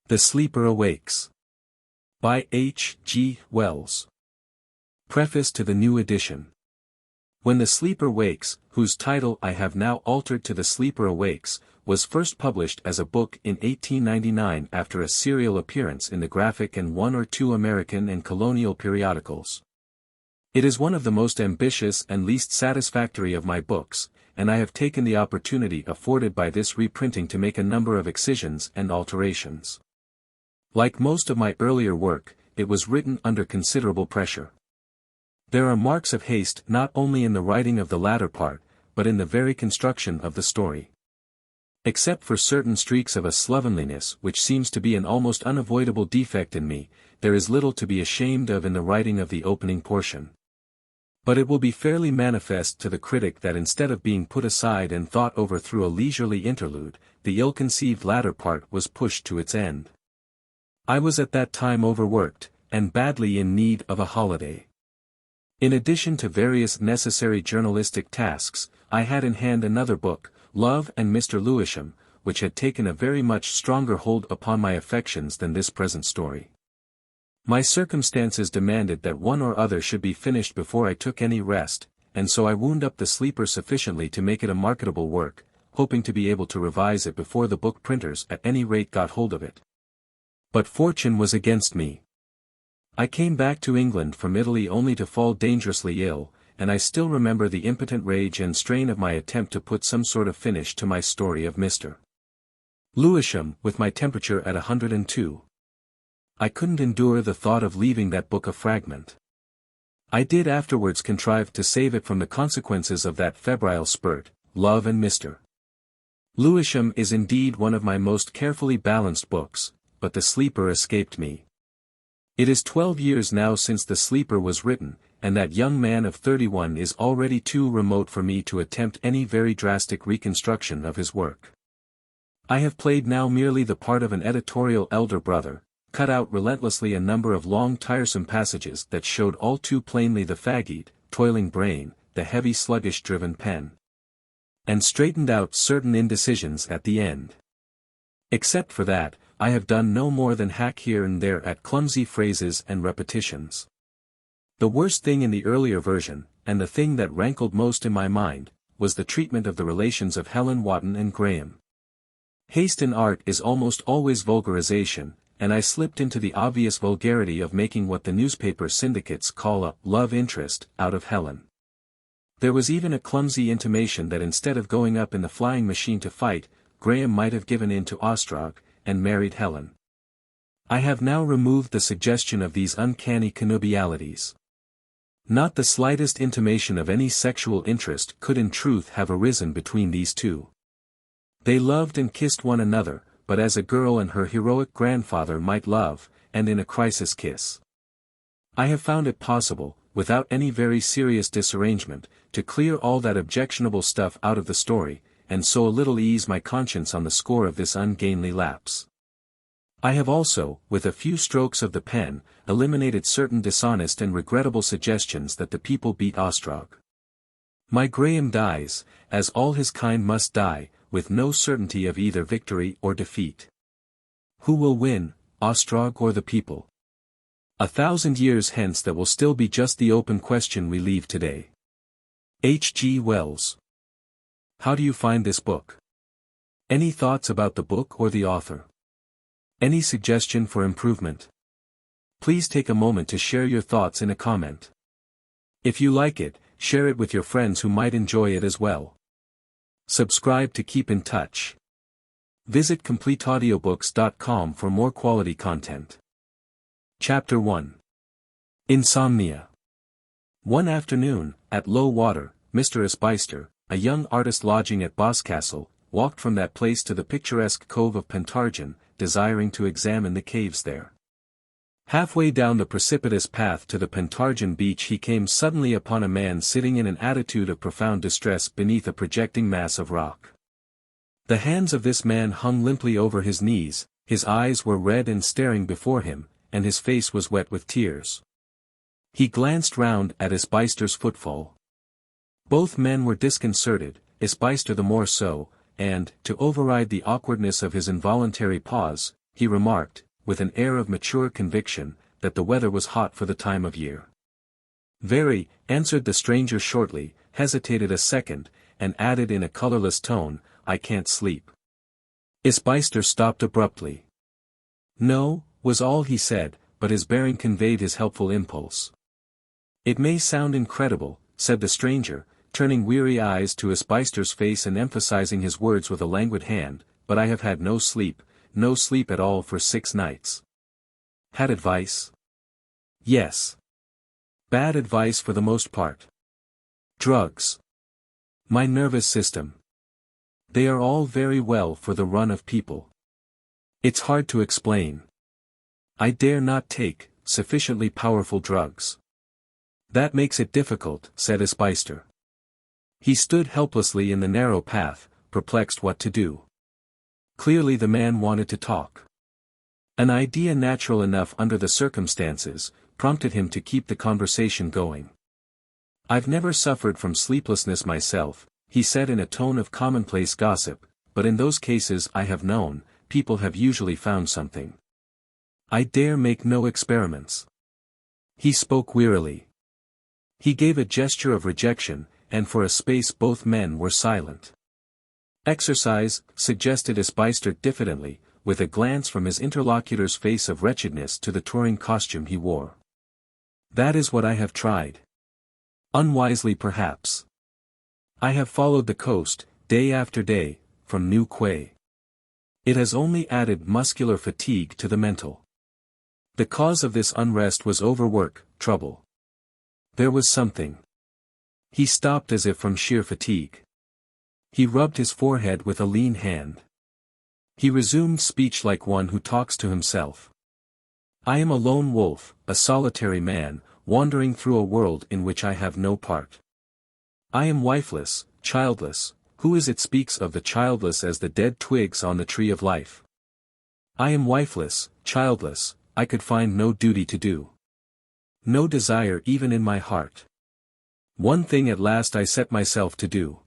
The Sleeper Awakes. By H. G. Wells. Preface to the new edition. When The Sleeper Wakes, whose title I have now altered to The Sleeper Awakes, was first published as a book in 1899 after a serial appearance in the Graphic and one or two American and colonial periodicals. It is one of the most ambitious and least satisfactory of my books, and I have taken the opportunity afforded by this reprinting to make a number of excisions and alterations. Like most of my earlier work, it was written under considerable pressure. There are marks of haste not only in the writing of the latter part, but in the very construction of the story. Except for certain streaks of a slovenliness which seems to be an almost unavoidable defect in me, there is little to be ashamed of in the writing of the opening portion. But it will be fairly manifest to the critic that instead of being put aside and thought over through a leisurely interlude, the ill-conceived latter part was pushed to its end. I was at that time overworked, and badly in need of a holiday. In addition to various necessary journalistic tasks, I had in hand another book, Love and Mr. Lewisham, which had taken a very much stronger hold upon my affections than this present story. My circumstances demanded that one or other should be finished before I took any rest, and so I wound up The Sleeper sufficiently to make it a marketable work, hoping to be able to revise it before the book printers at any rate got hold of it. But fortune was against me. I came back to England from Italy only to fall dangerously ill, and I still remember the impotent rage and strain of my attempt to put some sort of finish to my story of Mr. Lewisham with my temperature at 102. I couldn't endure the thought of leaving that book a fragment. I did afterwards contrive to save it from the consequences of that febrile spurt. Love and Mr. Lewisham is indeed one of my most carefully balanced books, but The Sleeper escaped me. It is 12 years now since The Sleeper was written, and that young man of 31 is already too remote for me to attempt any very drastic reconstruction of his work. I have played now merely the part of an editorial elder brother, cut out relentlessly a number of long tiresome passages that showed all too plainly the fag-eat, toiling brain, the heavy sluggish driven pen, and straightened out certain indecisions at the end. Except for that, I have done no more than hack here and there at clumsy phrases and repetitions. The worst thing in the earlier version, and the thing that rankled most in my mind, was the treatment of the relations of Helen Wotton and Graham. Haste in art is almost always vulgarization, and I slipped into the obvious vulgarity of making what the newspaper syndicates call a love interest out of Helen. There was even a clumsy intimation that instead of going up in the flying machine to fight, Graham might have given in to Ostrog, and married Helen. I have now removed the suggestion of these uncanny connubialities. Not the slightest intimation of any sexual interest could in truth have arisen between these two. They loved and kissed one another, but as a girl and her heroic grandfather might love, and in a crisis kiss. I have found it possible, without any very serious disarrangement, to clear all that objectionable stuff out of the story, and so a little ease my conscience on the score of this ungainly lapse. I have also, with a few strokes of the pen, eliminated certain dishonest and regrettable suggestions that the people beat Ostrog. My Graham dies, as all his kind must die, with no certainty of either victory or defeat. Who will win, Ostrog or the people? 1,000 years hence that will still be just the open question we leave today. H. G. Wells. How do you find this book? Any thoughts about the book or the author? Any suggestion for improvement? Please take a moment to share your thoughts in a comment. If you like it, share it with your friends who might enjoy it as well. Subscribe to keep in touch. Visit CompleteAudiobooks.com for more quality content. Chapter 1. Insomnia. One afternoon, at low water, Mr. Isbister, a young artist lodging at Boscastle, walked from that place to the picturesque cove of Pentargon, desiring to examine the caves there. Halfway down the precipitous path to the Pentargon beach he came suddenly upon a man sitting in an attitude of profound distress beneath a projecting mass of rock. The hands of this man hung limply over his knees, his eyes were red and staring before him, and his face was wet with tears. He glanced round at Isbister's footfall. Both men were disconcerted, Isbister the more so, and, to override the awkwardness of his involuntary pause, he remarked, with an air of mature conviction, that the weather was hot for the time of year. Very, answered the stranger shortly, hesitated a second, and added in a colorless tone, I can't sleep. Isbister stopped abruptly. No, was all he said, but his bearing conveyed his helpful impulse. It may sound incredible, said the stranger, turning weary eyes to Isbister's face and emphasizing his words with a languid hand, but I have had no sleep at all for 6 nights. Had advice? Yes. Bad advice for the most part. Drugs. My nervous system. They are all very well for the run of people. It's hard to explain. I dare not take sufficiently powerful drugs. That makes it difficult, said Isbister. He stood helplessly in the narrow path, perplexed what to do. Clearly the man wanted to talk. An idea natural enough under the circumstances, prompted him to keep the conversation going. I've never suffered from sleeplessness myself, he said in a tone of commonplace gossip, but in those cases I have known, people have usually found something. I dare make no experiments. He spoke wearily. He gave a gesture of rejection, and for a space both men were silent. Exercise, suggested Isbister diffidently, with a glance from his interlocutor's face of wretchedness to the touring costume he wore. That is what I have tried. Unwisely perhaps. I have followed the coast, day after day, from New Quay. It has only added muscular fatigue to the mental. The cause of this unrest was overwork, trouble. There was something. He stopped as if from sheer fatigue. He rubbed his forehead with a lean hand. He resumed speech like one who talks to himself. I am a lone wolf, a solitary man, wandering through a world in which I have no part. I am wifeless, childless, who is it speaks of the childless as the dead twigs on the tree of life? I am wifeless, childless, I could find no duty to do. No desire even in my heart. One thing at last I set myself to do.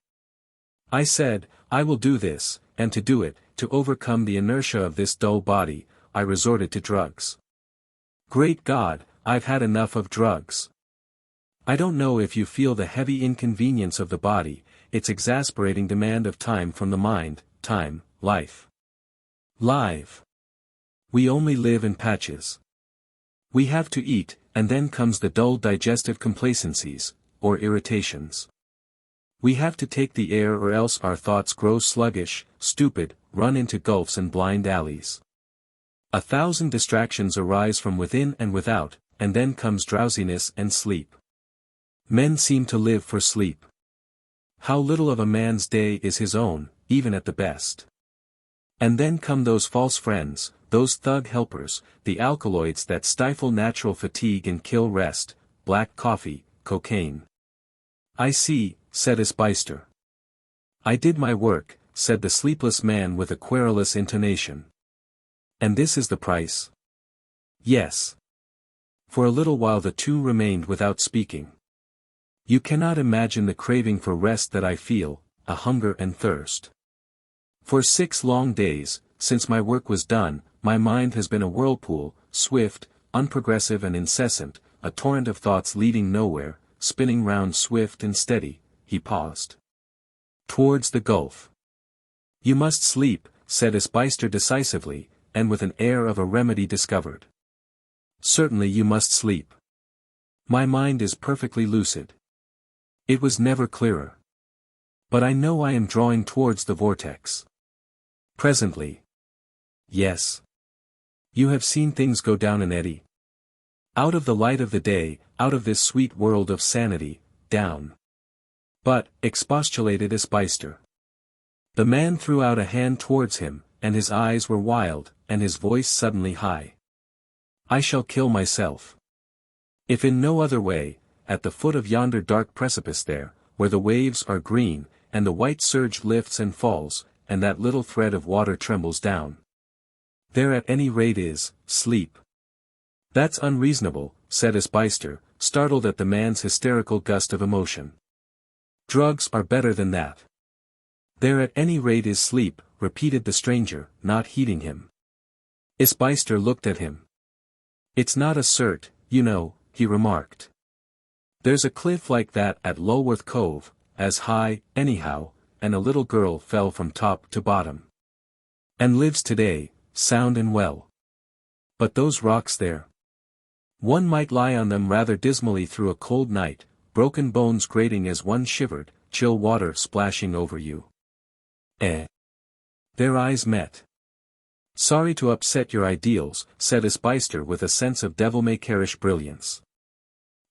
I said, I will do this, and to do it, to overcome the inertia of this dull body, I resorted to drugs. Great God, I've had enough of drugs. I don't know if you feel the heavy inconvenience of the body, its exasperating demand of time from the mind, time, life. Live. We only live in patches. We have to eat, and then comes the dull digestive complacencies, or irritations. We have to take the air or else our thoughts grow sluggish, stupid, run into gulfs and blind alleys. 1,000 distractions arise from within and without, and then comes drowsiness and sleep. Men seem to live for sleep. How little of a man's day is his own, even at the best. And then come those false friends, those thug helpers, the alkaloids that stifle natural fatigue and kill rest, black coffee, cocaine. I see, said Isbister. I did my work, said the sleepless man with a querulous intonation. And this is the price? Yes. For a little while the two remained without speaking. You cannot imagine the craving for rest that I feel, a hunger and thirst. For 6 long days, since my work was done, my mind has been a whirlpool, swift, unprogressive and incessant, a torrent of thoughts leading nowhere, spinning round swift and steady. He paused. Towards the gulf. You must sleep, said Isbister decisively, and with an air of a remedy discovered. Certainly you must sleep. My mind is perfectly lucid. It was never clearer. But I know I am drawing towards the vortex. Presently. Yes. You have seen things go down an eddy. Out of the light of the day, out of this sweet world of sanity, down. But, expostulated Isbister. The man threw out a hand towards him, and his eyes were wild, and his voice suddenly high. I shall kill myself. If in no other way, at the foot of yonder dark precipice there, where the waves are green, and the white surge lifts and falls, and that little thread of water trembles down. There at any rate is, sleep. That's unreasonable, said Isbister, startled at the man's hysterical gust of emotion. Drugs are better than that. There at any rate is sleep, repeated the stranger, not heeding him. Isbister looked at him. It's not a cert, you know, he remarked. There's a cliff like that at Lulworth Cove, as high, anyhow, and a little girl fell from top to bottom. And lives today, sound and well. But those rocks there. One might lie on them rather dismally through a cold night, broken bones grating as one shivered, chill water splashing over you. Eh? Their eyes met. Sorry to upset your ideals, said Isbister with a sense of devil-may-care-ish brilliance.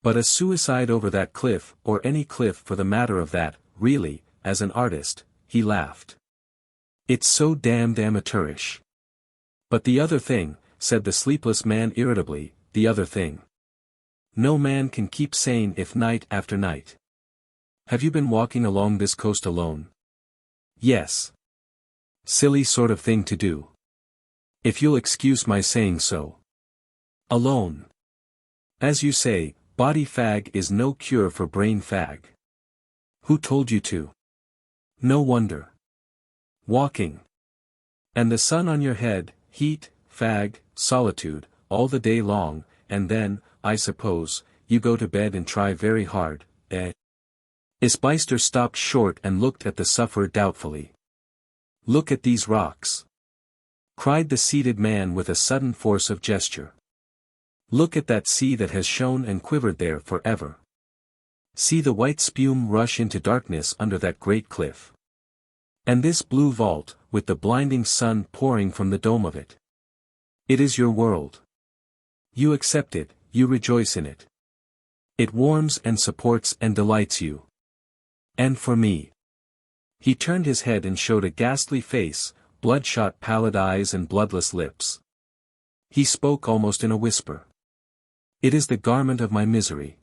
But a suicide over that cliff, or any cliff for the matter of that, really, as an artist, he laughed. It's so damned amateurish. But the other thing, said the sleepless man irritably, the other thing. No man can keep sane if night after night. Have you been walking along this coast alone? Yes. Silly sort of thing to do. If you'll excuse my saying so. Alone. As you say, body fag is no cure for brain fag. Who told you to? No wonder. Walking. And the sun on your head, heat, fag, solitude, all the day long, and then, I suppose, you go to bed and try very hard, eh? Isbister stopped short and looked at the sufferer doubtfully. Look at these rocks. Cried the seated man with a sudden force of gesture. Look at that sea that has shone and quivered there forever. See the white spume rush into darkness under that great cliff. And this blue vault, with the blinding sun pouring from the dome of it. It is your world. You accept it, you rejoice in it. It warms and supports and delights you. And for me. He turned his head and showed a ghastly face, bloodshot pallid eyes and bloodless lips. He spoke almost in a whisper. It is the garment of my misery.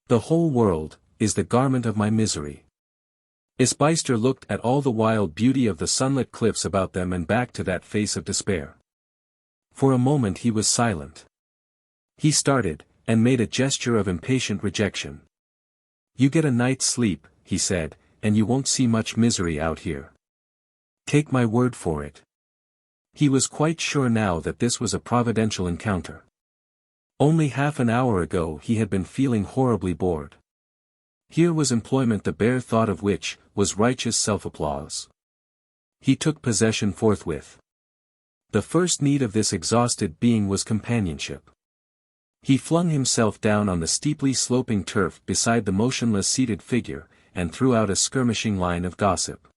The whole world, is the garment of my misery. Isbister looked at all the wild beauty of the sunlit cliffs about them and back to that face of despair. For a moment he was silent. He started, and made a gesture of impatient rejection. You get a night's sleep, he said, and you won't see much misery out here. Take my word for it. He was quite sure now that this was a providential encounter. Only half an hour ago he had been feeling horribly bored. Here was employment the bare thought of which, was righteous self-applause. He took possession forthwith. The first need of this exhausted being was companionship. He flung himself down on the steeply sloping turf beside the motionless seated figure, and threw out a skirmishing line of gossip.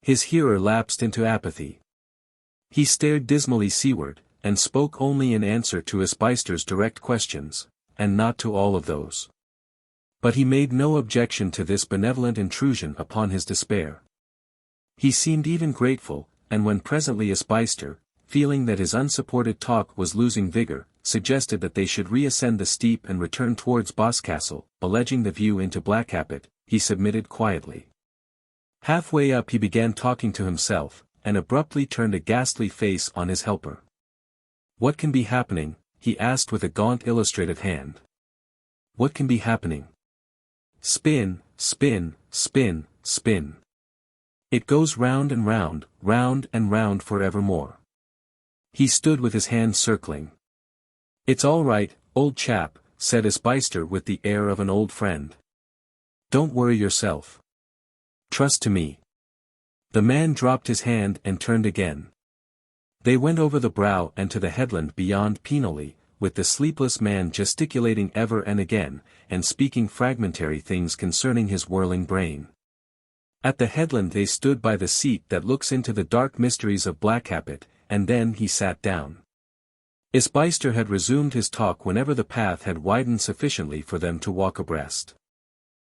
His hearer lapsed into apathy. He stared dismally seaward, and spoke only in answer to Isbister's direct questions, and not to all of those. But he made no objection to this benevolent intrusion upon his despair. He seemed even grateful, and when presently Isbister, feeling that his unsupported talk was losing vigor, suggested that they should reascend the steep and return towards Boscastle, alleging the view into Blackhappet, he submitted quietly. Halfway up he began talking to himself, and abruptly turned a ghastly face on his helper. What can be happening? He asked with a gaunt illustrative hand. What can be happening? Spin, spin, spin, spin. It goes round and round, round and round forevermore. He stood with his hands circling. It's all right, old chap, said Isbister with the air of an old friend. Don't worry yourself. Trust to me. The man dropped his hand and turned again. They went over the brow and to the headland beyond Penally, with the sleepless man gesticulating ever and again, and speaking fragmentary things concerning his whirling brain. At the headland they stood by the seat that looks into the dark mysteries of Blackhappet, and then he sat down. Isbister had resumed his talk whenever the path had widened sufficiently for them to walk abreast.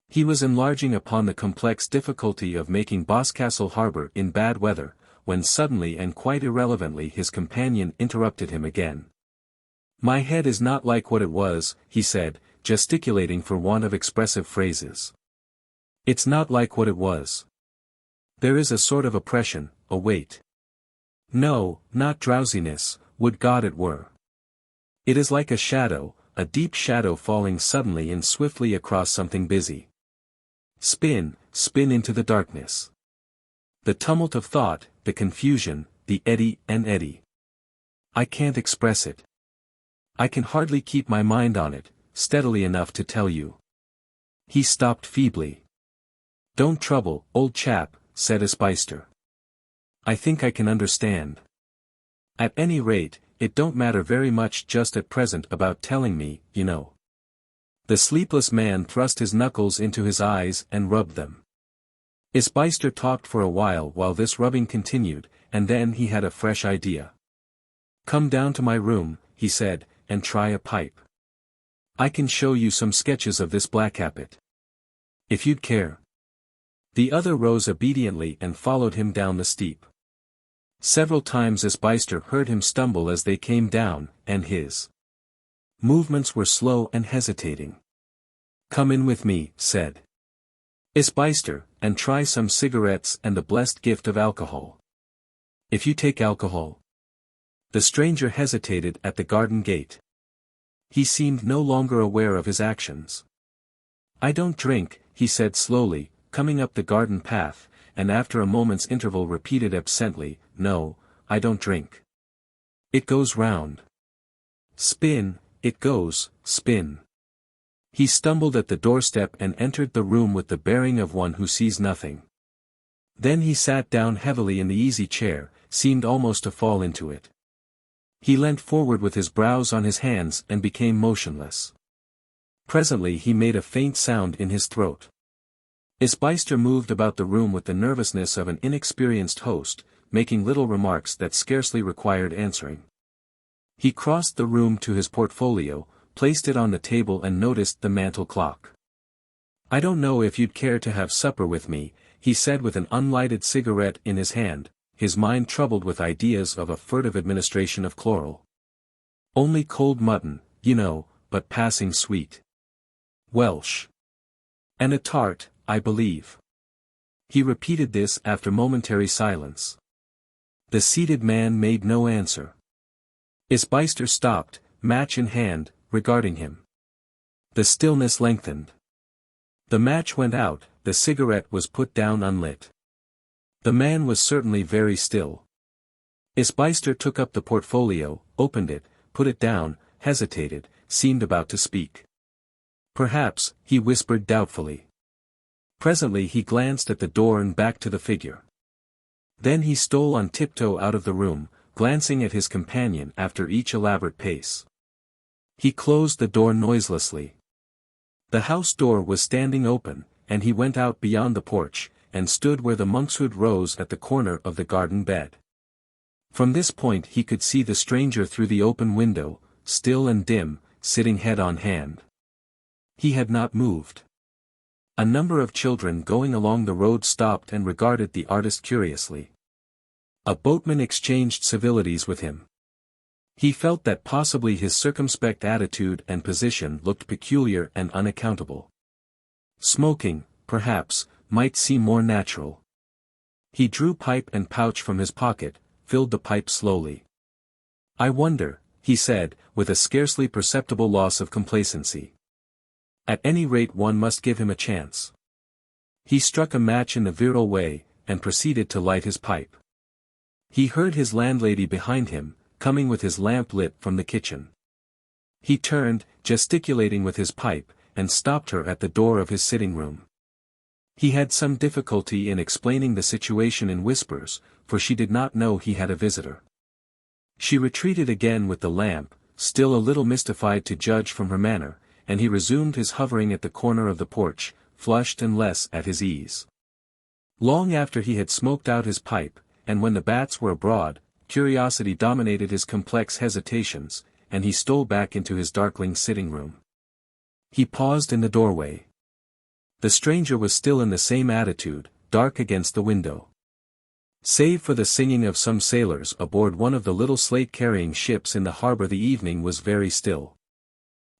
He was enlarging upon the complex difficulty of making Boscastle harbour in bad weather, when suddenly and quite irrelevantly his companion interrupted him again. My head is not like what it was, he said, gesticulating for want of expressive phrases. It's not like what it was. There is a sort of oppression, a weight. No, not drowsiness, would God it were. It is like a shadow, a deep shadow falling suddenly and swiftly across something busy. Spin, spin into the darkness. The tumult of thought, the confusion, the eddy and eddy. I can't express it. I can hardly keep my mind on it, steadily enough to tell you. He stopped feebly. Don't trouble, old chap, said Isbister. I think I can understand. At any rate, it don't matter very much just at present about telling me, you know. The sleepless man thrust his knuckles into his eyes and rubbed them. Isbister talked for a while this rubbing continued, and then he had a fresh idea. Come down to my room, he said, and try a pipe. I can show you some sketches of this blackhabit. If you'd care. The other rose obediently and followed him down the steep. Several times Isbister heard him stumble as they came down, and his movements were slow and hesitating. Come in with me, said Isbister, and try some cigarettes and the blessed gift of alcohol. If you take alcohol? The stranger hesitated at the garden gate. He seemed no longer aware of his actions. I don't drink, he said slowly, coming up the garden path, and after a moment's interval repeated absently, no, I don't drink. It goes round. Spin, it goes, spin. He stumbled at the doorstep and entered the room with the bearing of one who sees nothing. Then he sat down heavily in the easy chair, seemed almost to fall into it. He leant forward with his brows on his hands and became motionless. Presently he made a faint sound in his throat. Isbister moved about the room with the nervousness of an inexperienced host, making little remarks that scarcely required answering. He crossed the room to his portfolio, placed it on the table and noticed the mantel clock. I don't know if you'd care to have supper with me, he said with an unlighted cigarette in his hand, his mind troubled with ideas of a furtive administration of chloral. Only cold mutton, you know, but passing sweet. Welsh. And a tart, I believe. He repeated this after momentary silence. The seated man made no answer. Isbister stopped, match in hand, regarding him. The stillness lengthened. The match went out, the cigarette was put down unlit. The man was certainly very still. Isbister took up the portfolio, opened it, put it down, hesitated, seemed about to speak. Perhaps, he whispered doubtfully. Presently he glanced at the door and back to the figure. Then he stole on tiptoe out of the room, glancing at his companion after each elaborate pace. He closed the door noiselessly. The house door was standing open, and he went out beyond the porch, and stood where the monkshood rose at the corner of the garden bed. From this point he could see the stranger through the open window, still and dim, sitting head on hand. He had not moved. A number of children going along the road stopped and regarded the artist curiously. A boatman exchanged civilities with him. He felt that possibly his circumspect attitude and position looked peculiar and unaccountable. Smoking, perhaps, might seem more natural. He drew pipe and pouch from his pocket, filled the pipe slowly. I wonder, he said, with a scarcely perceptible loss of complacency. At any rate one must give him a chance. He struck a match in the virile way, and proceeded to light his pipe. He heard his landlady behind him, coming with his lamp lit from the kitchen. He turned, gesticulating with his pipe, and stopped her at the door of his sitting room. He had some difficulty in explaining the situation in whispers, for she did not know he had a visitor. She retreated again with the lamp, still a little mystified to judge from her manner, and he resumed his hovering at the corner of the porch, flushed and less at his ease. Long after he had smoked out his pipe, and when the bats were abroad, curiosity dominated his complex hesitations, and he stole back into his darkling sitting room. He paused in the doorway. The stranger was still in the same attitude, dark against the window. Save for the singing of some sailors aboard one of the little slate-carrying ships in the harbor, the evening was very still.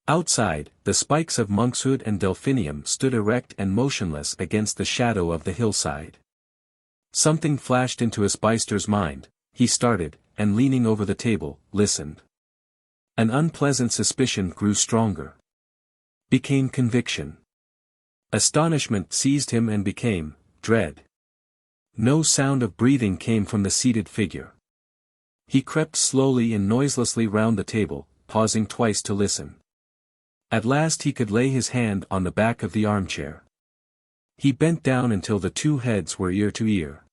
Outside, the spikes of monkshood and delphinium stood erect and motionless against the shadow of the hillside. Something flashed into Isbister's mind. He started, and leaning over the table, listened. An unpleasant suspicion grew stronger. Became conviction. Astonishment seized him and became dread. No sound of breathing came from the seated figure. He crept slowly and noiselessly round the table, pausing twice to listen. At last he could lay his hand on the back of the armchair. He bent down until the two heads were ear to ear.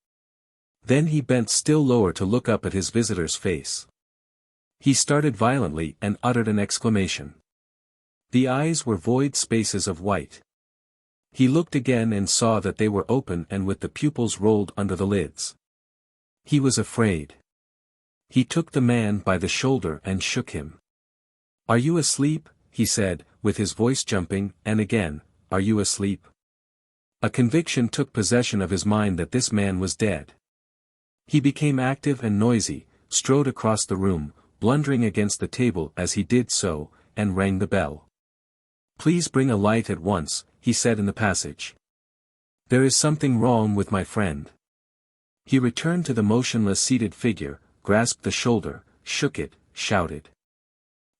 Then he bent still lower to look up at his visitor's face. He started violently and uttered an exclamation. The eyes were void spaces of white. He looked again and saw that they were open and with the pupils rolled under the lids. He was afraid. He took the man by the shoulder and shook him. "Are you asleep?" he said, with his voice jumping, and again, "Are you asleep?" A conviction took possession of his mind that this man was dead. He became active and noisy, strode across the room, blundering against the table as he did so, and rang the bell. "Please bring a light at once," he said in the passage. "There is something wrong with my friend." He returned to the motionless seated figure, grasped the shoulder, shook it, shouted.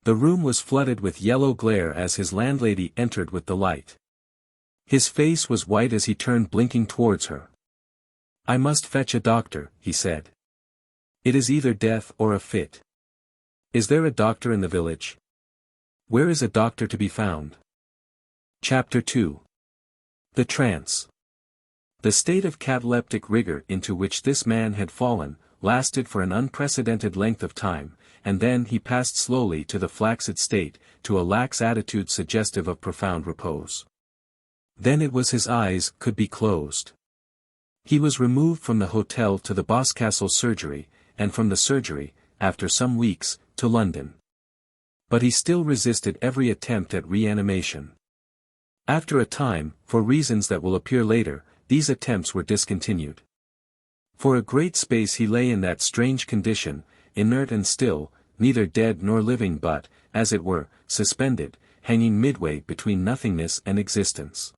The room was flooded with yellow glare as his landlady entered with the light. His face was white as he turned blinking towards her. "I must fetch a doctor," he said. "It is either death or a fit. Is there a doctor in the village? Where is a doctor to be found?" Chapter 2. The Trance. The state of cataleptic rigor into which this man had fallen, lasted for an unprecedented length of time, and then he passed slowly to the flaccid state, to a lax attitude suggestive of profound repose. Then it was his eyes could be closed. He was removed from the hotel to the Boscastle surgery, and from the surgery, after some weeks, to London. But he still resisted every attempt at reanimation. After a time, for reasons that will appear later, these attempts were discontinued. For a great space he lay in that strange condition, inert and still, neither dead nor living but, as it were, suspended, hanging midway between nothingness and existence.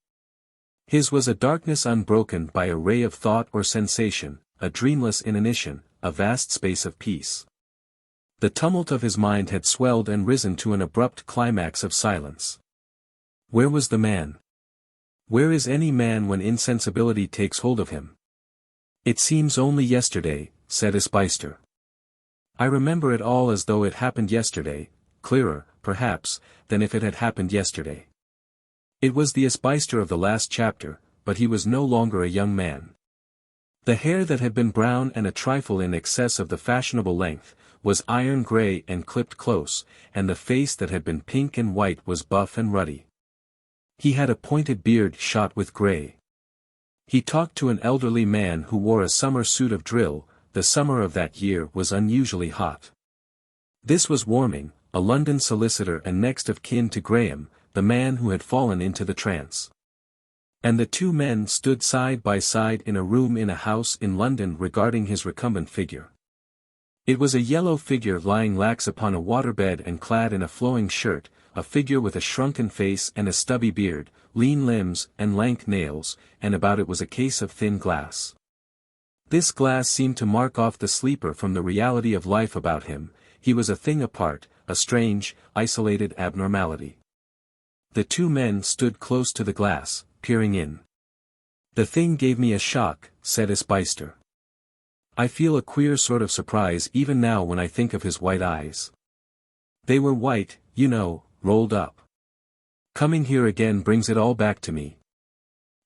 His was a darkness unbroken by a ray of thought or sensation, a dreamless inanition, a vast space of peace. The tumult of his mind had swelled and risen to an abrupt climax of silence. Where was the man? Where is any man when insensibility takes hold of him? "It seems only yesterday," said Isbister. "I remember it all as though it happened yesterday, clearer, perhaps, than if it had happened yesterday." It was the Isbister of the last chapter, but he was no longer a young man. The hair that had been brown and a trifle in excess of the fashionable length, was iron grey and clipped close, and the face that had been pink and white was buff and ruddy. He had a pointed beard shot with grey. He talked to an elderly man who wore a summer suit of drill. The summer of that year was unusually hot. This was Warming, a London solicitor and next of kin to Graham, the man who had fallen into the trance. And the two men stood side by side in a room in a house in London regarding his recumbent figure. It was a yellow figure lying lax upon a waterbed and clad in a flowing shirt, a figure with a shrunken face and a stubby beard, lean limbs and lank nails, and about it was a case of thin glass. This glass seemed to mark off the sleeper from the reality of life about him. He was a thing apart, a strange, isolated abnormality. The two men stood close to the glass, peering in. "The thing gave me a shock," said Isbister. "I feel a queer sort of surprise even now when I think of his white eyes. They were white, you know, rolled up. Coming here again brings it all back to me."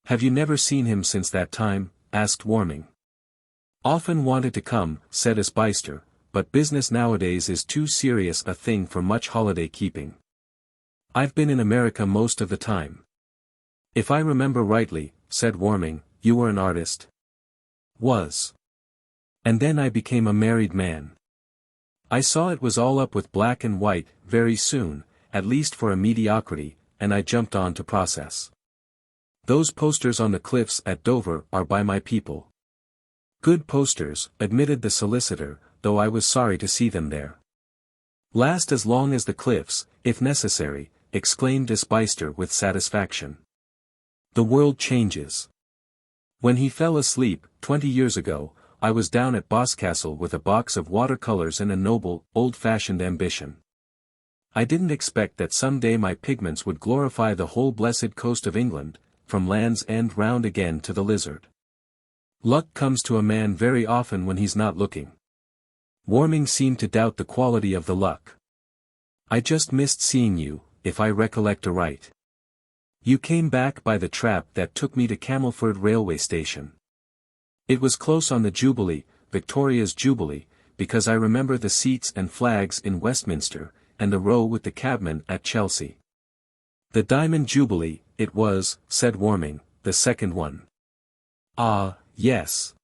"Have you never seen him since that time?" asked Warming. "Often wanted to come," said Isbister, "but business nowadays is too serious a thing for much holiday keeping. I've been in America most of the time." "If I remember rightly," said Warming, "you were an artist." "Was. And then I became a married man. I saw it was all up with black and white, very soon, at least for a mediocrity, and I jumped on to process. Those posters on the cliffs at Dover are by my people." "Good posters," admitted the solicitor, though I was sorry to see them there. "Last as long as the cliffs, if necessary," exclaimed Isbister with satisfaction. "The world changes. When he fell asleep, 20 years ago, I was down at Boscastle with a box of watercolors and a noble, old-fashioned ambition. I didn't expect that some day my pigments would glorify the whole blessed coast of England, from Land's End round again to the Lizard. Luck comes to a man very often when he's not looking. Warming seemed to doubt the quality of the luck. I just missed seeing you, if I recollect aright. You came back by the trap that took me to Camelford railway station. It was close on the Jubilee, Victoria's Jubilee, because I remember the seats and flags in Westminster, and the row with the cabman at Chelsea. The Diamond Jubilee, it was, said Warming, the second one. Ah, yes.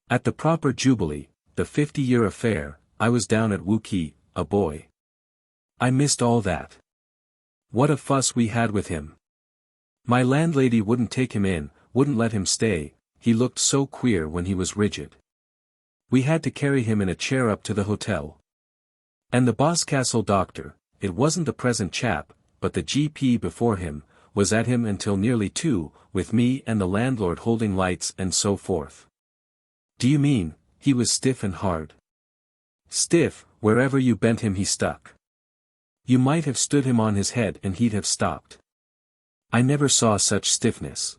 At the proper Jubilee, the 50-year affair, I was down at Wookey, a boy. I missed all that. What a fuss we had with him. My landlady wouldn't take him in, wouldn't let him stay, he looked so queer when he was rigid. We had to carry him in a chair up to the hotel. And the Boscastle doctor, it wasn't the present chap, but the GP before him, was at him until nearly 2, with me and the landlord holding lights and so forth. Do you mean, he was stiff and hard? Stiff, wherever you bent him he stuck. You might have stood him on his head and he'd have stopped. I never saw such stiffness.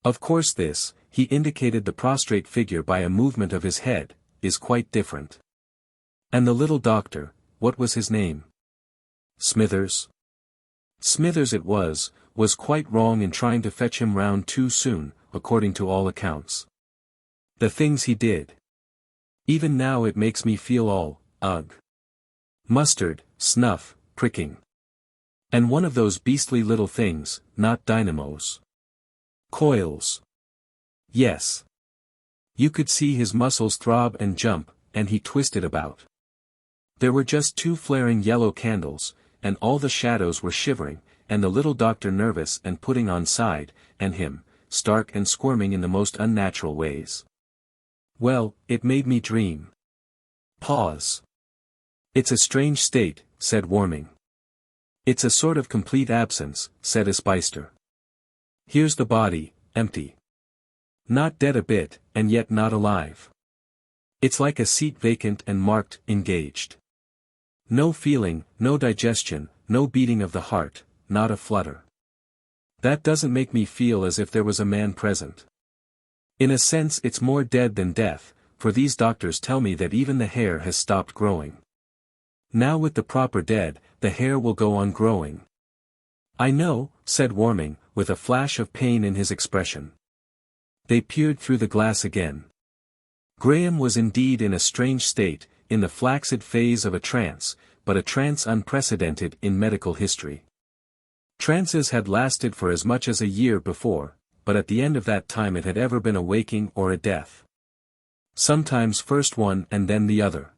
Of course this, he indicated the prostrate figure by a movement of his head, is quite different. And the little doctor, what was his name? Smithers? Smithers it was quite wrong in trying to fetch him round too soon, according to all accounts. The things he did. Even now it makes me feel all, ugh. Mustard, snuff, pricking. And one of those beastly little things, not dynamos. Coils. Yes. You could see his muscles throb and jump, and he twisted about. There were just 2 flaring yellow candles, and all the shadows were shivering, and the little doctor nervous and putting on side, and him, stark and squirming in the most unnatural ways. Well, it made me dream. Pause. It's a strange state, said Warming. It's a sort of complete absence, said Isbister. Here's the body, empty. Not dead a bit, and yet not alive. It's like a seat vacant and marked, engaged. No feeling, no digestion, no beating of the heart, not a flutter. That doesn't make me feel as if there was a man present. In a sense it's more dead than death, for these doctors tell me that even the hair has stopped growing. Now with the proper dead, the hair will go on growing. I know, said Warming, with a flash of pain in his expression. They peered through the glass again. Graham was indeed in a strange state, in the flaccid phase of a trance, but a trance unprecedented in medical history. Trances had lasted for as much as a year before, but at the end of that time it had ever been a waking or a death. Sometimes first one and then the other.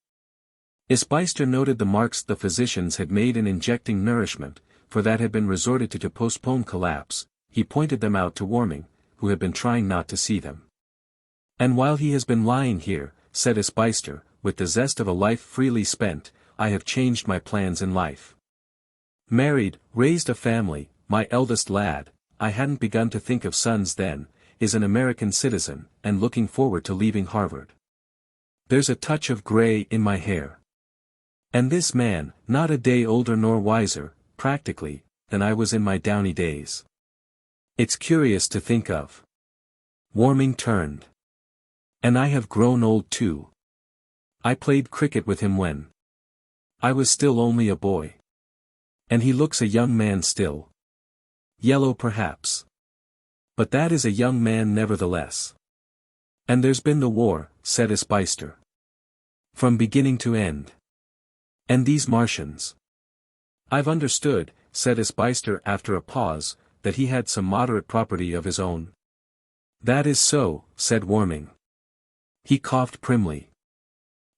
Isbister noted the marks the physicians had made in injecting nourishment, for that had been resorted to postpone collapse. He pointed them out to Warming, who had been trying not to see them. And while he has been lying here, said Isbister, with the zest of a life freely spent, I have changed my plans in life. Married, raised a family, my eldest lad, I hadn't begun to think of sons then, is an American citizen, and looking forward to leaving Harvard. There's a touch of gray in my hair. And this man, not a day older nor wiser, practically, than I was in my downy days. It's curious to think of. Warming turned. And I have grown old too. I played cricket with him when I was still only a boy. And he looks a young man still. Yellow perhaps. But that is a young man nevertheless. And there's been the war, said Isbister. From beginning to end. And these Martians. I've understood, said Isbister after a pause, that he had some moderate property of his own. That is so, said Warming. He coughed primly.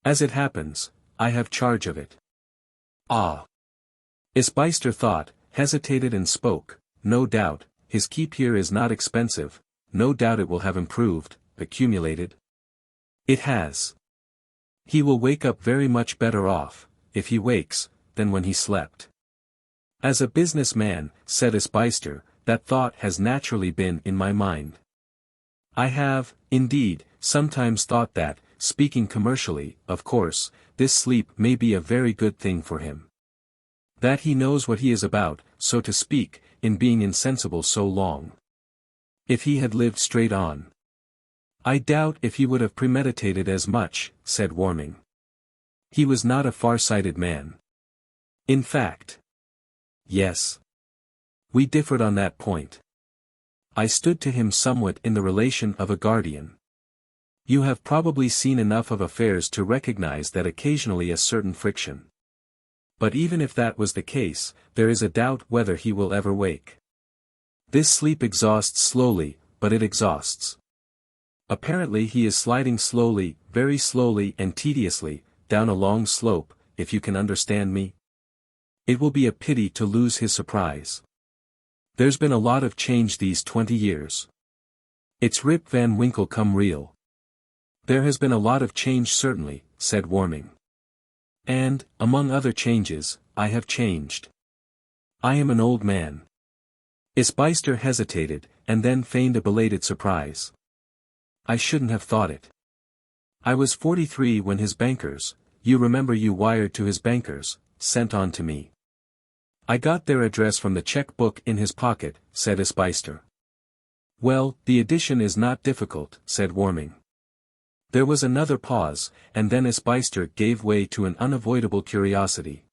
As it happens, I have charge of it. Ah. Isbister thought, hesitated and spoke, no doubt, his keep here is not expensive, no doubt it will have improved, accumulated. It has. He will wake up very much better off, if he wakes, than when he slept. As a businessman, said Isbister, that thought has naturally been in my mind. I have, indeed, sometimes thought that, speaking commercially, of course, this sleep may be a very good thing for him. That he knows what he is about, so to speak, in being insensible so long. If he had lived straight on. I doubt if he would have premeditated as much, said Warming. He was not a far-sighted man. In fact. Yes. We differed on that point. I stood to him somewhat in the relation of a guardian. You have probably seen enough of affairs to recognize that occasionally a certain friction. But even if that was the case, there is a doubt whether he will ever wake. This sleep exhausts slowly, but it exhausts. Apparently he is sliding slowly, very slowly and tediously, down a long slope, if you can understand me. It will be a pity to lose his surprise. There's been a lot of change these 20 years. It's Rip Van Winkle come real. There has been a lot of change certainly, said Warming. And, among other changes, I have changed. I am an old man. Isbister hesitated, and then feigned a belated surprise. I shouldn't have thought it. I was 43 when his bankers, you remember you wired to his bankers, sent on to me. I got their address from the check-book in his pocket, said Isbister. Well, the addition is not difficult, said Warming. There was another pause, and then Isbister gave way to an unavoidable curiosity.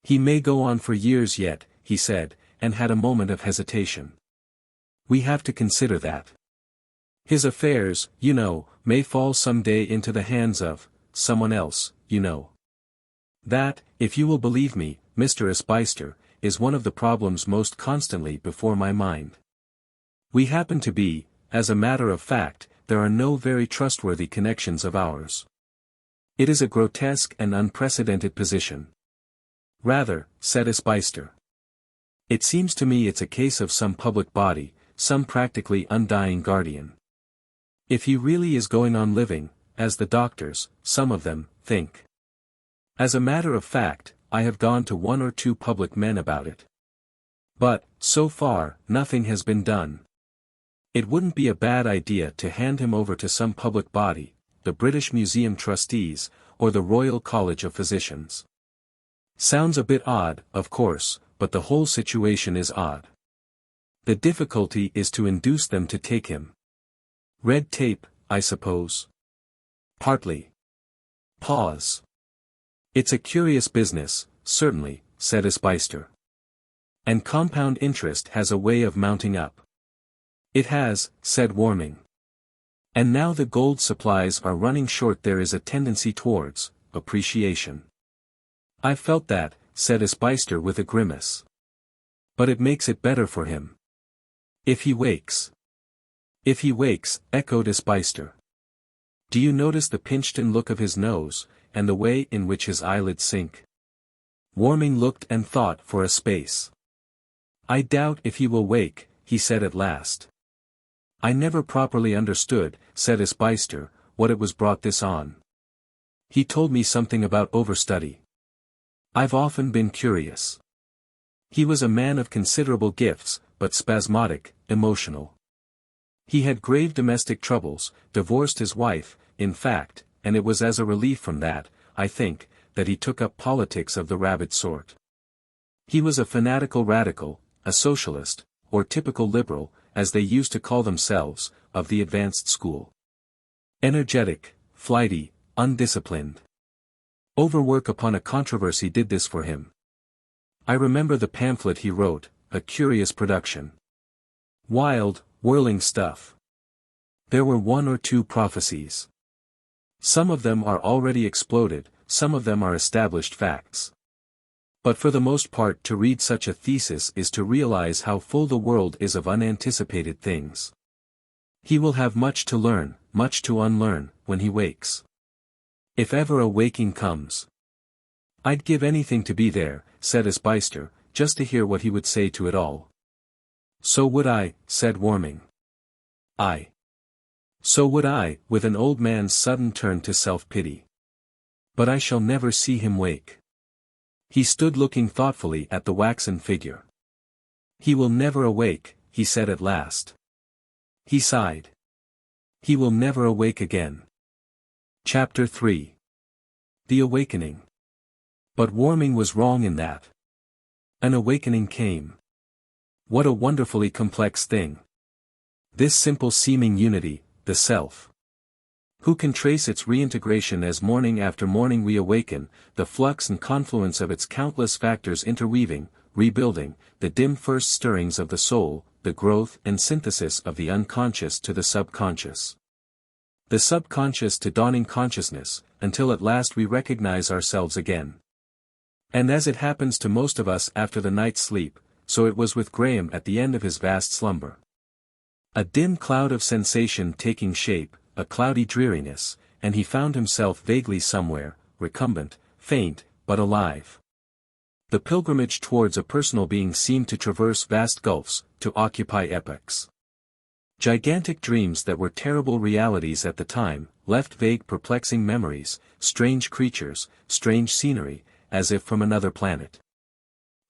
He may go on for years yet, he said, and had a moment of hesitation. We have to consider that. His affairs, you know, may fall some day into the hands of someone else, you know. That, if you will believe me, Mr. Isbister, is one of the problems most constantly before my mind. We happen to be, as a matter of fact, there are no very trustworthy connections of ours. It is a grotesque and unprecedented position. Rather, said Isbister. It seems to me it's a case of some public body, some practically undying guardian. If he really is going on living, as the doctors, some of them, think. As a matter of fact, I have gone to one or two public men about it. But, so far, nothing has been done. It wouldn't be a bad idea to hand him over to some public body, the British Museum Trustees, or the Royal College of Physicians. Sounds a bit odd, of course, but the whole situation is odd. The difficulty is to induce them to take him. Red tape, I suppose. Partly. Pause. It's a curious business, certainly, said Isbister. And compound interest has a way of mounting up. It has, said Warming. And now the gold supplies are running short, there is a tendency towards appreciation. I've felt that, said Isbister with a grimace. But it makes it better for him. If he wakes. If he wakes, echoed Isbister. Do you notice the pinched-in look of his nose, and the way in which his eyelids sink? Warming looked and thought for a space. I doubt if he will wake, he said at last. I never properly understood, said Isbister, what it was brought this on. He told me something about overstudy. I've often been curious. He was a man of considerable gifts, but spasmodic, emotional. He had grave domestic troubles, divorced his wife, in fact, and it was as a relief from that, I think, that he took up politics of the rabid sort. He was a fanatical radical, a socialist, or typical liberal, as they used to call themselves, of the advanced school. Energetic, flighty, undisciplined. Overwork upon a controversy did this for him. I remember the pamphlet he wrote, a curious production. Wild, whirling stuff. There were one or two prophecies. Some of them are already exploded, some of them are established facts. But for the most part to read such a thesis is to realize how full the world is of unanticipated things. He will have much to learn, much to unlearn, when he wakes. If ever a waking comes. I'd give anything to be there, said Isbister, just to hear what he would say to it all. So would I, said Warming. So would I, with an old man's sudden turn to self-pity. But I shall never see him wake. He stood looking thoughtfully at the waxen figure. He will never awake, he said at last. He sighed. He will never awake again. Chapter 3. The Awakening. But Warming was wrong in that. An awakening came. What a wonderfully complex thing. This simple seeming unity, the self. Who can trace its reintegration as morning after morning we awaken, the flux and confluence of its countless factors interweaving, rebuilding, the dim first stirrings of the soul, the growth and synthesis of the unconscious to the subconscious. The subconscious to dawning consciousness, until at last we recognize ourselves again. And as it happens to most of us after the night's sleep, so it was with Graham at the end of his vast slumber. A dim cloud of sensation taking shape, a cloudy dreariness, and he found himself vaguely somewhere, recumbent, faint, but alive. The pilgrimage towards a personal being seemed to traverse vast gulfs, to occupy epochs. Gigantic dreams that were terrible realities at the time, left vague perplexing memories, strange creatures, strange scenery, as if from another planet.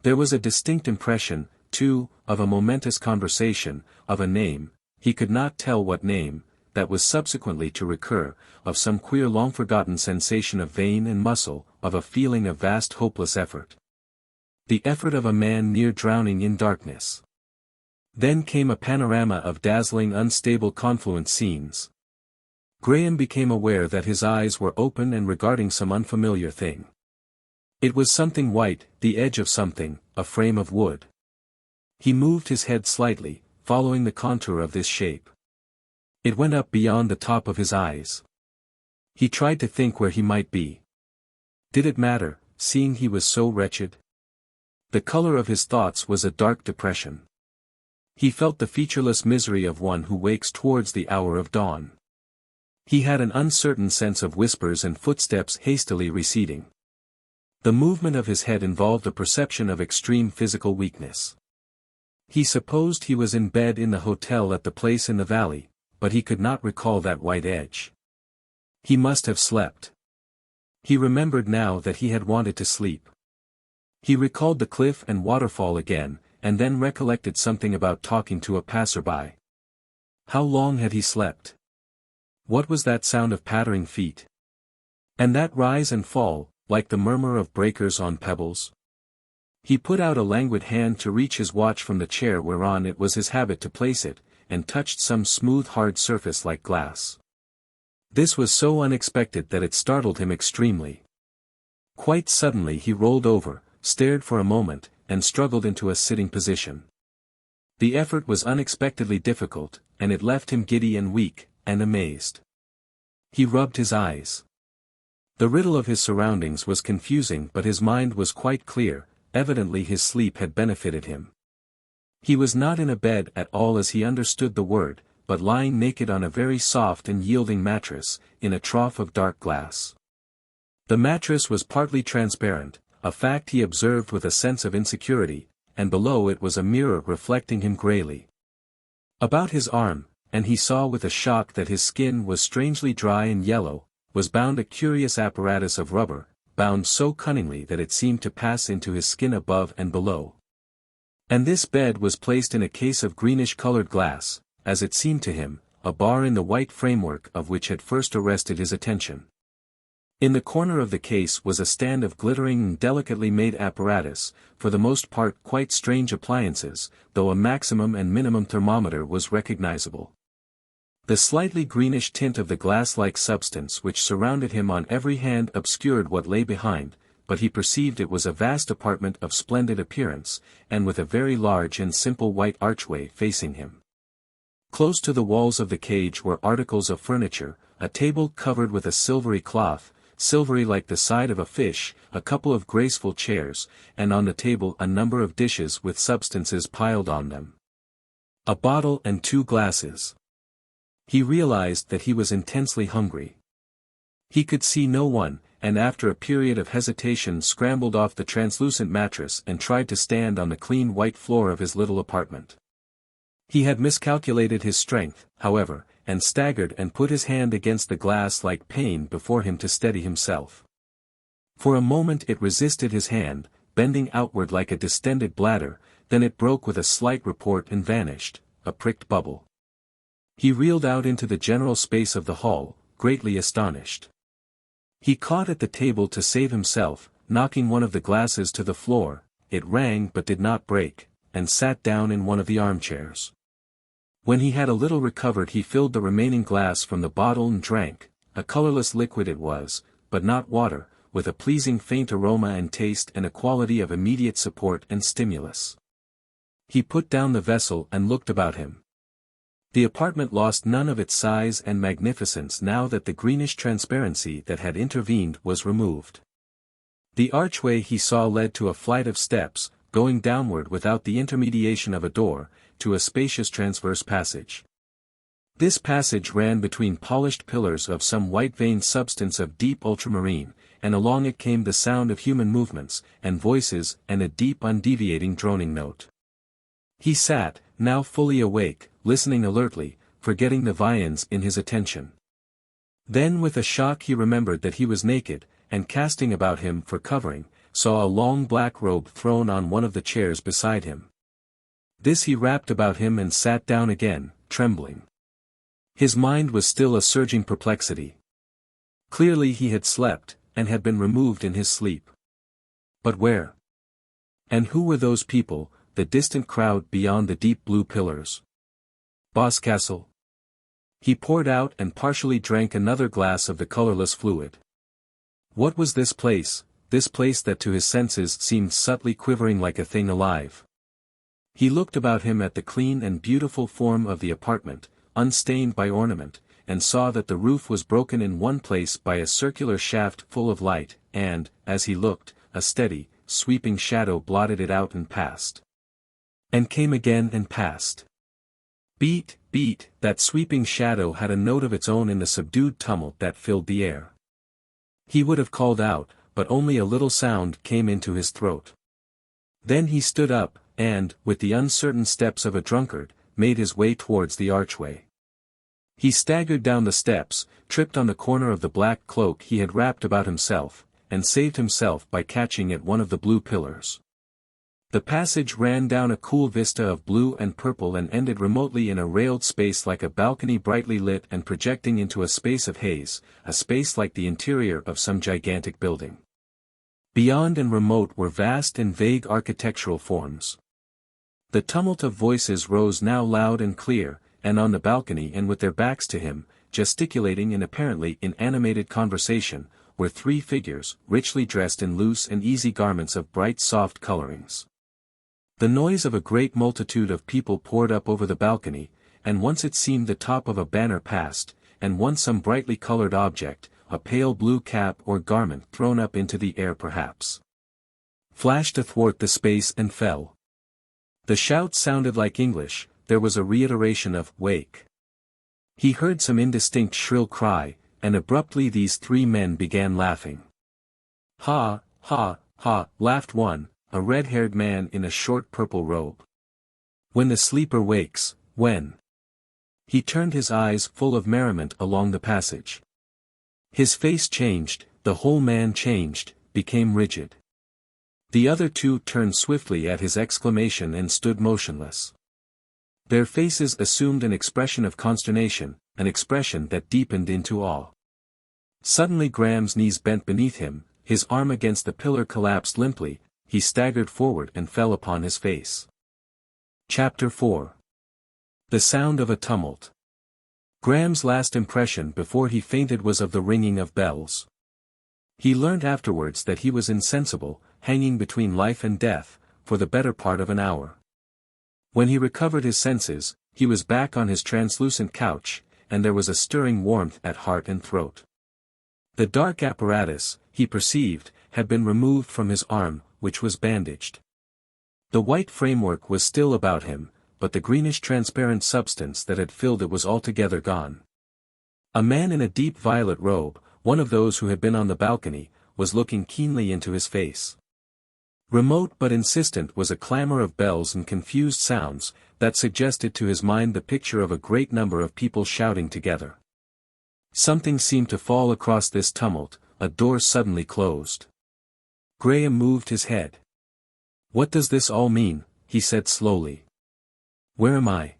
There was a distinct impression, too, of a momentous conversation, of a name, he could not tell what name, that was subsequently to recur, of some queer long-forgotten sensation of vein and muscle, of a feeling of vast hopeless effort. The effort of a man near drowning in darkness. Then came a panorama of dazzling unstable confluent scenes. Graham became aware that his eyes were open and regarding some unfamiliar thing. It was something white, the edge of something, a frame of wood. He moved his head slightly, following the contour of this shape. It went up beyond the top of his eyes. He tried to think where he might be. Did it matter, seeing he was so wretched? The color of his thoughts was a dark depression. He felt the featureless misery of one who wakes towards the hour of dawn. He had an uncertain sense of whispers and footsteps hastily receding. The movement of his head involved a perception of extreme physical weakness. He supposed he was in bed in the hotel at the place in the valley, but he could not recall that white edge. He must have slept. He remembered now that he had wanted to sleep. He recalled the cliff and waterfall again, and then recollected something about talking to a passerby. How long had he slept? What was that sound of pattering feet? And that rise and fall, like the murmur of breakers on pebbles? He put out a languid hand to reach his watch from the chair whereon it was his habit to place it, and touched some smooth hard surface like glass. This was so unexpected that it startled him extremely. Quite suddenly he rolled over, stared for a moment, and struggled into a sitting position. The effort was unexpectedly difficult, and it left him giddy and weak, and amazed. He rubbed his eyes. The riddle of his surroundings was confusing, but his mind was quite clear, evidently his sleep had benefited him. He was not in a bed at all as he understood the word, but lying naked on a very soft and yielding mattress, in a trough of dark glass. The mattress was partly transparent, a fact he observed with a sense of insecurity, and below it was a mirror reflecting him greyly. About his arm, and he saw with a shock that his skin was strangely dry and yellow, was bound a curious apparatus of rubber, bound so cunningly that it seemed to pass into his skin above and below. And this bed was placed in a case of greenish-colored glass, as it seemed to him, a bar in the white framework of which had first arrested his attention. In the corner of the case was a stand of glittering and delicately made apparatus, for the most part quite strange appliances, though a maximum and minimum thermometer was recognizable. The slightly greenish tint of the glass-like substance which surrounded him on every hand obscured what lay behind, but he perceived it was a vast apartment of splendid appearance, and with a very large and simple white archway facing him. Close to the walls of the cage were articles of furniture, a table covered with a silvery cloth, silvery like the side of a fish, a couple of graceful chairs, and on the table a number of dishes with substances piled on them. A bottle and 2 glasses. He realized that he was intensely hungry. He could see no one, and after a period of hesitation scrambled off the translucent mattress and tried to stand on the clean white floor of his little apartment. He had miscalculated his strength, however, and staggered and put his hand against the glass-like pane before him to steady himself. For a moment it resisted his hand, bending outward like a distended bladder, then it broke with a slight report and vanished, a pricked bubble. He reeled out into the general space of the hall, greatly astonished. He caught at the table to save himself, knocking one of the glasses to the floor, it rang but did not break, and sat down in one of the armchairs. When he had a little recovered he filled the remaining glass from the bottle and drank, a colorless liquid it was, but not water, with a pleasing faint aroma and taste and a quality of immediate support and stimulus. He put down the vessel and looked about him. The apartment lost none of its size and magnificence now that the greenish transparency that had intervened was removed. The archway he saw led to a flight of steps, going downward without the intermediation of a door, to a spacious transverse passage. This passage ran between polished pillars of some white-veined substance of deep ultramarine, and along it came the sound of human movements, and voices, and a deep undeviating droning note. He sat, now fully awake, listening alertly, forgetting the viands in his attention. Then with a shock he remembered that he was naked, and casting about him for covering, saw a long black robe thrown on one of the chairs beside him. This he wrapped about him and sat down again, trembling. His mind was still a surging perplexity. Clearly he had slept, and had been removed in his sleep. But where? And who were those people, the distant crowd beyond the deep blue pillars? Boscastle? He poured out and partially drank another glass of the colorless fluid. What was this place that to his senses seemed subtly quivering like a thing alive? He looked about him at the clean and beautiful form of the apartment, unstained by ornament, and saw that the roof was broken in one place by a circular shaft full of light, and, as he looked, a steady, sweeping shadow blotted it out and passed. And came again and passed. Beat, beat, that sweeping shadow had a note of its own in the subdued tumult that filled the air. He would have called out, but only a little sound came into his throat. Then he stood up, and, with the uncertain steps of a drunkard, made his way towards the archway. He staggered down the steps, tripped on the corner of the black cloak he had wrapped about himself, and saved himself by catching at one of the blue pillars. The passage ran down a cool vista of blue and purple and ended remotely in a railed space like a balcony brightly lit and projecting into a space of haze, a space like the interior of some gigantic building. Beyond and remote were vast and vague architectural forms. The tumult of voices rose now loud and clear, and on the balcony and with their backs to him, gesticulating and apparently in animated conversation, were three figures, richly dressed in loose and easy garments of bright soft colorings. The noise of a great multitude of people poured up over the balcony, and once it seemed the top of a banner passed, and once some brightly colored object, a pale blue cap or garment thrown up into the air perhaps, flashed athwart the space and fell. The shout sounded like English, there was a reiteration of "Wake." He heard some indistinct shrill cry, and abruptly these three men began laughing. "Ha, ha, ha," laughed one, a red-haired man in a short purple robe. "When the sleeper wakes, when?" He turned his eyes full of merriment along the passage. His face changed, the whole man changed, became rigid. The other two turned swiftly at his exclamation and stood motionless. Their faces assumed an expression of consternation, an expression that deepened into awe. Suddenly Graham's knees bent beneath him, his arm against the pillar collapsed limply, he staggered forward and fell upon his face. Chapter 4. The sound of a tumult. Graham's last impression before he fainted was of the ringing of bells. He learnt afterwards that he was insensible, hanging between life and death, for the better part of an hour. When he recovered his senses, he was back on his translucent couch, and there was a stirring warmth at heart and throat. The dark apparatus, he perceived, had been removed from his arm, which was bandaged. The white framework was still about him, but the greenish transparent substance that had filled it was altogether gone. A man in a deep violet robe, one of those who had been on the balcony, was looking keenly into his face. Remote but insistent was a clamor of bells and confused sounds, that suggested to his mind the picture of a great number of people shouting together. Something seemed to fall across this tumult, a door suddenly closed. Graham moved his head. "What does this all mean?" he said slowly. "Where am I?"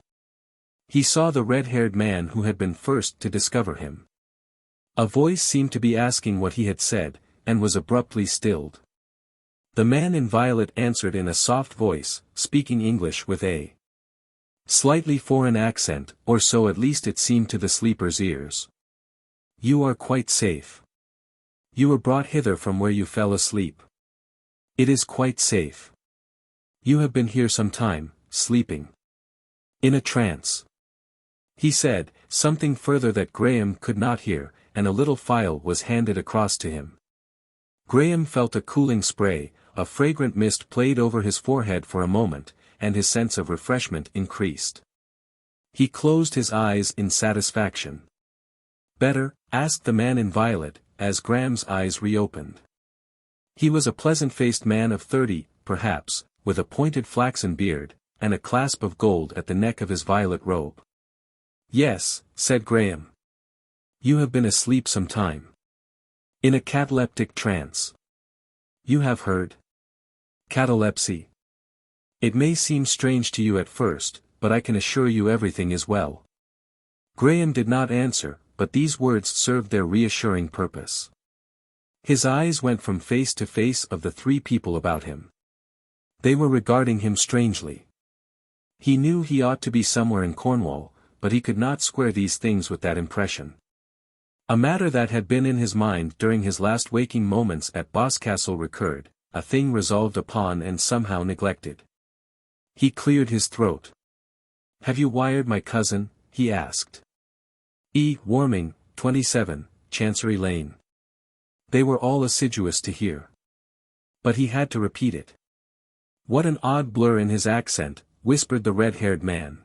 He saw the red-haired man who had been first to discover him. A voice seemed to be asking what he had said, and was abruptly stilled. The man in violet answered in a soft voice, speaking English with a slightly foreign accent, or so at least it seemed to the sleeper's ears. You are quite safe. You were brought hither from where you fell asleep. It is quite safe. You have been here some time, sleeping. In a trance. He said, something further that Graham could not hear, and a little phial was handed across to him. Graham felt a cooling spray, a fragrant mist played over his forehead for a moment, and his sense of refreshment increased. He closed his eyes in satisfaction. Better? Asked the man in violet, as Graham's eyes reopened. He was a pleasant-faced man of 30, perhaps, with a pointed flaxen beard, and a clasp of gold at the neck of his violet robe. Yes, said Graham. You have been asleep some time. In a cataleptic trance. You have heard? Catalepsy. It may seem strange to you at first, but I can assure you everything is well. Graham did not answer, but these words served their reassuring purpose. His eyes went from face to face of the three people about him. They were regarding him strangely. He knew he ought to be somewhere in Cornwall, but he could not square these things with that impression. A matter that had been in his mind during his last waking moments at Boscastle recurred, a thing resolved upon and somehow neglected. He cleared his throat. Have you wired my cousin? He asked. Warming, 27, Chancery Lane. They were all assiduous to hear. But he had to repeat it. What an odd blur in his accent, whispered the red-haired man.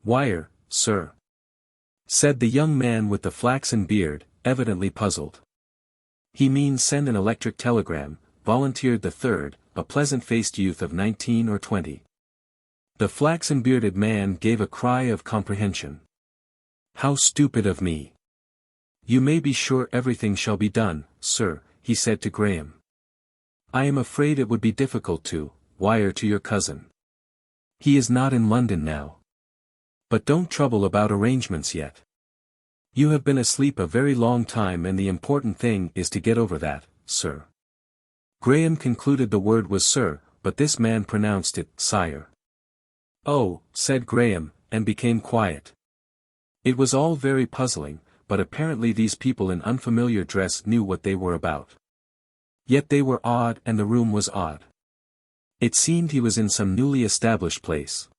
Wire, sir. Said the young man with the flaxen beard, evidently puzzled. He means send an electric telegram, volunteered the third, a pleasant-faced youth of 19 or 20. The flaxen-bearded man gave a cry of comprehension. How stupid of me. You may be sure everything shall be done, sir, he said to Graham. I am afraid it would be difficult to wire to your cousin. He is not in London now. But don't trouble about arrangements yet. You have been asleep a very long time and the important thing is to get over that, sir. Graham concluded the word was sir, but this man pronounced it sire. Oh, said Graham, and became quiet. It was all very puzzling, but apparently these people in unfamiliar dress knew what they were about. Yet they were odd and the room was odd. It seemed he was in some newly established place.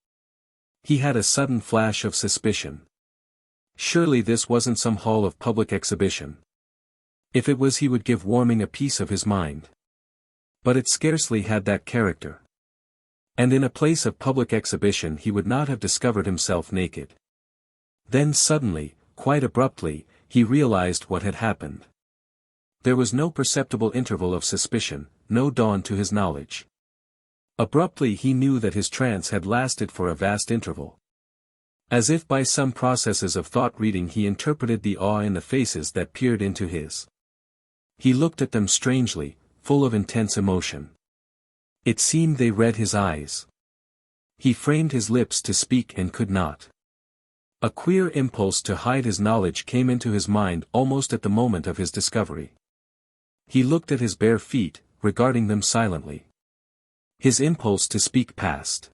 He had a sudden flash of suspicion. Surely this wasn't some hall of public exhibition. If it was he would give Warming a piece of his mind. But it scarcely had that character. And in a place of public exhibition he would not have discovered himself naked. Then suddenly, quite abruptly, he realized what had happened. There was no perceptible interval of suspicion, no dawn to his knowledge. Abruptly he knew that his trance had lasted for a vast interval. As if by some processes of thought-reading he interpreted the awe in the faces that peered into his. He looked at them strangely, full of intense emotion. It seemed they read his eyes. He framed his lips to speak and could not. A queer impulse to hide his knowledge came into his mind almost at the moment of his discovery. He looked at his bare feet, regarding them silently. His impulse to speak passed.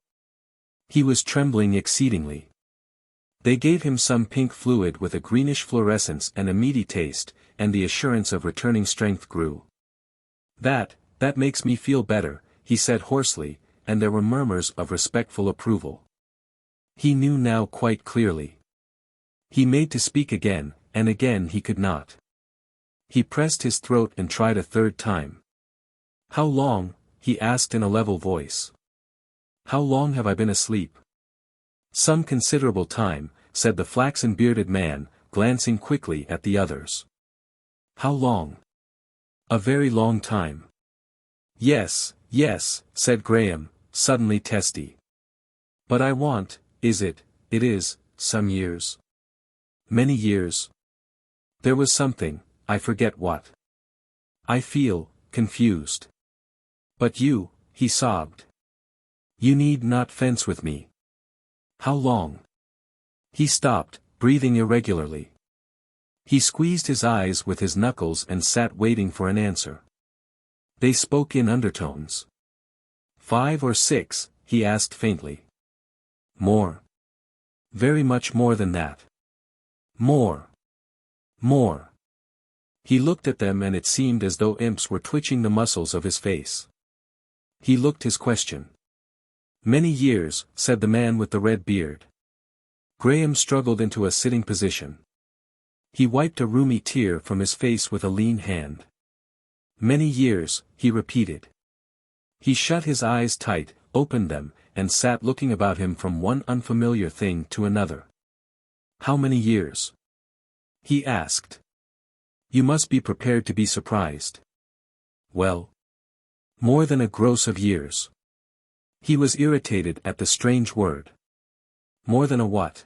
He was trembling exceedingly. They gave him some pink fluid with a greenish fluorescence and a meaty taste, and the assurance of returning strength grew. That makes me feel better, he said hoarsely, and there were murmurs of respectful approval. He knew now quite clearly. He made to speak again, and again he could not. He pressed his throat and tried a third time. How long? He asked in a level voice. How long have I been asleep? Some considerable time, said the flaxen-bearded man, glancing quickly at the others. How long? A very long time. Yes, said Graham, suddenly testy. But I want, it is, some years. Many years. There was something, I forget what. I feel confused. But you, he sobbed. You need not fence with me. How long? He stopped, breathing irregularly. He squeezed his eyes with his knuckles and sat waiting for an answer. They spoke in undertones. 5 or 6, he asked faintly. More. Very much more than that. More. More. He looked at them and it seemed as though imps were twitching the muscles of his face. He looked his question. Many years, said the man with the red beard. Graham struggled into a sitting position. He wiped a rheumy tear from his face with a lean hand. Many years, he repeated. He shut his eyes tight, opened them, and sat looking about him from one unfamiliar thing to another. How many years? He asked. You must be prepared to be surprised. Well. More than a gross of years. He was irritated at the strange word. More than a what?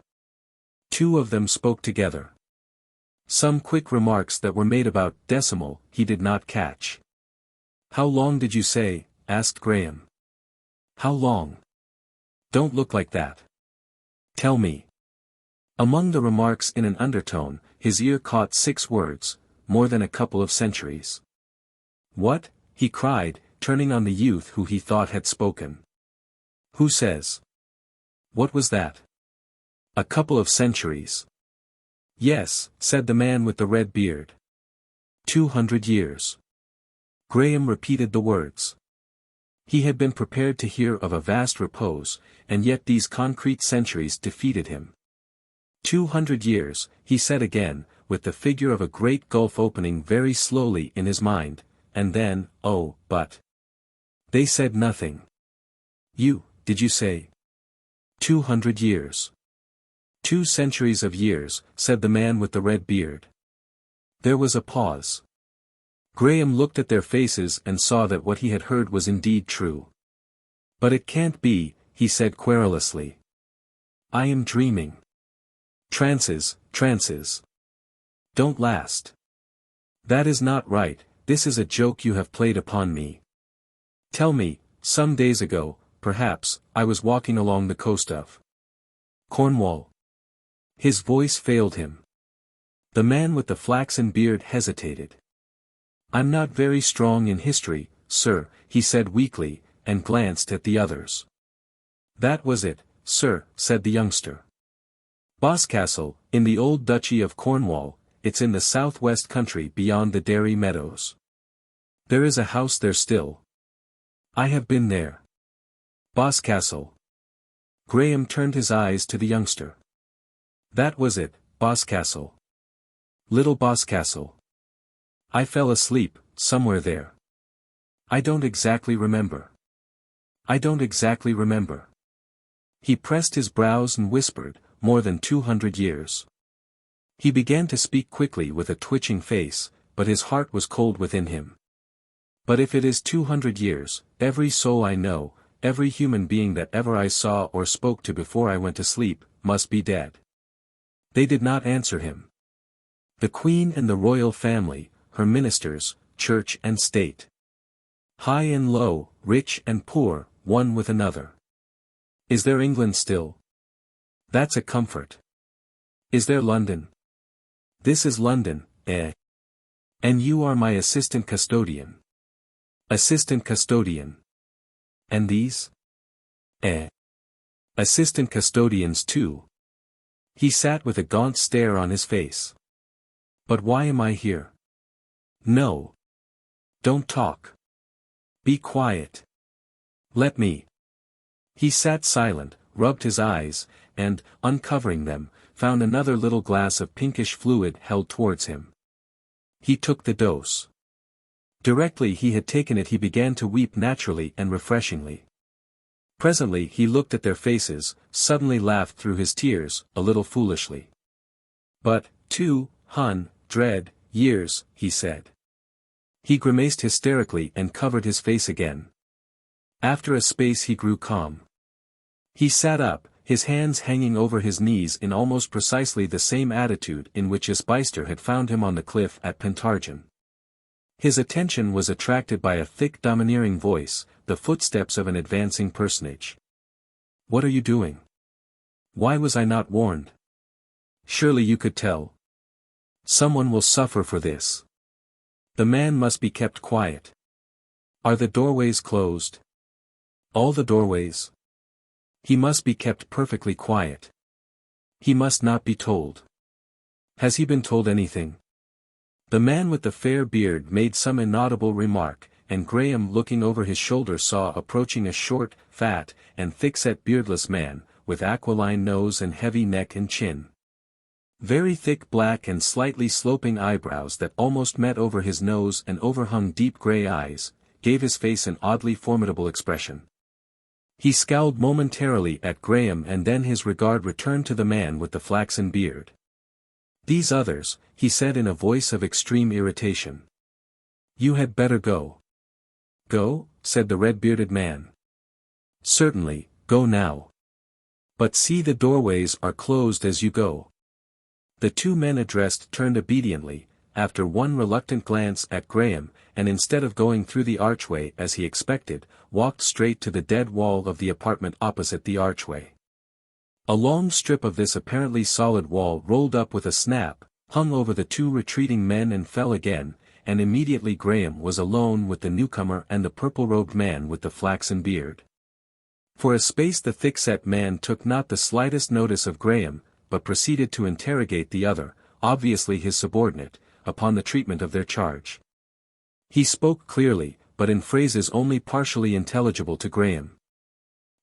Two of them spoke together. Some quick remarks that were made about decimal he did not catch. How long did you say? Asked Graham. How long? Don't look like that. Tell me. Among the remarks in an undertone, his ear caught 6 words, more than a couple of centuries. What? He cried, turning on the youth who he thought had spoken. Who says? What was that? A couple of centuries. Yes, said the man with the red beard. 200 years. Graham repeated the words. He had been prepared to hear of a vast repose, and yet these concrete centuries defeated him. 200 years, he said again, with the figure of a great gulf opening very slowly in his mind, and then, oh, but. They said nothing. Did you say? 200 years. 2 centuries of years, said the man with the red beard. There was a pause. Graham looked at their faces and saw that what he had heard was indeed true. But it can't be, he said querulously. I am dreaming. Trances. Don't last. That is not right, this is a joke you have played upon me. Tell me, some days ago, perhaps, I was walking along the coast of Cornwall. His voice failed him. The man with the flaxen beard hesitated. I'm not very strong in history, sir, he said weakly, and glanced at the others. That was it, sir, said the youngster. Boscastle, in the old Duchy of Cornwall, it's in the southwest country beyond the Derry Meadows. There is a house there still. I have been there. Boscastle. Graham turned his eyes to the youngster. That was it, Boscastle. Little Boscastle. I fell asleep, somewhere there. I don't exactly remember. He pressed his brows and whispered, more than 200 years. He began to speak quickly with a twitching face, but his heart was cold within him. But if it is 200 years, every soul I know, every human being that ever I saw or spoke to before I went to sleep, must be dead. They did not answer him. The Queen and the royal family, her ministers, church and state. High and low, rich and poor, one with another. Is there England still? That's a comfort. Is there London? This is London, eh? And you are my assistant custodian. Assistant custodian. And these? Assistant custodians too. He sat with a gaunt stare on his face. But why am I here? No. Don't talk. Be quiet. Let me. He sat silent, rubbed his eyes, and, uncovering them, found another little glass of pinkish fluid held towards him. He took the dose. Directly he had taken it he began to weep naturally and refreshingly. Presently he looked at their faces, suddenly laughed through his tears, a little foolishly. But, 200 years, he said. He grimaced hysterically and covered his face again. After a space he grew calm. He sat up, his hands hanging over his knees in almost precisely the same attitude in which Isbister had found him on the cliff at Pentargon. His attention was attracted by a thick domineering voice, the footsteps of an advancing personage. What are you doing? Why was I not warned? Surely you could tell. Someone will suffer for this. The man must be kept quiet. Are the doorways closed? All the doorways. He must be kept perfectly quiet. He must not be told. Has he been told anything? The man with the fair beard made some inaudible remark, and Graham looking over his shoulder saw approaching a short, fat, and thick-set beardless man, with aquiline nose and heavy neck and chin. Very thick black and slightly sloping eyebrows that almost met over his nose and overhung deep grey eyes, gave his face an oddly formidable expression. He scowled momentarily at Graham and then his regard returned to the man with the flaxen beard. "These others," he said in a voice of extreme irritation. "You had better go." "Go?" said the red-bearded man. "Certainly, go now. But see the doorways are closed as you go." The two men addressed turned obediently, after one reluctant glance at Graham, and instead of going through the archway as he expected, walked straight to the dead wall of the apartment opposite the archway. A long strip of this apparently solid wall rolled up with a snap, hung over the two retreating men and fell again, and immediately Graham was alone with the newcomer and the purple-robed man with the flaxen beard. For a space the thick-set man took not the slightest notice of Graham, but proceeded to interrogate the other, obviously his subordinate, upon the treatment of their charge. He spoke clearly, but in phrases only partially intelligible to Graham.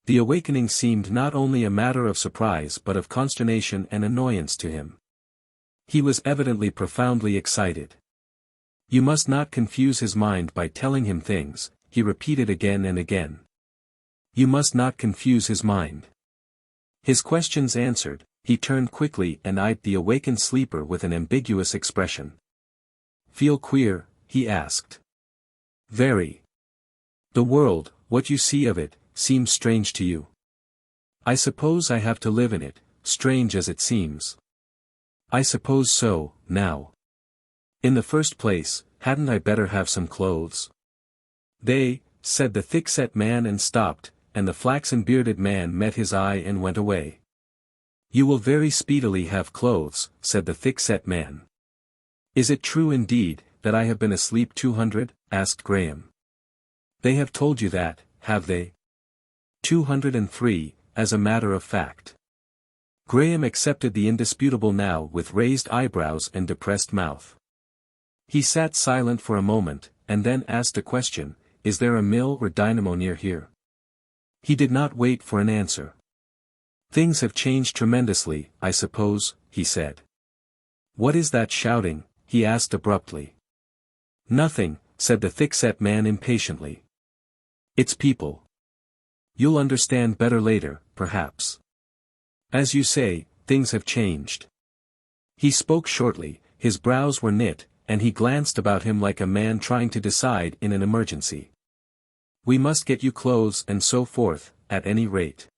The awakening seemed not only a matter of surprise but of consternation and annoyance to him. He was evidently profoundly excited. "You must not confuse his mind by telling him things," he repeated again and again. "You must not confuse his mind." His questions answered, he turned quickly and eyed the awakened sleeper with an ambiguous expression. "Feel queer?" he asked. "Very. The world, what you see of it, seems strange to you. I suppose I have to live in it, strange as it seems." "I suppose so, now. In the first place, hadn't I better have some clothes?" "They," said the thick-set man and stopped, and the flaxen-bearded man met his eye and went away. "You will very speedily have clothes," said the thick-set man. "Is it true indeed, that I have been asleep 200? asked Graham. "They have told you that, have they?" 203, as a matter of fact. Graham accepted the indisputable now with raised eyebrows and depressed mouth. He sat silent for a moment, and then asked a question, "Is there a mill or dynamo near here?" He did not wait for an answer. "Things have changed tremendously, I suppose," he said. "What is that shouting?" he asked abruptly. "Nothing," said the thick-set man impatiently. "It's people. You'll understand better later, perhaps. As you say, things have changed." He spoke shortly, his brows were knit, and he glanced about him like a man trying to decide in an emergency. "We must get you clothes and so forth, at any rate.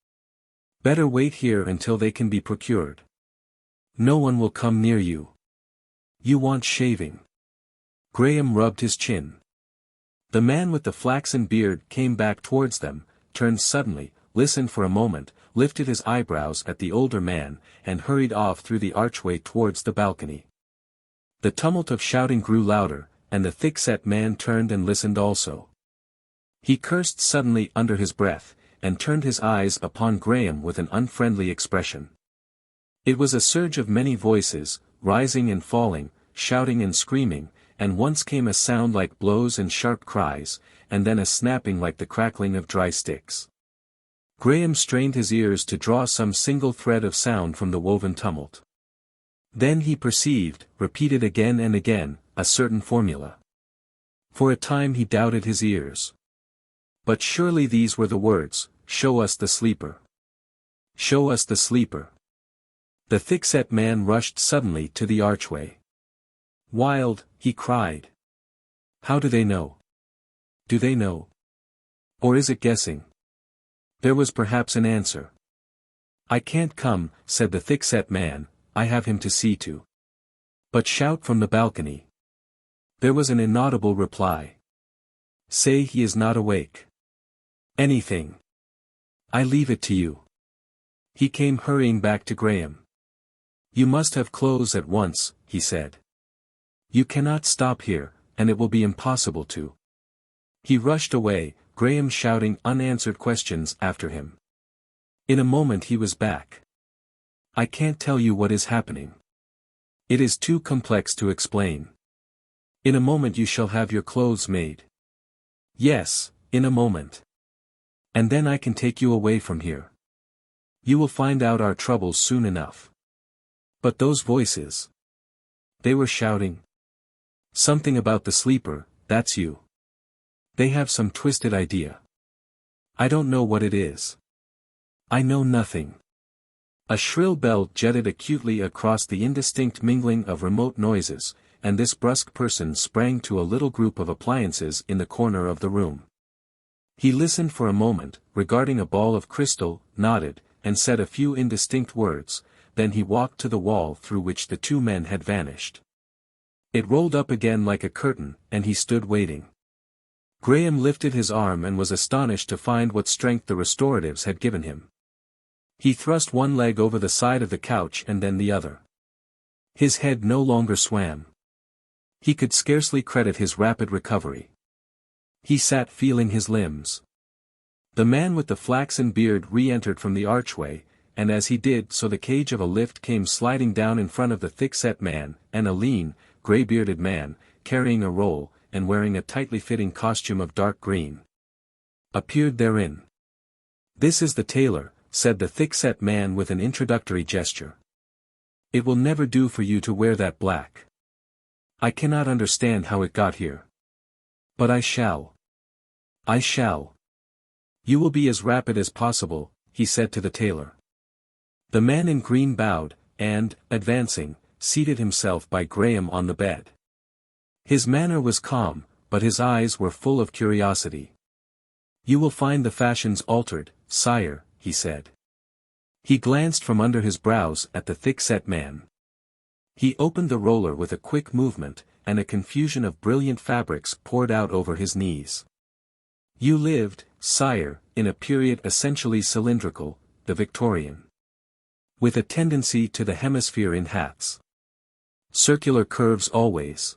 Better wait here until they can be procured. No one will come near you. You want shaving." Graham rubbed his chin. The man with the flaxen beard came back towards them, turned suddenly, listened for a moment, lifted his eyebrows at the older man, and hurried off through the archway towards the balcony. The tumult of shouting grew louder, and the thick-set man turned and listened also. He cursed suddenly under his breath, and turned his eyes upon Graham with an unfriendly expression. It was a surge of many voices, rising and falling, shouting and screaming, and once came a sound like blows and sharp cries, and then a snapping like the crackling of dry sticks. Graham strained his ears to draw some single thread of sound from the woven tumult. Then he perceived, repeated again and again, a certain formula. For a time he doubted his ears. But surely these were the words, "Show us the sleeper. Show us the sleeper." The thick-set man rushed suddenly to the archway. "Wild," he cried. "How do they know? Do they know? Or is it guessing?" There was perhaps an answer. "I can't come," said the thick-set man, "I have him to see to." "But shout from the balcony." There was an inaudible reply. "Say he is not awake." "Anything. I leave it to you." He came hurrying back to Graham. "You must have clothes at once," he said. "You cannot stop here, and it will be impossible to." He rushed away, Graham shouting unanswered questions after him. In a moment he was back. "I can't tell you what is happening. It is too complex to explain. In a moment you shall have your clothes made. Yes, in a moment. And then I can take you away from here. You will find out our troubles soon enough. But those voices. They were shouting. Something about the sleeper, that's you. They have some twisted idea. I don't know what it is. I know nothing. A shrill bell jetted acutely across the indistinct mingling of remote noises, and this brusque person sprang to a little group of appliances in the corner of the room. He listened for a moment, regarding a ball of crystal, nodded, and said a few indistinct words, then he walked to the wall through which the two men had vanished. It rolled up again like a curtain, and he stood waiting. Graham lifted his arm and was astonished to find what strength the restoratives had given him. He thrust one leg over the side of the couch and then the other. His head no longer swam. He could scarcely credit his rapid recovery. He sat feeling his limbs. The man with the flaxen beard re-entered from the archway, and as he did so the cage of a lift came sliding down in front of the thick-set man, and a lean, grey-bearded man, carrying a roll, and wearing a tightly fitting costume of dark green, appeared therein. "This is the tailor," said the thick-set man with an introductory gesture. "It will never do for you to wear that black. I cannot understand how it got here. But I shall. I shall. You will be as rapid as possible," he said to the tailor. The man in green bowed, and, advancing, seated himself by Graham on the bed. His manner was calm, but his eyes were full of curiosity. "You will find the fashions altered, sire," he said. He glanced from under his brows at the thick-set man. He opened the roller with a quick movement, and a confusion of brilliant fabrics poured out over his knees. "You lived, sire, in a period essentially cylindrical, the Victorian. With a tendency to the hemisphere in hats. Circular curves always.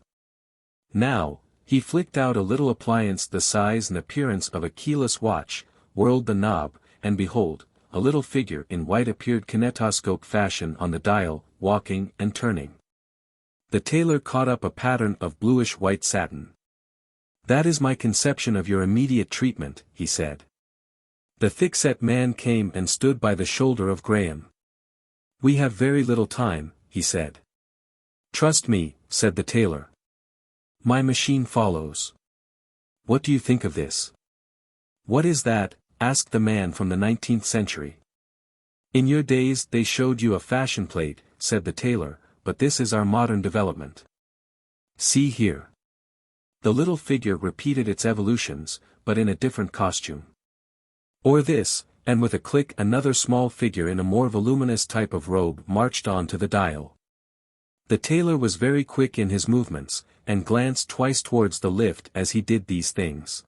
Now," he flicked out a little appliance the size and appearance of a keyless watch, whirled the knob, and behold, a little figure in white appeared kinetoscope fashion on the dial, walking and turning. The tailor caught up a pattern of bluish-white satin. "That is my conception of your immediate treatment," he said. The thick-set man came and stood by the shoulder of Graham. "We have very little time," he said. "Trust me," said the tailor. "My machine follows. What do you think of this?" "What is that?" asked the man from the 19th century. "In your days they showed you a fashion plate," said the tailor, "but this is our modern development. See here." The little figure repeated its evolutions, but in a different costume. "Or this," and with a click another small figure in a more voluminous type of robe marched on to the dial. The tailor was very quick in his movements, and glanced twice towards the lift as he did these things.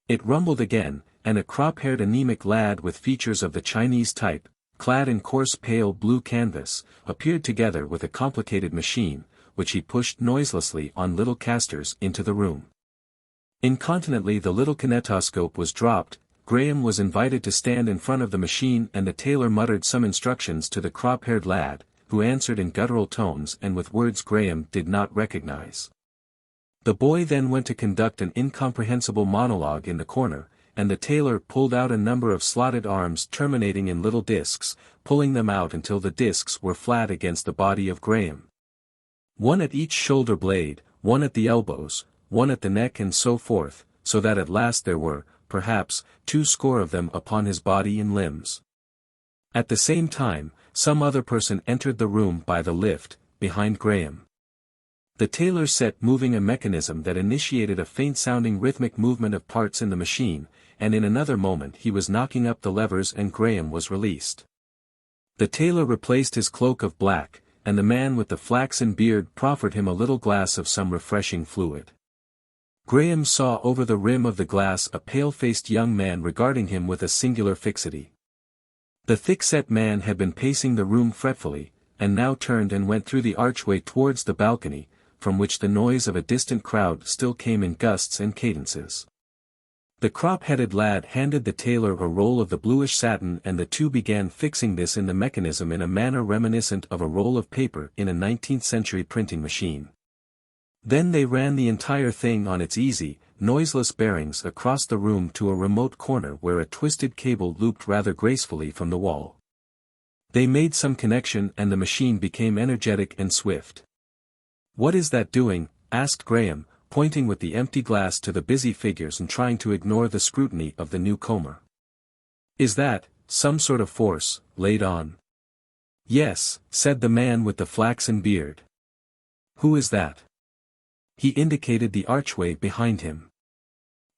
It rumbled again, and a crop-haired anemic lad with features of the Chinese type, clad in coarse pale blue canvas, appeared together with a complicated machine, which he pushed noiselessly on little casters into the room. Incontinently the little kinetoscope was dropped, Graham was invited to stand in front of the machine and the tailor muttered some instructions to the crop-haired lad, who answered in guttural tones and with words Graham did not recognize. The boy then went to conduct an incomprehensible monologue in the corner, and the tailor pulled out a number of slotted arms terminating in little discs, pulling them out until the discs were flat against the body of Graham. One at each shoulder blade, one at the elbows, one at the neck and so forth, so that at last there were, perhaps, 20 of them upon his body and limbs. At the same time, some other person entered the room by the lift, behind Graham. The tailor set moving a mechanism that initiated a faint-sounding rhythmic movement of parts in the machine, and in another moment he was knocking up the levers and Graham was released. The tailor replaced his cloak of black, and the man with the flaxen beard proffered him a little glass of some refreshing fluid. Graham saw over the rim of the glass a pale-faced young man regarding him with a singular fixity. The thick-set man had been pacing the room fretfully, and now turned and went through the archway towards the balcony, from which the noise of a distant crowd still came in gusts and cadences. The crop-headed lad handed the tailor a roll of the bluish satin and the two began fixing this in the mechanism in a manner reminiscent of a roll of paper in a 19th-century printing machine. Then they ran the entire thing on its easy, noiseless bearings across the room to a remote corner where a twisted cable looped rather gracefully from the wall. They made some connection and the machine became energetic and swift. "What is that doing?" asked Graham, pointing with the empty glass to the busy figures and trying to ignore the scrutiny of the newcomer. "Is that some sort of force laid on?" "Yes," said the man with the flaxen beard. "Who is that?" He indicated the archway behind him.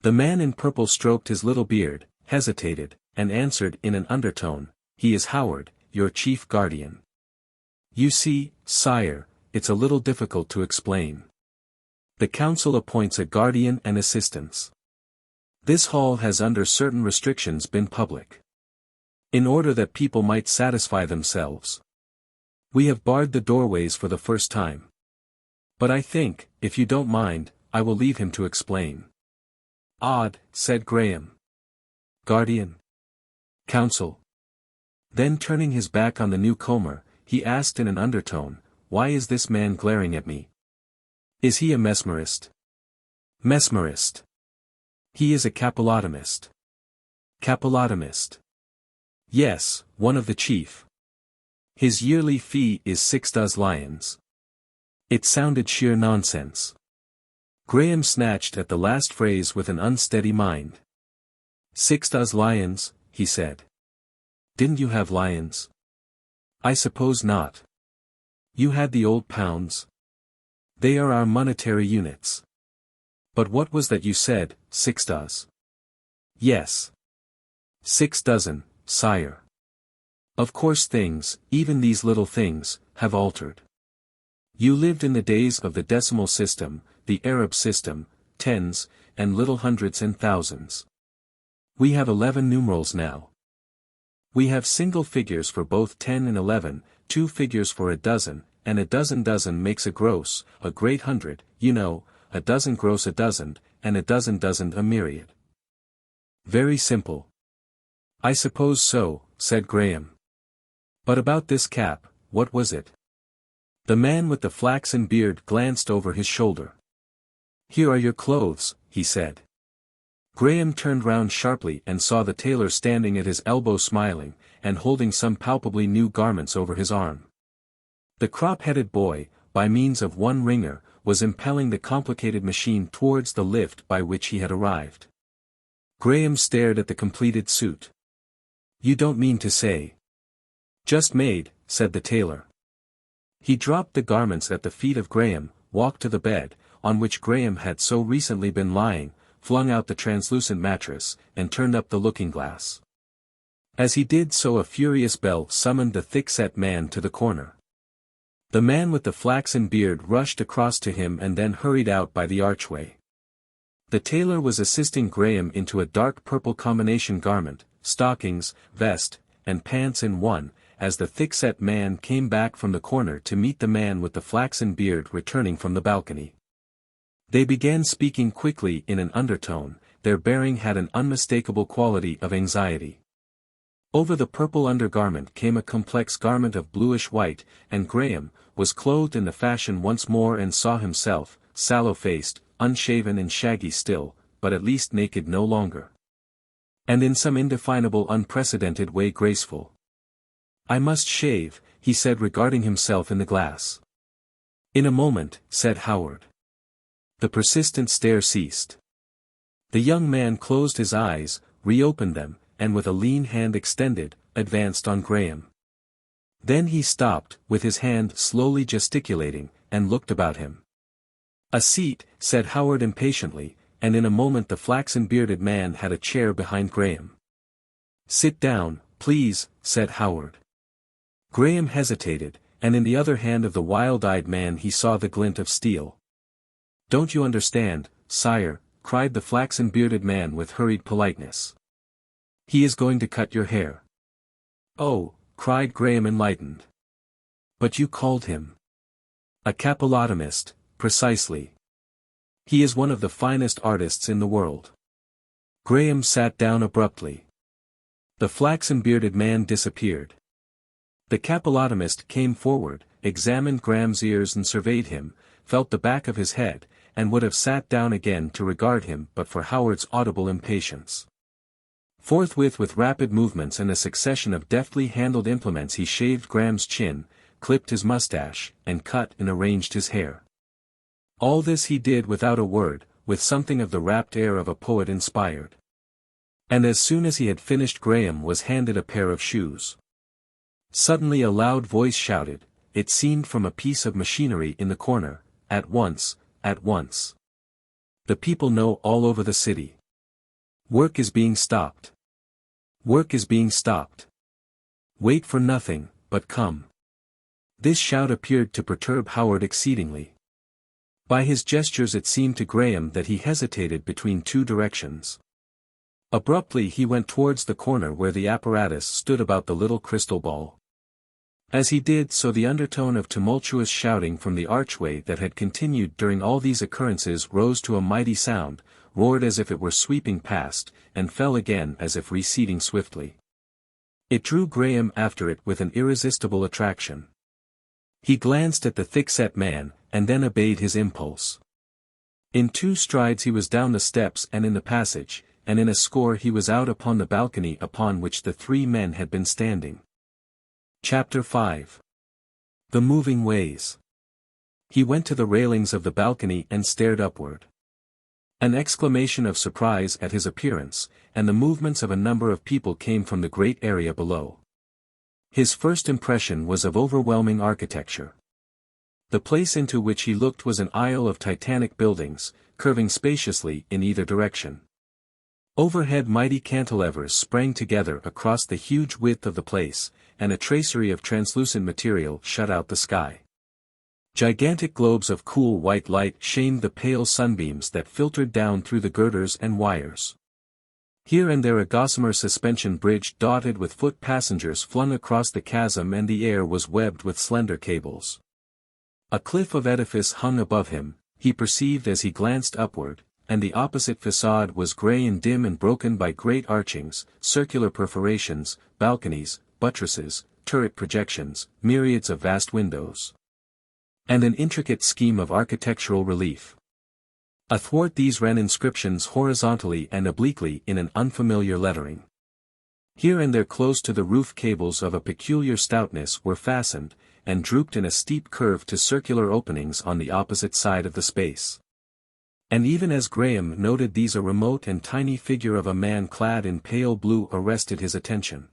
The man in purple stroked his little beard, hesitated, and answered in an undertone, "He is Howard, your chief guardian." "You see, sire, it's a little difficult to explain. The council appoints a guardian and assistants. This hall has under certain restrictions been public. In order that people might satisfy themselves. We have barred the doorways for the first time. But I think, if you don't mind, I will leave him to explain." "Odd," said Graham. "Guardian? Council?" Then turning his back on the newcomer, he asked in an undertone, "Why is this man glaring at me? Is he a mesmerist?" "Mesmerist. He is a capillotomist." "Capillotomist. Yes, one of the chief. His yearly fee is 6 lions. It sounded sheer nonsense. Graham snatched at the last phrase with an unsteady mind. 6 lions, he said. Didn't you have lions? I suppose not. You had the old pounds? They are our monetary units. But what was that you said, 6? Yes. 6, sire. Of course things, even these little things, have altered. You lived in the days of the decimal system, the Arab system, tens, and little hundreds and thousands. We have 11 numerals now. We have single figures for both 10 and 11, 2 figures for a dozen, and a dozen makes a gross, a great hundred, you know, a dozen gross a dozen, and a dozen a myriad. Very simple. I suppose so, said Graham. But about this cap, what was it? The man with the flaxen beard glanced over his shoulder. Here are your clothes, he said. Graham turned round sharply and saw the tailor standing at his elbow smiling, and holding some palpably new garments over his arm. The crop-headed boy, by means of one wringer, was impelling the complicated machine towards the lift by which he had arrived. Graham stared at the completed suit. You don't mean to say. Just made, said the tailor. He dropped the garments at the feet of Graham, walked to the bed, on which Graham had so recently been lying, flung out the translucent mattress, and turned up the looking-glass. As he did so a furious bell summoned the thick-set man to the corner. The man with the flaxen beard rushed across to him and then hurried out by the archway. The tailor was assisting Graham into a dark purple combination garment, stockings, vest, and pants in one, as the thick-set man came back from the corner to meet the man with the flaxen beard returning from the balcony. They began speaking quickly in an undertone, their bearing had an unmistakable quality of anxiety. Over the purple undergarment came a complex garment of bluish-white, and Graham was clothed in the fashion once more and saw himself, sallow-faced, unshaven and shaggy still, but at least naked no longer. And in some indefinable unprecedented way graceful. I must shave, he said regarding himself in the glass. In a moment, said Howard. The persistent stare ceased. The young man closed his eyes, reopened them, and with a lean hand extended, advanced on Graham. Then he stopped, with his hand slowly gesticulating, and looked about him. A seat, said Howard impatiently, and in a moment the flaxen-bearded man had a chair behind Graham. Sit down, please, said Howard. Graham hesitated, and in the other hand of the wild-eyed man he saw the glint of steel. Don't you understand, sire, cried the flaxen-bearded man with hurried politeness. He is going to cut your hair. Oh, cried Graham enlightened. But you called him a capillotomist, precisely. He is one of the finest artists in the world. Graham sat down abruptly. The flaxen-bearded man disappeared. The capillotomist came forward, examined Graham's ears and surveyed him, felt the back of his head, and would have sat down again to regard him but for Howard's audible impatience. Forthwith, with rapid movements and a succession of deftly handled implements, he shaved Graham's chin, clipped his mustache, and cut and arranged his hair. All this he did without a word, with something of the rapt air of a poet inspired. And as soon as he had finished, Graham was handed a pair of shoes. Suddenly a loud voice shouted, it seemed from a piece of machinery in the corner, "At once, at once. The people know all over the city. Work is being stopped. Work is being stopped. Wait for nothing, but come." This shout appeared to perturb Howard exceedingly. By his gestures it seemed to Graham that he hesitated between two directions. Abruptly he went towards the corner where the apparatus stood about the little crystal ball. As he did so, the undertone of tumultuous shouting from the archway that had continued during all these occurrences rose to a mighty sound, roared as if it were sweeping past, and fell again as if receding swiftly. It drew Graham after it with an irresistible attraction. He glanced at the thick-set man, and then obeyed his impulse. In 2 strides he was down the steps and in the passage, and in a score he was out upon the balcony upon which the 3 men had been standing. Chapter 5. The Moving Ways. He went to the railings of the balcony and stared upward. An exclamation of surprise at his appearance, and the movements of a number of people came from the great area below. His first impression was of overwhelming architecture. The place into which he looked was an aisle of titanic buildings, curving spaciously in either direction. Overhead mighty cantilevers sprang together across the huge width of the place, and a tracery of translucent material shut out the sky. Gigantic globes of cool white light shamed the pale sunbeams that filtered down through the girders and wires. Here and there a gossamer suspension bridge dotted with foot passengers flung across the chasm, and the air was webbed with slender cables. A cliff of edifice hung above him, he perceived as he glanced upward, and the opposite facade was grey and dim and broken by great archings, circular perforations, balconies, buttresses, turret projections, myriads of vast windows, and an intricate scheme of architectural relief. Athwart these ran inscriptions horizontally and obliquely in an unfamiliar lettering. Here and there close to the roof cables of a peculiar stoutness were fastened, and drooped in a steep curve to circular openings on the opposite side of the space. And even as Graham noted these, a remote and tiny figure of a man clad in pale blue arrested his attention.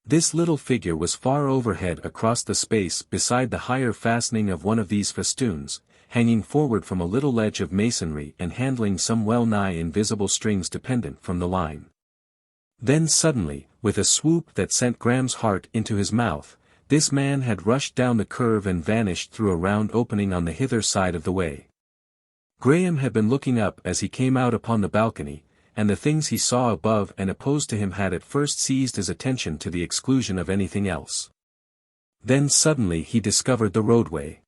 This little figure was far overhead across the space beside the higher fastening of one of these festoons, hanging forward from a little ledge of masonry and handling some well-nigh invisible strings dependent from the line. Then suddenly, with a swoop that sent Graham's heart into his mouth, this man had rushed down the curve and vanished through a round opening on the hither side of the way. Graham had been looking up as he came out upon the balcony, and the things he saw above and opposed to him had at first seized his attention to the exclusion of anything else. Then suddenly he discovered the roadway.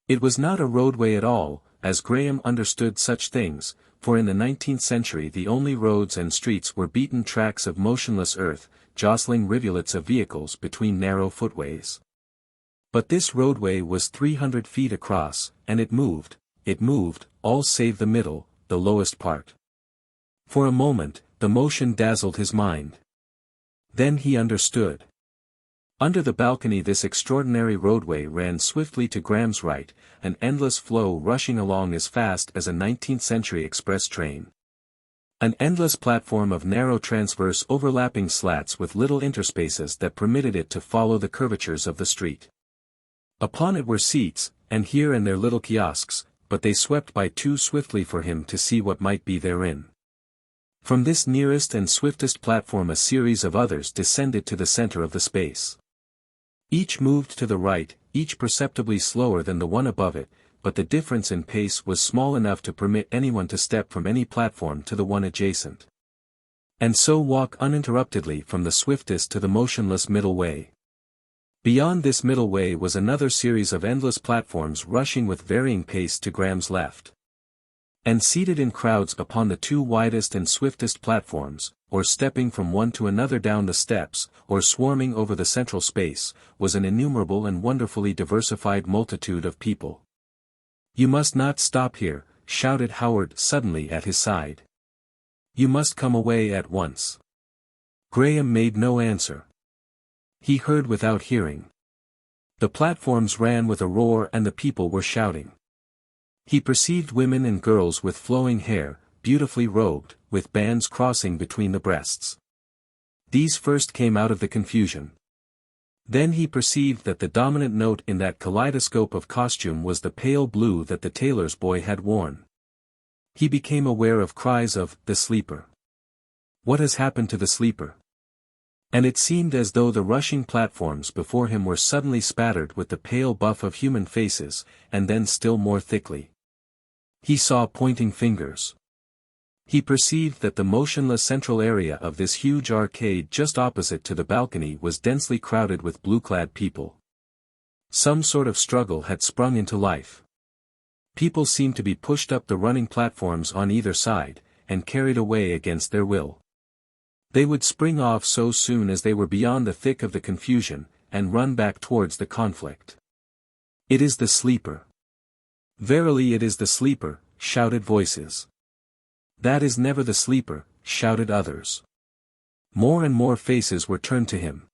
It was not a roadway at all, as Graham understood such things, for in the 19th century the only roads and streets were beaten tracks of motionless earth, jostling rivulets of vehicles between narrow footways. But this roadway was 300 feet across, and it moved, all save the middle, the lowest part. For a moment, the motion dazzled his mind. Then he understood. Under the balcony this extraordinary roadway ran swiftly to Graham's right, an endless flow rushing along as fast as a 19th-century express train. An endless platform of narrow transverse overlapping slats with little interspaces that permitted it to follow the curvatures of the street. Upon it were seats, and here and there little kiosks, but they swept by too swiftly for him to see what might be therein. From this nearest and swiftest platform a series of others descended to the center of the space. Each moved to the right, each perceptibly slower than the one above it, but the difference in pace was small enough to permit anyone to step from any platform to the one adjacent, and so walk uninterruptedly from the swiftest to the motionless middle way. Beyond this middle way was another series of endless platforms rushing with varying pace to Graham's left. And seated in crowds upon the 2 widest and swiftest platforms, or stepping from one to another down the steps, or swarming over the central space, was an innumerable and wonderfully diversified multitude of people. "You must not stop here," shouted Howard suddenly at his side. "You must come away at once." Graham made no answer. He heard without hearing. The platforms ran with a roar and the people were shouting. He perceived women and girls with flowing hair, beautifully robed, with bands crossing between the breasts. These first came out of the confusion. Then he perceived that the dominant note in that kaleidoscope of costume was the pale blue that the tailor's boy had worn. He became aware of cries of, "The sleeper! What has happened to the sleeper?" And it seemed as though the rushing platforms before him were suddenly spattered with the pale buff of human faces, and then still more thickly. He saw pointing fingers. He perceived that the motionless central area of this huge arcade just opposite to the balcony was densely crowded with blue-clad people. Some sort of struggle had sprung into life. People seemed to be pushed up the running platforms on either side, and carried away against their will. They would spring off so soon as they were beyond the thick of the confusion, and run back towards the conflict. "It is the sleeper. Verily it is the sleeper," shouted voices. "That is never the sleeper," shouted others. More and more faces were turned to him.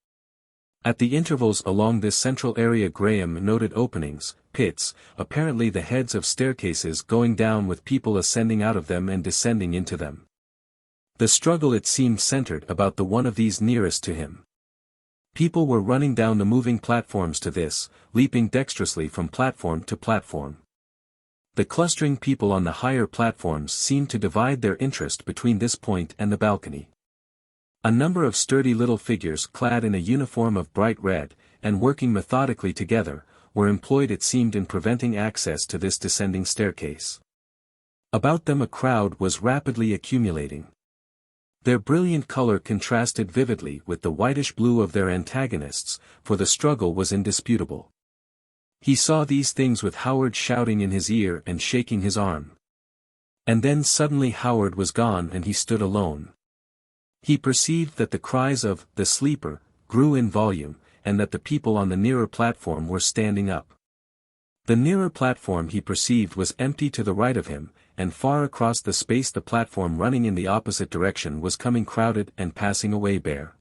At the intervals along this central area Graham noted openings, pits, apparently the heads of staircases going down with people ascending out of them and descending into them. The struggle it seemed centered about the one of these nearest to him. People were running down the moving platforms to this, leaping dexterously from platform to platform. The clustering people on the higher platforms seemed to divide their interest between this point and the balcony. A number of sturdy little figures clad in a uniform of bright red, and working methodically together, were employed it seemed in preventing access to this descending staircase. About them a crowd was rapidly accumulating. Their brilliant color contrasted vividly with the whitish blue of their antagonists, for the struggle was indisputable. He saw these things with Howard shouting in his ear and shaking his arm. And then suddenly Howard was gone and he stood alone. He perceived that the cries of, "The sleeper," grew in volume, and that the people on the nearer platform were standing up. The nearer platform he perceived was empty to the right of him, and far across the space the platform running in the opposite direction was coming crowded and passing away bare.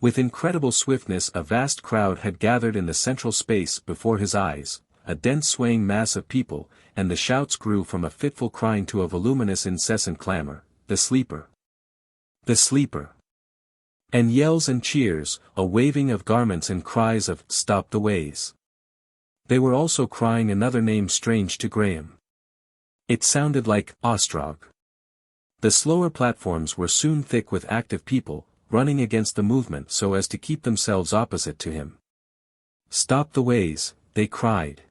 With incredible swiftness a vast crowd had gathered in the central space before his eyes, a dense swaying mass of people, and the shouts grew from a fitful crying to a voluminous incessant clamor, "The sleeper! The sleeper!" And yells and cheers, a waving of garments and cries of, "Stop the ways!" They were also crying another name strange to Graham. It sounded like, Ostrog. The slower platforms were soon thick with active people, running against the movement so as to keep themselves opposite to him. "Stop the ways," they cried.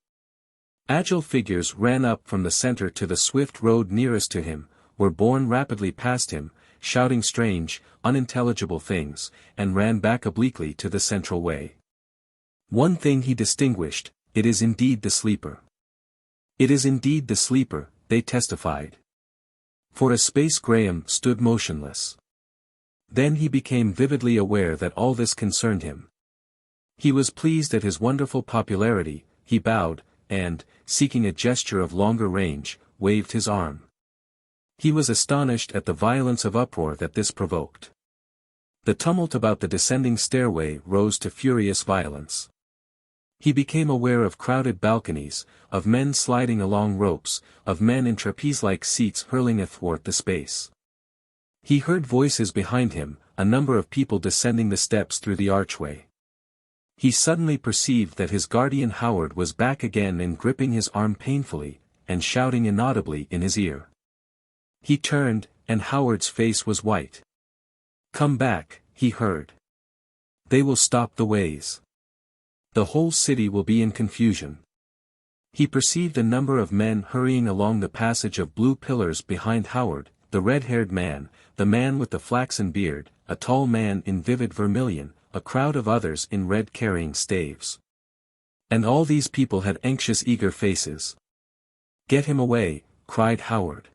Agile figures ran up from the center to the swift road nearest to him, were borne rapidly past him, shouting strange, unintelligible things, and ran back obliquely to the central way. One thing he distinguished: "It is indeed the sleeper. It is indeed the sleeper," they testified. For a space Graham stood motionless. Then he became vividly aware that all this concerned him. He was pleased at his wonderful popularity, he bowed, and, seeking a gesture of longer range, waved his arm. He was astonished at the violence of uproar that this provoked. The tumult about the descending stairway rose to furious violence. He became aware of crowded balconies, of men sliding along ropes, of men in trapeze-like seats hurling athwart the space. He heard voices behind him, a number of people descending the steps through the archway. He suddenly perceived that his guardian Howard was back again and gripping his arm painfully, and shouting inaudibly in his ear. He turned, and Howard's face was white. "Come back," he heard. "They will stop the ways. The whole city will be in confusion." He perceived a number of men hurrying along the passage of blue pillars behind Howard, the red-haired man, the man with the flaxen beard, a tall man in vivid vermilion, a crowd of others in red carrying staves. And all these people had anxious eager faces. "Get him away," cried Howard.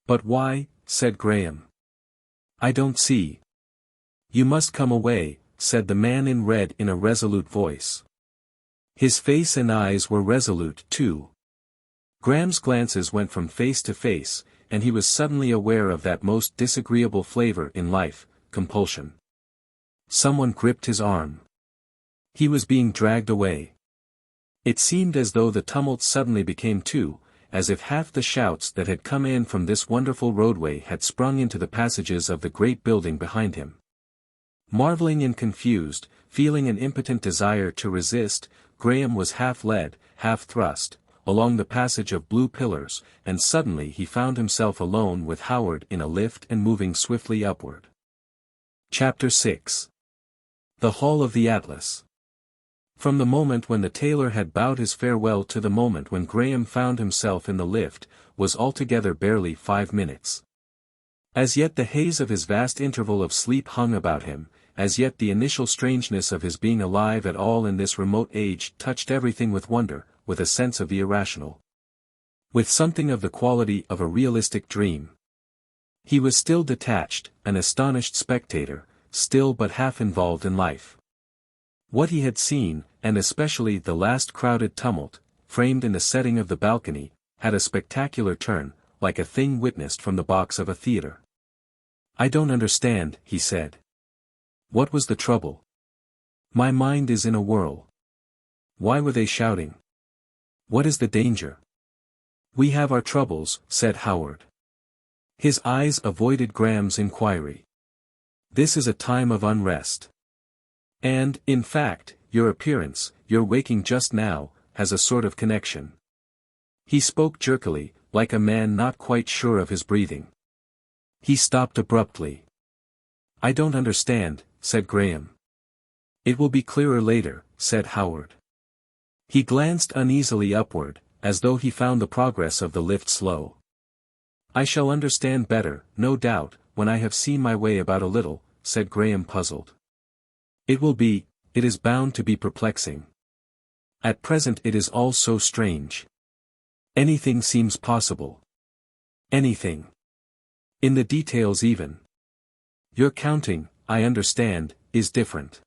"But why?" said Graham. "I don't see." "You must come away," said the man in red in a resolute voice. His face and eyes were resolute too. Graham's glances went from face to face, and he was suddenly aware of that most disagreeable flavor in life, compulsion. Someone gripped his arm. He was being dragged away. It seemed as though the tumult suddenly became two, as if half the shouts that had come in from this wonderful roadway had sprung into the passages of the great building behind him. Marveling and confused, feeling an impotent desire to resist, Graham was half led, half thrust, along the passage of blue pillars, and suddenly he found himself alone with Howard in a lift and moving swiftly upward. Chapter 6. The Hall of the Atlas. From the moment when the tailor had bowed his farewell to the moment when Graham found himself in the lift, was altogether barely 5 minutes. As yet the haze of his vast interval of sleep hung about him, as yet the initial strangeness of his being alive at all in this remote age touched everything with wonder, with a sense of the irrational. With something of the quality of a realistic dream. He was still detached, an astonished spectator, still but half involved in life. What he had seen, and especially the last crowded tumult, framed in the setting of the balcony, had a spectacular turn, like a thing witnessed from the box of a theater. "I don't understand," he said. "What was the trouble? My mind is in a whirl. Why were they shouting? What is the danger?" "We have our troubles," said Howard. His eyes avoided Graham's inquiry. "This is a time of unrest. And, in fact, your appearance, your waking just now, has a sort of connection." He spoke jerkily, like a man not quite sure of his breathing. He stopped abruptly. "I don't understand," said Graham. "It will be clearer later," said Howard. He glanced uneasily upward, as though he found the progress of the lift slow. "I shall understand better, no doubt, when I have seen my way about a little," said Graham, puzzled. It is bound to be perplexing. At present it is all so strange. Anything seems possible. Anything. In the details even. Your counting, I understand, is different."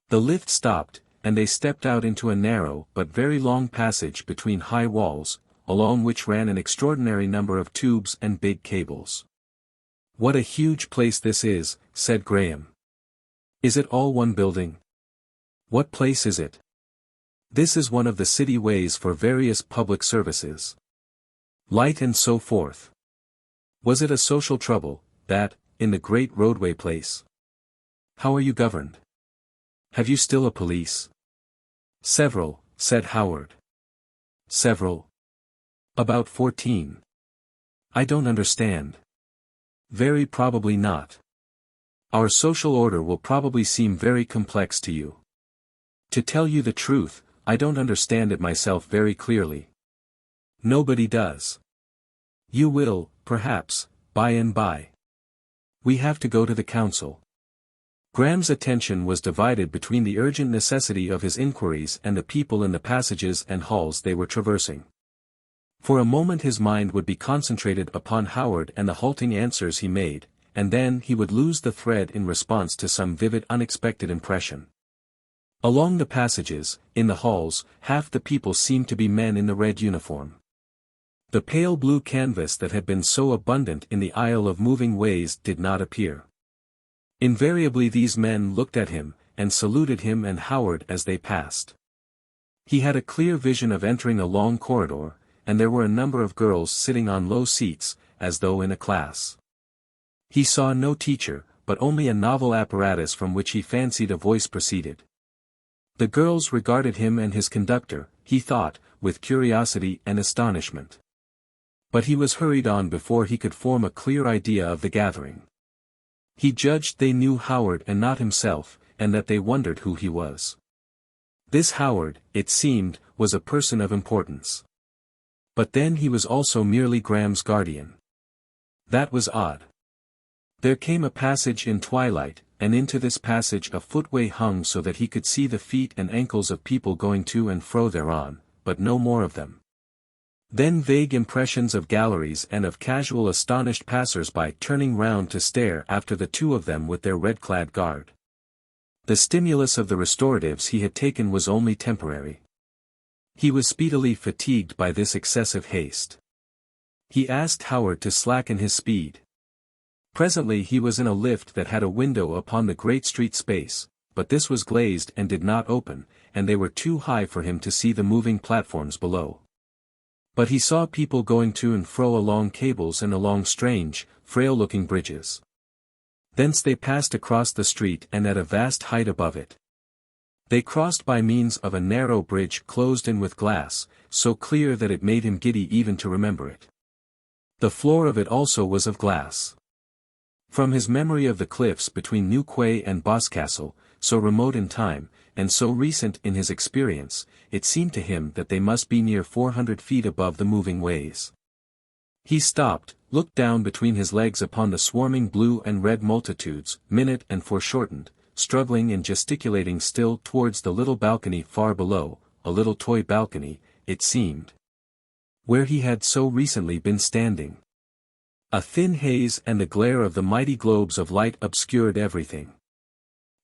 The lift stopped, and they stepped out into a narrow but very long passage between high walls, along which ran an extraordinary number of tubes and big cables. "What a huge place this is," said Graham. "Is it all one building? What place is it?" "This is one of the city ways for various public services. Light and so forth." "Was it a social trouble, that, in the great roadway place? How are you governed? Have you still a police?" "Several," said Howard. "Several? About 14. I don't understand." "Very probably not. Our social order will probably seem very complex to you. To tell you the truth, I don't understand it myself very clearly. Nobody does. You will, perhaps, by and by. We have to go to the council." Graham's attention was divided between the urgent necessity of his inquiries and the people in the passages and halls they were traversing. For a moment his mind would be concentrated upon Howard and the halting answers he made, and then he would lose the thread in response to some vivid unexpected impression. Along the passages, in the halls, half the people seemed to be men in the red uniform. The pale blue canvas that had been so abundant in the Isle of Moving Ways did not appear. Invariably these men looked at him, and saluted him and Howard as they passed. He had a clear vision of entering a long corridor, and there were a number of girls sitting on low seats, as though in a class. He saw no teacher, but only a novel apparatus from which he fancied a voice proceeded. The girls regarded him and his conductor, he thought, with curiosity and astonishment. But he was hurried on before he could form a clear idea of the gathering. He judged they knew Howard and not himself, and that they wondered who he was. This Howard, it seemed, was a person of importance. But then he was also merely Graham's guardian. That was odd. There came a passage in twilight, and into this passage a footway hung so that he could see the feet and ankles of people going to and fro thereon, but no more of them. Then vague impressions of galleries and of casual astonished passers-by turning round to stare after the two of them with their red-clad guard. The stimulus of the restoratives he had taken was only temporary. He was speedily fatigued by this excessive haste. He asked Howard to slacken his speed. Presently he was in a lift that had a window upon the great street space, but this was glazed and did not open, and they were too high for him to see the moving platforms below. But he saw people going to and fro along cables and along strange, frail-looking bridges. Thence they passed across the street and at a vast height above it. They crossed by means of a narrow bridge closed in with glass, so clear that it made him giddy even to remember it. The floor of it also was of glass. From his memory of the cliffs between New Quay and Boscastle, so remote in time, and so recent in his experience, it seemed to him that they must be near 400 feet above the moving ways. He stopped, looked down between his legs upon the swarming blue and red multitudes, minute and foreshortened, struggling and gesticulating still towards the little balcony far below, a little toy balcony, it seemed, where he had so recently been standing. A thin haze and the glare of the mighty globes of light obscured everything.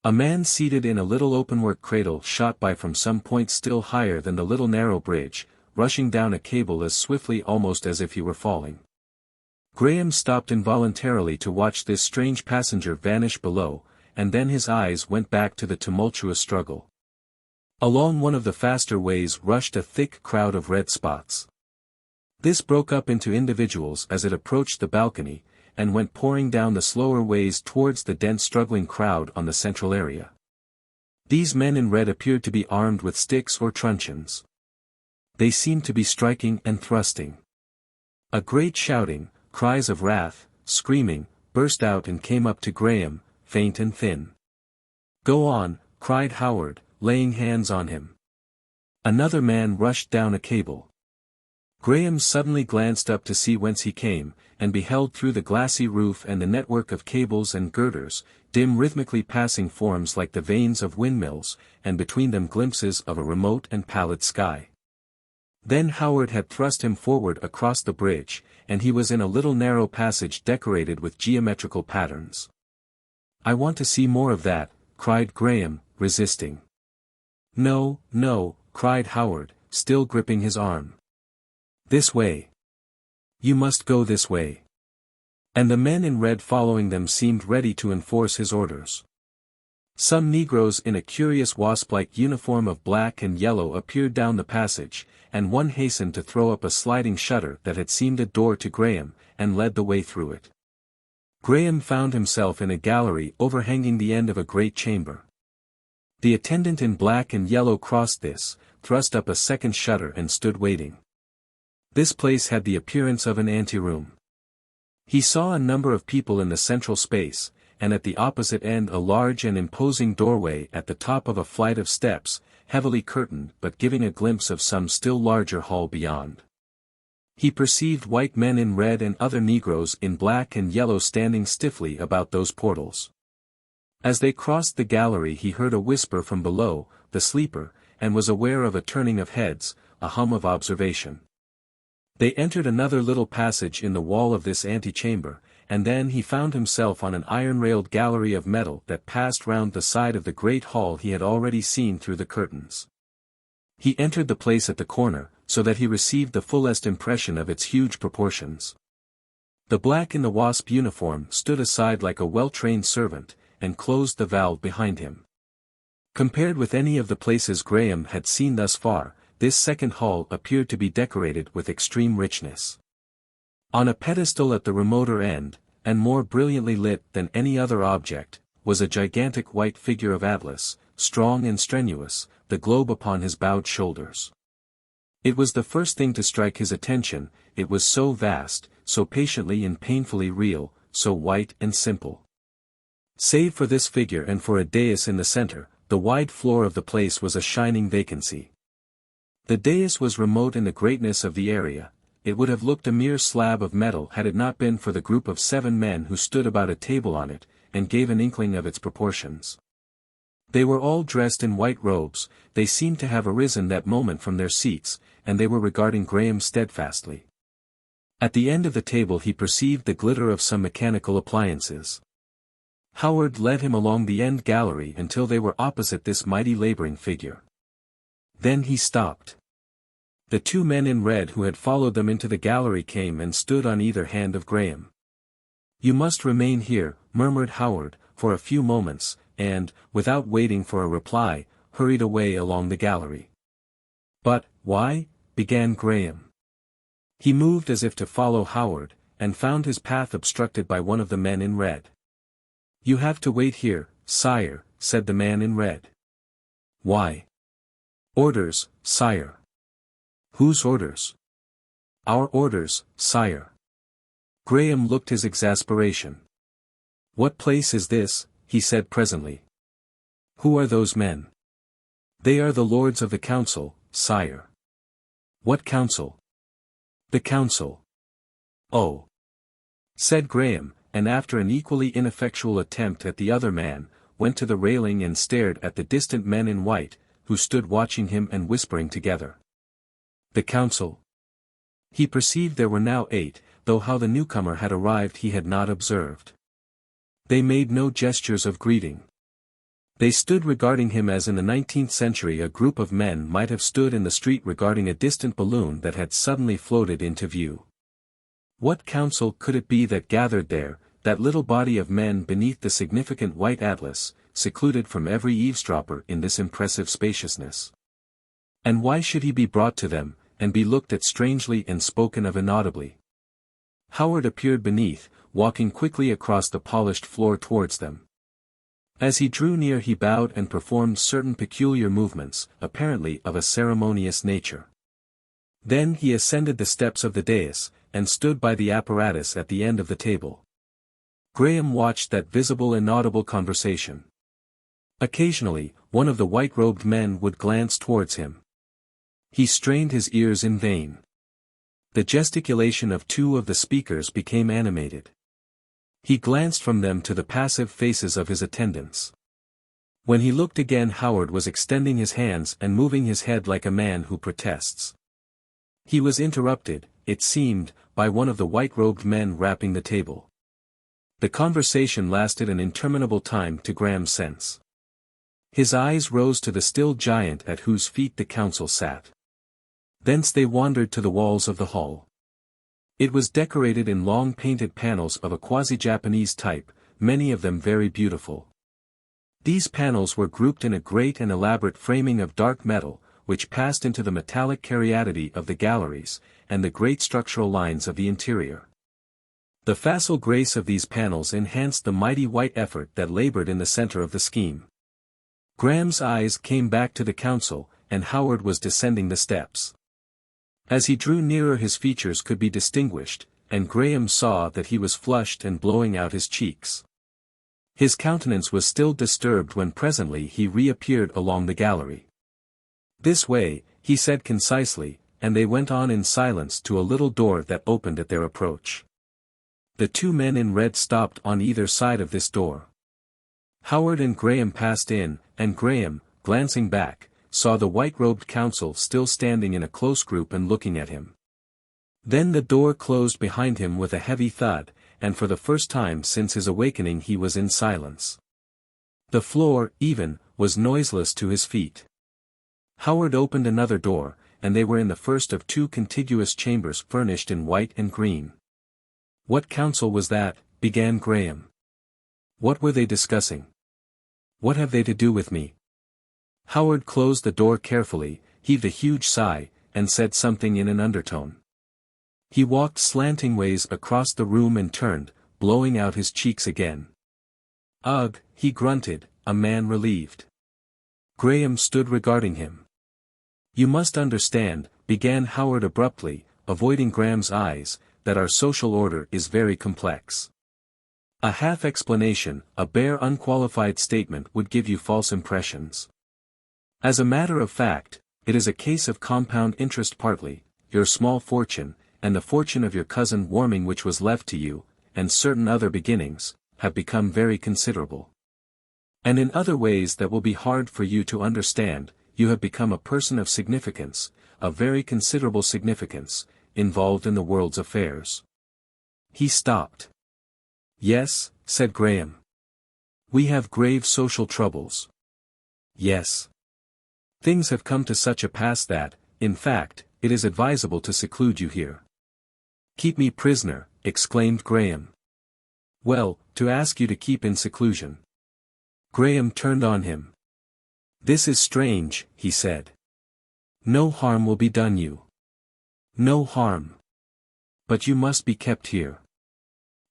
A man seated in a little openwork cradle shot by from some point still higher than the little narrow bridge, rushing down a cable as swiftly almost as if he were falling. Graham stopped involuntarily to watch this strange passenger vanish below, and then his eyes went back to the tumultuous struggle. Along one of the faster ways rushed a thick crowd of red spots. This broke up into individuals as it approached the balcony, and went pouring down the slower ways towards the dense struggling crowd on the central area. These men in red appeared to be armed with sticks or truncheons. They seemed to be striking and thrusting. A great shouting, cries of wrath, screaming, burst out and came up to Graham, faint and thin. "Go on," cried Howard, laying hands on him. Another man rushed down a cable. Graham suddenly glanced up to see whence he came, and beheld through the glassy roof and the network of cables and girders, dim rhythmically passing forms like the vanes of windmills, and between them glimpses of a remote and pallid sky. Then Howard had thrust him forward across the bridge, and he was in a little narrow passage decorated with geometrical patterns. "I want to see more of that," cried Graham, resisting. "No, no," cried Howard, still gripping his arm. "This way. You must go this way." And the men in red following them seemed ready to enforce his orders. Some Negroes in a curious wasp-like uniform of black and yellow appeared down the passage, and one hastened to throw up a sliding shutter that had seemed a door to Graham, and led the way through it. Graham found himself in a gallery overhanging the end of a great chamber. The attendant in black and yellow crossed this, thrust up a second shutter and stood waiting. This place had the appearance of an anteroom. He saw a number of people in the central space, and at the opposite end a large and imposing doorway at the top of a flight of steps, heavily curtained but giving a glimpse of some still larger hall beyond. He perceived white men in red and other Negroes in black and yellow standing stiffly about those portals. As they crossed the gallery he heard a whisper from below, the sleeper, and was aware of a turning of heads, a hum of observation. They entered another little passage in the wall of this antechamber, and then he found himself on an iron-railed gallery of metal that passed round the side of the great hall he had already seen through the curtains. He entered the place at the corner, so that he received the fullest impression of its huge proportions. The black in the wasp uniform stood aside like a well-trained servant, and closed the valve behind him. Compared with any of the places Graham had seen thus far, this second hall appeared to be decorated with extreme richness. On a pedestal at the remoter end, and more brilliantly lit than any other object, was a gigantic white figure of Atlas, strong and strenuous, the globe upon his bowed shoulders. It was the first thing to strike his attention, it was so vast, so patiently and painfully real, so white and simple. Save for this figure and for a dais in the center, the wide floor of the place was a shining vacancy. The dais was remote in the greatness of the area. It would have looked a mere slab of metal had it not been for the group of 7 men who stood about a table on it, and gave an inkling of its proportions. They were all dressed in white robes, they seemed to have arisen that moment from their seats, and they were regarding Graham steadfastly. At the end of the table he perceived the glitter of some mechanical appliances. Howard led him along the end gallery until they were opposite this mighty laboring figure. Then he stopped. The two men in red who had followed them into the gallery came and stood on either hand of Graham. "You must remain here," murmured Howard, for a few moments, and, without waiting for a reply, hurried away along the gallery. "But, why?" began Graham. He moved as if to follow Howard, and found his path obstructed by one of the men in red. "You have to wait here, sire," said the man in red. "Why?" "Orders, sire." "Whose orders?" "Our orders, sire." Graham looked his exasperation. "What place is this?" he said presently. "Who are those men?" "They are the lords of the council, sire." "What council?" "The council." "Oh," said Graham, and after an equally ineffectual attempt at the other man, went to the railing and stared at the distant men in white, who stood watching him and whispering together. The council? He perceived there were now 8, though how the newcomer had arrived he had not observed. They made no gestures of greeting. They stood regarding him as in the 19th century a group of men might have stood in the street regarding a distant balloon that had suddenly floated into view. What council could it be that gathered there, that little body of men beneath the significant white atlas, secluded from every eavesdropper in this impressive spaciousness? And why should he be brought to them, and be looked at strangely and spoken of inaudibly? Howard appeared beneath, walking quickly across the polished floor towards them. As he drew near he bowed and performed certain peculiar movements, apparently of a ceremonious nature. Then he ascended the steps of the dais, and stood by the apparatus at the end of the table. Graham watched that visible inaudible conversation. Occasionally, one of the white-robed men would glance towards him. He strained his ears in vain. The gesticulation of 2 of the speakers became animated. He glanced from them to the passive faces of his attendants. When he looked again Howard was extending his hands and moving his head like a man who protests. He was interrupted, it seemed, by one of the white-robed men rapping the table. The conversation lasted an interminable time to Graham's sense. His eyes rose to the still giant at whose feet the council sat. Thence they wandered to the walls of the hall. It was decorated in long painted panels of a quasi-Japanese type, many of them very beautiful. These panels were grouped in a great and elaborate framing of dark metal, which passed into the metallic caryatidity of the galleries, and the great structural lines of the interior. The facile grace of these panels enhanced the mighty white effort that labored in the center of the scheme. Graham's eyes came back to the council, and Howard was descending the steps. As he drew nearer his features could be distinguished, and Graham saw that he was flushed and blowing out his cheeks. His countenance was still disturbed when presently he reappeared along the gallery. "This way," he said concisely, and they went on in silence to a little door that opened at their approach. The 2 men in red stopped on either side of this door. Howard and Graham passed in, and Graham, glancing back, saw the white-robed council still standing in a close group and looking at him. Then the door closed behind him with a heavy thud, and for the first time since his awakening he was in silence. The floor, even, was noiseless to his feet. Howard opened another door, and they were in the first of 2 contiguous chambers furnished in white and green. "What council was that?" began Graham. "What were they discussing? What have they to do with me?" Howard closed the door carefully, heaved a huge sigh, and said something in an undertone. He walked slanting ways across the room and turned, blowing out his cheeks again. "Ugh," he grunted, a man relieved. Graham stood regarding him. "You must understand," began Howard abruptly, avoiding Graham's eyes, "that our social order is very complex. A half explanation, a bare unqualified statement would give you false impressions. As a matter of fact, it is a case of compound interest partly, your small fortune, and the fortune of your cousin Warming which was left to you, and certain other beginnings, have become very considerable. And in other ways that will be hard for you to understand, you have become a person of significance, of very considerable significance, involved in the world's affairs." He stopped. "Yes," said Graham. "We have grave social troubles." "Yes. Things have come to such a pass that, in fact, it is advisable to seclude you here." "Keep me prisoner," exclaimed Graham. "Well, to ask you to keep in seclusion." Graham turned on him. "This is strange," he said. "No harm will be done you." "No harm. But you must be kept here.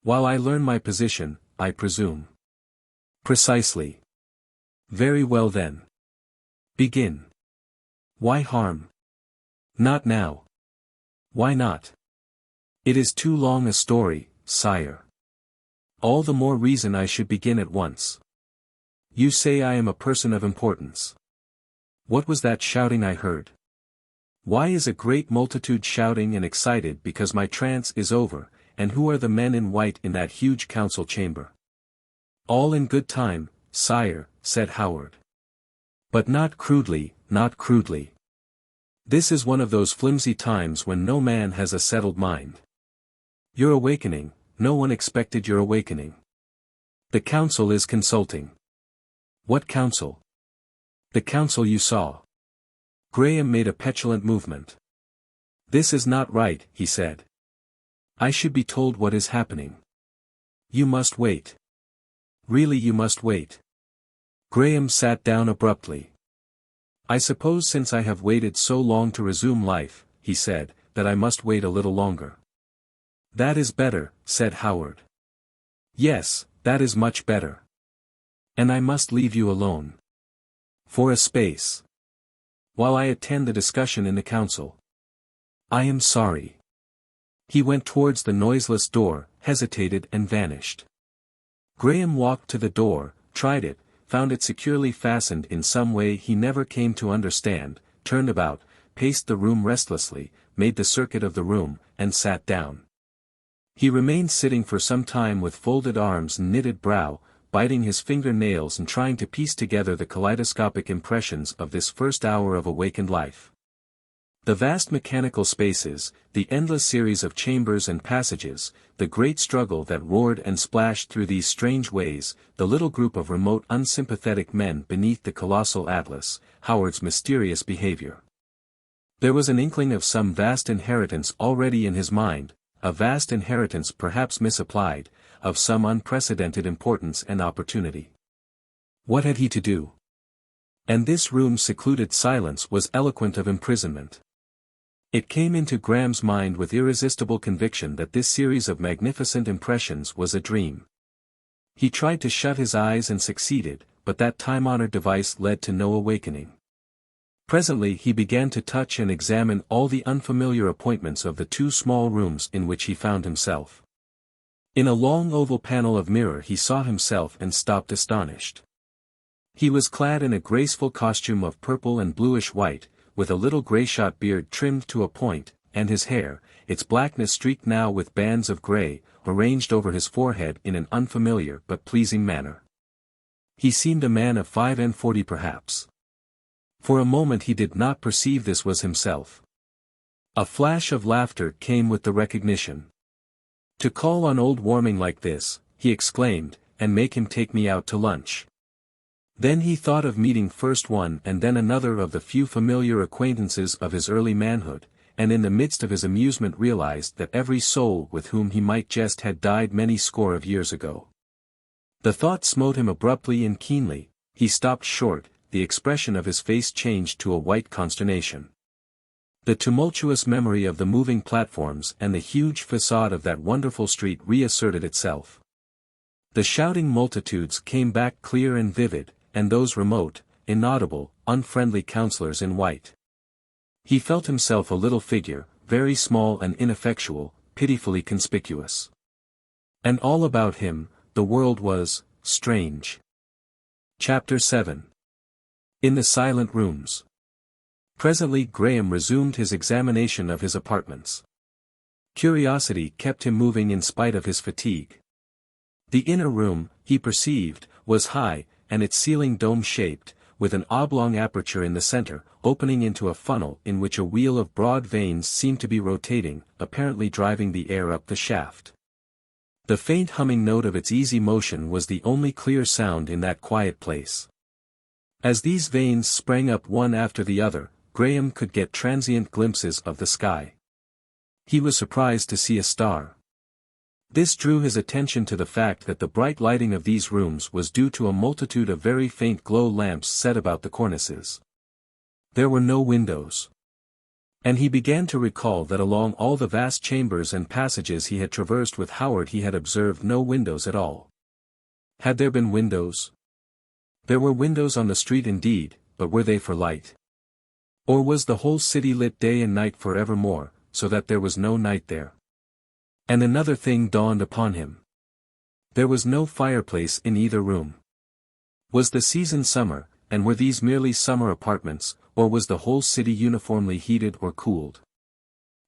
While I learn my position, I presume." "Precisely." "Very well then. Begin." "Why harm?" "Not now." "Why not?" "It is too long a story, sire." "All the more reason I should begin at once. You say I am a person of importance. What was that shouting I heard? Why is a great multitude shouting and excited because my trance is over, and who are the men in white in that huge council chamber?" "All in good time, sire," said Howard. "But not crudely, not crudely. This is one of those flimsy times when no man has a settled mind. Your awakening, no one expected your awakening. The council is consulting." "What council?" "The council you saw." Graham made a petulant movement. "This is not right," he said. "I should be told what is happening." "You must wait. Really you must wait." Graham sat down abruptly. "I suppose since I have waited so long to resume life," he said, "that I must wait a little longer." "That is better," said Howard. "Yes, that is much better. And I must leave you alone. For a space. While I attend the discussion in the council." "I am sorry." He went towards the noiseless door, hesitated and vanished. Graham walked to the door, tried it, found it securely fastened in some way he never came to understand, turned about, paced the room restlessly, made the circuit of the room, and sat down. He remained sitting for some time with folded arms and knitted brow, biting his finger-nails and trying to piece together the kaleidoscopic impressions of this first hour of awakened life. The vast mechanical spaces, the endless series of chambers and passages, the great struggle that roared and splashed through these strange ways, the little group of remote unsympathetic men beneath the colossal atlas, Howard's mysterious behavior. There was an inkling of some vast inheritance already in his mind, a vast inheritance perhaps misapplied, of some unprecedented importance and opportunity. What had he to do? And this room's secluded silence was eloquent of imprisonment. It came into Graham's mind with irresistible conviction that this series of magnificent impressions was a dream. He tried to shut his eyes and succeeded, but that time-honored device led to no awakening. Presently he began to touch and examine all the unfamiliar appointments of the two small rooms in which he found himself. In a long oval panel of mirror he saw himself and stopped astonished. He was clad in a graceful costume of purple and bluish white, with a little grey-shot beard trimmed to a point, and his hair, its blackness streaked now with bands of grey, arranged over his forehead in an unfamiliar but pleasing manner. He seemed a man of 45 perhaps. For a moment he did not perceive this was himself. A flash of laughter came with the recognition. "To call on old Warming like this," he exclaimed, "and make him take me out to lunch." Then he thought of meeting first one and then another of the few familiar acquaintances of his early manhood, and in the midst of his amusement realized that every soul with whom he might jest had died many score of years ago. The thought smote him abruptly and keenly, he stopped short, the expression of his face changed to a white consternation. The tumultuous memory of the moving platforms and the huge facade of that wonderful street reasserted itself. The shouting multitudes came back clear and vivid, and those remote, inaudible, unfriendly councillors in white. He felt himself a little figure, very small and ineffectual, pitifully conspicuous. And all about him, the world was strange. Chapter 7. In the silent rooms. Presently Graham resumed his examination of his apartments. Curiosity kept him moving in spite of his fatigue. The inner room, he perceived, was high, and its ceiling dome-shaped, with an oblong aperture in the center, opening into a funnel in which a wheel of broad vanes seemed to be rotating, apparently driving the air up the shaft. The faint humming note of its easy motion was the only clear sound in that quiet place. As these vanes sprang up one after the other, Graham could get transient glimpses of the sky. He was surprised to see a star. This drew his attention to the fact that the bright lighting of these rooms was due to a multitude of very faint glow lamps set about the cornices. There were no windows. And he began to recall that along all the vast chambers and passages he had traversed with Howard he had observed no windows at all. Had there been windows? There were windows on the street indeed, but were they for light? Or was the whole city lit day and night forevermore, so that there was no night there? And another thing dawned upon him. There was no fireplace in either room. Was the season summer, and were these merely summer apartments, or was the whole city uniformly heated or cooled?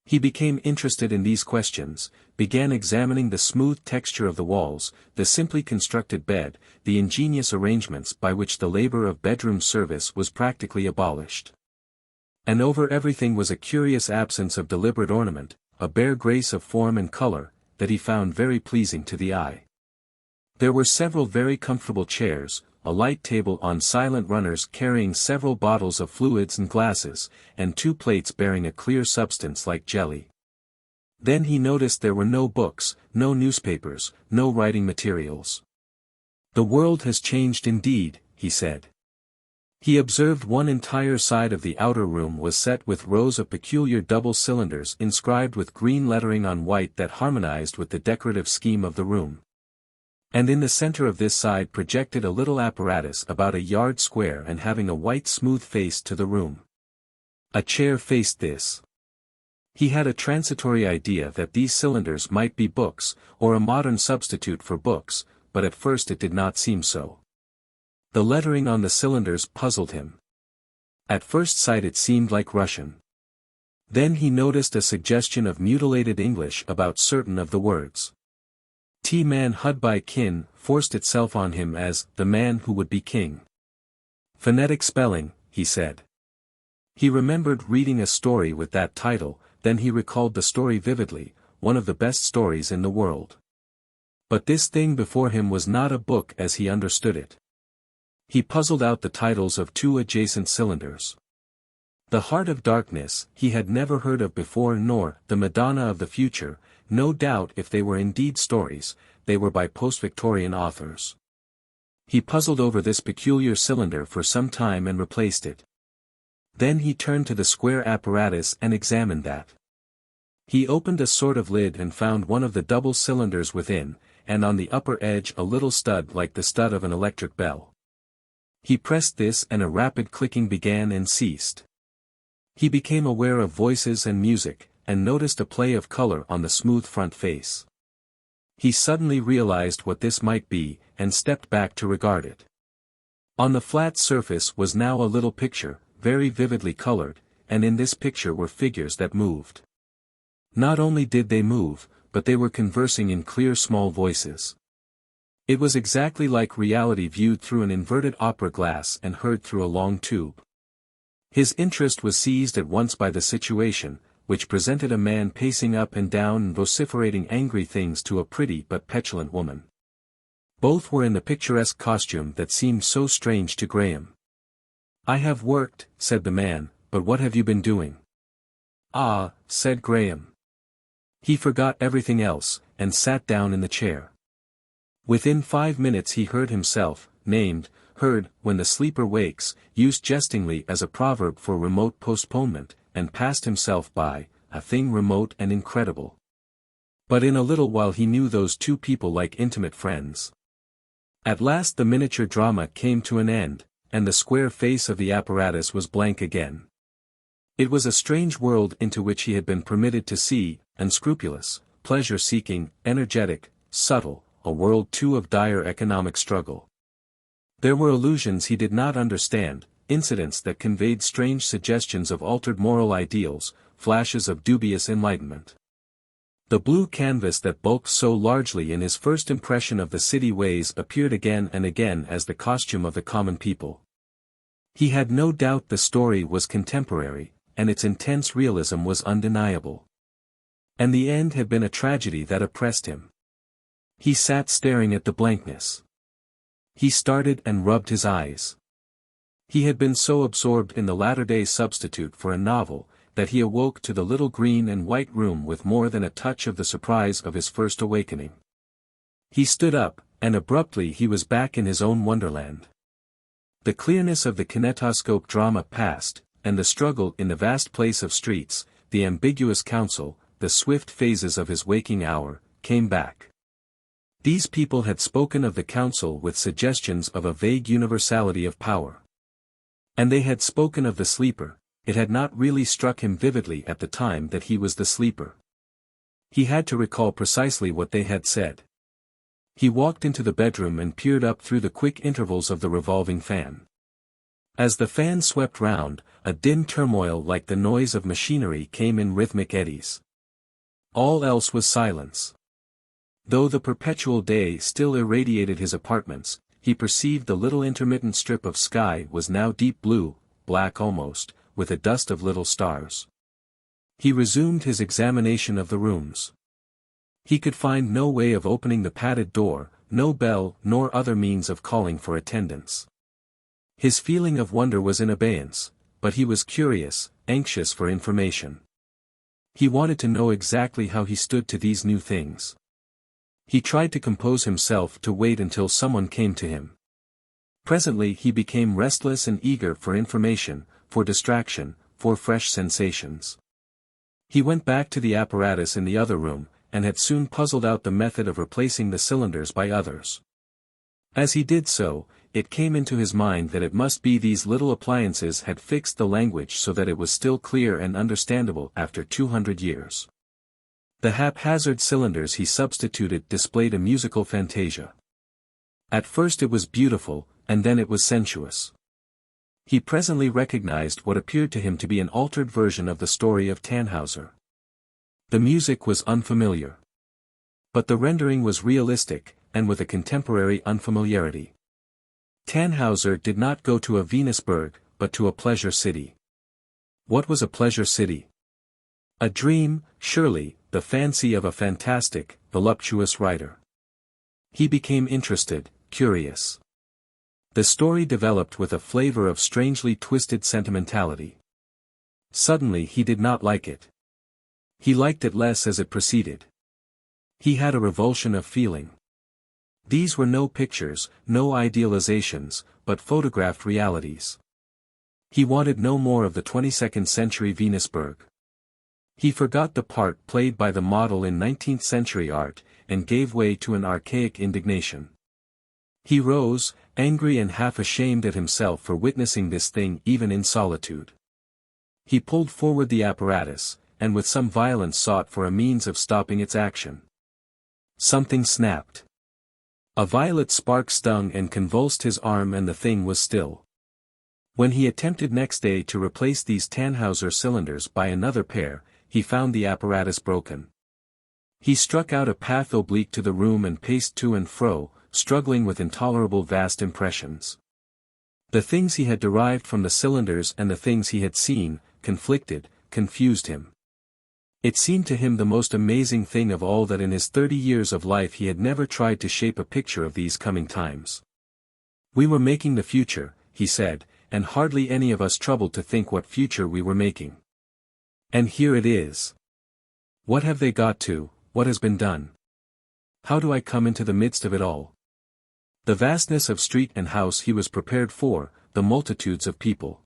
He became interested in these questions, began examining the smooth texture of the walls, the simply constructed bed, the ingenious arrangements by which the labor of bedroom service was practically abolished. And over everything was a curious absence of deliberate ornament, a bare grace of form and color, that he found very pleasing to the eye. There were several very comfortable chairs, a light table on silent runners carrying several bottles of fluids and glasses, and 2 plates bearing a clear substance like jelly. Then he noticed there were no books, no newspapers, no writing materials. "The world has changed indeed," he said. He observed one entire side of the outer room was set with rows of peculiar double cylinders inscribed with green lettering on white that harmonized with the decorative scheme of the room. And in the center of this side projected a little apparatus about a yard square and having a white smooth face to the room. A chair faced this. He had a transitory idea that these cylinders might be books, or a modern substitute for books, but at first it did not seem so. The lettering on the cylinders puzzled him. At first sight it seemed like Russian. Then he noticed a suggestion of mutilated English about certain of the words. T-man hud by kin forced itself on him as the man who would be king. Phonetic spelling, he said. He remembered reading a story with that title, then he recalled the story vividly, one of the best stories in the world. But this thing before him was not a book as he understood it. He puzzled out the titles of 2 adjacent cylinders. The Heart of Darkness he had never heard of before, nor The Madonna of the Future. No doubt if they were indeed stories, they were by post-Victorian authors. He puzzled over this peculiar cylinder for some time and replaced it. Then he turned to the square apparatus and examined that. He opened a sort of lid and found one of the double cylinders within, and on the upper edge a little stud like the stud of an electric bell. He pressed this and a rapid clicking began and ceased. He became aware of voices and music, and noticed a play of color on the smooth front face. He suddenly realized what this might be, and stepped back to regard it. On the flat surface was now a little picture, very vividly colored, and in this picture were figures that moved. Not only did they move, but they were conversing in clear small voices. It was exactly like reality viewed through an inverted opera glass and heard through a long tube. His interest was seized at once by the situation, which presented a man pacing up and down and vociferating angry things to a pretty but petulant woman. Both were in the picturesque costume that seemed so strange to Graham. "I have worked," said the man, "but what have you been doing?" "Ah," said Graham. He forgot everything else, and sat down in the chair. Within 5 minutes he heard himself, named, heard, when the sleeper wakes, used jestingly as a proverb for remote postponement, and passed himself by, a thing remote and incredible. But in a little while he knew those 2 people like intimate friends. At last the miniature drama came to an end, and the square face of the apparatus was blank again. It was a strange world into which he had been permitted to see, unscrupulous, pleasure-seeking, energetic, subtle, a world too of dire economic struggle. There were allusions he did not understand, incidents that conveyed strange suggestions of altered moral ideals, flashes of dubious enlightenment. The blue canvas that bulked so largely in his first impression of the city ways appeared again and again as the costume of the common people. He had no doubt the story was contemporary, and its intense realism was undeniable. And the end had been a tragedy that oppressed him. He sat staring at the blankness. He started and rubbed his eyes. He had been so absorbed in the latter-day substitute for a novel, that he awoke to the little green and white room with more than a touch of the surprise of his first awakening. He stood up, and abruptly he was back in his own wonderland. The clearness of the kinetoscope drama passed, and the struggle in the vast place of streets, the ambiguous counsel, the swift phases of his waking hour, came back. These people had spoken of the council with suggestions of a vague universality of power. And they had spoken of the sleeper. It had not really struck him vividly at the time that he was the sleeper. He had to recall precisely what they had said. He walked into the bedroom and peered up through the quick intervals of the revolving fan. As the fan swept round, a dim turmoil like the noise of machinery came in rhythmic eddies. All else was silence. Though the perpetual day still irradiated his apartments, he perceived the little intermittent strip of sky was now deep blue, black almost, with a dust of little stars. He resumed his examination of the rooms. He could find no way of opening the padded door, no bell nor other means of calling for attendance. His feeling of wonder was in abeyance, but he was curious, anxious for information. He wanted to know exactly how he stood to these new things. He tried to compose himself to wait until someone came to him. Presently he became restless and eager for information, for distraction, for fresh sensations. He went back to the apparatus in the other room, and had soon puzzled out the method of replacing the cylinders by others. As he did so, it came into his mind that it must be these little appliances had fixed the language so that it was still clear and understandable after 200 years. The haphazard cylinders he substituted displayed a musical fantasia. At first it was beautiful, and then it was sensuous. He presently recognized what appeared to him to be an altered version of the story of Tannhauser. The music was unfamiliar. But the rendering was realistic, and with a contemporary unfamiliarity. Tannhauser did not go to a Venusberg, but to a pleasure city. What was a pleasure city? A dream, surely, the fancy of a fantastic, voluptuous writer. He became interested, curious. The story developed with a flavor of strangely twisted sentimentality. Suddenly he did not like it. He liked it less as it proceeded. He had a revulsion of feeling. These were no pictures, no idealizations, but photographed realities. He wanted no more of the 22nd century Venusberg. He forgot the part played by the model in 19th century art, and gave way to an archaic indignation. He rose, angry and half ashamed at himself for witnessing this thing even in solitude. He pulled forward the apparatus, and with some violence sought for a means of stopping its action. Something snapped. A violet spark stung and convulsed his arm and the thing was still. When he attempted next day to replace these Tannhauser cylinders by another pair, he found the apparatus broken. He struck out a path oblique to the room and paced to and fro, struggling with intolerable vast impressions. The things he had derived from the cylinders and the things he had seen, conflicted, confused him. It seemed to him the most amazing thing of all that in his 30 years of life he had never tried to shape a picture of these coming times. We were making the future, he said, and hardly any of us troubled to think what future we were making. And here it is. What have they got to, what has been done? How do I come into the midst of it all? The vastness of street and house he was prepared for, the multitudes of people.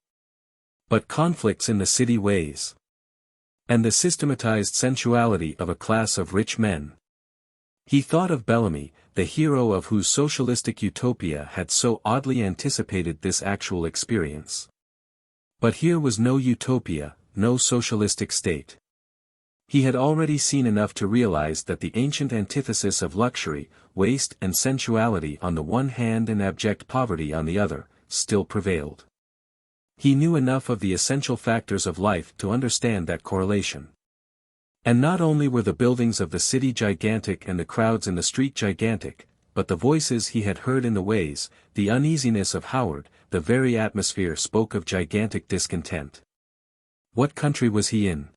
But conflicts in the city ways. And the systematized sensuality of a class of rich men. He thought of Bellamy, the hero of whose socialistic utopia had so oddly anticipated this actual experience. But here was no utopia, no socialistic state. He had already seen enough to realize that the ancient antithesis of luxury, waste and sensuality on the one hand and abject poverty on the other, still prevailed. He knew enough of the essential factors of life to understand that correlation. And not only were the buildings of the city gigantic and the crowds in the street gigantic, but the voices he had heard in the ways, the uneasiness of Howard, the very atmosphere spoke of gigantic discontent. What country was he in?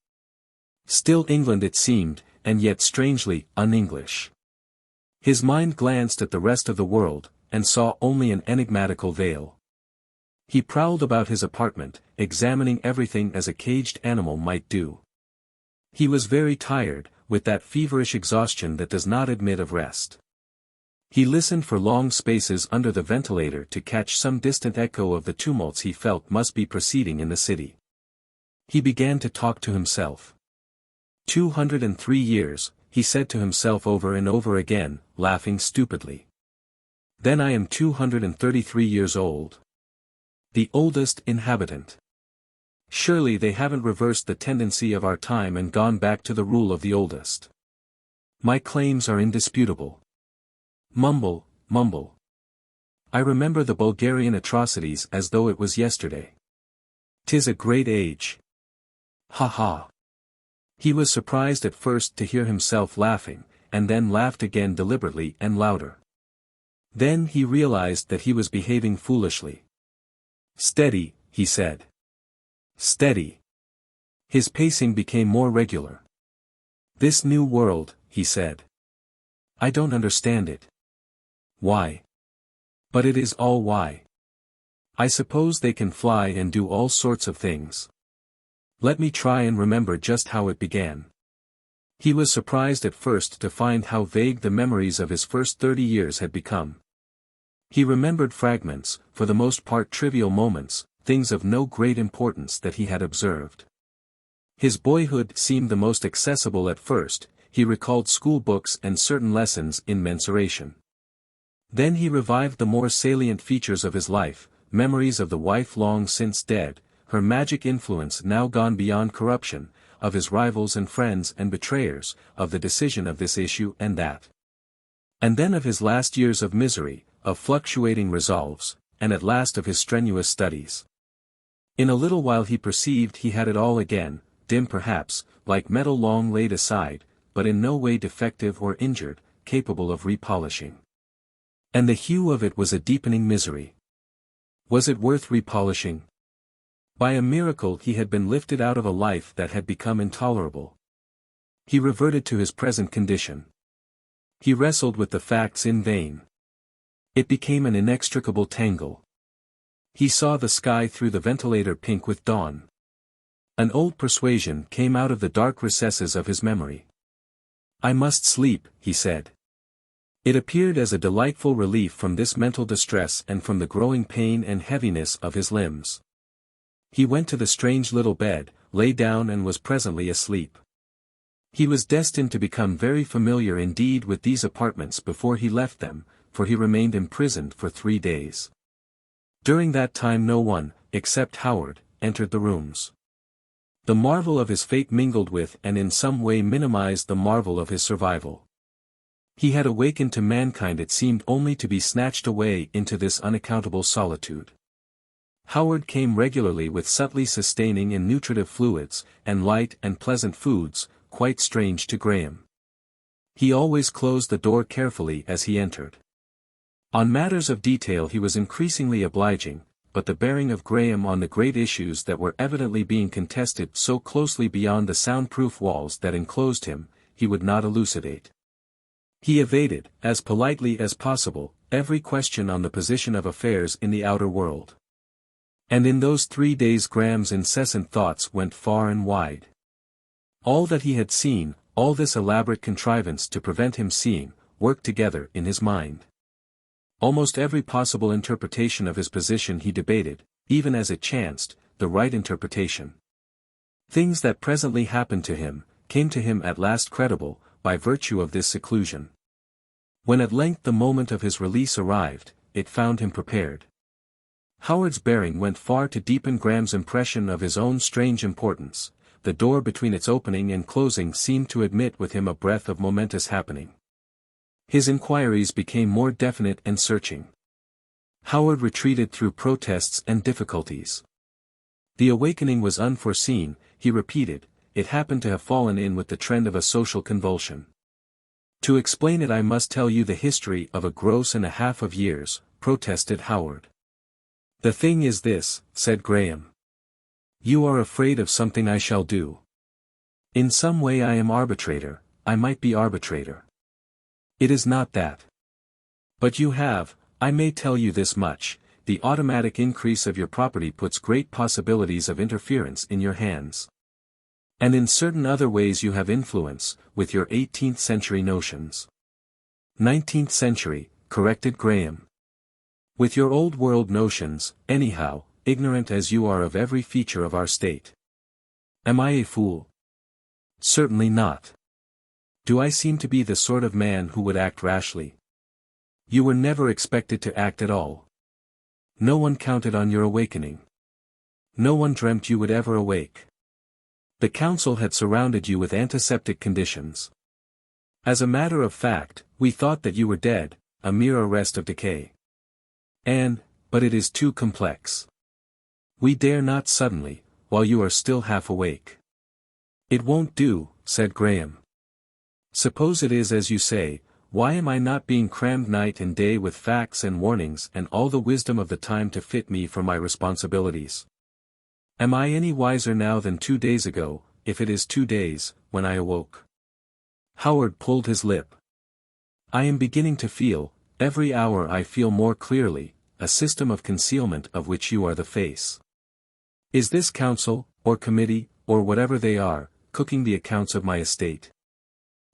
Still England it seemed, and yet strangely, un-English. His mind glanced at the rest of the world, and saw only an enigmatical veil. He prowled about his apartment, examining everything as a caged animal might do. He was very tired, with that feverish exhaustion that does not admit of rest. He listened for long spaces under the ventilator to catch some distant echo of the tumults he felt must be proceeding in the city. He began to talk to himself. 203 years, he said to himself over and over again, laughing stupidly. Then I am 233 years old. The oldest inhabitant. Surely they haven't reversed the tendency of our time and gone back to the rule of the oldest. My claims are indisputable. Mumble, mumble. I remember the Bulgarian atrocities as though it was yesterday. 'Tis a great age. Ha ha. He was surprised at first to hear himself laughing, and then laughed again deliberately and louder. Then he realized that he was behaving foolishly. Steady, he said. Steady. His pacing became more regular. This new world, he said. I don't understand it. Why? But it is all why. I suppose they can fly and do all sorts of things. Let me try and remember just how it began. He was surprised at first to find how vague the memories of his first 30 years had become. He remembered fragments, for the most part trivial moments, things of no great importance that he had observed. His boyhood seemed the most accessible at first. He recalled school books and certain lessons in mensuration. Then he revived the more salient features of his life, memories of the wife long since dead, her magic influence now gone beyond corruption, of his rivals and friends and betrayers, of the decision of this issue and that. And then of his last years of misery, of fluctuating resolves, and at last of his strenuous studies. In a little while he perceived he had it all again, dim perhaps, like metal long laid aside, but in no way defective or injured, capable of repolishing. And the hue of it was a deepening misery. Was it worth repolishing? By a miracle he had been lifted out of a life that had become intolerable. He reverted to his present condition. He wrestled with the facts in vain. It became an inextricable tangle. He saw the sky through the ventilator pink with dawn. An old persuasion came out of the dark recesses of his memory. I must sleep, he said. It appeared as a delightful relief from this mental distress and from the growing pain and heaviness of his limbs. He went to the strange little bed, lay down and was presently asleep. He was destined to become very familiar indeed with these apartments before he left them, for he remained imprisoned for 3 days. During that time no one, except Howard, entered the rooms. The marvel of his fate mingled with and in some way minimized the marvel of his survival. He had awakened to mankind, it seemed, only to be snatched away into this unaccountable solitude. Howard came regularly with subtly sustaining and nutritive fluids, and light and pleasant foods, quite strange to Graham. He always closed the door carefully as he entered. On matters of detail he was increasingly obliging, but the bearing of Graham on the great issues that were evidently being contested so closely beyond the soundproof walls that enclosed him, he would not elucidate. He evaded, as politely as possible, every question on the position of affairs in the outer world. And in those 3 days Graham's incessant thoughts went far and wide. All that he had seen, all this elaborate contrivance to prevent him seeing, worked together in his mind. Almost every possible interpretation of his position he debated, even as it chanced, the right interpretation. Things that presently happened to him, came to him at last credible, by virtue of this seclusion. When at length the moment of his release arrived, it found him prepared. Howard's bearing went far to deepen Graham's impression of his own strange importance. The door between its opening and closing seemed to admit with him a breath of momentous happening. His inquiries became more definite and searching. Howard retreated through protests and difficulties. The awakening was unforeseen, he repeated, it happened to have fallen in with the trend of a social convulsion. To explain it I must tell you the history of a gross and a half of years, protested Howard. The thing is this, said Graham. You are afraid of something I shall do. In some way I am arbitrator, I might be arbitrator. It is not that. But you have, I may tell you this much, the automatic increase of your property puts great possibilities of interference in your hands. And in certain other ways you have influence, with your 18th century notions. 19th century, corrected Graham. With your old world notions, anyhow, ignorant as you are of every feature of our state. Am I a fool? Certainly not. Do I seem to be the sort of man who would act rashly? You were never expected to act at all. No one counted on your awakening. No one dreamt you would ever awake. The council had surrounded you with antiseptic conditions. As a matter of fact, we thought that you were dead, a mere arrest of decay. But it is too complex. We dare not suddenly, while you are still half awake. It won't do, said Graham. Suppose it is as you say, why am I not being crammed night and day with facts and warnings and all the wisdom of the time to fit me for my responsibilities? Am I any wiser now than 2 days ago, if it is 2 days, when I awoke? Howard pulled his lip. I am beginning to feel, every hour I feel more clearly, a system of concealment of which you are the face. Is this council, or committee, or whatever they are, cooking the accounts of my estate?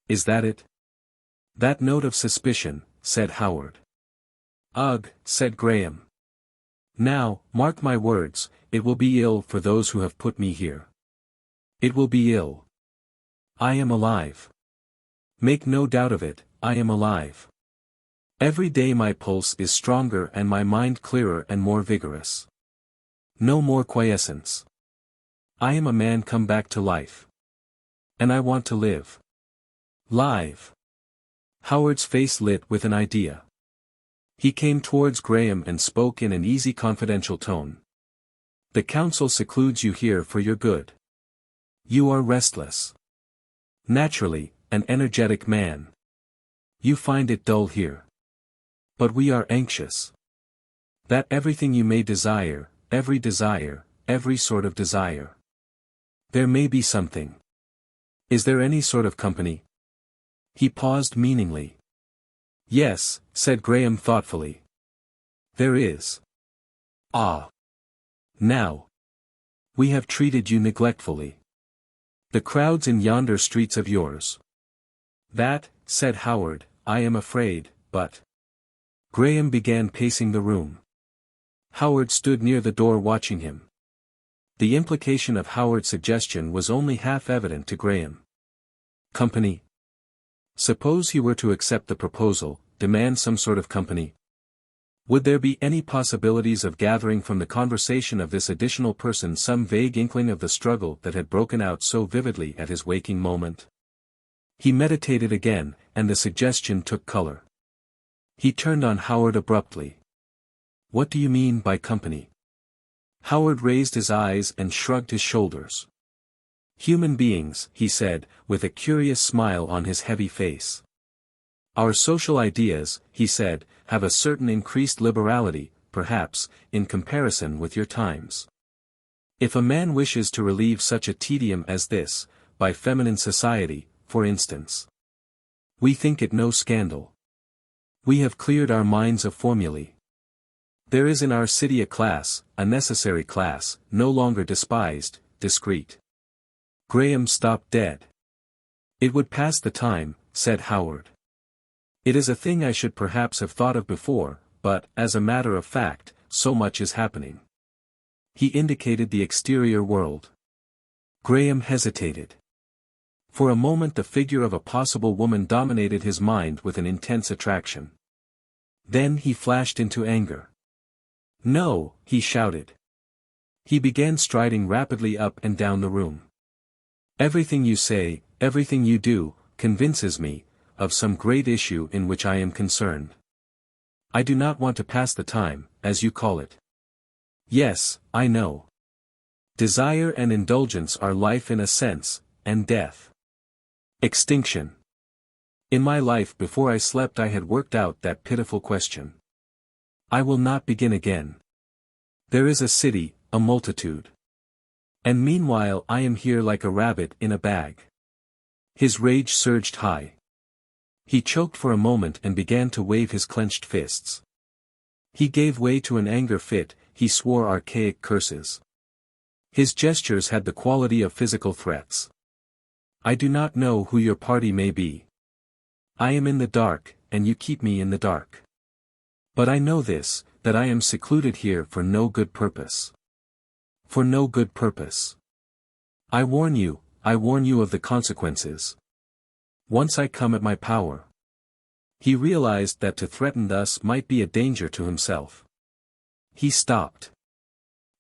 Is that it? That note of suspicion, said Howard. Ugh, said Graham. Now, mark my words, it will be ill for those who have put me here. It will be ill. I am alive. Make no doubt of it, I am alive. Every day my pulse is stronger and my mind clearer and more vigorous. No more quiescence. I am a man come back to life. And I want to live. Live. Howard's face lit with an idea. He came towards Graham and spoke in an easy confidential tone. The council secludes you here for your good. You are restless. Naturally, an energetic man. You find it dull here. But we are anxious. That everything you may desire, every sort of desire. There may be something. Is there any sort of company? He paused meaningly. Yes, said Graham thoughtfully. There is. Ah. Now. We have treated you neglectfully. The crowds in yonder streets of yours. That, said Howard, I am afraid, but. Graham began pacing the room. Howard stood near the door watching him. The implication of Howard's suggestion was only half evident to Graham. Company. Suppose he were to accept the proposal, demand some sort of company. Would there be any possibilities of gathering from the conversation of this additional person some vague inkling of the struggle that had broken out so vividly at his waking moment? He meditated again, and the suggestion took color. He turned on Howard abruptly. What do you mean by company? Howard raised his eyes and shrugged his shoulders. Human beings, he said, with a curious smile on his heavy face. Our social ideas, he said, have a certain increased liberality, perhaps, in comparison with your times. If a man wishes to relieve such a tedium as this, by feminine society, for instance. We think it no scandal. We have cleared our minds of formulae. There is in our city a class, a necessary class, no longer despised, discreet. Graham stopped dead. It would pass the time, said Howard. It is a thing I should perhaps have thought of before, but, as a matter of fact, so much is happening. He indicated the exterior world. Graham hesitated. For a moment the figure of a possible woman dominated his mind with an intense attraction. Then he flashed into anger. No, he shouted. He began striding rapidly up and down the room. Everything you say, everything you do, convinces me, of some great issue in which I am concerned. I do not want to pass the time, as you call it. Yes, I know. Desire and indulgence are life in a sense, and death. Extinction. In my life before I slept I had worked out that pitiful question. I will not begin again. There is a city, a multitude. And meanwhile I am here like a rabbit in a bag. His rage surged high. He choked for a moment and began to wave his clenched fists. He gave way to an anger fit, he swore archaic curses. His gestures had the quality of physical threats. I do not know who your party may be. I am in the dark, and you keep me in the dark. But I know this, that I am secluded here for no good purpose. For no good purpose. I warn you of the consequences. Once I come at my power. He realized that to threaten thus might be a danger to himself. He stopped.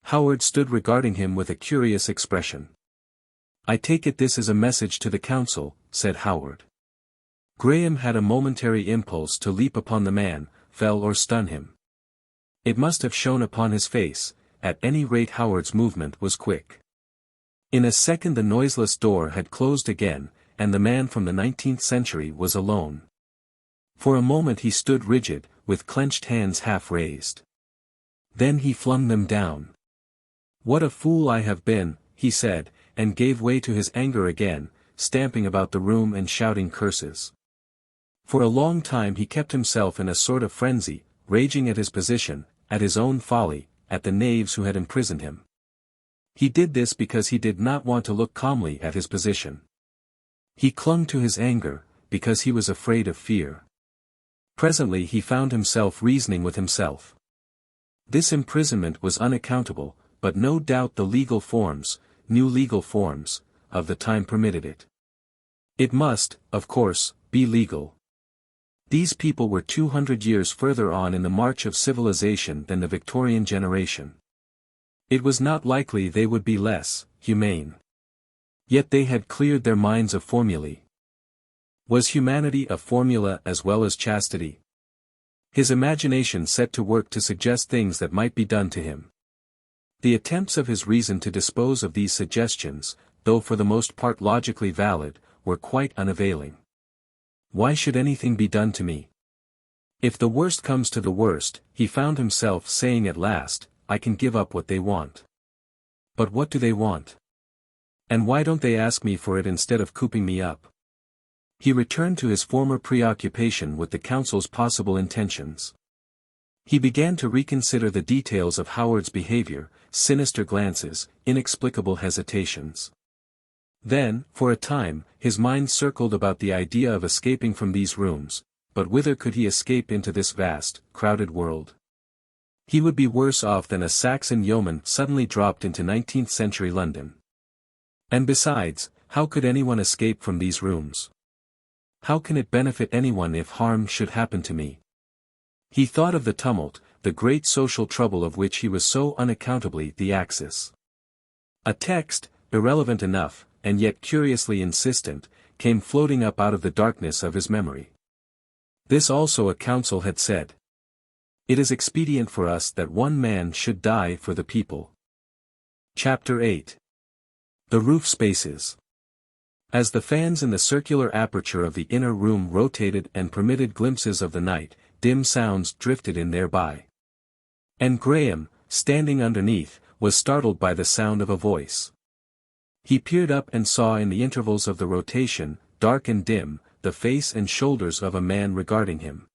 Howard stood regarding him with a curious expression. I take it this is a message to the council, said Howard. Graham had a momentary impulse to leap upon the man, fell or stun him. It must have shown upon his face, at any rate Howard's movement was quick. In a second the noiseless door had closed again, and the man from the 19th century was alone. For a moment he stood rigid, with clenched hands half raised. Then he flung them down. What a fool I have been, he said, and gave way to his anger again, stamping about the room and shouting curses. For a long time he kept himself in a sort of frenzy, raging at his position, at his own folly, at the knaves who had imprisoned him. He did this because he did not want to look calmly at his position. He clung to his anger, because he was afraid of fear. Presently he found himself reasoning with himself. This imprisonment was unaccountable, but no doubt the legal forms, new legal forms, of the time permitted it. It must, of course, be legal. These people were 200 years further on in the march of civilization than the Victorian generation. It was not likely they would be less humane. Yet they had cleared their minds of formulae. Was humanity a formula as well as chastity? His imagination set to work to suggest things that might be done to him. The attempts of his reason to dispose of these suggestions, though for the most part logically valid, were quite unavailing. Why should anything be done to me? If the worst comes to the worst, he found himself saying at last, I can give up what they want. But what do they want? And why don't they ask me for it instead of cooping me up? He returned to his former preoccupation with the council's possible intentions. He began to reconsider the details of Howard's behavior, sinister glances, inexplicable hesitations. Then, for a time, his mind circled about the idea of escaping from these rooms, but whither could he escape into this vast, crowded world? He would be worse off than a Saxon yeoman suddenly dropped into 19th century London. And besides, how could anyone escape from these rooms? How can it benefit anyone if harm should happen to me? He thought of the tumult, the great social trouble of which he was so unaccountably the axis. A text, irrelevant enough, and yet curiously insistent, came floating up out of the darkness of his memory. This also a council had said. It is expedient for us that one man should die for the people. Chapter 8. The Roof Spaces. As the fans in the circular aperture of the inner room rotated and permitted glimpses of the night, dim sounds drifted in thereby. And Graham, standing underneath, was startled by the sound of a voice. He peered up and saw in the intervals of the rotation, dark and dim, the face and shoulders of a man regarding him.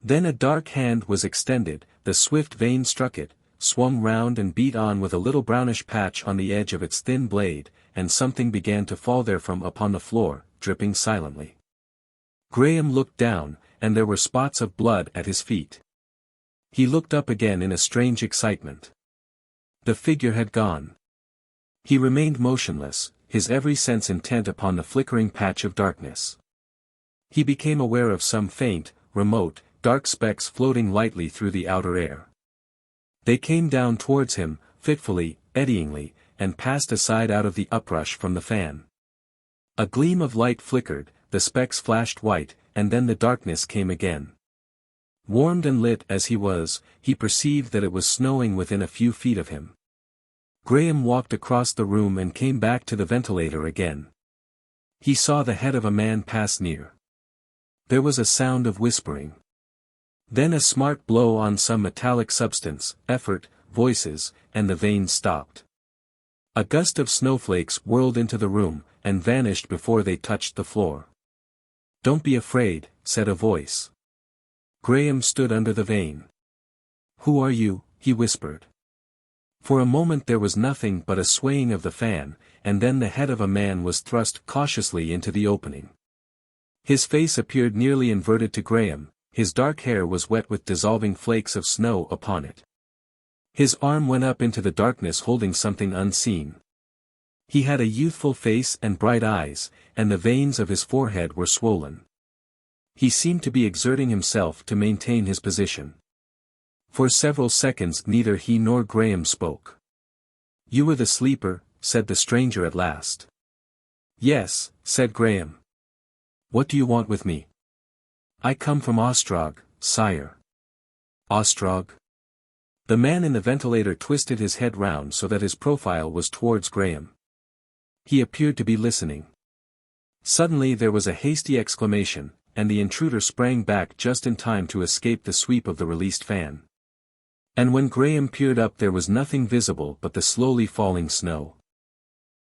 Then a dark hand was extended, the swift vein struck it, swung round and beat on with a little brownish patch on the edge of its thin blade, and something began to fall therefrom upon the floor, dripping silently. Graham looked down, and there were spots of blood at his feet. He looked up again in a strange excitement. The figure had gone. He remained motionless, his every sense intent upon the flickering patch of darkness. He became aware of some faint, remote, dark specks floating lightly through the outer air. They came down towards him, fitfully, eddyingly, and passed aside out of the uprush from the fan. A gleam of light flickered, the specks flashed white, and then the darkness came again. Warmed and lit as he was, he perceived that it was snowing within a few feet of him. Graham walked across the room and came back to the ventilator again. He saw the head of a man pass near. There was a sound of whispering. Then a smart blow on some metallic substance, effort, voices, and the veins stopped. A gust of snowflakes whirled into the room, and vanished before they touched the floor. "Don't be afraid," said a voice. Graham stood under the vane. Who are you? He whispered. For a moment there was nothing but a swaying of the fan, and then the head of a man was thrust cautiously into the opening. His face appeared nearly inverted to Graham, his dark hair was wet with dissolving flakes of snow upon it. His arm went up into the darkness holding something unseen. He had a youthful face and bright eyes, and the veins of his forehead were swollen. He seemed to be exerting himself to maintain his position. For several seconds neither he nor Graham spoke. "You were the sleeper," said the stranger at last. "Yes," said Graham. "What do you want with me?" "I come from Ostrog, sire." "Ostrog?" The man in the ventilator twisted his head round so that his profile was towards Graham. He appeared to be listening. Suddenly there was a hasty exclamation, and the intruder sprang back just in time to escape the sweep of the released fan. And when Graham peered up there was nothing visible but the slowly falling snow.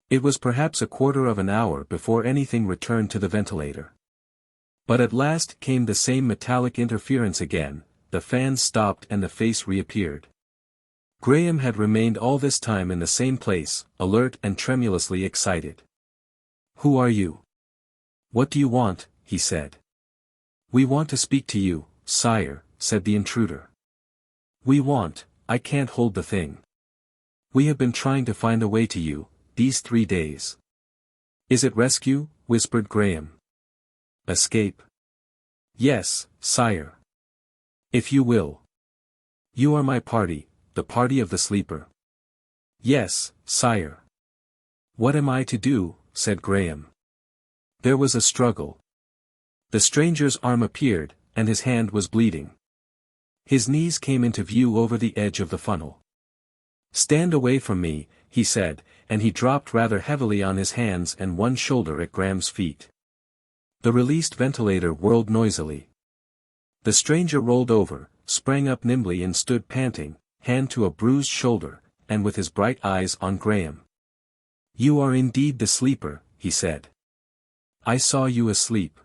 It was perhaps a quarter of an hour before anything returned to the ventilator. But at last came the same metallic interference again, the fan stopped and the face reappeared. Graham had remained all this time in the same place, alert and tremulously excited. "Who are you? What do you want?" he said. "We want to speak to you, sire," said the intruder. I can't hold the thing. We have been trying to find a way to you, these 3 days." "Is it rescue?" whispered Graham. "Escape?" "Yes, sire. If you will. You are my party, the party of the sleeper." "Yes, sire." "What am I to do?" said Graham. There was a struggle. The stranger's arm appeared, and his hand was bleeding. His knees came into view over the edge of the funnel. "Stand away from me," he said, and he dropped rather heavily on his hands and one shoulder at Graham's feet. The released ventilator whirled noisily. The stranger rolled over, sprang up nimbly and stood panting, hand to a bruised shoulder, and with his bright eyes on Graham. "You are indeed the sleeper," he said. "I saw you asleep.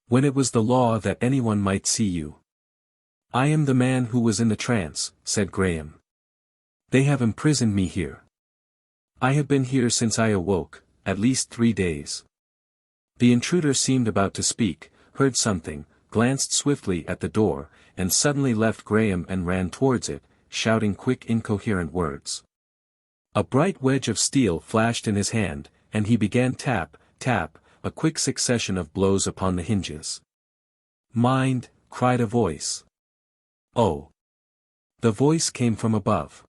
When it was the law that anyone might see you." "I am the man who was in the trance," said Graham. "They have imprisoned me here. I have been here since I awoke, at least 3 days." The intruder seemed about to speak, heard something, glanced swiftly at the door, and suddenly left Graham and ran towards it, shouting quick incoherent words. A bright wedge of steel flashed in his hand, and he began tap, tap, a quick succession of blows upon the hinges. "Mind," cried a voice. "Oh!" The voice came from above.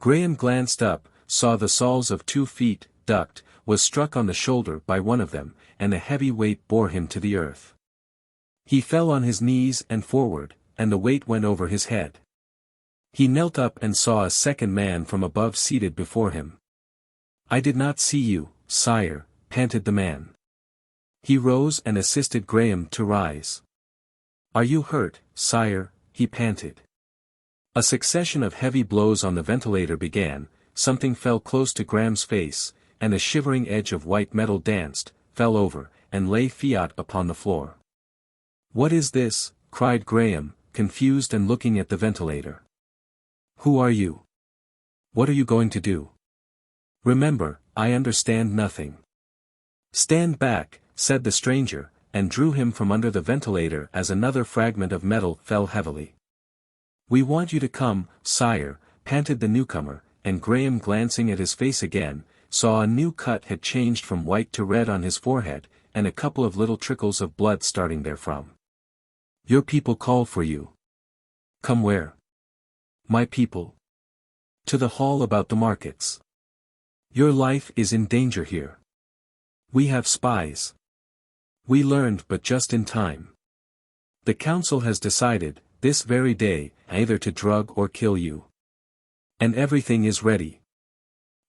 Graham glanced up, saw the soles of 2 feet, ducked, was struck on the shoulder by one of them, and a heavy weight bore him to the earth. He fell on his knees and forward, and the weight went over his head. He knelt up and saw a second man from above seated before him. "I did not see you, sire," panted the man. He rose and assisted Graham to rise. "Are you hurt, sire?" he panted. A succession of heavy blows on the ventilator began, something fell close to Graham's face, and a shivering edge of white metal danced, fell over, and lay fiat upon the floor. "What is this?" cried Graham, confused and looking at the ventilator. "Who are you? What are you going to do? Remember, I understand nothing." "Stand back," said the stranger, and drew him from under the ventilator as another fragment of metal fell heavily. "We want you to come, sire," panted the newcomer, and Graham, glancing at his face again, saw a new cut had changed from white to red on his forehead, and a couple of little trickles of blood starting therefrom. "Your people call for you." "Come where?" "My people. To the hall about the markets. Your life is in danger here. We have spies. We learned but just in time. The council has decided, this very day, either to drug or kill you. And everything is ready.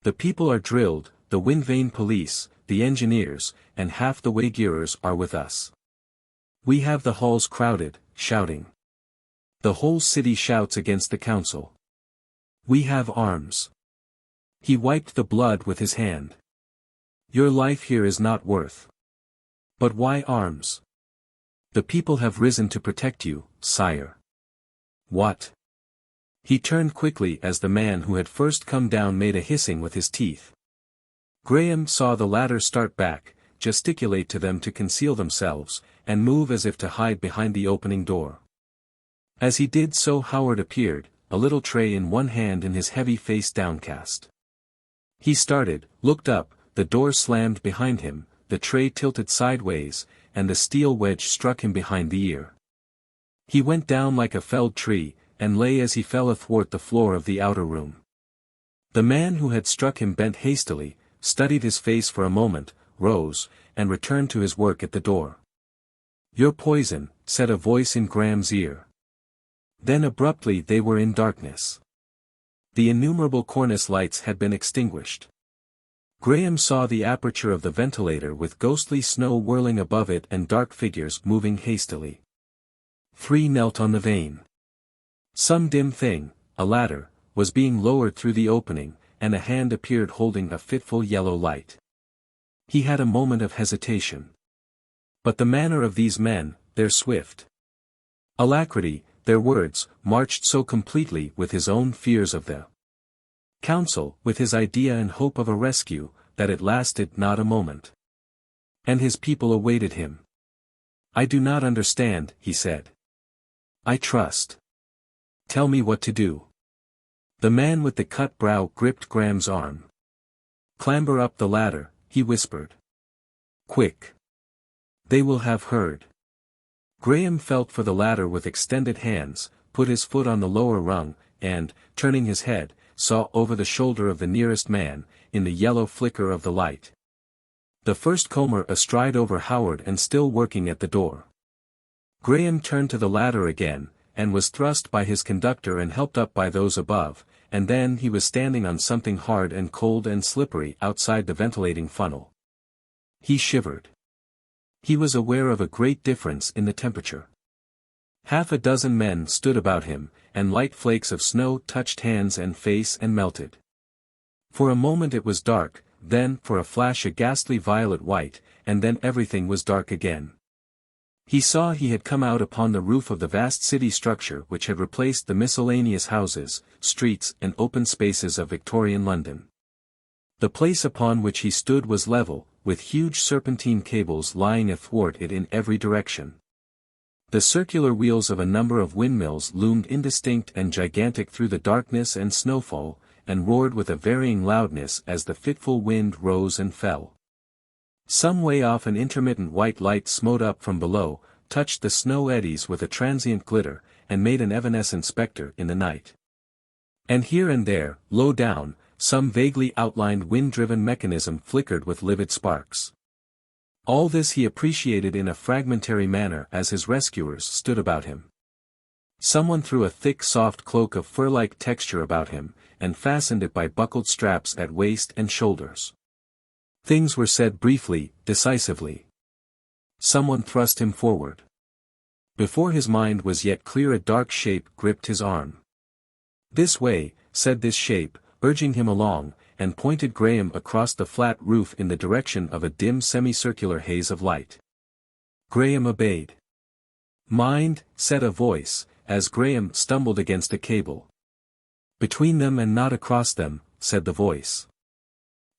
The people are drilled, the wind vane police, the engineers, and half the waygearers are with us. We have the halls crowded, shouting. The whole city shouts against the council. We have arms." He wiped the blood with his hand. "Your life here is not worth. But why arms? The people have risen to protect you, sire." "What? He turned quickly as the man who had first come down made a hissing with his teeth. Graham saw the latter start back, gesticulate to them to conceal themselves, and move as if to hide behind the opening door. As he did so Howard appeared, a little tray in one hand and his heavy face downcast. He started, looked up, the door slammed behind him, the tray tilted sideways, and the steel wedge struck him behind the ear. He went down like a felled tree, and lay as he fell athwart the floor of the outer room. The man who had struck him bent hastily, studied his face for a moment, rose, and returned to his work at the door. "You're poison," said a voice in Graham's ear. Then abruptly they were in darkness. The innumerable cornice lights had been extinguished. Graham saw the aperture of the ventilator with ghostly snow whirling above it and dark figures moving hastily. 3 knelt on the vane. Some dim thing, a ladder, was being lowered through the opening, and a hand appeared holding a fitful yellow light. He had a moment of hesitation. But the manner of these men, their swift alacrity, their words, marched so completely with his own fears of the council, with his idea and hope of a rescue, that it lasted not a moment. And his people awaited him. "I do not understand," he said. "I trust. Tell me what to do." The man with the cut brow gripped Graham's arm. "Clamber up the ladder," he whispered. "Quick. They will have heard." Graham felt for the ladder with extended hands, put his foot on the lower rung, and, turning his head, saw over the shoulder of the nearest man, in the yellow flicker of the light, the first comer astride over Howard and still working at the door. Graham turned to the ladder again, and was thrust by his conductor and helped up by those above, and then he was standing on something hard and cold and slippery outside the ventilating funnel. He shivered. He was aware of a great difference in the temperature. Half a dozen men stood about him, and light flakes of snow touched hands and face and melted. For a moment it was dark, then for a flash a ghastly violet white, and then everything was dark again. He saw he had come out upon the roof of the vast city structure which had replaced the miscellaneous houses, streets and open spaces of Victorian London. The place upon which he stood was level, with huge serpentine cables lying athwart it in every direction. The circular wheels of a number of windmills loomed indistinct and gigantic through the darkness and snowfall, and roared with a varying loudness as the fitful wind rose and fell. Some way off an intermittent white light smote up from below, touched the snow eddies with a transient glitter, and made an evanescent spectre in the night. And here and there, low down, some vaguely outlined wind-driven mechanism flickered with livid sparks. All this he appreciated in a fragmentary manner as his rescuers stood about him. Someone threw a thick soft cloak of fur-like texture about him, and fastened it by buckled straps at waist and shoulders. Things were said briefly, decisively. Someone thrust him forward. Before his mind was yet clear a dark shape gripped his arm. "This way," said this shape, urging him along, and pointed Graham across the flat roof in the direction of a dim semicircular haze of light. Graham obeyed. "Mind," said a voice, as Graham stumbled against a cable. "Between them and not across them," said the voice.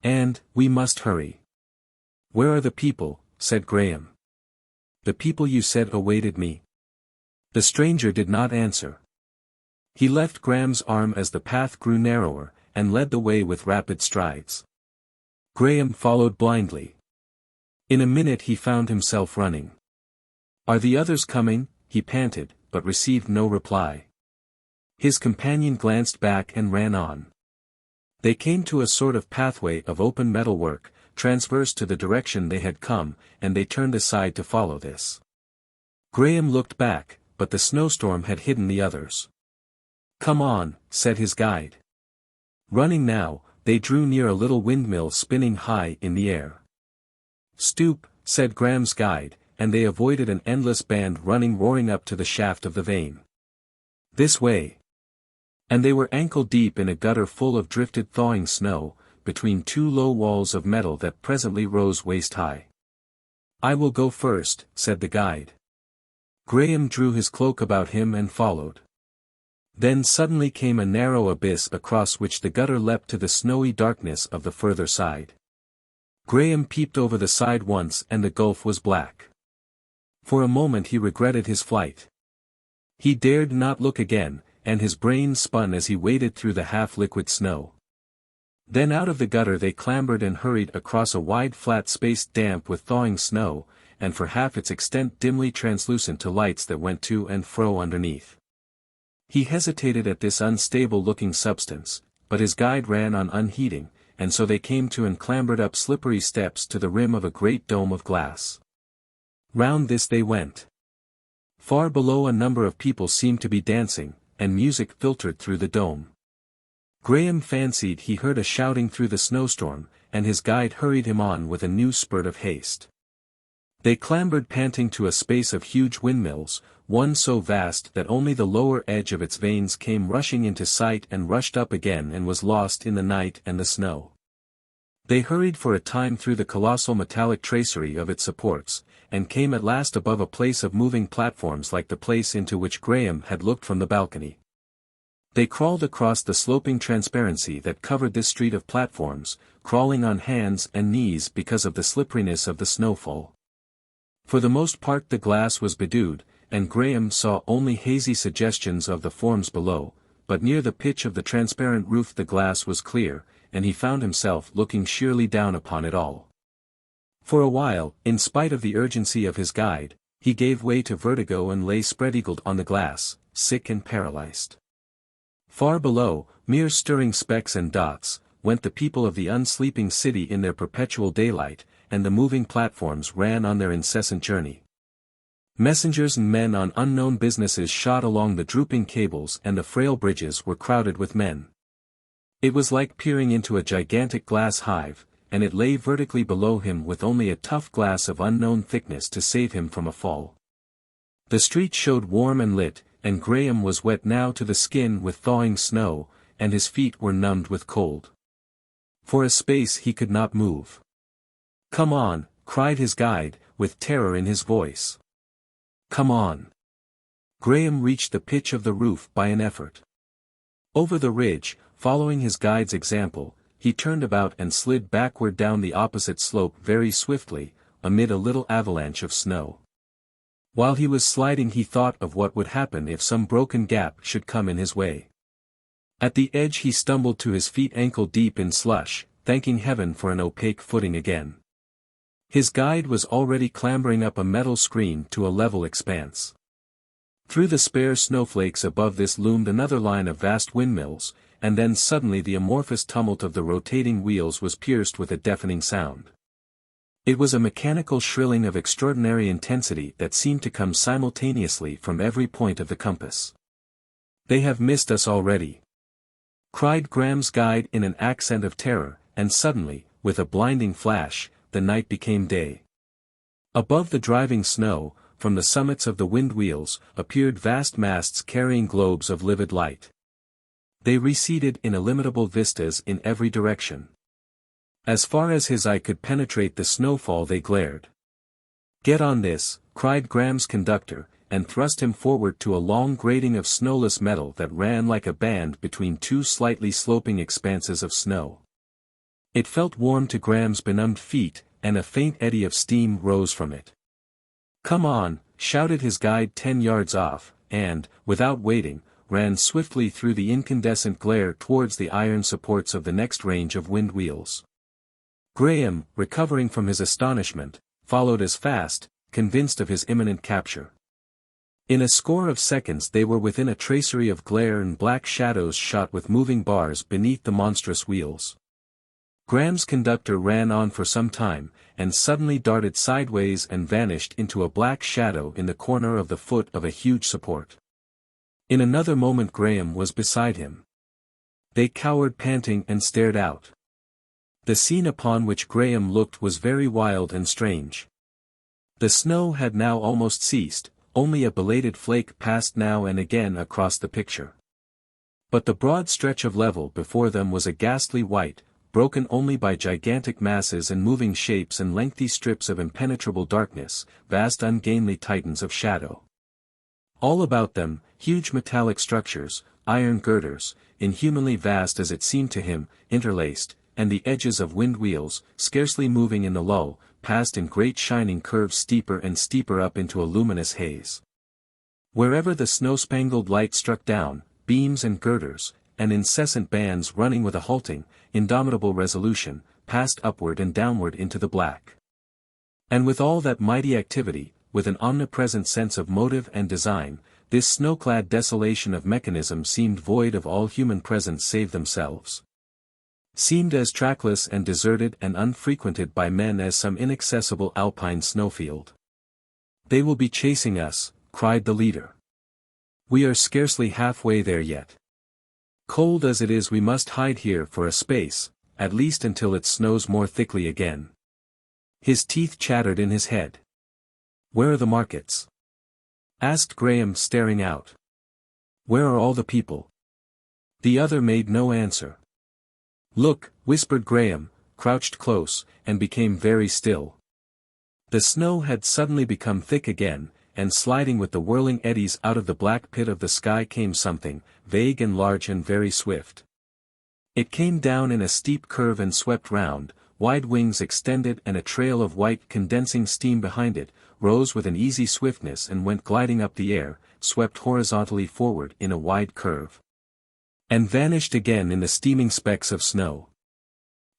"And, we must hurry." "Where are the people?" said Graham. "The people you said awaited me." The stranger did not answer. He left Graham's arm as the path grew narrower, and led the way with rapid strides. Graham followed blindly. In a minute he found himself running. "Are the others coming?" he panted, but received no reply. His companion glanced back and ran on. They came to a sort of pathway of open metalwork, transverse to the direction they had come, and they turned aside to follow this. Graham looked back, but the snowstorm had hidden the others. "Come on," said his guide. Running now, they drew near a little windmill spinning high in the air. "Stoop," said Graham's guide, and they avoided an endless band running roaring up to the shaft of the vane. "This way." And they were ankle-deep in a gutter full of drifted thawing snow, between two low walls of metal that presently rose waist-high. "I will go first," said the guide. Graham drew his cloak about him and followed. Then suddenly came a narrow abyss across which the gutter leapt to the snowy darkness of the further side. Graham peeped over the side once and the gulf was black. For a moment he regretted his flight. He dared not look again, and his brain spun as he waded through the half-liquid snow. Then out of the gutter they clambered and hurried across a wide flat space damp with thawing snow, and for half its extent dimly translucent to lights that went to and fro underneath. He hesitated at this unstable-looking substance, but his guide ran on unheeding, and so they came to and clambered up slippery steps to the rim of a great dome of glass. Round this they went. Far below a number of people seemed to be dancing, and music filtered through the dome. Graham fancied he heard a shouting through the snowstorm, and his guide hurried him on with a new spurt of haste. They clambered panting to a space of huge windmills, one so vast that only the lower edge of its vanes came rushing into sight and rushed up again and was lost in the night and the snow. They hurried for a time through the colossal metallic tracery of its supports, and came at last above a place of moving platforms like the place into which Graham had looked from the balcony. They crawled across the sloping transparency that covered this street of platforms, crawling on hands and knees because of the slipperiness of the snowfall. For the most part the glass was bedewed, and Graham saw only hazy suggestions of the forms below, but near the pitch of the transparent roof the glass was clear, and he found himself looking sheerly down upon it all. For a while, in spite of the urgency of his guide, he gave way to vertigo and lay spread-eagled on the glass, sick and paralyzed. Far below, mere stirring specks and dots, went the people of the unsleeping city in their perpetual daylight, and the moving platforms ran on their incessant journey. Messengers and men on unknown businesses shot along the drooping cables and the frail bridges were crowded with men. It was like peering into a gigantic glass hive, and it lay vertically below him with only a tough glass of unknown thickness to save him from a fall. The street showed warm and lit, and Graham was wet now to the skin with thawing snow, and his feet were numbed with cold. For a space he could not move. "Come on," cried his guide, with terror in his voice. "Come on." Graham reached the pitch of the roof by an effort. Over the ridge, following his guide's example, he turned about and slid backward down the opposite slope very swiftly, amid a little avalanche of snow. While he was sliding he thought of what would happen if some broken gap should come in his way. At the edge he stumbled to his feet ankle-deep in slush, thanking heaven for an opaque footing again. His guide was already clambering up a metal screen to a level expanse. Through the spare snowflakes above this loomed another line of vast windmills, and then suddenly the amorphous tumult of the rotating wheels was pierced with a deafening sound. It was a mechanical shrilling of extraordinary intensity that seemed to come simultaneously from every point of the compass. "They have missed us already," cried Graham's guide in an accent of terror, and suddenly, with a blinding flash, the night became day. Above the driving snow, from the summits of the wind wheels, appeared vast masts carrying globes of livid light. They receded in illimitable vistas in every direction. As far as his eye could penetrate the snowfall they glared. "Get on this," cried Graham's conductor, and thrust him forward to a long grating of snowless metal that ran like a band between two slightly sloping expanses of snow. It felt warm to Graham's benumbed feet, and a faint eddy of steam rose from it. "Come on," shouted his guide 10 yards off, and, without waiting, ran swiftly through the incandescent glare towards the iron supports of the next range of wind wheels. Graham, recovering from his astonishment, followed as fast, convinced of his imminent capture. In a score of seconds they were within a tracery of glare and black shadows shot with moving bars beneath the monstrous wheels. Graham's conductor ran on for some time, and suddenly darted sideways and vanished into a black shadow in the corner of the foot of a huge support. In another moment Graham was beside him. They cowered panting and stared out. The scene upon which Graham looked was very wild and strange. The snow had now almost ceased, only a belated flake passed now and again across the picture. But the broad stretch of level before them was a ghastly white, broken only by gigantic masses and moving shapes and lengthy strips of impenetrable darkness, vast ungainly titans of shadow. All about them, huge metallic structures, iron girders, inhumanly vast as it seemed to him, interlaced, and the edges of wind wheels, scarcely moving in the lull, passed in great shining curves steeper and steeper up into a luminous haze. Wherever the snow-spangled light struck down, beams and girders, and incessant bands running with a halting, indomitable resolution, passed upward and downward into the black. And with all that mighty activity, with an omnipresent sense of motive and design, this snow-clad desolation of mechanism seemed void of all human presence save themselves. Seemed as trackless and deserted and unfrequented by men as some inaccessible alpine snowfield. "They will be chasing us," cried the leader. "We are scarcely halfway there yet. Cold as it is, we must hide here for a space, at least until it snows more thickly again." His teeth chattered in his head. "Where are the markets?" asked Graham, staring out. "Where are all the people?" The other made no answer. "Look," whispered Graham, crouched close, and became very still. The snow had suddenly become thick again, and sliding with the whirling eddies out of the black pit of the sky came something, vague and large and very swift. It came down in a steep curve and swept round, wide wings extended and a trail of white condensing steam behind it, rose with an easy swiftness and went gliding up the air, swept horizontally forward in a wide curve. And vanished again in the steaming specks of snow.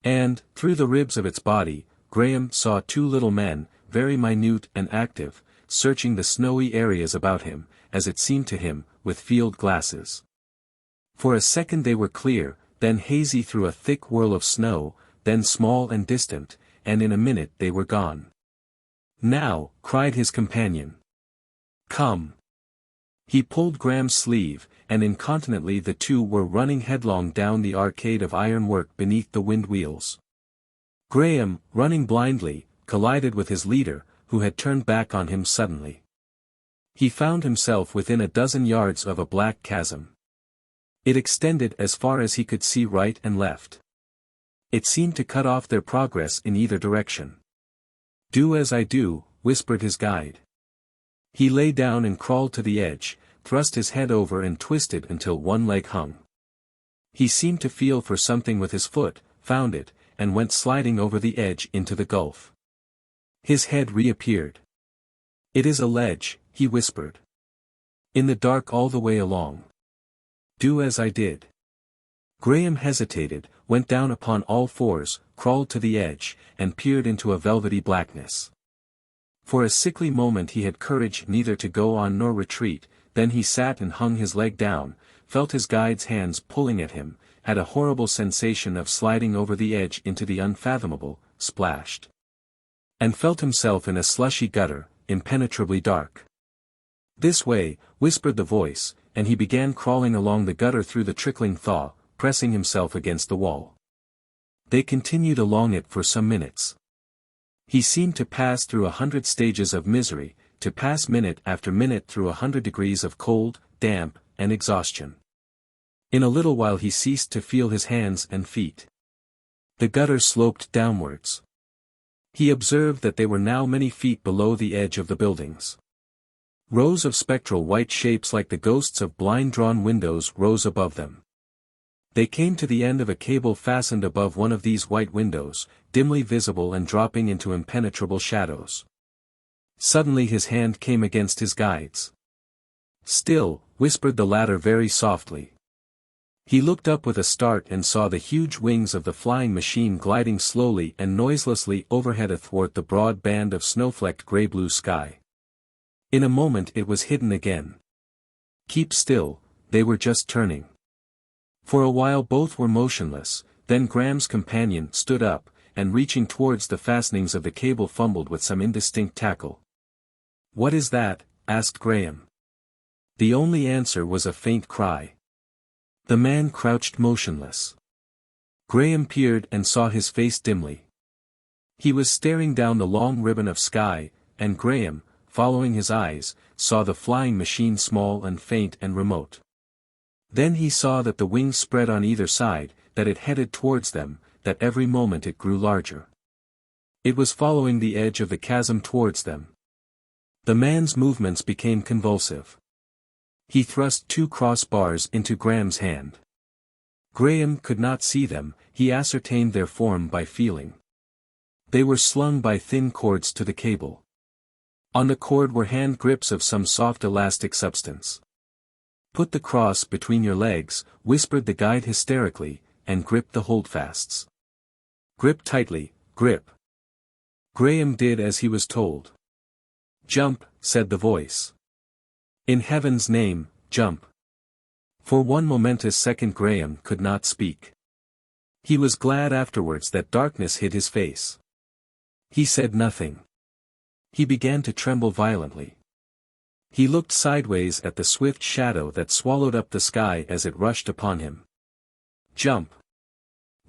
And, through the ribs of its body, Graham saw two little men, very minute and active, searching the snowy areas about him, as it seemed to him, with field glasses. For a second they were clear, then hazy through a thick whirl of snow, then small and distant, and in a minute they were gone. "Now," cried his companion. "Come." He pulled Graham's sleeve, and incontinently the two were running headlong down the arcade of ironwork beneath the wind wheels. Graham, running blindly, collided with his leader, who had turned back on him suddenly. He found himself within a dozen yards of a black chasm. It extended as far as he could see right and left. It seemed to cut off their progress in either direction. "Do as I do," whispered his guide. He lay down and crawled to the edge, thrust his head over and twisted until one leg hung. He seemed to feel for something with his foot, found it, and went sliding over the edge into the gulf. His head reappeared. "It is a ledge," he whispered. "In the dark all the way along. Do as I did." Graham hesitated, went down upon all fours, crawled to the edge, and peered into a velvety blackness. For a sickly moment he had courage neither to go on nor retreat, then he sat and hung his leg down, felt his guide's hands pulling at him, had a horrible sensation of sliding over the edge into the unfathomable, splashed. And felt himself in a slushy gutter, impenetrably dark. "This way," whispered the voice, and he began crawling along the gutter through the trickling thaw, pressing himself against the wall. They continued along it for some minutes. He seemed to pass through 100 stages of misery, to pass minute after minute through 100 degrees of cold, damp, and exhaustion. In a little while he ceased to feel his hands and feet. The gutter sloped downwards. He observed that they were now many feet below the edge of the buildings. Rows of spectral white shapes like the ghosts of blind-drawn windows rose above them. They came to the end of a cable fastened above one of these white windows, dimly visible and dropping into impenetrable shadows. Suddenly his hand came against his guide's. "Still," whispered the latter very softly. He looked up with a start and saw the huge wings of the flying machine gliding slowly and noiselessly overhead athwart the broad band of snow-flecked grey-blue sky. In a moment it was hidden again. "Keep still," they were just turning. For a while both were motionless, then Graham's companion stood up, and reaching towards the fastenings of the cable fumbled with some indistinct tackle. "What is that?" asked Graham. The only answer was a faint cry. The man crouched motionless. Graham peered and saw his face dimly. He was staring down the long ribbon of sky, and Graham, following his eyes, saw the flying machine small and faint and remote. Then he saw that the wings spread on either side, that it headed towards them, that every moment it grew larger. It was following the edge of the chasm towards them. The man's movements became convulsive. He thrust 2 crossbars into Graham's hand. Graham could not see them, he ascertained their form by feeling. They were slung by thin cords to the cable. On the cord were hand grips of some soft elastic substance. "Put the cross between your legs," whispered the guide hysterically, "and grip the holdfasts. Grip tightly, grip." Graham did as he was told. "Jump," said the voice. "In heaven's name, jump." For one momentous second Graham could not speak. He was glad afterwards that darkness hid his face. He said nothing. He began to tremble violently. He looked sideways at the swift shadow that swallowed up the sky as it rushed upon him. "Jump!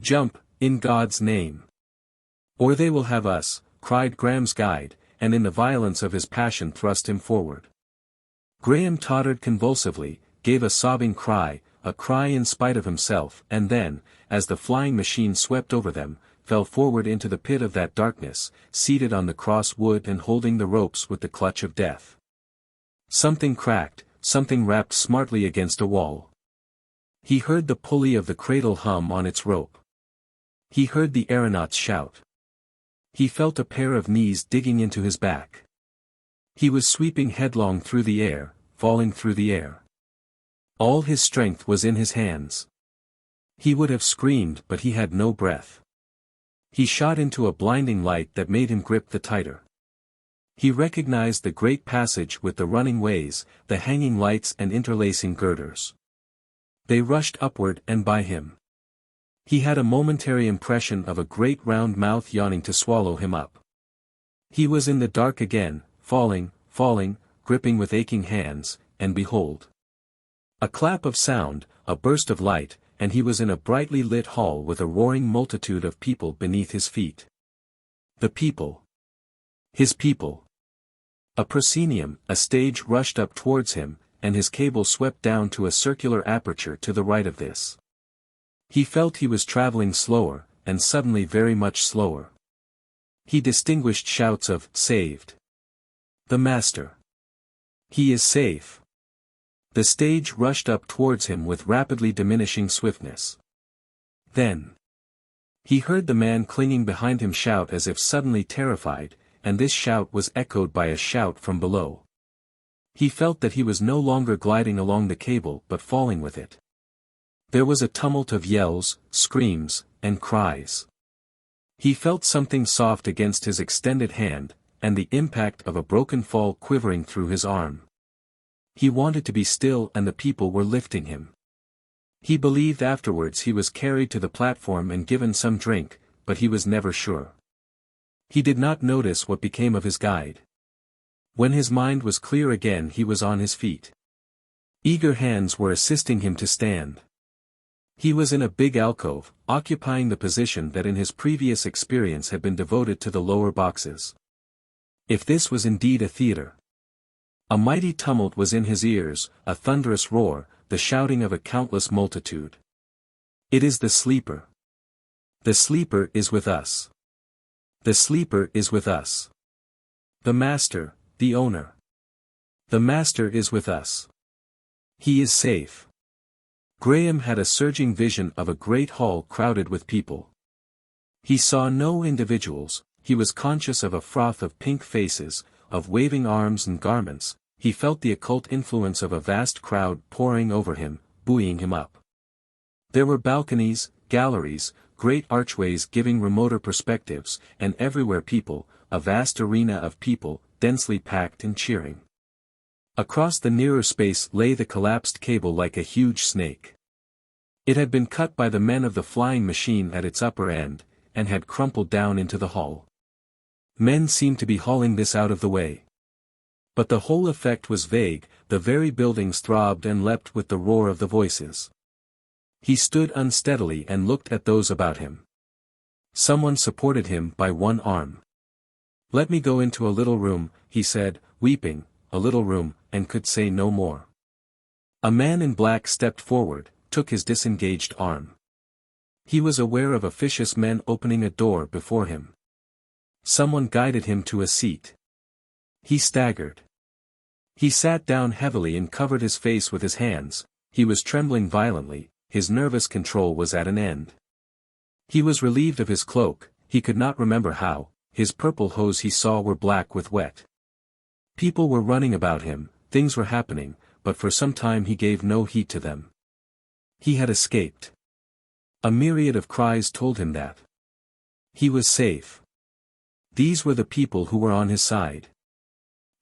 Jump, in God's name! Or they will have us," cried Graham's guide, and in the violence of his passion thrust him forward. Graham tottered convulsively, gave a sobbing cry, a cry in spite of himself, and then, as the flying machine swept over them, fell forward into the pit of that darkness, seated on the cross wood and holding the ropes with the clutch of death. Something cracked, something rapped smartly against a wall. He heard the pulley of the cradle hum on its rope. He heard the aeronauts shout. He felt a pair of knees digging into his back. He was sweeping headlong through the air, falling through the air. All his strength was in his hands. He would have screamed but he had no breath. He shot into a blinding light that made him grip the tighter. He recognized the great passage with the running ways, the hanging lights and interlacing girders. They rushed upward and by him. He had a momentary impression of a great round mouth yawning to swallow him up. He was in the dark again, falling, gripping with aching hands, and behold. A clap of sound, a burst of light, and he was in a brightly lit hall with a roaring multitude of people beneath his feet. The people. His people. A proscenium, a stage rushed up towards him, and his cable swept down to a circular aperture to the right of this. He felt he was traveling slower, and suddenly very much slower. He distinguished shouts of, "Saved! The Master! He is safe!" The stage rushed up towards him with rapidly diminishing swiftness. Then he heard the man clinging behind him shout as if suddenly terrified, and this shout was echoed by a shout from below. He felt that he was no longer gliding along the cable but falling with it. There was a tumult of yells, screams, and cries. He felt something soft against his extended hand, and the impact of a broken fall quivering through his arm. He wanted to be still and the people were lifting him. He believed afterwards he was carried to the platform and given some drink, but he was never sure. He did not notice what became of his guide. When his mind was clear again he was on his feet. Eager hands were assisting him to stand. He was in a big alcove, occupying the position that in his previous experience had been devoted to the lower boxes. If this was indeed a theater. A mighty tumult was in his ears, a thunderous roar, the shouting of a countless multitude. It is the sleeper. The sleeper is with us. The sleeper is with us. The Master, the owner. The Master is with us. He is safe. Graham had a surging vision of a great hall crowded with people. He saw no individuals, he was conscious of a froth of pink faces, of waving arms and garments, he felt the occult influence of a vast crowd pouring over him, buoying him up. There were balconies, galleries, great archways giving remoter perspectives, and everywhere people, a vast arena of people, densely packed and cheering. Across the nearer space lay the collapsed cable like a huge snake. It had been cut by the men of the flying machine at its upper end, and had crumpled down into the hull. Men seemed to be hauling this out of the way. But the whole effect was vague, the very buildings throbbed and leapt with the roar of the voices. He stood unsteadily and looked at those about him. Someone supported him by one arm. "Let me go into a little room," he said, weeping, a little room, and could say no more. A man in black stepped forward, took his disengaged arm. He was aware of officious men opening a door before him. Someone guided him to a seat. He staggered. He sat down heavily and covered his face with his hands. He was trembling violently, his nervous control was at an end. He was relieved of his cloak, he could not remember how, his purple hose he saw were black with wet. People were running about him, things were happening, but for some time he gave no heed to them. He had escaped. A myriad of cries told him that he was safe. These were the people who were on his side.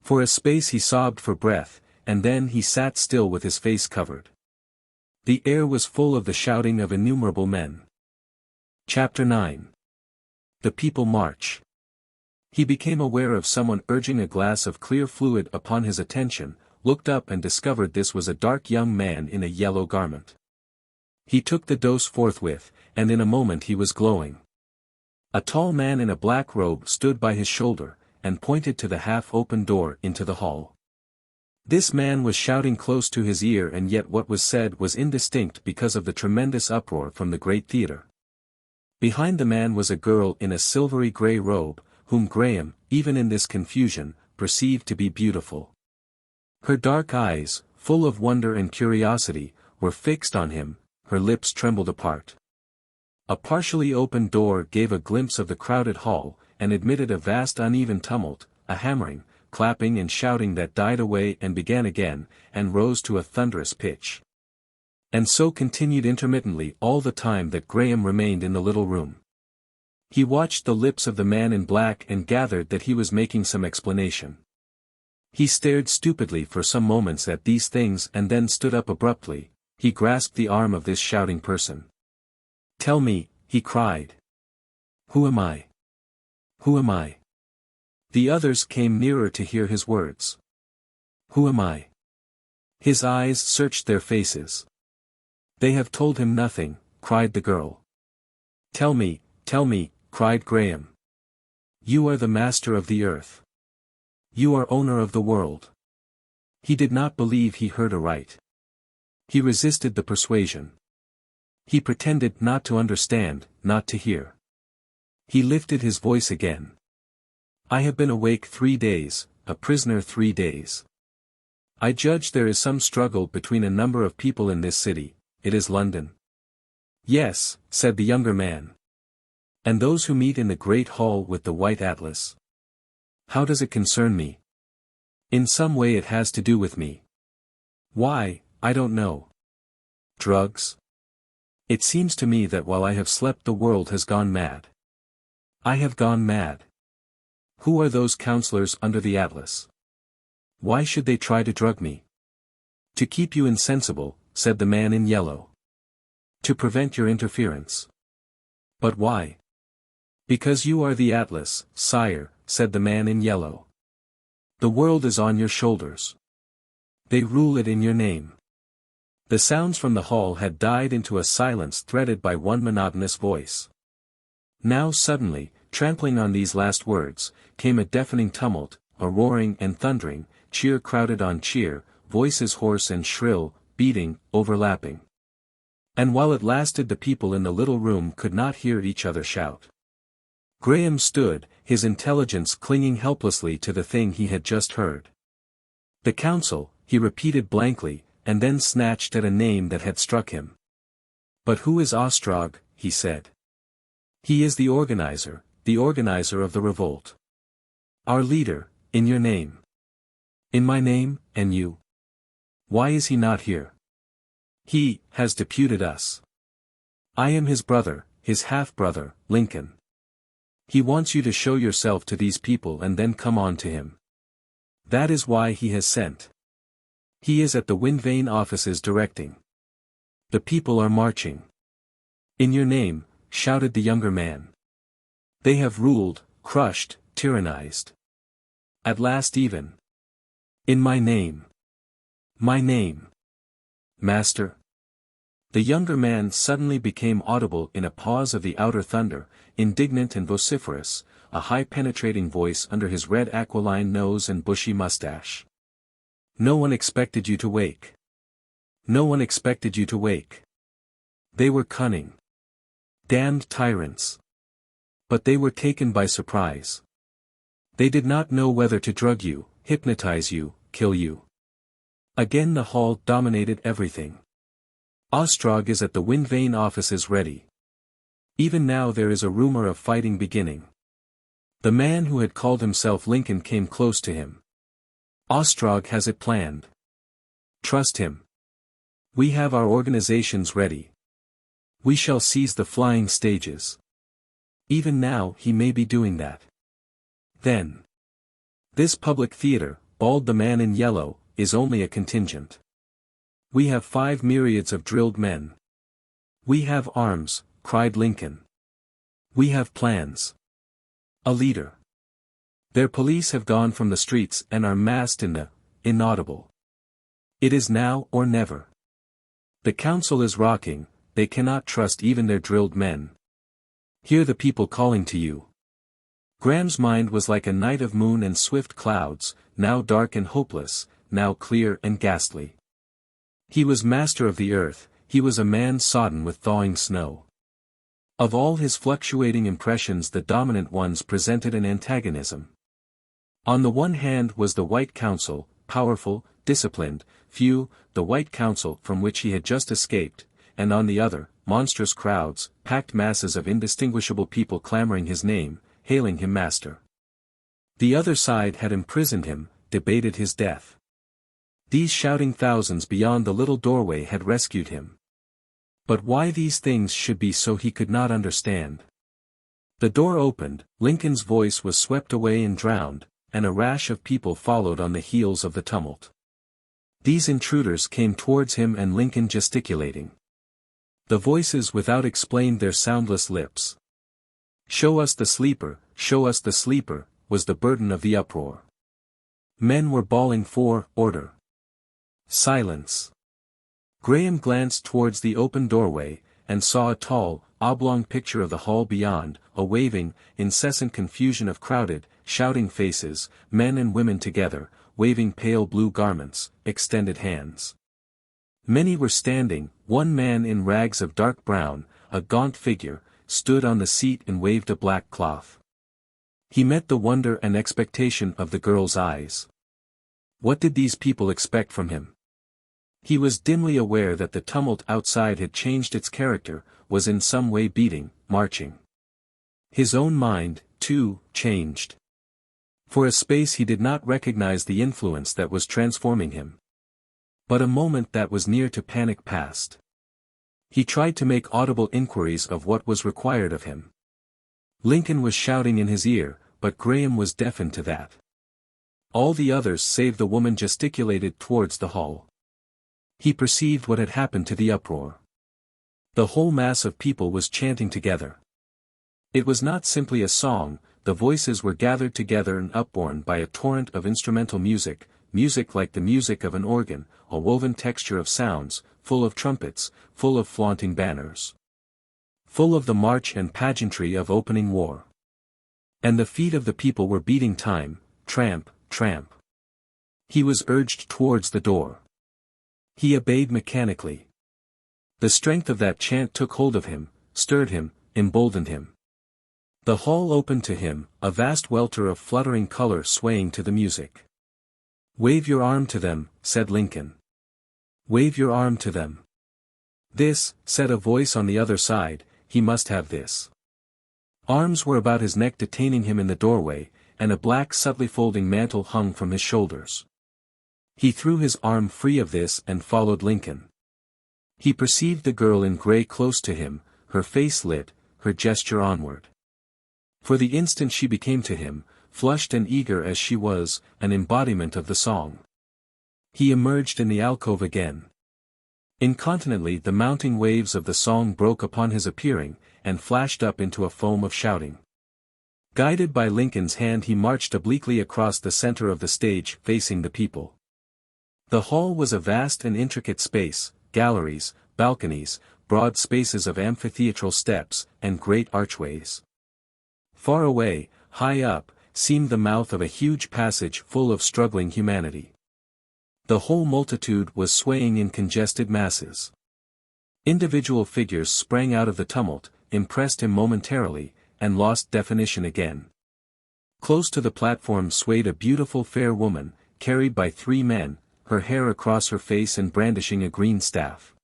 For a space he sobbed for breath, and then he sat still with his face covered. The air was full of the shouting of innumerable men. Chapter 9. The People March. He became aware of someone urging a glass of clear fluid upon his attention, looked up and discovered this was a dark young man in a yellow garment. He took the dose forthwith, and in a moment he was glowing. A tall man in a black robe stood by his shoulder, and pointed to the half-open door into the hall. This man was shouting close to his ear, and yet what was said was indistinct because of the tremendous uproar from the great theater. Behind the man was a girl in a silvery grey robe, whom Graham, even in this confusion, perceived to be beautiful. Her dark eyes, full of wonder and curiosity, were fixed on him, her lips trembled apart. A partially opened door gave a glimpse of the crowded hall, and admitted a vast uneven tumult, a hammering, clapping and shouting that died away and began again, and rose to a thunderous pitch. And so continued intermittently all the time that Graham remained in the little room. He watched the lips of the man in black and gathered that he was making some explanation. He stared stupidly for some moments at these things and then stood up abruptly. He grasped the arm of this shouting person. "Tell me," he cried. "Who am I? Who am I?" The others came nearer to hear his words. "Who am I?" His eyes searched their faces. "They have told him nothing," cried the girl. Tell me," cried Graham. "You are the master of the earth. You are owner of the world." He did not believe he heard aright. He resisted the persuasion. He pretended not to understand, not to hear. He lifted his voice again. "I have been awake 3 days, a prisoner 3 days. I judge there is some struggle between a number of people in this city. It is London." "Yes," said the younger man. "And those who meet in the great hall with the white atlas. How does it concern me? In some way it has to do with me. Why, I don't know. Drugs? It seems to me that while I have slept the world has gone mad. I have gone mad. Who are those counselors under the atlas? Why should they try to drug me?" "To keep you insensible," said the man in yellow. "To prevent your interference." "But why?" "Because you are the atlas, sire," said the man in yellow. "The world is on your shoulders. They rule it in your name." The sounds from the hall had died into a silence threaded by one monotonous voice. Now suddenly, trampling on these last words, came a deafening tumult, a roaring and thundering, cheer crowded on cheer, voices hoarse and shrill, beating, overlapping. And while it lasted the people in the little room could not hear each other shout. Graham stood, his intelligence clinging helplessly to the thing he had just heard. "The council," he repeated blankly, and then snatched at a name that had struck him. "But who is Ostrog?" he said. "He is the organizer of the revolt. Our leader, in your name. In my name, and you. Why is he not here? He has deputed us. I am his brother, his half-brother, Lincoln. He wants you to show yourself to these people and then come on to him. That is why he has sent. He is at the Wind Vane offices directing. The people are marching. In your name," shouted the younger man. "They have ruled, crushed, tyrannized. At last even. In my name. My name. Master." The younger man suddenly became audible in a pause of the outer thunder, indignant and vociferous, a high penetrating voice under his red aquiline nose and bushy mustache. "No one expected you to wake. No one expected you to wake. They were cunning. Damned tyrants. But they were taken by surprise. They did not know whether to drug you, hypnotize you, kill you. Again the hall dominated everything. Ostrog is at the wind vane offices ready. Even now there is a rumor of fighting beginning. The man who had called himself Lincoln came close to him. Ostrog has it planned. Trust him. We have our organizations ready. We shall seize the flying stages. Even now he may be doing that. Then. This public theater, bawled the man in yellow, is only a contingent. We have 5 myriads of drilled men. We have arms, cried Lincoln. We have plans. A leader. Their police have gone from the streets and are massed in the inaudible. It is now or never. The council is rocking, they cannot trust even their drilled men. Hear the people calling to you. Graham's mind was like a night of moon and swift clouds, now dark and hopeless, now clear and ghastly. He was master of the earth, he was a man sodden with thawing snow. Of all his fluctuating impressions the dominant ones presented an antagonism. On the one hand was the White Council, powerful, disciplined, few, the White Council from which he had just escaped, and on the other, monstrous crowds, packed masses of indistinguishable people clamoring his name, hailing him master. The other side had imprisoned him, debated his death. These shouting thousands beyond the little doorway had rescued him. But why these things should be so he could not understand. The door opened, Lincoln's voice was swept away and drowned, and a rash of people followed on the heels of the tumult. These intruders came towards him and Lincoln gesticulating. The voices without explained their soundless lips. "Show us the sleeper, was the burden of the uproar. Men were bawling for order. Silence. Graham glanced towards the open doorway, and saw a tall, oblong picture of the hall beyond, a waving, incessant confusion of crowded, shouting faces, men and women together, waving pale blue garments, extended hands. Many were standing, one man in rags of dark brown, a gaunt figure, stood on the seat and waved a black cloth. He met the wonder and expectation of the girl's eyes. What did these people expect from him? He was dimly aware that the tumult outside had changed its character, was in some way beating, marching. His own mind, too, changed. For a space he did not recognize the influence that was transforming him. But a moment that was near to panic passed. He tried to make audible inquiries of what was required of him. Lincoln was shouting in his ear, but Graham was deafened to that. All the others save the woman gesticulated towards the hall. He perceived what had happened to the uproar. The whole mass of people was chanting together. It was not simply a song, the voices were gathered together and upborne by a torrent of instrumental music, music like the music of an organ, a woven texture of sounds, full of trumpets, full of flaunting banners. Full of the march and pageantry of opening war. And the feet of the people were beating time, tramp, tramp. He was urged towards the door. He obeyed mechanically. The strength of that chant took hold of him, stirred him, emboldened him. The hall opened to him, a vast welter of fluttering color swaying to the music. "Wave your arm to them," said Lincoln. "Wave your arm to them." "This," said a voice on the other side, "he must have this." Arms were about his neck detaining him in the doorway, and a black subtly folding mantle hung from his shoulders. He threw his arm free of this and followed Lincoln. He perceived the girl in gray close to him, her face lit, her gesture onward. For the instant she became to him, flushed and eager as she was, an embodiment of the song. He emerged in the alcove again. Incontinently the mounting waves of the song broke upon his appearing, and flashed up into a foam of shouting. Guided by Lincoln's hand he marched obliquely across the center of the stage, facing the people. The hall was a vast and intricate space, galleries, balconies, broad spaces of amphitheatral steps, and great archways. Far away, high up, seemed the mouth of a huge passage full of struggling humanity. The whole multitude was swaying in congested masses. Individual figures sprang out of the tumult, impressed him momentarily, and lost definition again. Close to the platform swayed a beautiful fair woman, carried by 3 men, her hair across her face and brandishing a green staff.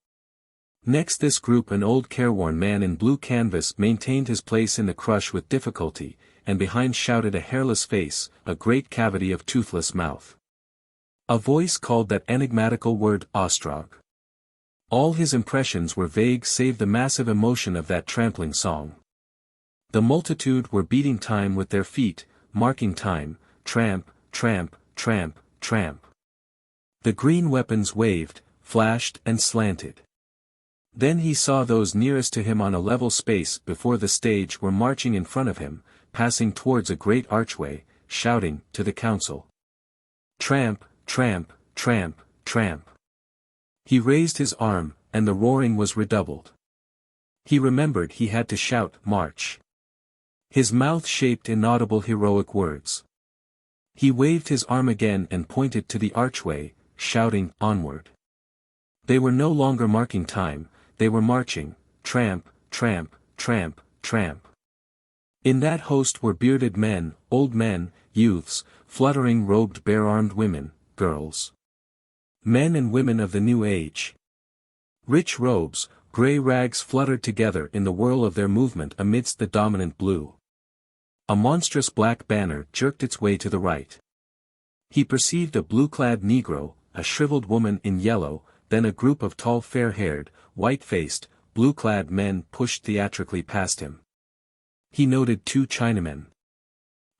Next this group an old careworn man in blue canvas maintained his place in the crush with difficulty, and behind shouted a hairless face, a great cavity of toothless mouth. A voice called that enigmatical word Ostrog. All his impressions were vague save the massive emotion of that trampling song. The multitude were beating time with their feet, marking time, tramp, tramp, tramp, tramp. The green weapons waved, flashed and slanted. Then he saw those nearest to him on a level space before the stage were marching in front of him, passing towards a great archway, shouting to the council. Tramp, tramp, tramp, tramp. He raised his arm, and the roaring was redoubled. He remembered he had to shout march. His mouth shaped inaudible heroic words. He waved his arm again and pointed to the archway, shouting onward. They were no longer marking time, they were marching, tramp, tramp, tramp, tramp. In that host were bearded men, old men, youths, fluttering robed bare-armed women, girls. Men and women of the new age. Rich robes, grey rags fluttered together in the whirl of their movement amidst the dominant blue. A monstrous black banner jerked its way to the right. He perceived a blue-clad Negro, a shriveled woman in yellow, then a group of tall fair-haired, white-faced, blue-clad men pushed theatrically past him. He noted two Chinamen.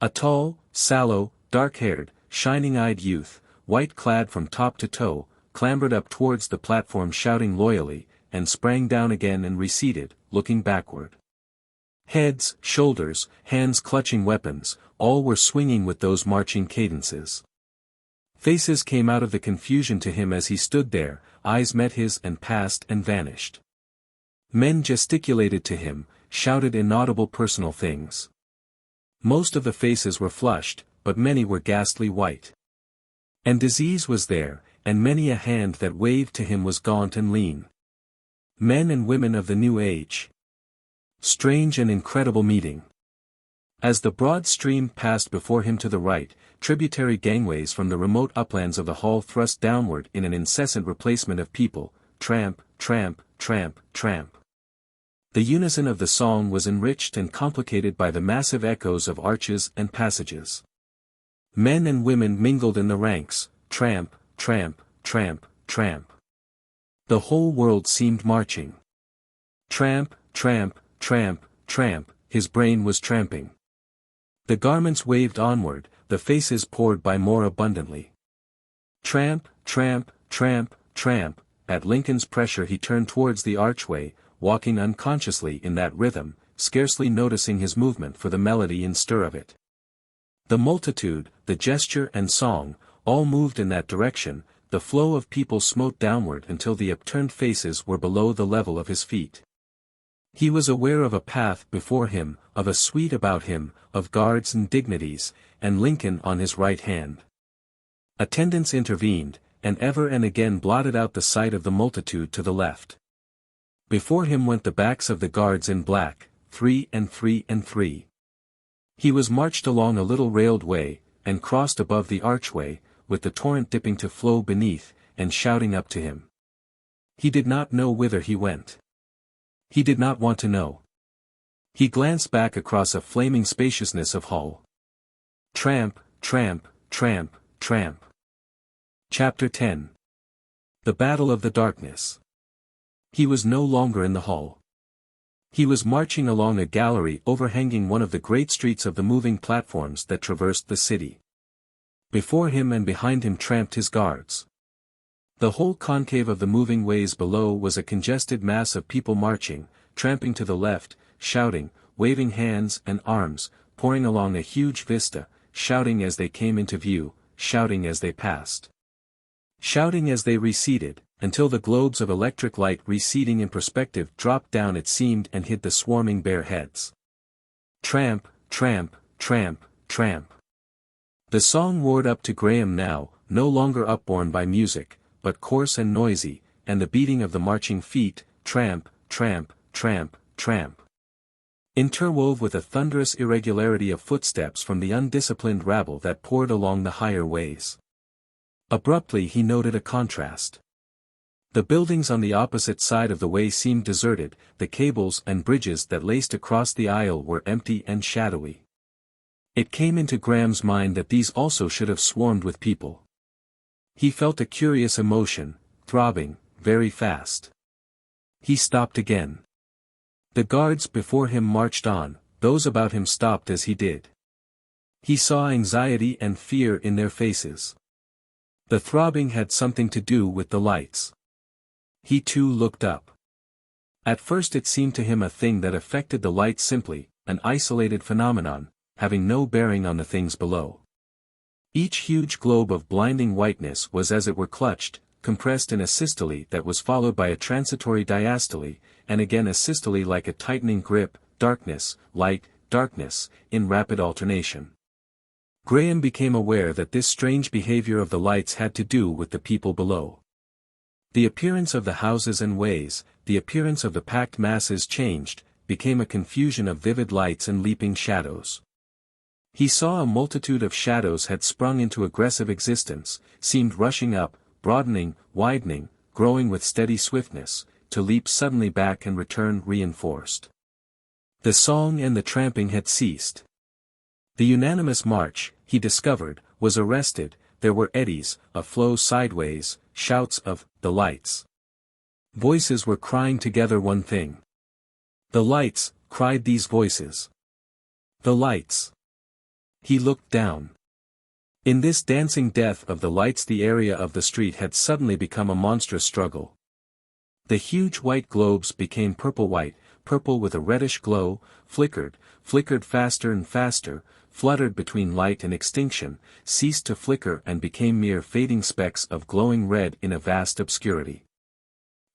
A tall, sallow, dark-haired, shining-eyed youth, white-clad from top to toe, clambered up towards the platform shouting loyally, and sprang down again and receded, looking backward. Heads, shoulders, hands clutching weapons, all were swinging with those marching cadences. Faces came out of the confusion to him as he stood there, eyes met his and passed and vanished. Men gesticulated to him, shouted inaudible personal things. Most of the faces were flushed, but many were ghastly white. And disease was there, and many a hand that waved to him was gaunt and lean. Men and women of the new age. Strange and incredible meeting. As the broad stream passed before him to the right, tributary gangways from the remote uplands of the hall thrust downward in an incessant replacement of people, tramp, tramp, tramp, tramp. The unison of the song was enriched and complicated by the massive echoes of arches and passages. Men and women mingled in the ranks, tramp, tramp, tramp, tramp. The whole world seemed marching. Tramp, tramp, tramp, tramp, his brain was tramping. The garments waved onward, the faces poured by more abundantly. Tramp, tramp, tramp, tramp, at Lincoln's pressure he turned towards the archway, walking unconsciously in that rhythm, scarcely noticing his movement for the melody and stir of it. The multitude, the gesture and song, all moved in that direction, the flow of people smote downward until the upturned faces were below the level of his feet. He was aware of a path before him, of a suite about him, of guards and dignities, and Lincoln on his right hand. Attendants intervened, and ever and again blotted out the sight of the multitude to the left. Before him went the backs of the guards in black, 3 and 3 and 3. He was marched along a little railed way, and crossed above the archway, with the torrent dipping to flow beneath, and shouting up to him. He did not know whither he went. He did not want to know. He glanced back across a flaming spaciousness of hall. Tramp, tramp, tramp, tramp. Chapter 10. The Battle of the Darkness. He was no longer in the hall. He was marching along a gallery overhanging one of the great streets of the moving platforms that traversed the city. Before him and behind him tramped his guards. The whole concave of the moving ways below was a congested mass of people marching, tramping to the left, shouting, waving hands and arms, pouring along a huge vista, shouting as they came into view, shouting as they passed. Shouting as they receded, until the globes of electric light receding in perspective dropped down it seemed and hid the swarming bare heads. Tramp, tramp, tramp, tramp. The song roared up to Graham now, no longer upborne by music, but coarse and noisy, and the beating of the marching feet, tramp, tramp, tramp, tramp. Interwove with a thunderous irregularity of footsteps from the undisciplined rabble that poured along the higher ways. Abruptly he noted a contrast. The buildings on the opposite side of the way seemed deserted, the cables and bridges that laced across the aisle were empty and shadowy. It came into Graham's mind that these also should have swarmed with people. He felt a curious emotion, throbbing, very fast. He stopped again. The guards before him marched on, those about him stopped as he did. He saw anxiety and fear in their faces. The throbbing had something to do with the lights. He too looked up. At first it seemed to him a thing that affected the lights simply, an isolated phenomenon, having no bearing on the things below. Each huge globe of blinding whiteness was as it were clutched, compressed in a systole that was followed by a transitory diastole, and again a systole like a tightening grip, darkness, light, darkness, in rapid alternation. Graham became aware that this strange behavior of the lights had to do with the people below. The appearance of the houses and ways, the appearance of the packed masses changed, became a confusion of vivid lights and leaping shadows. He saw a multitude of shadows had sprung into aggressive existence, seemed rushing up, broadening, widening, growing with steady swiftness, to leap suddenly back and return reinforced. The song and the tramping had ceased. The unanimous march, he discovered, was arrested. There were eddies, a flow sideways, shouts of, the lights. Voices were crying together one thing. The lights, cried these voices. The lights. He looked down. In this dancing death of the lights the area of the street had suddenly become a monstrous struggle. The huge white globes became purple-white, purple with a reddish glow, flickered faster and faster, fluttered between light and extinction, ceased to flicker and became mere fading specks of glowing red in a vast obscurity.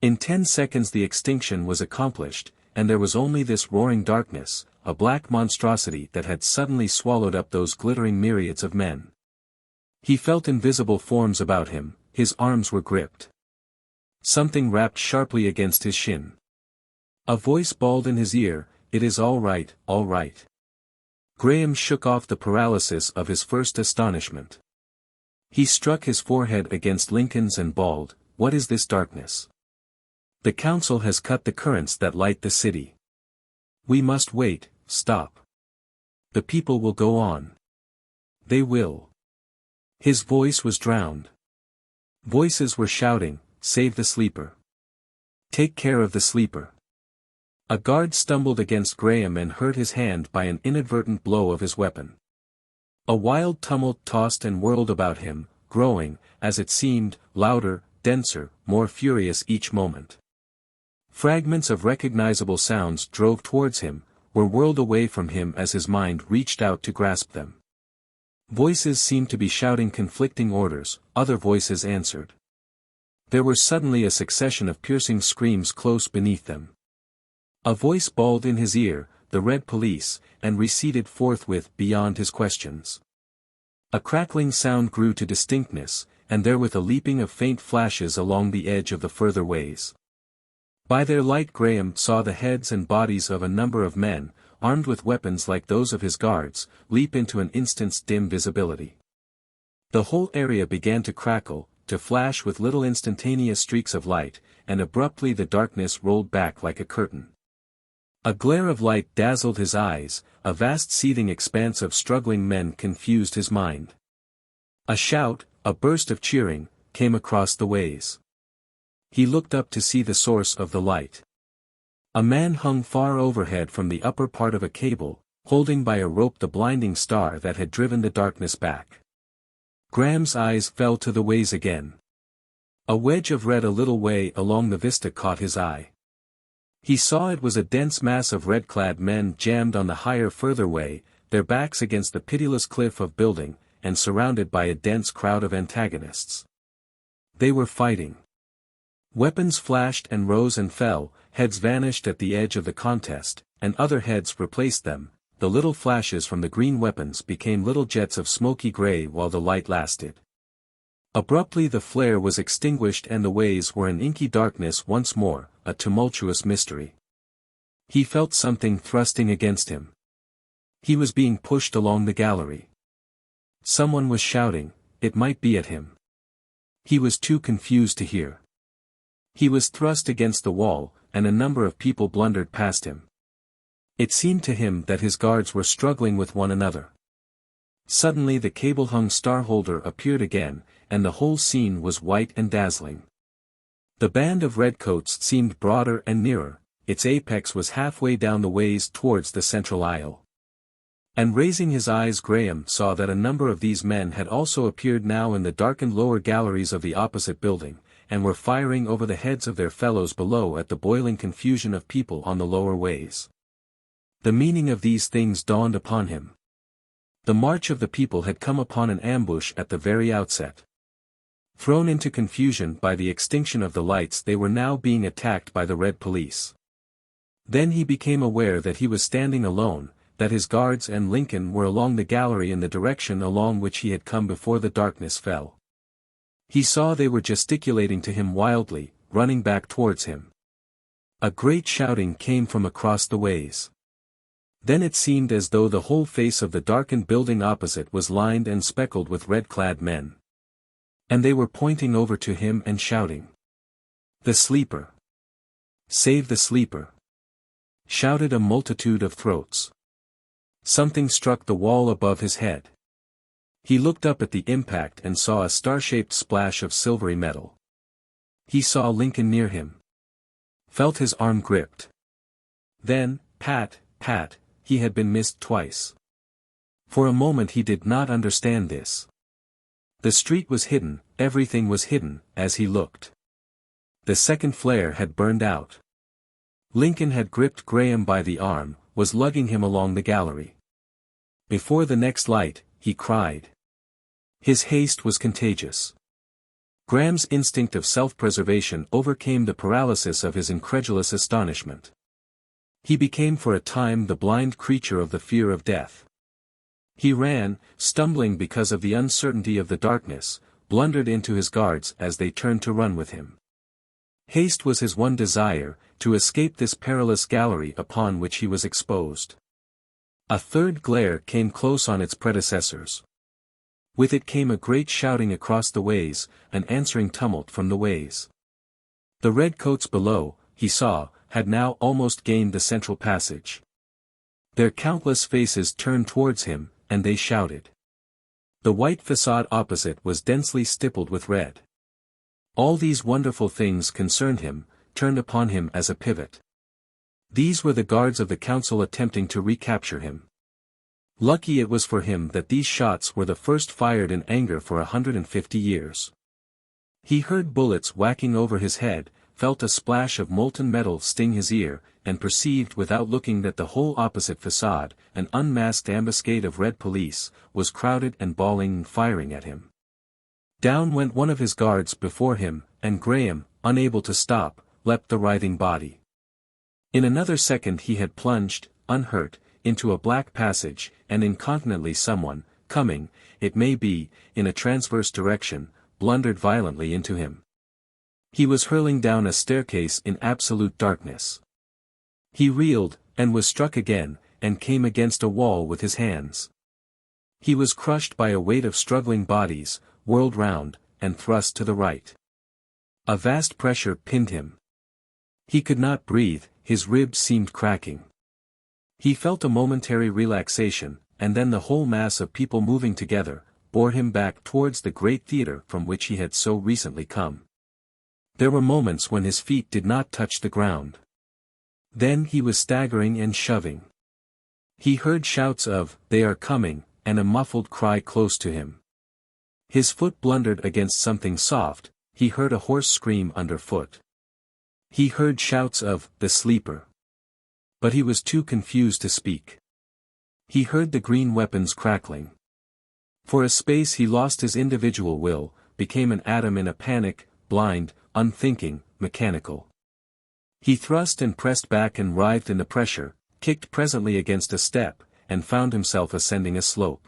In 10 seconds the extinction was accomplished, and there was only this roaring darkness, a black monstrosity that had suddenly swallowed up those glittering myriads of men. He felt invisible forms about him, his arms were gripped. Something rapped sharply against his shin. A voice bawled in his ear, "It is all right, all right." Graham shook off the paralysis of his first astonishment. He struck his forehead against Lincoln's and bawled, "What is this darkness? The council has cut the currents that light the city. We must wait, stop. The people will go on. They will." His voice was drowned. Voices were shouting, "Save the sleeper. Take care of the sleeper." A guard stumbled against Graham and hurt his hand by an inadvertent blow of his weapon. A wild tumult tossed and whirled about him, growing, as it seemed, louder, denser, more furious each moment. Fragments of recognizable sounds drove towards him, were whirled away from him as his mind reached out to grasp them. Voices seemed to be shouting conflicting orders, other voices answered. There were suddenly a succession of piercing screams close beneath them. A voice bawled in his ear, "The Red Police," and receded forthwith beyond his questions. A crackling sound grew to distinctness, and therewith a leaping of faint flashes along the edge of the further ways. By their light Graham saw the heads and bodies of a number of men, armed with weapons like those of his guards, leap into an instant's dim visibility. The whole area began to crackle, to flash with little instantaneous streaks of light, and abruptly the darkness rolled back like a curtain. A glare of light dazzled his eyes, a vast seething expanse of struggling men confused his mind. A shout, a burst of cheering, came across the ways. He looked up to see the source of the light. A man hung far overhead from the upper part of a cable, holding by a rope the blinding star that had driven the darkness back. Graham's eyes fell to the ways again. A wedge of red a little way along the vista caught his eye. He saw it was a dense mass of red-clad men jammed on the higher further way, their backs against the pitiless cliff of building, and surrounded by a dense crowd of antagonists. They were fighting. Weapons flashed and rose and fell, heads vanished at the edge of the contest, and other heads replaced them. The little flashes from the green weapons became little jets of smoky gray while the light lasted. Abruptly the flare was extinguished and the ways were in inky darkness once more, a tumultuous mystery. He felt something thrusting against him. He was being pushed along the gallery. Someone was shouting, it might be at him. He was too confused to hear. He was thrust against the wall, and a number of people blundered past him. It seemed to him that his guards were struggling with one another. Suddenly the cable-hung star-holder appeared again, and the whole scene was white and dazzling. The band of redcoats seemed broader and nearer, its apex was halfway down the ways towards the central aisle. And raising his eyes, Graham saw that a number of these men had also appeared now in the darkened lower galleries of the opposite building, and were firing over the heads of their fellows below at the boiling confusion of people on the lower ways. The meaning of these things dawned upon him. The march of the people had come upon an ambush at the very outset. Thrown into confusion by the extinction of the lights, they were now being attacked by the Red Police. Then he became aware that he was standing alone, that his guards and Lincoln were along the gallery in the direction along which he had come before the darkness fell. He saw they were gesticulating to him wildly, running back towards him. A great shouting came from across the ways. Then it seemed as though the whole face of the darkened building opposite was lined and speckled with red-clad men. And they were pointing over to him and shouting. "The sleeper! Save the sleeper!" shouted a multitude of throats. Something struck the wall above his head. He looked up at the impact and saw a star-shaped splash of silvery metal. He saw Lincoln near him. Felt his arm gripped. Then, pat, pat, he had been missed twice. For a moment he did not understand this. The street was hidden, everything was hidden, as he looked. The second flare had burned out. Lincoln had gripped Graham by the arm, was lugging him along the gallery. Before the next light, he cried. His haste was contagious. Graham's instinct of self-preservation overcame the paralysis of his incredulous astonishment. He became for a time the blind creature of the fear of death. He ran, stumbling because of the uncertainty of the darkness, blundered into his guards as they turned to run with him. Haste was his one desire, to escape this perilous gallery upon which he was exposed. A third glare came close on its predecessors. With it came a great shouting across the ways, an answering tumult from the ways. The redcoats below, he saw, had now almost gained the central passage. Their countless faces turned towards him, and they shouted. The white facade opposite was densely stippled with red. All these wonderful things concerned him, turned upon him as a pivot. These were the guards of the council attempting to recapture him. Lucky it was for him that these shots were the first fired in anger for 150 years. He heard bullets whacking over his head, felt a splash of molten metal sting his ear, and perceived without looking that the whole opposite facade, an unmasked ambuscade of Red Police, was crowded and bawling and firing at him. Down went one of his guards before him, and Graham, unable to stop, leapt the writhing body. In another second he had plunged, unhurt, into a black passage, and incontinently someone, coming, it may be, in a transverse direction, blundered violently into him. He was hurling down a staircase in absolute darkness. He reeled, and was struck again, and came against a wall with his hands. He was crushed by a weight of struggling bodies, whirled round, and thrust to the right. A vast pressure pinned him. He could not breathe, his ribs seemed cracking. He felt a momentary relaxation, and then the whole mass of people moving together, bore him back towards the great theatre from which he had so recently come. There were moments when his feet did not touch the ground. Then he was staggering and shoving. He heard shouts of, "They are coming," and a muffled cry close to him. His foot blundered against something soft, he heard a hoarse scream underfoot. He heard shouts of, "The sleeper." But he was too confused to speak. He heard the green weapons crackling. For a space he lost his individual will, became an atom in a panic, blind, unthinking, mechanical. He thrust and pressed back and writhed in the pressure, kicked presently against a step, and found himself ascending a slope.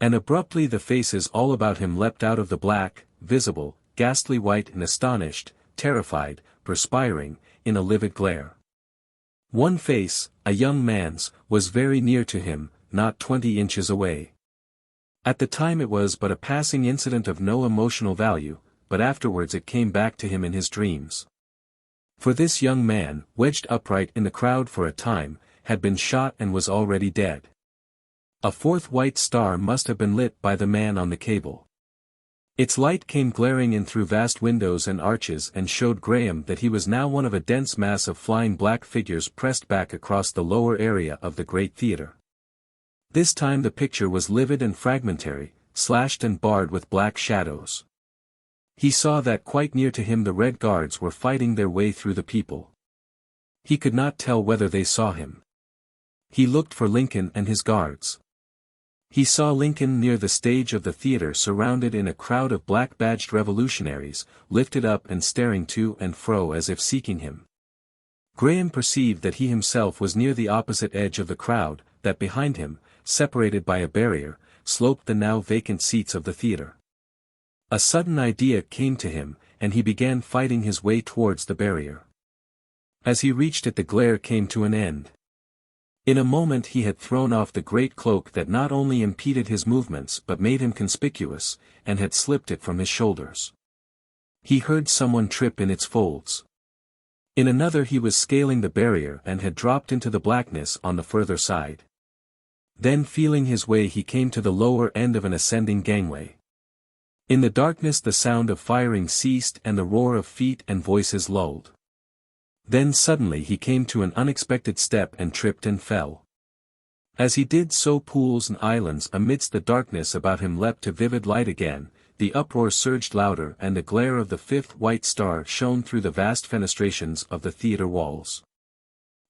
And abruptly the faces all about him leapt out of the black, visible, ghastly white and astonished, terrified, perspiring, in a livid glare. One face, a young man's, was very near to him, not 20 inches away. At the time it was but a passing incident of no emotional value, but afterwards it came back to him in his dreams. For this young man, wedged upright in the crowd for a time, had been shot and was already dead. A fourth white star must have been lit by the man on the cable. Its light came glaring in through vast windows and arches and showed Graham that he was now one of a dense mass of flying black figures pressed back across the lower area of the great theatre. This time the picture was livid and fragmentary, slashed and barred with black shadows. He saw that quite near to him the Red Guards were fighting their way through the people. He could not tell whether they saw him. He looked for Lincoln and his guards. He saw Lincoln near the stage of the theatre surrounded in a crowd of black-badged revolutionaries, lifted up and staring to and fro as if seeking him. Graham perceived that he himself was near the opposite edge of the crowd, that behind him, separated by a barrier, sloped the now vacant seats of the theatre. A sudden idea came to him, and he began fighting his way towards the barrier. As he reached it the glare came to an end. In a moment he had thrown off the great cloak that not only impeded his movements but made him conspicuous, and had slipped it from his shoulders. He heard someone trip in its folds. In another he was scaling the barrier and had dropped into the blackness on the further side. Then feeling his way he came to the lower end of an ascending gangway. In the darkness the sound of firing ceased and the roar of feet and voices lulled. Then suddenly he came to an unexpected step and tripped and fell. As he did so pools and islands amidst the darkness about him leapt to vivid light again, the uproar surged louder and the glare of the fifth white star shone through the vast fenestrations of the theatre walls.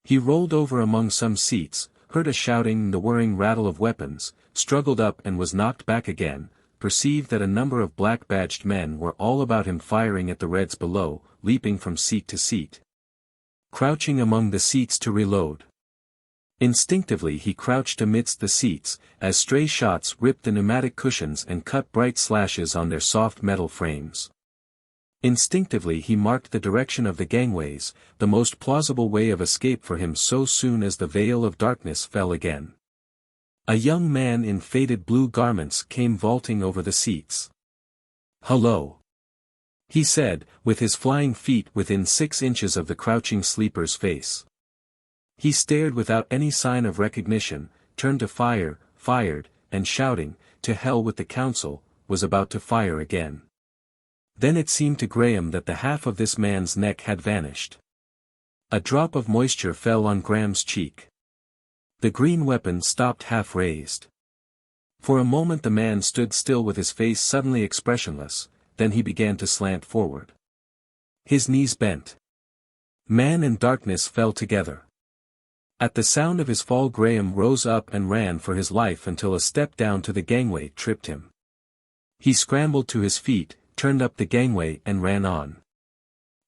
He rolled over among some seats, heard a shouting and the whirring rattle of weapons, struggled up and was knocked back again, perceived that a number of black-badged men were all about him firing at the Reds below, leaping from seat to seat. Crouching among the seats to reload. Instinctively he crouched amidst the seats, as stray shots ripped the pneumatic cushions and cut bright slashes on their soft metal frames. Instinctively he marked the direction of the gangways, the most plausible way of escape for him so soon as the veil of darkness fell again. A young man in faded blue garments came vaulting over the seats. "Hullo!" he said, with his flying feet within 6 inches of the crouching sleeper's face. He stared without any sign of recognition, turned to fire, fired, and shouting, "To hell with the council," was about to fire again. Then it seemed to Graham that the half of this man's neck had vanished. A drop of moisture fell on Graham's cheek. The green weapon stopped half raised. For a moment the man stood still with his face suddenly expressionless, then he began to slant forward. His knees bent. Man and darkness fell together. At the sound of his fall Graham rose up and ran for his life until a step down to the gangway tripped him. He scrambled to his feet, turned up the gangway and ran on.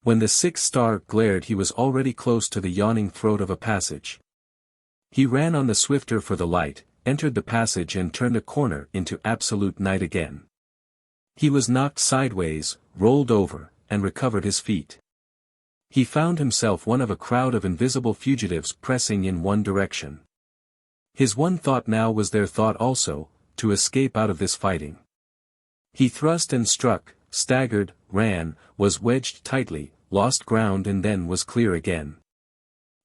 When the 6th star glared he was already close to the yawning throat of a passage. He ran on the swifter for the light, entered the passage and turned a corner into absolute night again. He was knocked sideways, rolled over, and recovered his feet. He found himself one of a crowd of invisible fugitives pressing in one direction. His one thought now was their thought also, to escape out of this fighting. He thrust and struck, staggered, ran, was wedged tightly, lost ground and then was clear again.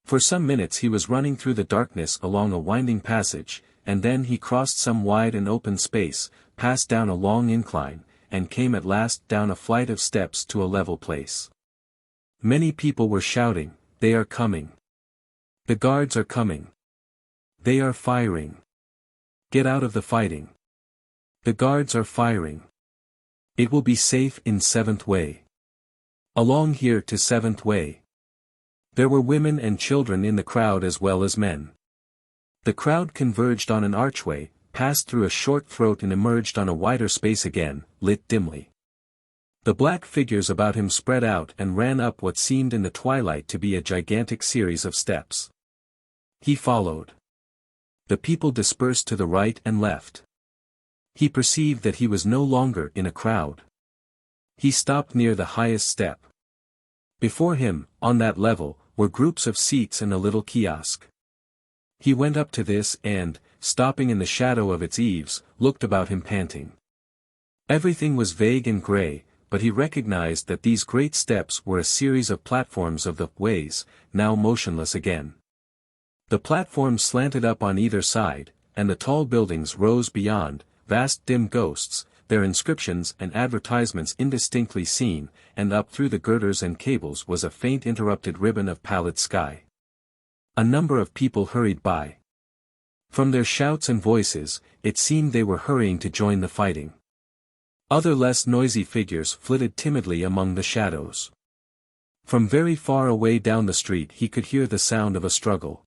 For some minutes he was running through the darkness along a winding passage, and then he crossed some wide and open space, passed down a long incline, and came at last down a flight of steps to a level place. Many people were shouting, "They are coming. The guards are coming. They are firing. Get out of the fighting. The guards are firing. It will be safe in 7th Way. Along here to 7th Way." There were women and children in the crowd as well as men. The crowd converged on an archway, passed through a short throat and emerged on a wider space again, lit dimly. The black figures about him spread out and ran up what seemed in the twilight to be a gigantic series of steps. He followed. The people dispersed to the right and left. He perceived that he was no longer in a crowd. He stopped near the highest step. Before him, on that level, were groups of seats and a little kiosk. He went up to this and, stopping in the shadow of its eaves, looked about him panting. Everything was vague and grey, but he recognized that these great steps were a series of platforms of the ways, now motionless again. The platforms slanted up on either side, and the tall buildings rose beyond, vast dim ghosts, their inscriptions and advertisements indistinctly seen, and up through the girders and cables was a faint interrupted ribbon of pallid sky. A number of people hurried by. From their shouts and voices, it seemed they were hurrying to join the fighting. Other less noisy figures flitted timidly among the shadows. From very far away down the street he could hear the sound of a struggle.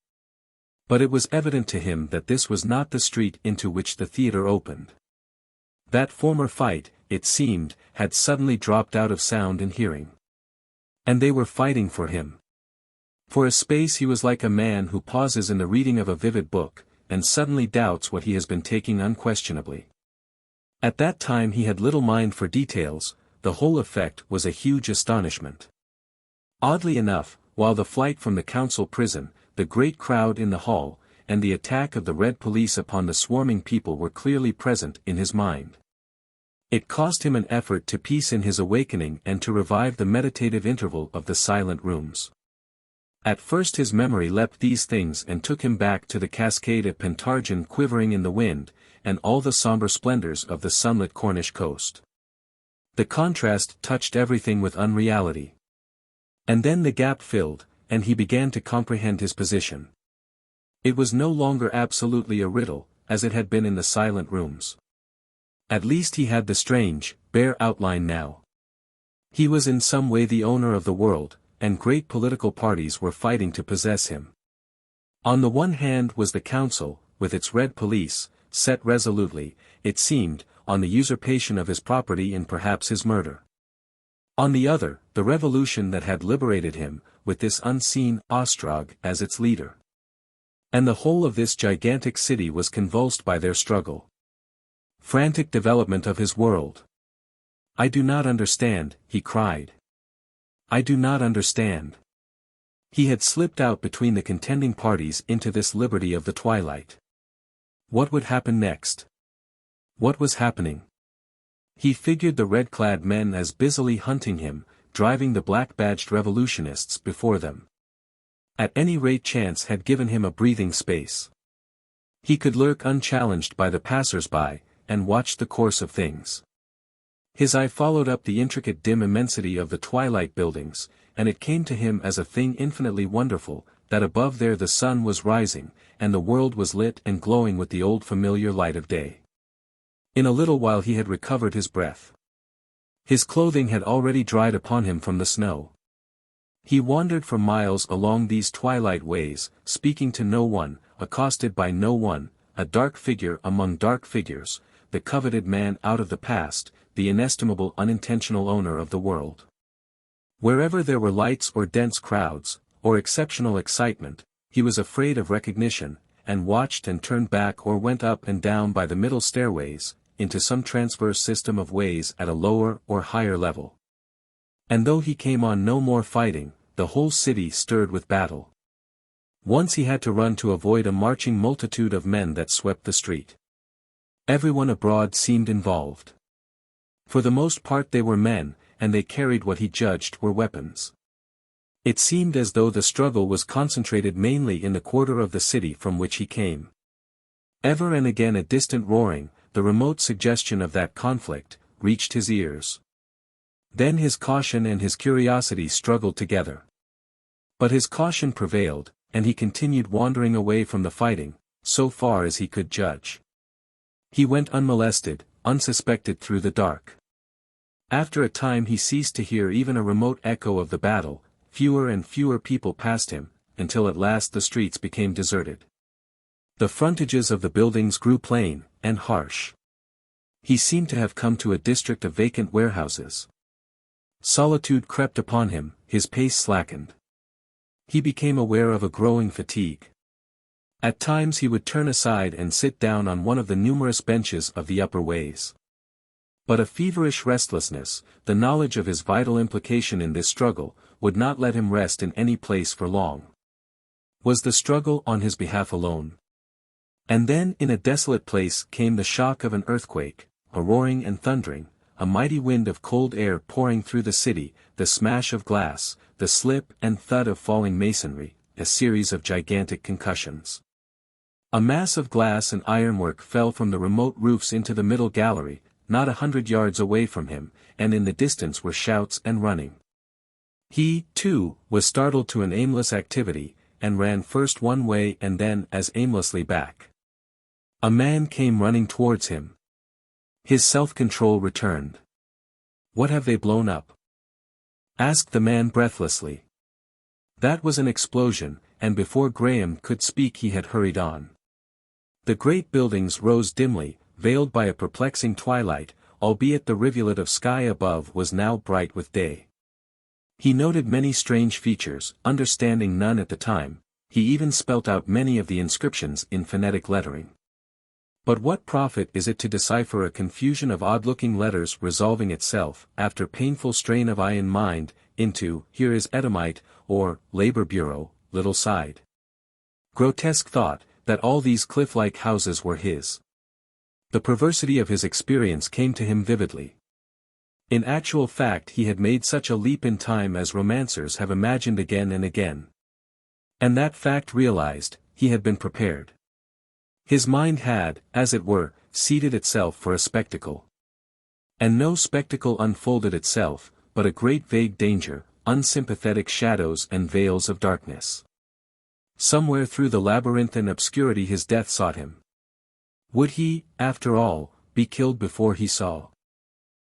But it was evident to him that this was not the street into which the theater opened. That former fight, it seemed, had suddenly dropped out of sound and hearing. And they were fighting for him. For a space he was like a man who pauses in the reading of a vivid book, and suddenly doubts what he has been taking unquestionably. At that time he had little mind for details, the whole effect was a huge astonishment. Oddly enough, while the flight from the council prison, the great crowd in the hall, and the attack of the Red Police upon the swarming people were clearly present in his mind. It cost him an effort to piece in his awakening and to revive the meditative interval of the silent rooms. At first his memory leapt these things and took him back to the cascade of Pentargon quivering in the wind, and all the somber splendors of the sunlit Cornish coast. The contrast touched everything with unreality. And then the gap filled, and he began to comprehend his position. It was no longer absolutely a riddle, as it had been in the silent rooms. At least he had the strange, bare outline now. He was in some way the owner of the world, and great political parties were fighting to possess him. On the one hand was the council, with its Red Police, set resolutely, it seemed, on the usurpation of his property and perhaps his murder. On the other, the revolution that had liberated him, with this unseen Ostrog as its leader. And the whole of this gigantic city was convulsed by their struggle. Frantic development of his world. "I do not understand," he cried. "I do not understand." He had slipped out between the contending parties into this liberty of the twilight. What would happen next? What was happening? He figured the red-clad men as busily hunting him, driving the black-badged revolutionists before them. At any rate chance had given him a breathing space. He could lurk unchallenged by the passers-by, and watch the course of things. His eye followed up the intricate dim immensity of the twilight buildings, and it came to him as a thing infinitely wonderful, that above there the sun was rising, and the world was lit and glowing with the old familiar light of day. In a little while he had recovered his breath. His clothing had already dried upon him from the snow. He wandered for miles along these twilight ways, speaking to no one, accosted by no one, a dark figure among dark figures, the coveted man out of the past, the inestimable unintentional owner of the world. Wherever there were lights or dense crowds, or exceptional excitement, he was afraid of recognition, and watched and turned back or went up and down by the middle stairways, into some transverse system of ways at a lower or higher level. And though he came on no more fighting, the whole city stirred with battle. Once he had to run to avoid a marching multitude of men that swept the street. Everyone abroad seemed involved. For the most part they were men, and they carried what he judged were weapons. It seemed as though the struggle was concentrated mainly in the quarter of the city from which he came. Ever and again a distant roaring, the remote suggestion of that conflict, reached his ears. Then his caution and his curiosity struggled together. But his caution prevailed, and he continued wandering away from the fighting, so far as he could judge. He went unmolested, unsuspected through the dark. After a time he ceased to hear even a remote echo of the battle, fewer and fewer people passed him, until at last the streets became deserted. The frontages of the buildings grew plain, and harsh. He seemed to have come to a district of vacant warehouses. Solitude crept upon him, his pace slackened. He became aware of a growing fatigue. At times he would turn aside and sit down on one of the numerous benches of the upper ways. But a feverish restlessness, the knowledge of his vital implication in this struggle, would not let him rest in any place for long. Was the struggle on his behalf alone? And then in a desolate place came the shock of an earthquake, a roaring and thundering, a mighty wind of cold air pouring through the city, the smash of glass, the slip and thud of falling masonry, a series of gigantic concussions. A mass of glass and ironwork fell from the remote roofs into the middle gallery, not 100 yards away from him, and in the distance were shouts and running. He, too, was startled to an aimless activity, and ran first one way and then as aimlessly back. A man came running towards him. His self-control returned. "What have they blown up?" asked the man breathlessly. That was an explosion, and before Graham could speak he had hurried on. The great buildings rose dimly, veiled by a perplexing twilight, albeit the rivulet of sky above was now bright with day. He noted many strange features, understanding none at the time. He even spelt out many of the inscriptions in phonetic lettering. But what profit is it to decipher a confusion of odd-looking letters resolving itself, after painful strain of eye and mind, into, "Here is Edomite," or, "Labor Bureau," little side. Grotesque thought, that all these cliff-like houses were his. The perversity of his experience came to him vividly. In actual fact he had made such a leap in time as romancers have imagined again and again. And that fact realized, he had been prepared. His mind had, as it were, seated itself for a spectacle. And no spectacle unfolded itself, but a great vague danger, unsympathetic shadows and veils of darkness. Somewhere through the labyrinth and obscurity his death sought him. Would he, after all, be killed before he saw?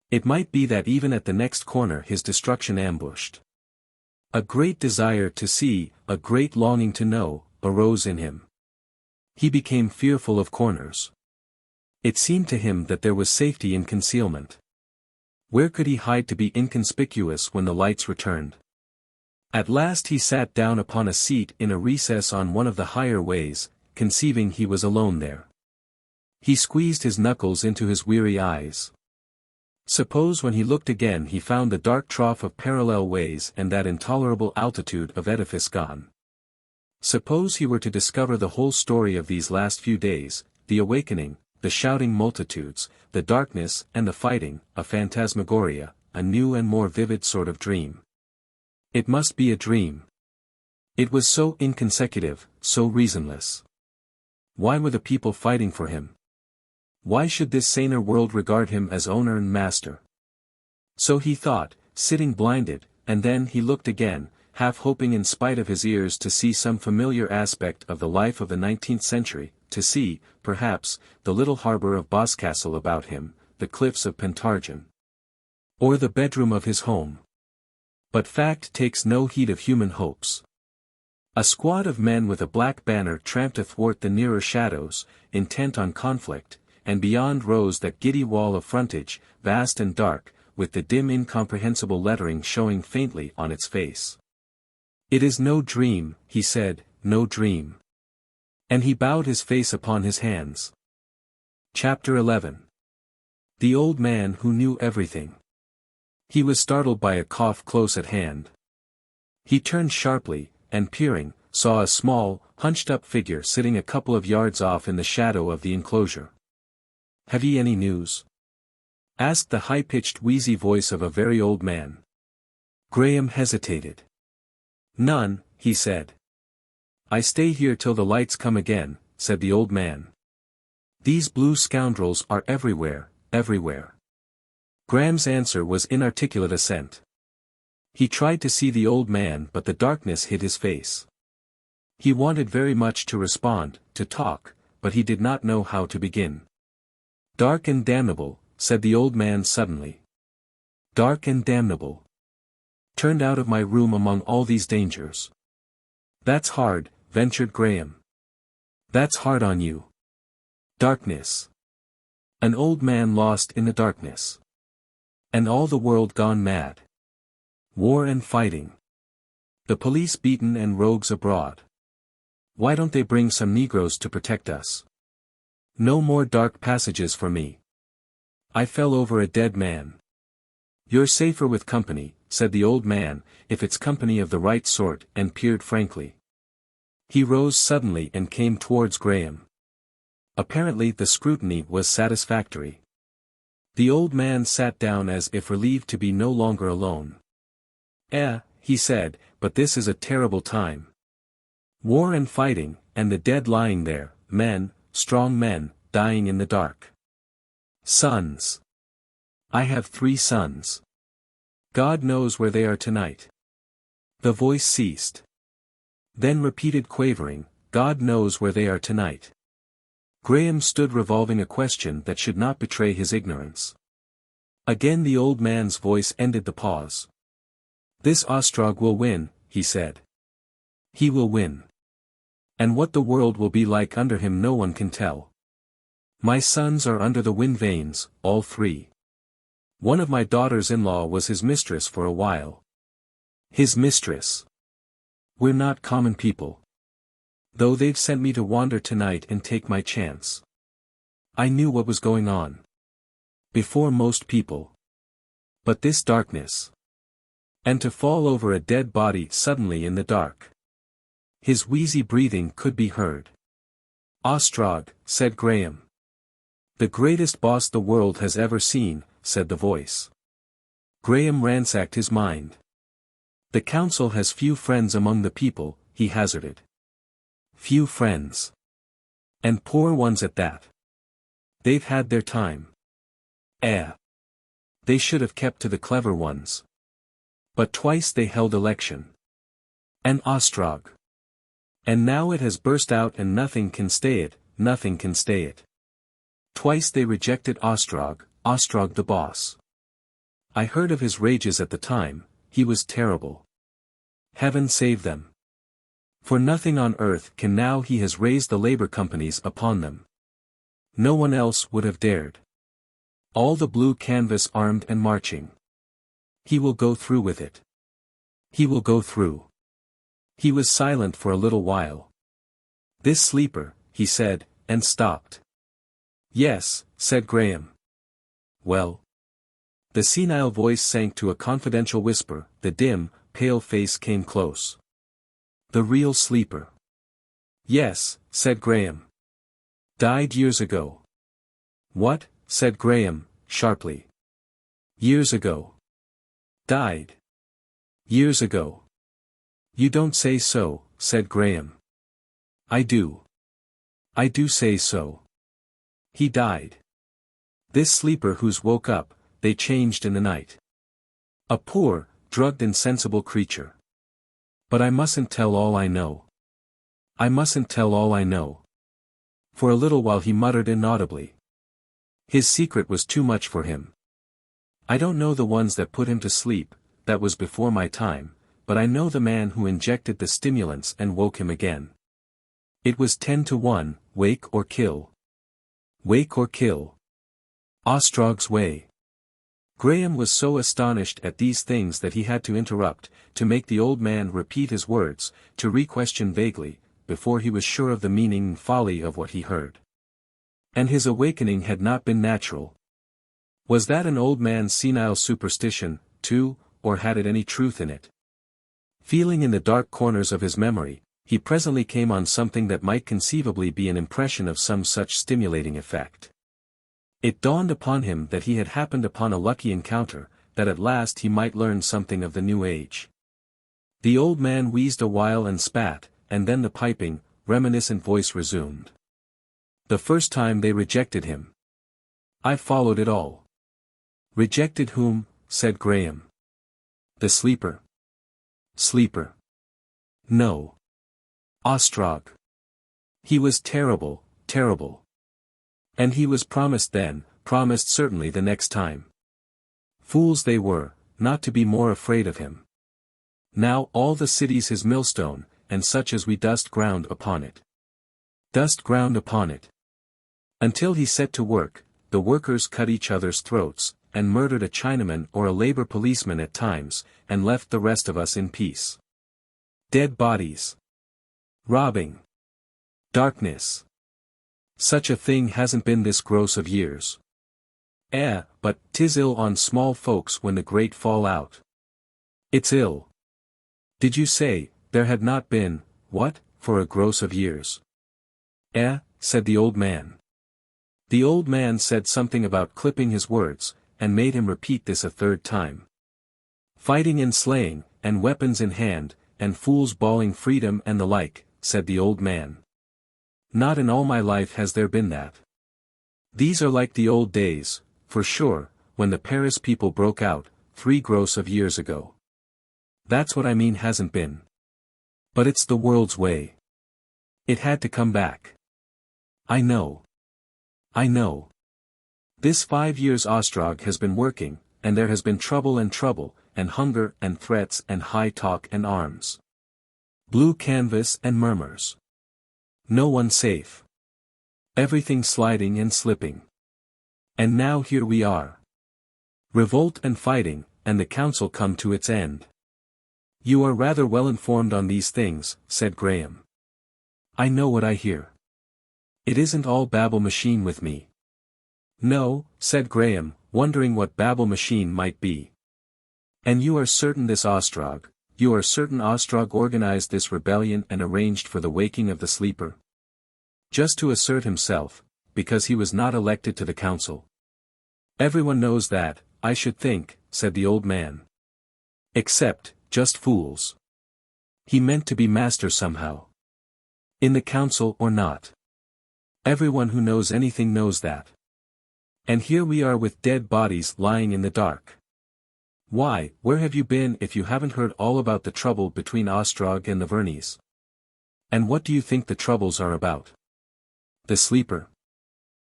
It might be that even at the next corner his destruction ambushed. A great desire to see, a great longing to know, arose in him. He became fearful of corners. It seemed to him that there was safety in concealment. Where could he hide to be inconspicuous when the lights returned? At last he sat down upon a seat in a recess on one of the higher ways, conceiving he was alone there. He squeezed his knuckles into his weary eyes. Suppose when he looked again he found the dark trough of parallel ways and that intolerable altitude of edifice gone. Suppose he were to discover the whole story of these last few days, the awakening, the shouting multitudes, the darkness and the fighting, a phantasmagoria, a new and more vivid sort of dream. It must be a dream. It was so inconsecutive, so reasonless. Why were the people fighting for him? Why should this saner world regard him as owner and master? So he thought, sitting blinded, and then he looked again, half hoping in spite of his ears to see some familiar aspect of the life of the 19th century, to see, perhaps, the little harbor of Boscastle about him, the cliffs of Pentargon. Or the bedroom of his home. But fact takes no heed of human hopes. A squad of men with a black banner tramped athwart the nearer shadows, intent on conflict, and beyond rose that giddy wall of frontage, vast and dark, with the dim incomprehensible lettering showing faintly on its face. "It is no dream," he said, "no dream." And he bowed his face upon his hands. Chapter 11. The old man who knew everything. He was startled by a cough close at hand. He turned sharply, and peering, saw a small, hunched-up figure sitting a couple of yards off in the shadow of the enclosure. "Have ye any news?" asked the high-pitched wheezy voice of a very old man. Graham hesitated. "None," he said. "I stay here till the lights come again," said the old man. "These blue scoundrels are everywhere, everywhere." Graham's answer was inarticulate assent. He tried to see the old man but the darkness hid his face. He wanted very much to respond, to talk, but he did not know how to begin. "Dark and damnable," said the old man suddenly. "Dark and damnable. Turned out of my room among all these dangers." "That's hard," ventured Graham. "That's hard on you. Darkness. An old man lost in the darkness. And all the world gone mad. War and fighting. The police beaten and rogues abroad. Why don't they bring some Negroes to protect us? No more dark passages for me. I fell over a dead man." "You're safer with company," said the old man, "if it's company of the right sort," and peered frankly. He rose suddenly and came towards Graham. Apparently the scrutiny was satisfactory. The old man sat down as if relieved to be no longer alone. He said, but this is a terrible time. War and fighting, and the dead lying there, men, strong men, dying in the dark. Sons. I have 3 sons. God knows where they are tonight. The voice ceased. Then repeated quavering, God knows where they are tonight. Graham stood revolving a question that should not betray his ignorance. Again the old man's voice ended the pause. This Ostrog will win, he said. He will win. And what the world will be like under him no one can tell. My sons are under the wind vanes, all 3. One of my daughters-in-law was his mistress for a while. His mistress. We're not common people. Though they've sent me to wander tonight and take my chance. I knew what was going on. Before most people. But this darkness. And to fall over a dead body suddenly in the dark. His wheezy breathing could be heard. Ostrog, said Graham. The greatest boss the world has ever seen, said the voice. Graham ransacked his mind. The council has few friends among the people, he hazarded. Few friends. And poor ones at that. They've had their time. They should have kept to the clever ones. But twice they held election. And Ostrog. And now it has burst out and nothing can stay it, nothing can stay it. Twice they rejected Ostrog, Ostrog the boss. I heard of his rages at the time, he was terrible. Heaven save them. For nothing on earth can now he has raised the labor companies upon them. No one else would have dared. All the blue canvas armed and marching. He will go through with it. He will go through. He was silent for a little while. This sleeper, he said, and stopped. Yes, said Graham. Well. The senile voice sank to a confidential whisper, the dim, pale face came close. The real sleeper. Yes, said Graham. Died years ago. What, said Graham, sharply. Years ago. Died. Years ago. You don't say so, said Graham. I do. I do say so. He died. This sleeper who's woke up, they changed in the night. A poor, drugged insensible creature. But I mustn't tell all I know. I mustn't tell all I know. For a little while he muttered inaudibly. His secret was too much for him. I don't know the ones that put him to sleep, that was before my time, but I know the man who injected the stimulants and woke him again. It was 10-1, wake or kill. Wake or kill. Ostrog's way. Graham was so astonished at these things that he had to interrupt, to make the old man repeat his words, to re-question vaguely, before he was sure of the meaning and folly of what he heard. And his awakening had not been natural. Was that an old man's senile superstition, too, or had it any truth in it? Feeling in the dark corners of his memory, he presently came on something that might conceivably be an impression of some such stimulating effect. It dawned upon him that he had happened upon a lucky encounter, that at last he might learn something of the new age. The old man wheezed a while and spat, and then the piping, reminiscent voice resumed. The first time they rejected him. I followed it all. Rejected whom? Said Graham. The sleeper. Sleeper. No. Ostrog. He was terrible, terrible. And he was promised then, promised certainly the next time. Fools they were, not to be more afraid of him. Now all the city's his millstone, and such as we dust ground upon it. Dust ground upon it. Until he set to work, the workers cut each other's throats, and murdered a Chinaman or a labor policeman at times, and left the rest of us in peace. Dead bodies. Robbing. Darkness. Such a thing hasn't been this gross of years. But 'tis ill on small folks when the great fall out. It's ill. Did you say, there had not been, what, for a gross of years? Said the old man. The old man said something about clipping his words, and made him repeat this a third time. Fighting and slaying, and weapons in hand, and fools bawling freedom and the like, said the old man. Not in all my life has there been that. These are like the old days, for sure, when the Paris people broke out, 3 gross of years ago. That's what I mean hasn't been. But it's the world's way. It had to come back. I know. I know. This 5 years Ostrog has been working, and there has been trouble, and hunger and threats and high talk and arms. Blue canvas and murmurs. No one safe. Everything sliding and slipping. And now here we are. Revolt and fighting, and the council come to its end. You are rather well informed on these things, said Graham. I know what I hear. It isn't all babble machine with me. No, said Graham, wondering what babble machine might be. And you are certain this Ostrog, you are certain Ostrog organized this rebellion and arranged for the waking of the sleeper? Just to assert himself, because he was not elected to the council. Everyone knows that, I should think, said the old man. Except, just fools. He meant to be master somehow. In the council or not. Everyone who knows anything knows that. And here we are with dead bodies lying in the dark. Why, where have you been if you haven't heard all about the trouble between Ostrog and the Vernies? And what do you think the troubles are about? The sleeper.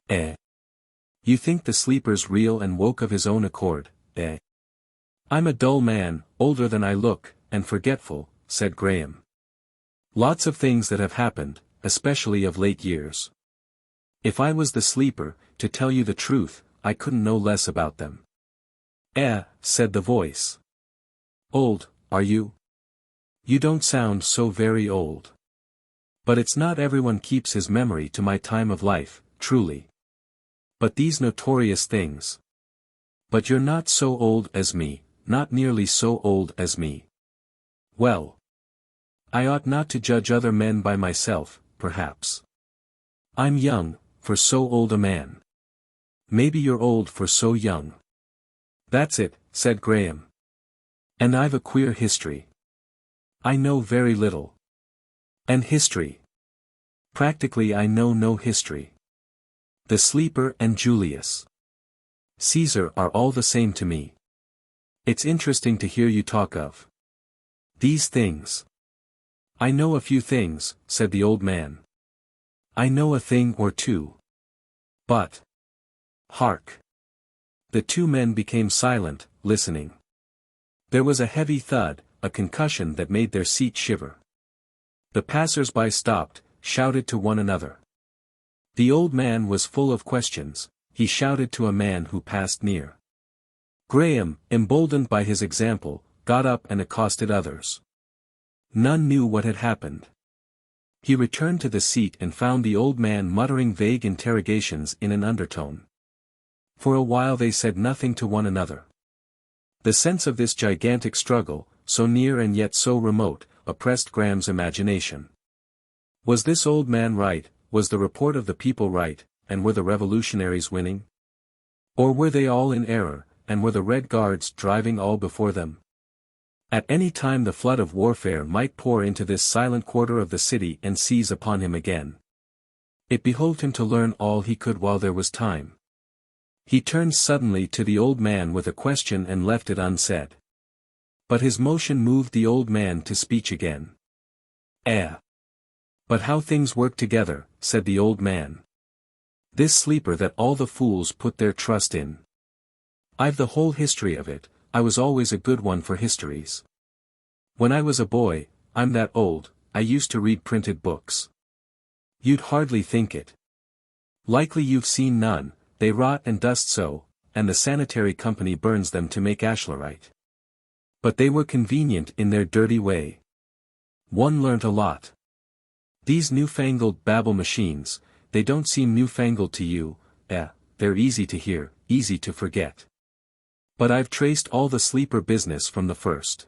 You think the sleeper's real and woke of his own accord, I'm a dull man, older than I look, and forgetful, said Graham. Lots of things that have happened, especially of late years. If I was the sleeper, to tell you the truth, I couldn't know less about them. Said the voice. Old, are you? You don't sound so very old. But it's not everyone keeps his memory to my time of life, truly. But these notorious things. But you're not so old as me, not nearly so old as me. Well. I ought not to judge other men by myself, perhaps. I'm young, for so old a man. Maybe you're old for so young. That's it, said Graham. And I've a queer history. I know very little. And history. Practically I know no history. The sleeper and Julius Caesar are all the same to me. It's interesting to hear you talk of these things. I know a few things, said the old man. I know a thing or two. But. Hark. The 2 men became silent, listening. There was a heavy thud, a concussion that made their seat shiver. The passers-by stopped, shouted to one another. The old man was full of questions, he shouted to a man who passed near. Graham, emboldened by his example, got up and accosted others. None knew what had happened. He returned to the seat and found the old man muttering vague interrogations in an undertone. For a while they said nothing to one another. The sense of this gigantic struggle, so near and yet so remote, oppressed Graham's imagination. Was this old man right, was the report of the people right, and were the revolutionaries winning? Or were they all in error, and were the Red Guards driving all before them? At any time the flood of warfare might pour into this silent quarter of the city and seize upon him again. It behoved him to learn all he could while there was time. He turned suddenly to the old man with a question and left it unsaid. But his motion moved the old man to speech again. But how things work together, said the old man. This sleeper that all the fools put their trust in. I've the whole history of it, I was always a good one for histories. When I was a boy, I'm that old, I used to read printed books. You'd hardly think it. Likely you've seen none, they rot and dust so, and the sanitary company burns them to make ashlarite. But they were convenient in their dirty way. One learnt a lot. These newfangled babble machines, they don't seem newfangled to you, they're easy to hear, easy to forget. But I've traced all the sleeper business from the first.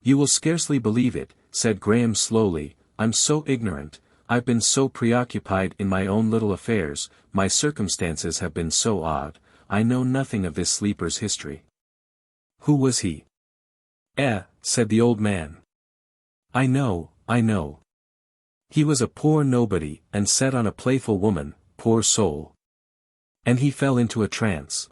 You will scarcely believe it, said Graham slowly, I'm so ignorant, I've been so preoccupied in my own little affairs, my circumstances have been so odd, I know nothing of this sleeper's history." "Who was he?" Said the old man. I know. He was a poor nobody, and set on a playful woman, poor soul. And he fell into a trance.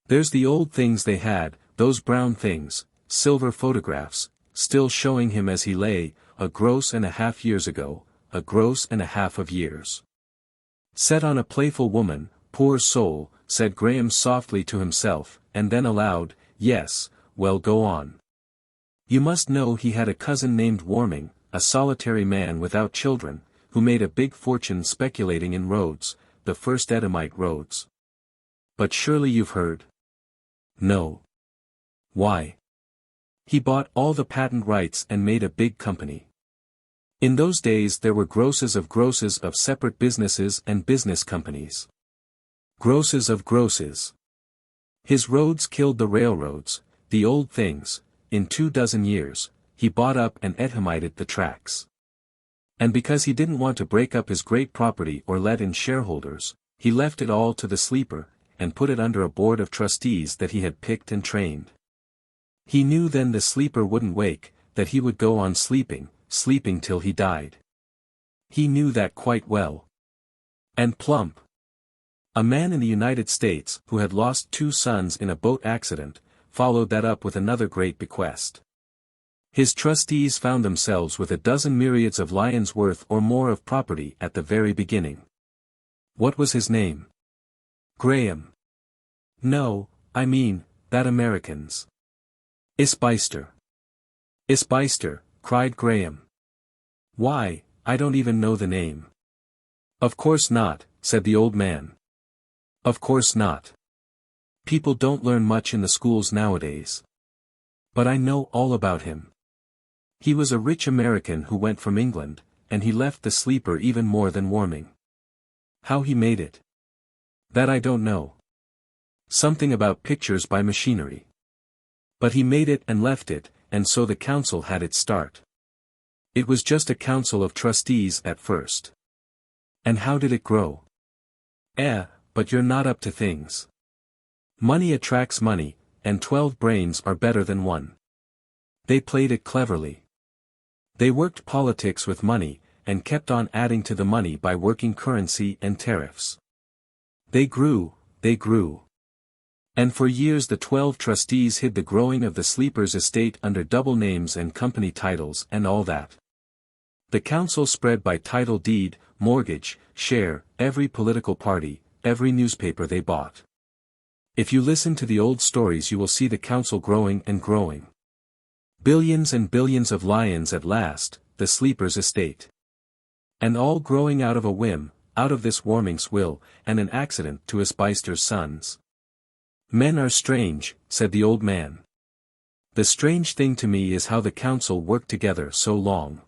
There's the old things they had, those brown things, silver photographs, still showing him as he lay, a gross and a half years ago, a gross and a half of years. Set on a playful woman, poor soul, said Graham softly to himself, and then aloud, yes, well go on. You must know he had a cousin named Warming, a solitary man without children, who made a big fortune speculating in roads, the first Edomite roads. But surely you've heard? No. Why? He bought all the patent rights and made a big company. In those days there were grosses of separate businesses and business companies. Grosses of grosses. His roads killed the railroads, the old things. In 24 years, he bought up and Edomited the tracks. And because he didn't want to break up his great property or let in shareholders, he left it all to the sleeper, and put it under a board of trustees that he had picked and trained. He knew then the sleeper wouldn't wake, that he would go on sleeping till he died. He knew that quite well. And plump. A man in the United States who had lost 2 sons in a boat accident, followed that up with another great bequest. His trustees found themselves with a dozen myriads of lions' worth or more of property at the very beginning. What was his name? Graham. No, I mean, that American's. Isbister. Isbister, cried Graham. Why, I don't even know the name. Of course not, said the old man. Of course not. People don't learn much in the schools nowadays. But I know all about him. He was a rich American who went from England, and he left the sleeper even more than Warming. How he made it? That I don't know. Something about pictures by machinery. But he made it and left it, and so the council had its start. It was just a council of trustees at first. And how did it grow? But you're not up to things. Money attracts money, and 12 brains are better than 1. They played it cleverly. They worked politics with money, and kept on adding to the money by working currency and tariffs. They grew. And for years the 12 trustees hid the growing of the sleeper's estate under double names and company titles and all that. The council spread by title deed, mortgage, share, every political party, every newspaper they bought. If you listen to the old stories you will see the council growing and growing. Billions and billions of lions at last, the sleeper's estate. And all growing out of a whim, out of this Warming's will, and an accident to Isbister's sons. Men are strange, said the old man. The strange thing to me is how the council worked together so long.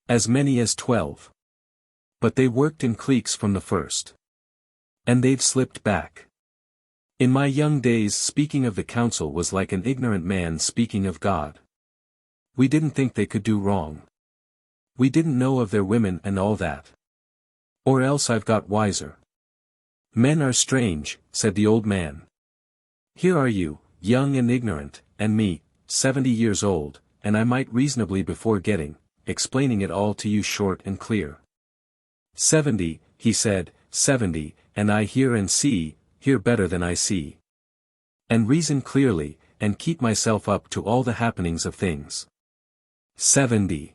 As many as 12. But they worked in cliques from the first. And they've slipped back. In my young days speaking of the council was like an ignorant man speaking of God. We didn't think they could do wrong. We didn't know of their women and all that. Or else I've got wiser. Men are strange, said the old man. Here are you, young and ignorant, and me, 70 years old, and I might reasonably before explaining it all to you short and clear. 70, he said, 70, and I hear and hear better than I see. And reason clearly, and keep myself up to all the happenings of things. 70.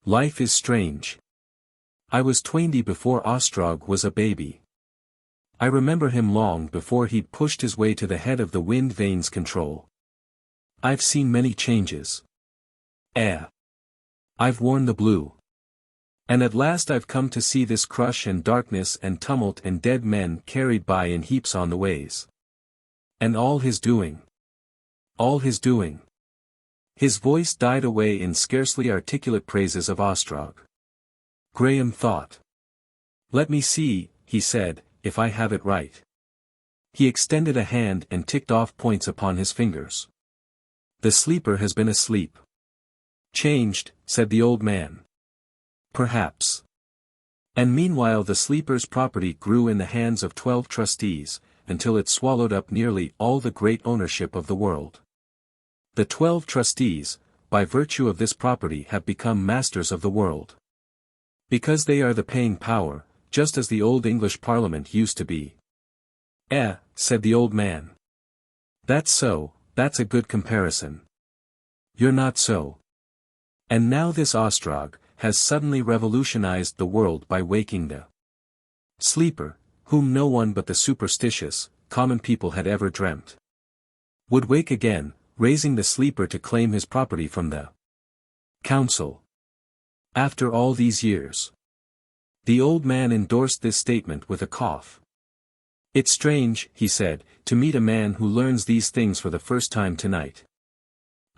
Life is strange. I was 20 before Ostrog was a baby. I remember him long before he'd pushed his way to the head of the wind vanes control. I've seen many changes. I've worn the blue. And at last I've come to see this crush and darkness and tumult and dead men carried by in heaps on the ways. And all his doing. All his doing. His voice died away in scarcely articulate praises of Ostrog. Graham thought. Let me see, he said, if I have it right. He extended a hand and ticked off points upon his fingers. The sleeper has been asleep. Changed, said the old man. Perhaps. And meanwhile the sleeper's property grew in the hands of 12 trustees, until it swallowed up nearly all the great ownership of the world. The 12 trustees, by virtue of this property have become masters of the world. Because they are the paying power, just as the old English Parliament used to be. Said the old man. That's so, that's a good comparison. You're not so. And now this Ostrog has suddenly revolutionized the world by waking the sleeper, whom no one but the superstitious, common people had ever dreamt would wake again, raising the sleeper to claim his property from the council. After all these years. The old man endorsed this statement with a cough. It's strange, he said, to meet a man who learns these things for the first time tonight.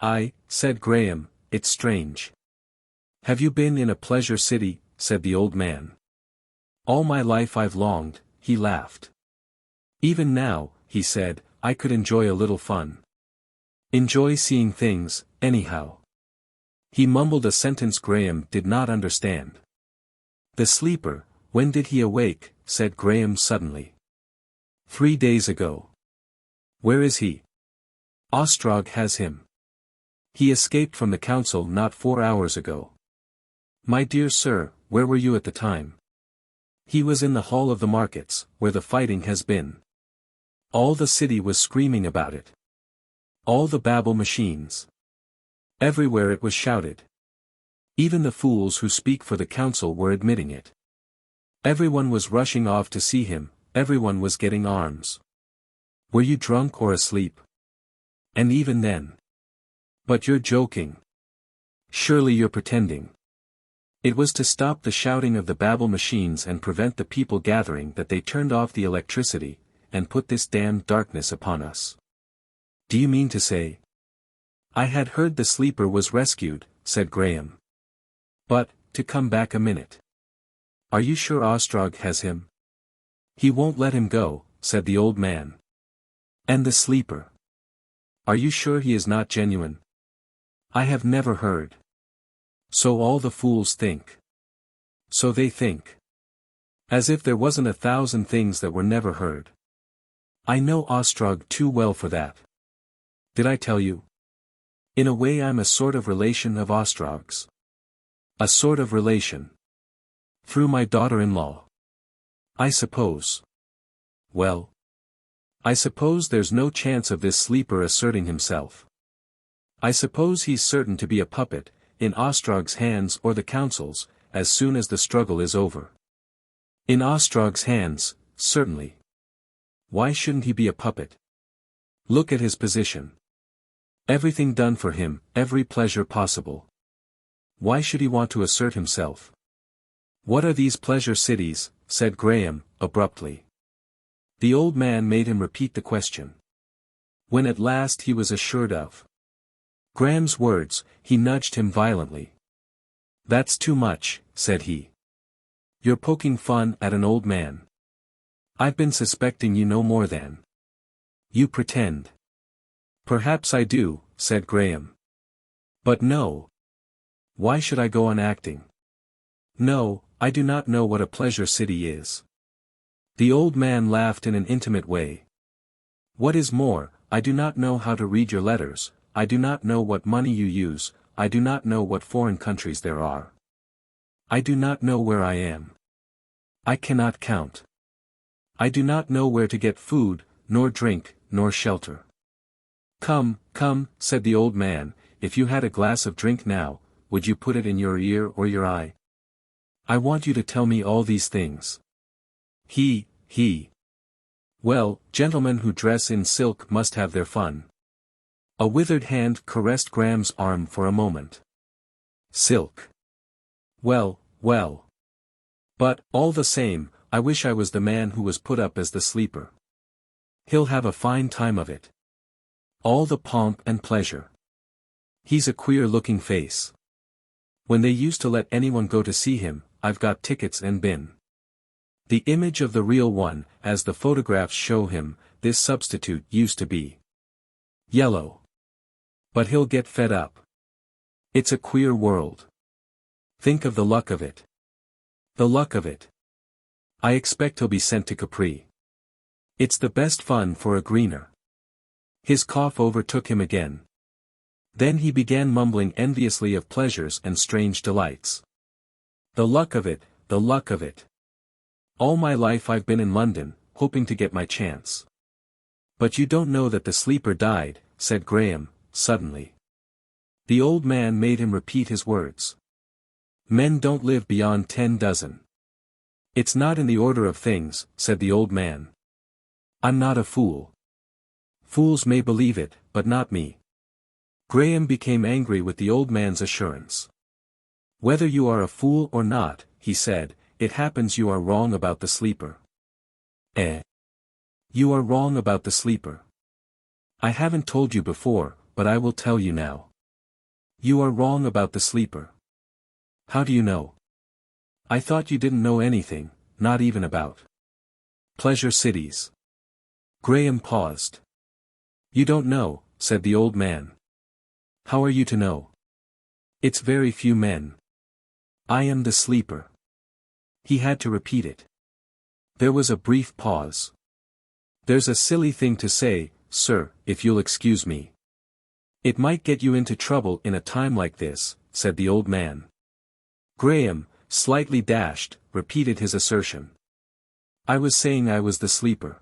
Aye, said Graham, it's strange. Have you been in a pleasure city? Said the old man. All my life I've longed, he laughed. Even now, he said, I could enjoy a little fun. Enjoy seeing things, anyhow. He mumbled a sentence Graham did not understand. The sleeper, when did he awake? Said Graham suddenly. 3 days ago. Where is he? Ostrog has him. He escaped from the council not 4 hours ago. My dear sir, where were you at the time? He was in the hall of the markets, where the fighting has been. All the city was screaming about it. All the Babel machines. Everywhere it was shouted. Even the fools who speak for the council were admitting it. Everyone was rushing off to see him, everyone was getting arms. Were you drunk or asleep? And even then. But you're joking. Surely you're pretending. It was to stop the shouting of the Babel machines and prevent the people gathering that they turned off the electricity, and put this damned darkness upon us. Do you mean to say? I had heard the sleeper was rescued, said Graham. But, to come back a minute. Are you sure Ostrog has him? He won't let him go, said the old man. And the sleeper? Are you sure he is not genuine? I have never heard. So all the fools think. So they think. As if there wasn't 1,000 things that were never heard. I know Ostrog too well for that. Did I tell you? In a way I'm a sort of relation of Ostrog's. A sort of relation. Through my daughter-in-law. I suppose. Well. I suppose there's no chance of this sleeper asserting himself. I suppose he's certain to be a puppet, in Ostrog's hands or the council's, as soon as the struggle is over. In Ostrog's hands, certainly. Why shouldn't he be a puppet? Look at his position. Everything done for him, every pleasure possible. Why should he want to assert himself? What are these pleasure cities? Said Graham, abruptly. The old man made him repeat the question. When at last he was assured of Graham's words, he nudged him violently. That's too much, said he. You're poking fun at an old man. I've been suspecting you no more than you pretend. Perhaps I do, said Graham. But no. Why should I go on acting? No, I do not know what a pleasure city is. The old man laughed in an intimate way. What is more, I do not know how to read your letters, I do not know what money you use, I do not know what foreign countries there are. I do not know where I am. I cannot count. I do not know where to get food, nor drink, nor shelter. Come, come, said the old man, if you had a glass of drink now, would you put it in your ear or your eye? I want you to tell me all these things. He. Well, gentlemen who dress in silk must have their fun. A withered hand caressed Graham's arm for a moment. Silk. Well. But, all the same, I wish I was the man who was put up as the sleeper. He'll have a fine time of it. All the pomp and pleasure. He's a queer-looking face. When they used to let anyone go to see him, I've got tickets and been. The image of the real one, as the photographs show him, this substitute used to be yellow. But he'll get fed up. It's a queer world. Think of the luck of it. The luck of it. I expect he'll be sent to Capri. It's the best fun for a greener. His cough overtook him again. Then he began mumbling enviously of pleasures and strange delights. The luck of it, the luck of it. All my life I've been in London, hoping to get my chance. But you don't know that the sleeper died, said Graham, suddenly. The old man made him repeat his words. Men don't live beyond 10 dozen. It's not in the order of things, said the old man. I'm not a fool. Fools may believe it, but not me. Graham became angry with the old man's assurance. Whether you are a fool or not, he said, it happens you are wrong about the sleeper. You are wrong about the sleeper. I haven't told you before, but I will tell you now. You are wrong about the sleeper. How do you know? I thought you didn't know anything, not even about pleasure cities. Graham paused. You don't know, said the old man. How are you to know? It's very few men. I am the sleeper. He had to repeat it. There was a brief pause. There's a silly thing to say, sir, if you'll excuse me. It might get you into trouble in a time like this, said the old man. Graham, slightly dashed, repeated his assertion. I was saying I was the sleeper.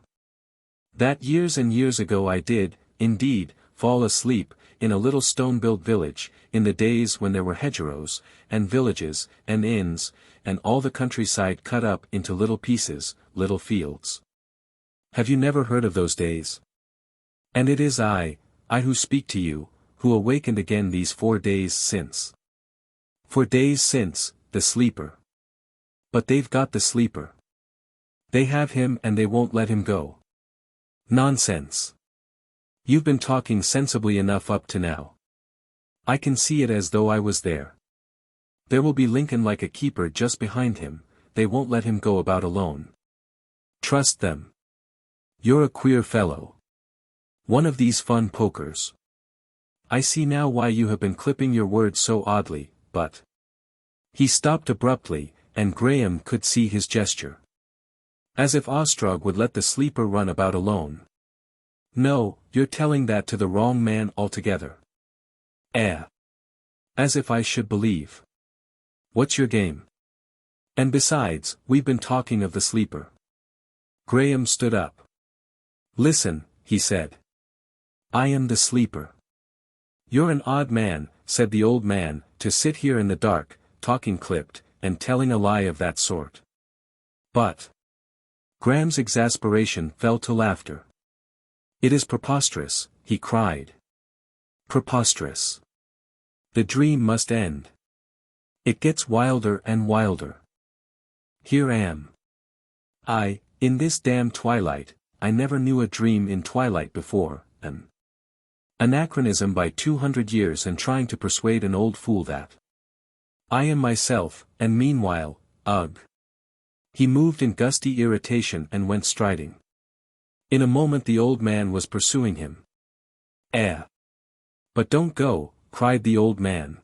That years and years ago I did, indeed, fall asleep, in a little stone-built village, in the days when there were hedgerows, and villages, and inns, and all the countryside cut up into little pieces, little fields. Have you never heard of those days? And it is I who speak to you, who awakened again these 4 days since. 4 days since, the sleeper. But they've got the sleeper. They have him and they won't let him go. Nonsense. You've been talking sensibly enough up to now. I can see it as though I was there. There will be Lincoln like a keeper just behind him, they won't let him go about alone. Trust them. You're a queer fellow. One of these fun pokers. I see now why you have been clipping your words so oddly, but... He stopped abruptly, and Graham could see his gesture. As if Ostrog would let the sleeper run about alone. No, you're telling that to the wrong man altogether. As if I should believe. What's your game? And besides, we've been talking of the sleeper. Graham stood up. Listen, he said. I am the sleeper. You're an odd man, said the old man, to sit here in the dark, talking clipped, and telling a lie of that sort. But... Graham's exasperation fell to laughter. It is preposterous, he cried. Preposterous. The dream must end. It gets wilder and wilder. Here am I, in this damned twilight. I never knew a dream in twilight before, an anachronism by 200 years, and trying to persuade an old fool that I am myself, and meanwhile, ugh. He moved in gusty irritation and went striding. In a moment the old man was pursuing him. But don't go, cried the old man.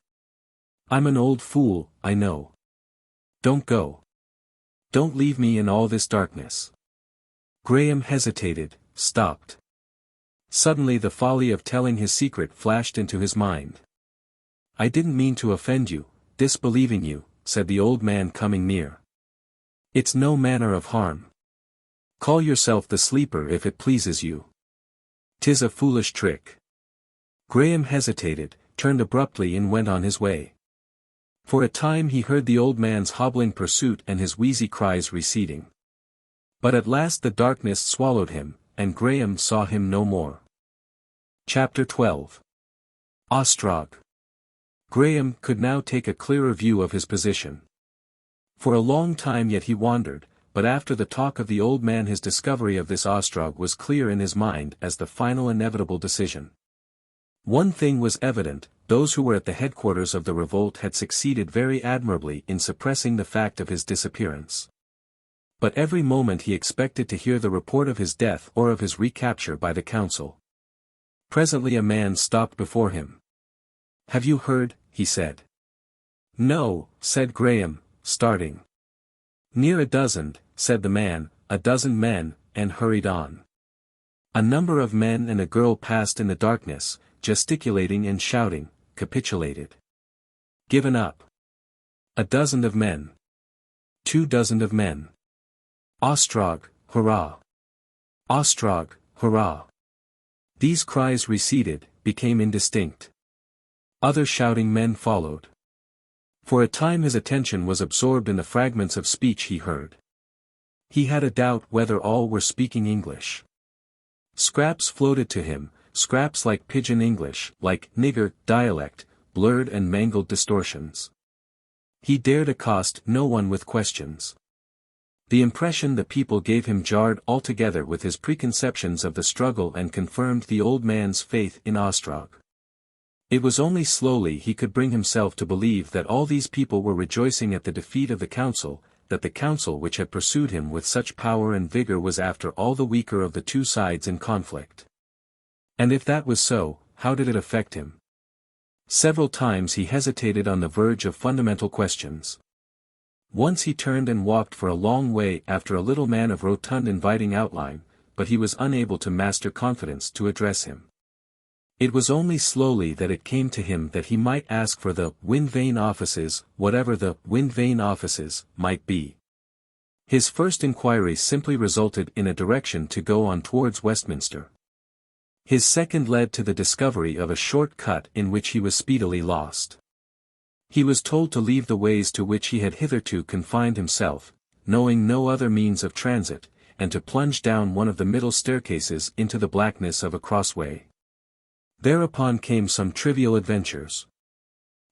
I'm an old fool, I know. Don't go. Don't leave me in all this darkness. Graham hesitated, stopped. Suddenly the folly of telling his secret flashed into his mind. I didn't mean to offend you, disbelieving you, said the old man coming near. It's no manner of harm. Call yourself the sleeper if it pleases you. 'Tis a foolish trick. Graham hesitated, turned abruptly and went on his way. For a time he heard the old man's hobbling pursuit and his wheezy cries receding. But at last the darkness swallowed him, and Graham saw him no more. Chapter 12. Ostrog. Graham could now take a clearer view of his position. For a long time yet he wandered, but after the talk of the old man his discovery of this Ostrog was clear in his mind as the final inevitable decision. One thing was evident, those who were at the headquarters of the revolt had succeeded very admirably in suppressing the fact of his disappearance. But every moment he expected to hear the report of his death or of his recapture by the council. Presently a man stopped before him. Have you heard, he said. No, said Graham, starting. Near a dozen, said the man, a dozen men, and hurried on. A number of men and a girl passed in the darkness, gesticulating and shouting, capitulated. Given up. A dozen of men. 2 dozen of men. Ostrog, hurrah! Ostrog, hurrah! These cries receded, became indistinct. Other shouting men followed. For a time his attention was absorbed in the fragments of speech he heard. He had a doubt whether all were speaking English. Scraps floated to him, scraps like pidgin English, like nigger dialect, blurred and mangled distortions. He dared accost no one with questions. The impression the people gave him jarred altogether with his preconceptions of the struggle and confirmed the old man's faith in Ostrog. It was only slowly he could bring himself to believe that all these people were rejoicing at the defeat of the council, that the council which had pursued him with such power and vigor was after all the weaker of the two sides in conflict. And if that was so, how did it affect him? Several times he hesitated on the verge of fundamental questions. Once he turned and walked for a long way after a little man of rotund inviting outline, but he was unable to master confidence to address him. It was only slowly that it came to him that he might ask for the wind vane offices, whatever the wind vane offices might be. His first inquiry simply resulted in a direction to go on towards Westminster. His second led to the discovery of a short cut in which he was speedily lost. He was told to leave the ways to which he had hitherto confined himself, knowing no other means of transit, and to plunge down one of the middle staircases into the blackness of a crossway. Thereupon came some trivial adventures.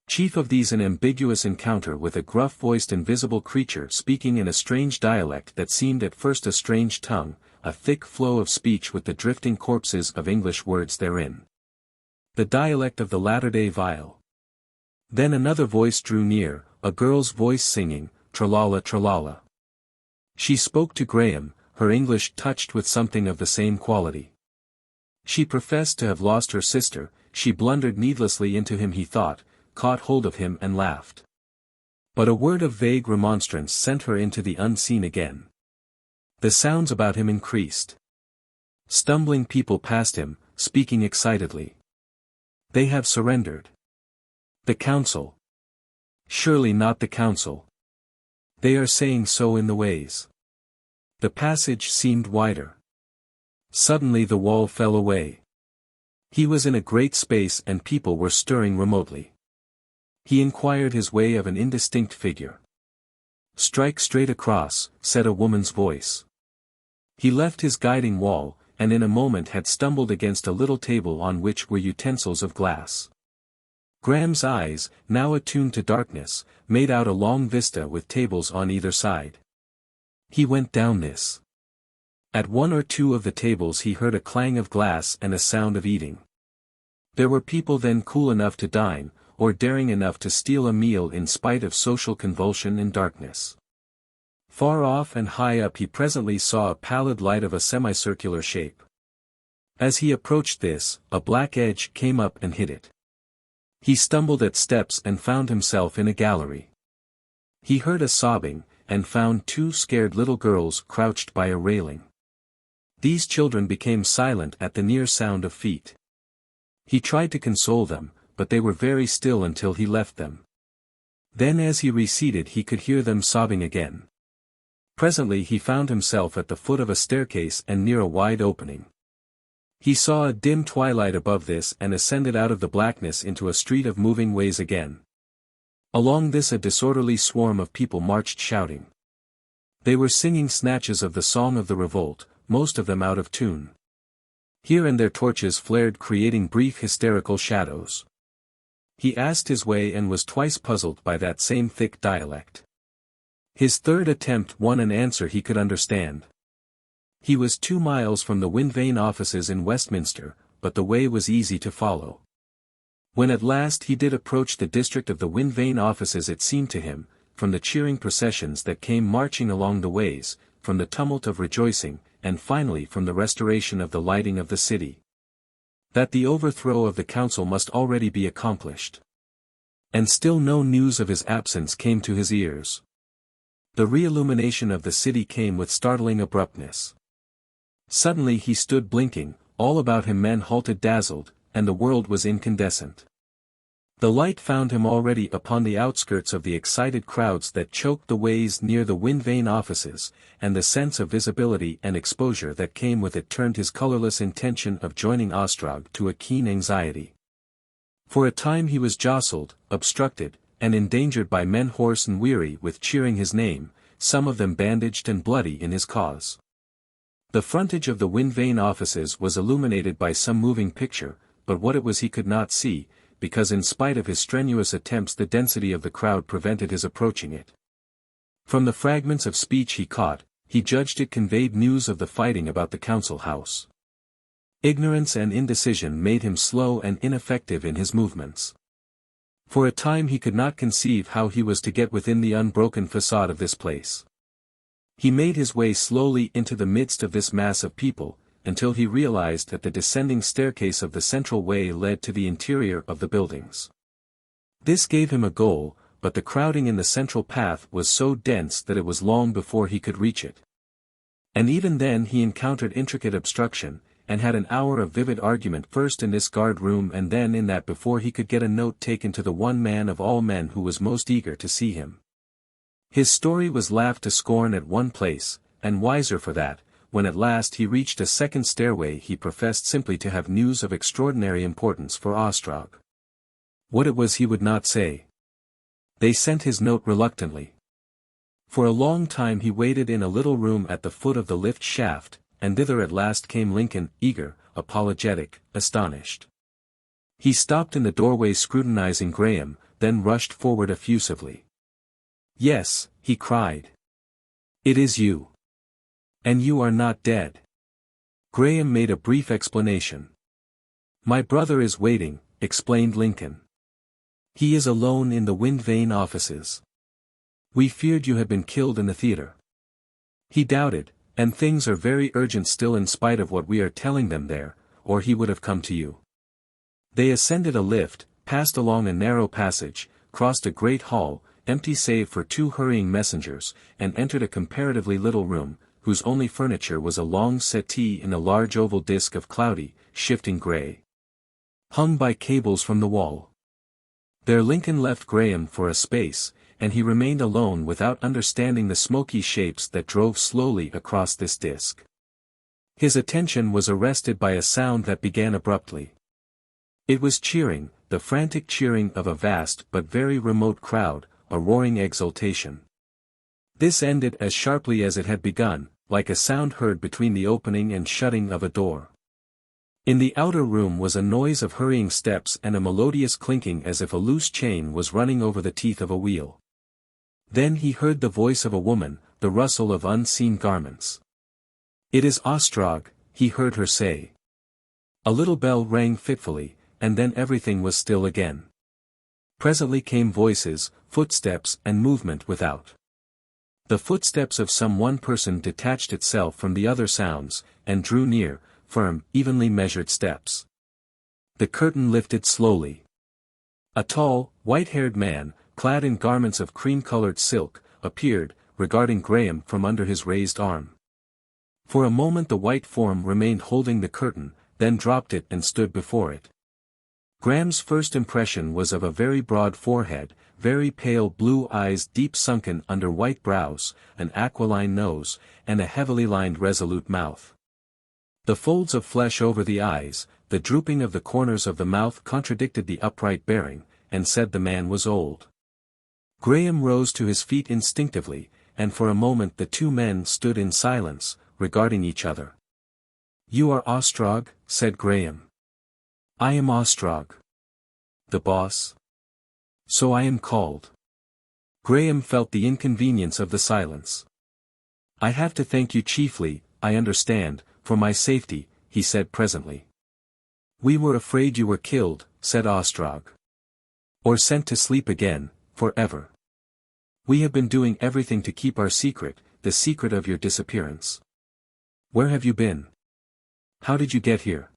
Chief of these an ambiguous encounter with a gruff-voiced invisible creature speaking in a strange dialect that seemed at first a strange tongue, a thick flow of speech with the drifting corpses of English words therein. The dialect of the latter-day vile. Then another voice drew near, a girl's voice singing, tralala tralala. She spoke to Graham, her English touched with something of the same quality. She professed to have lost her sister, she blundered needlessly into him he thought, caught hold of him and laughed. But a word of vague remonstrance sent her into the unseen again. The sounds about him increased. Stumbling people passed him, speaking excitedly. They have surrendered. The council. Surely not the council. They are saying so in the ways. The passage seemed wider. Suddenly the wall fell away. He was in a great space and people were stirring remotely. He inquired his way of an indistinct figure. Strike straight across, said a woman's voice. He left his guiding wall, and in a moment had stumbled against a little table on which were utensils of glass. Graham's eyes, now attuned to darkness, made out a long vista with tables on either side. He went down this. At one or two of the tables he heard a clang of glass and a sound of eating. There were people then cool enough to dine, or daring enough to steal a meal in spite of social convulsion and darkness. Far off and high up he presently saw a pallid light of a semicircular shape. As he approached this, a black edge came up and hid it. He stumbled at steps and found himself in a gallery. He heard a sobbing, and found 2 scared little girls crouched by a railing. These children became silent at the near sound of feet. He tried to console them, but they were very still until he left them. Then as he receded he could hear them sobbing again. Presently he found himself at the foot of a staircase and near a wide opening. He saw a dim twilight above this and ascended out of the blackness into a street of moving ways again. Along this a disorderly swarm of people marched shouting. They were singing snatches of the Song of the Revolt, most of them out of tune. Here and there torches flared creating brief hysterical shadows. He asked his way and was twice puzzled by that same thick dialect. His third attempt won an answer he could understand. He was 2 miles from the wind vane offices in Westminster, but the way was easy to follow. When at last he did approach the district of the wind vane offices it seemed to him, from the cheering processions that came marching along the ways, from the tumult of rejoicing, and finally from the restoration of the lighting of the city, that the overthrow of the council must already be accomplished. And still no news of his absence came to his ears. The re-illumination of the city came with startling abruptness. Suddenly he stood blinking, all about him men halted dazzled, and the world was incandescent. The light found him already upon the outskirts of the excited crowds that choked the ways near the wind vane offices, and the sense of visibility and exposure that came with it turned his colorless intention of joining Ostrog to a keen anxiety. For a time he was jostled, obstructed, and endangered by men hoarse and weary with cheering his name, some of them bandaged and bloody in his cause. The frontage of the wind vane offices was illuminated by some moving picture, but what it was he could not see, because in spite of his strenuous attempts the density of the crowd prevented his approaching it. From the fragments of speech he caught, he judged it conveyed news of the fighting about the council house. Ignorance and indecision made him slow and ineffective in his movements. For a time he could not conceive how he was to get within the unbroken facade of this place. He made his way slowly into the midst of this mass of people, until he realized that the descending staircase of the central way led to the interior of the buildings. This gave him a goal, but the crowding in the central path was so dense that it was long before he could reach it. And even then he encountered intricate obstruction, and had an hour of vivid argument first in this guard room and then in that before he could get a note taken to the one man of all men who was most eager to see him. His story was laughed to scorn at one place, and wiser for that, when at last he reached a second stairway he professed simply to have news of extraordinary importance for Ostrog. What it was he would not say. They sent his note reluctantly. For a long time he waited in a little room at the foot of the lift shaft, and thither at last came Lincoln, eager, apologetic, astonished. He stopped in the doorway scrutinizing Graham, then rushed forward effusively. "Yes," he cried. "It is you. And you are not dead." Graham made a brief explanation. "My brother is waiting," explained Lincoln. "He is alone in the wind vane offices. We feared you had been killed in the theater. He doubted, and things are very urgent still in spite of what we are telling them there, or he would have come to you." They ascended a lift, passed along a narrow passage, crossed a great hall, empty save for two hurrying messengers, and entered a comparatively little room, whose only furniture was a long settee in a large oval disk of cloudy, shifting grey, hung by cables from the wall. There Lincoln left Graham for a space, and he remained alone without understanding the smoky shapes that drove slowly across this disk. His attention was arrested by a sound that began abruptly. It was cheering, the frantic cheering of a vast but very remote crowd, a roaring exultation. This ended as sharply as it had begun, like a sound heard between the opening and shutting of a door. In the outer room was a noise of hurrying steps and a melodious clinking as if a loose chain was running over the teeth of a wheel. Then he heard the voice of a woman, the rustle of unseen garments. "It is Ostrog," he heard her say. A little bell rang fitfully, and then everything was still again. Presently came voices, footsteps and movement without. The footsteps of some one person detached itself from the other sounds, and drew near, firm, evenly measured steps. The curtain lifted slowly. A tall, white-haired man, clad in garments of cream-colored silk, appeared, regarding Graham from under his raised arm. For a moment the white form remained holding the curtain, then dropped it and stood before it. Graham's first impression was of a very broad forehead, very pale blue eyes deep sunken under white brows, an aquiline nose, and a heavily lined resolute mouth. The folds of flesh over the eyes, the drooping of the corners of the mouth contradicted the upright bearing, and said the man was old. Graham rose to his feet instinctively, and for a moment the two men stood in silence, regarding each other. "You are Ostrog," said Graham. "I am Ostrog." "The boss?" "So I am called." Graham felt the inconvenience of the silence. "I have to thank you chiefly, I understand, for my safety," he said presently. "We were afraid you were killed," said Ostrog. "Or sent to sleep again, forever. We have been doing everything to keep our secret, the secret of your disappearance. Where have you been? How did you get here?"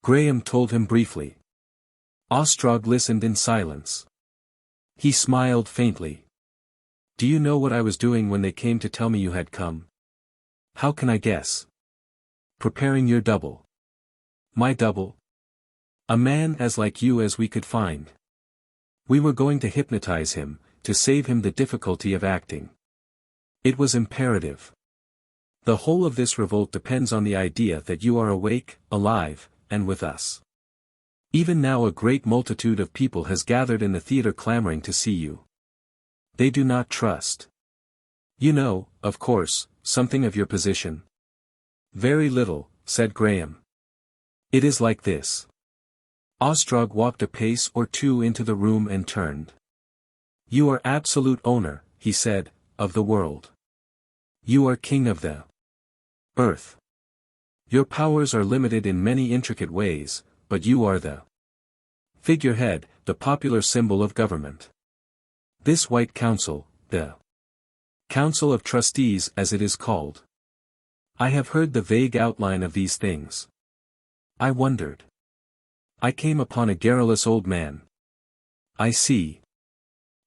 Graham told him briefly. Ostrog listened in silence. He smiled faintly. Do you know what I was doing when they came to tell me you had come? How can I guess? Preparing your double. My double? A man as like you as we could find. We were going to hypnotize him, to save him the difficulty of acting. It was imperative. The whole of this revolt depends on the idea that you are awake, alive, and with us. Even now a great multitude of people has gathered in the theater clamoring to see you. They do not trust. You know, of course, something of your position. Very little, said Graham. It is like this. Ostrog walked a pace or two into the room and turned. You are absolute owner, he said, of the world. You are king of the earth. Your powers are limited in many intricate ways, but you are the figurehead, the popular symbol of government. This White Council, the Council of Trustees as it is called. I have heard the vague outline of these things. I wondered. I came upon a garrulous old man. I see.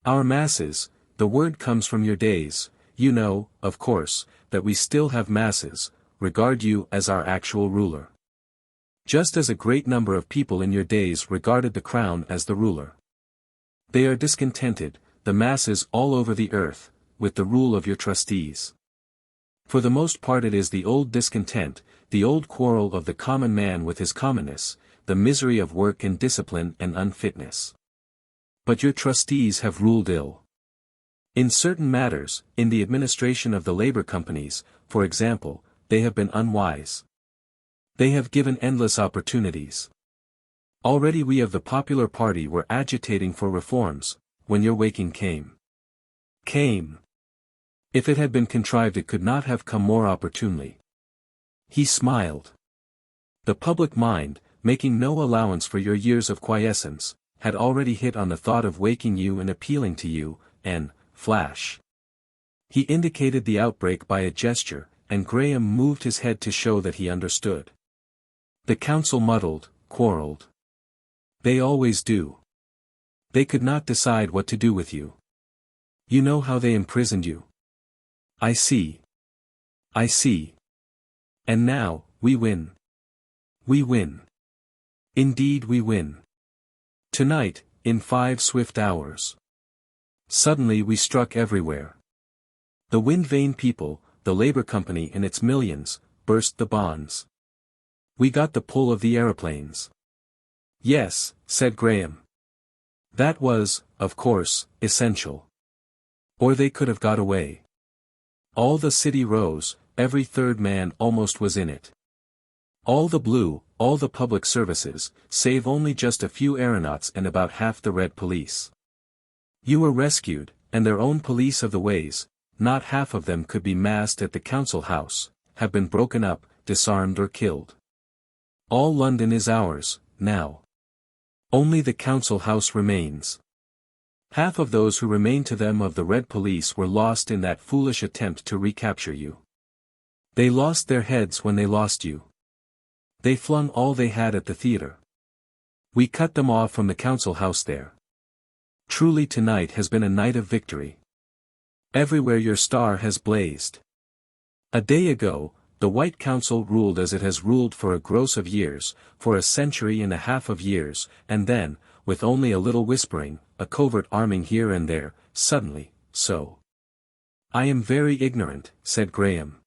Our masses, the word comes from your days, you know, of course, that we still have masses, regard you as our actual ruler. Just as a great number of people in your days regarded the crown as the ruler. They are discontented, the masses all over the earth, with the rule of your trustees. For the most part it is the old discontent, the old quarrel of the common man with his commonness, the misery of work and discipline and unfitness. But your trustees have ruled ill. In certain matters, in the administration of the labor companies, for example, they have been unwise. They have given endless opportunities. Already we of the popular party were agitating for reforms, when your waking came. If it had been contrived it could not have come more opportunely. He smiled. The public mind, making no allowance for your years of quiescence, had already hit on the thought of waking you and appealing to you, and, flash. He indicated the outbreak by a gesture, and Graham moved his head to show that he understood. The council muddled, quarreled. They always do. They could not decide what to do with you. You know how they imprisoned you. I see. And now, we win. We win. Indeed we win. Tonight, in 5 swift hours. Suddenly we struck everywhere. The wind-vane people, the labor company in its millions, burst the bonds. We got the pull of the aeroplanes. Yes, said Graham. That was, of course, essential. Or they could have got away. All the city rose, every third man almost was in it. All the blue, all the public services, save only just a few aeronauts and about half the red police. You were rescued, and their own police of the ways, not half of them could be massed at the council house, have been broken up, disarmed or killed. All London is ours, now. Only the council house remains. Half of those who remained to them of the red police were lost in that foolish attempt to recapture you. They lost their heads when they lost you. They flung all they had at the theater. We cut them off from the council house there. Truly tonight has been a night of victory. Everywhere your star has blazed. A day ago, the White Council ruled as it has ruled for a gross of years, for a century and a half of years, and then, with only a little whispering, a covert arming here and there, suddenly, so. I am very ignorant, said Graham.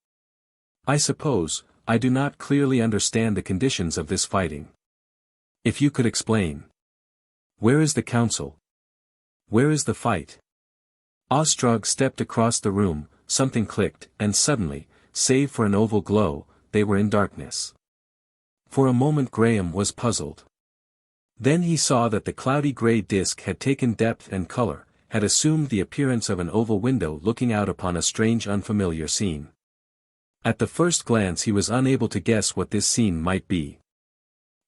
I suppose, I do not clearly understand the conditions of this fighting. If you could explain. Where is the council? Where is the fight? Ostrog stepped across the room, something clicked, and suddenly, save for an oval glow, they were in darkness. For a moment Graham was puzzled. Then he saw that the cloudy grey disk had taken depth and color, had assumed the appearance of an oval window looking out upon a strange unfamiliar scene. At the first glance he was unable to guess what this scene might be.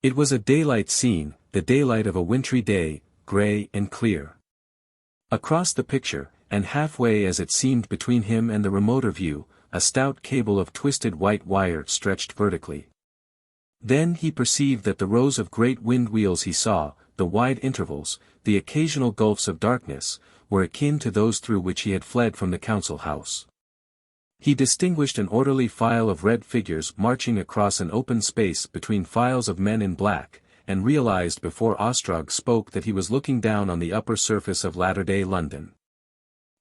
It was a daylight scene, the daylight of a wintry day, grey and clear. Across the picture, and halfway as it seemed between him and the remoter view, a stout cable of twisted white wire stretched vertically. Then he perceived that the rows of great wind wheels he saw, the wide intervals, the occasional gulfs of darkness, were akin to those through which he had fled from the council house. He distinguished an orderly file of red figures marching across an open space between files of men in black, and realized before Ostrog spoke that he was looking down on the upper surface of latter-day London.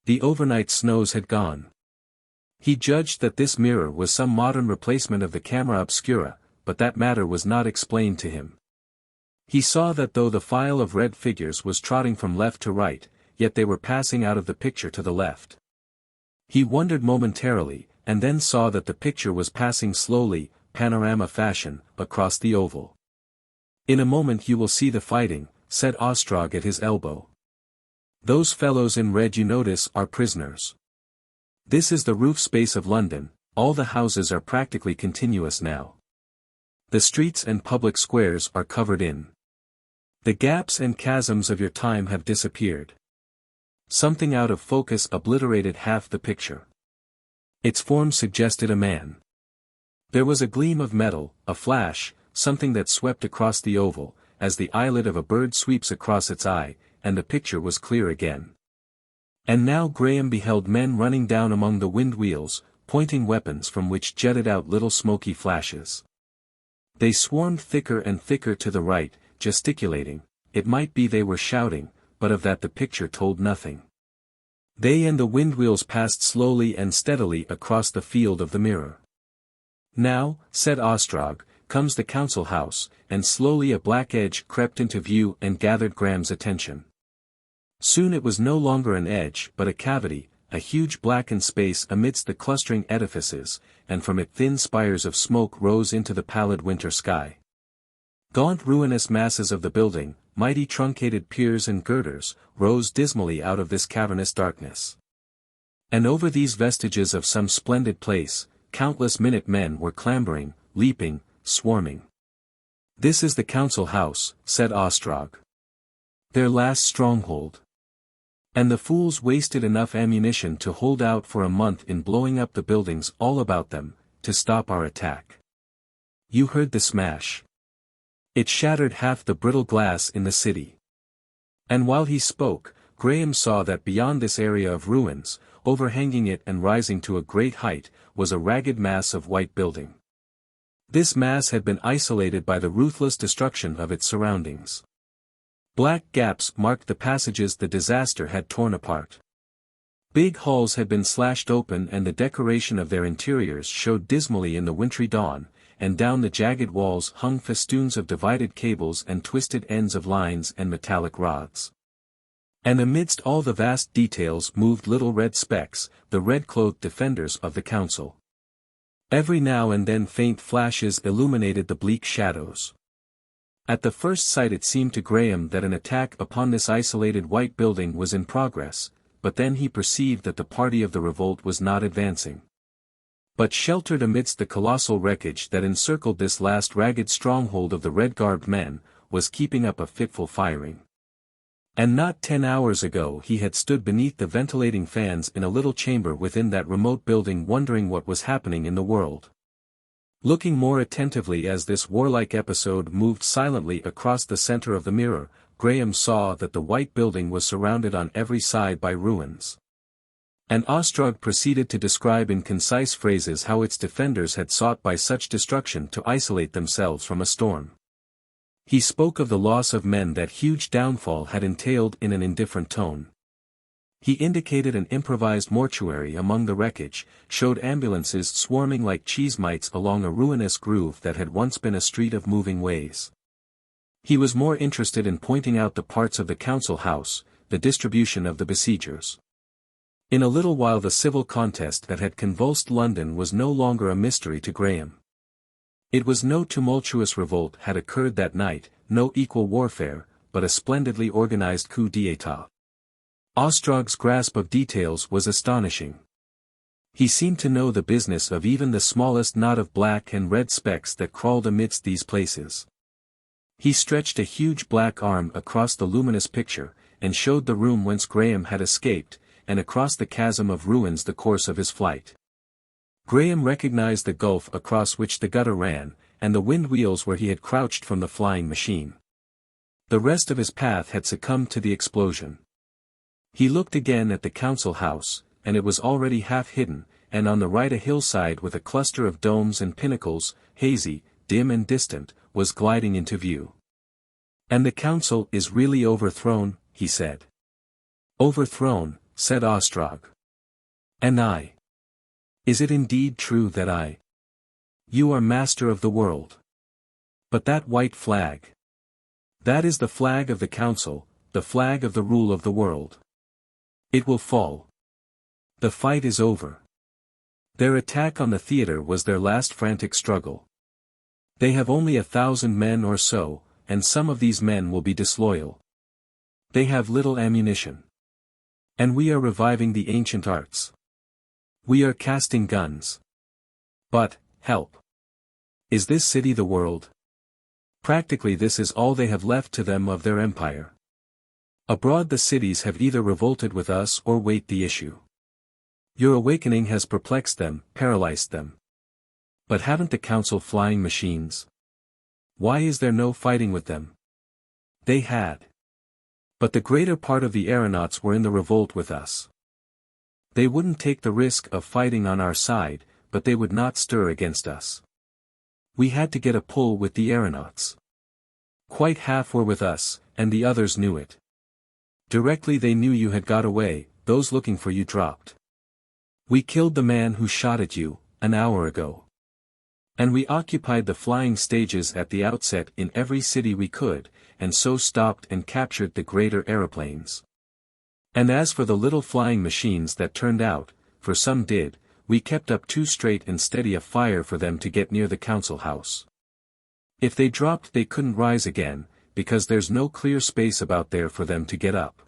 The overnight snows had gone. He judged that this mirror was some modern replacement of the camera obscura, but that matter was not explained to him. He saw that though the file of red figures was trotting from left to right, yet they were passing out of the picture to the left. He wondered momentarily, and then saw that the picture was passing slowly, panorama fashion, across the oval. "In a moment you will see the fighting," said Ostrog at his elbow. "Those fellows in red you notice are prisoners. This is the roof space of London, all the houses are practically continuous now. The streets and public squares are covered in. The gaps and chasms of your time have disappeared. Something out of focus obliterated half the picture. Its form suggested a man. There was a gleam of metal, a flash, something that swept across the oval, as the eyelid of a bird sweeps across its eye, and the picture was clear again. And now Graham beheld men running down among the wind wheels, pointing weapons from which jetted out little smoky flashes. They swarmed thicker and thicker to the right, gesticulating. It might be they were shouting, but of that the picture told nothing. They and the windwheels passed slowly and steadily across the field of the mirror. "Now," said Ostrog, "comes the council house," and slowly a black edge crept into view and gathered Graham's attention. Soon it was no longer an edge but a cavity, a huge blackened space amidst the clustering edifices, and from it thin spires of smoke rose into the pallid winter sky. Gaunt ruinous masses of the building, mighty truncated piers and girders, rose dismally out of this cavernous darkness. And over these vestiges of some splendid place, countless minute men were clambering, leaping, swarming. "This is the council house," said Ostrog. "Their last stronghold. And the fools wasted enough ammunition to hold out for a month in blowing up the buildings all about them, to stop our attack. You heard the smash. It shattered half the brittle glass in the city." And while he spoke, Graham saw that beyond this area of ruins, overhanging it and rising to a great height, was a ragged mass of white building. This mass had been isolated by the ruthless destruction of its surroundings. Black gaps marked the passages the disaster had torn apart. Big halls had been slashed open and the decoration of their interiors showed dismally in the wintry dawn, and down the jagged walls hung festoons of divided cables and twisted ends of lines and metallic rods. And amidst all the vast details moved little red specks, the red-clothed defenders of the council. Every now and then faint flashes illuminated the bleak shadows. At the first sight it seemed to Graham that an attack upon this isolated white building was in progress, but then he perceived that the party of the revolt was not advancing, but sheltered amidst the colossal wreckage that encircled this last ragged stronghold of the red-garbed men, was keeping up a fitful firing. And not 10 hours ago he had stood beneath the ventilating fans in a little chamber within that remote building wondering what was happening in the world. Looking more attentively as this warlike episode moved silently across the center of the mirror, Graham saw that the white building was surrounded on every side by ruins. And Ostrog proceeded to describe in concise phrases how its defenders had sought by such destruction to isolate themselves from a storm. He spoke of the loss of men that huge downfall had entailed in an indifferent tone. He indicated an improvised mortuary among the wreckage, showed ambulances swarming like cheese mites along a ruinous groove that had once been a street of moving ways. He was more interested in pointing out the parts of the council house, the distribution of the besiegers. In a little while the civil contest that had convulsed London was no longer a mystery to Graham. It was no tumultuous revolt had occurred that night, no equal warfare, but a splendidly organized coup d'état. Ostrog's grasp of details was astonishing. He seemed to know the business of even the smallest knot of black and red specks that crawled amidst these places. He stretched a huge black arm across the luminous picture, and showed the room whence Graham had escaped, and across the chasm of ruins the course of his flight. Graham recognized the gulf across which the gutter ran, and the wind wheels where he had crouched from the flying machine. The rest of his path had succumbed to the explosion. He looked again at the council house, and it was already half hidden, and on the right a hillside with a cluster of domes and pinnacles, hazy, dim and distant, was gliding into view. "And the council is really overthrown," he said. "Overthrown," said Ostrog. "And I? Is it indeed true that I? You are master of the world. But that white flag. That is the flag of the council, the flag of the rule of the world. It will fall. The fight is over. Their attack on the theater was their last frantic struggle. They have only 1,000 men or so, and some of these men will be disloyal. They have little ammunition. And we are reviving the ancient arts. We are casting guns. But, help. Is this city the world? Practically this is all they have left to them of their empire. Abroad the cities have either revolted with us or wait the issue. Your awakening has perplexed them, paralyzed them. But haven't the council flying machines? Why is there no fighting with them? They had. But the greater part of the aeronauts were in the revolt with us. They wouldn't take the risk of fighting on our side, but they would not stir against us. We had to get a pull with the aeronauts. Quite half were with us, and the others knew it. Directly they knew you had got away, those looking for you dropped. We killed the man who shot at you, an hour ago. And we occupied the flying stages at the outset in every city we could, and so stopped and captured the greater aeroplanes. And as for the little flying machines that turned out, for some did, we kept up too straight and steady a fire for them to get near the council house. If they dropped they couldn't rise again, because there's no clear space about there for them to get up.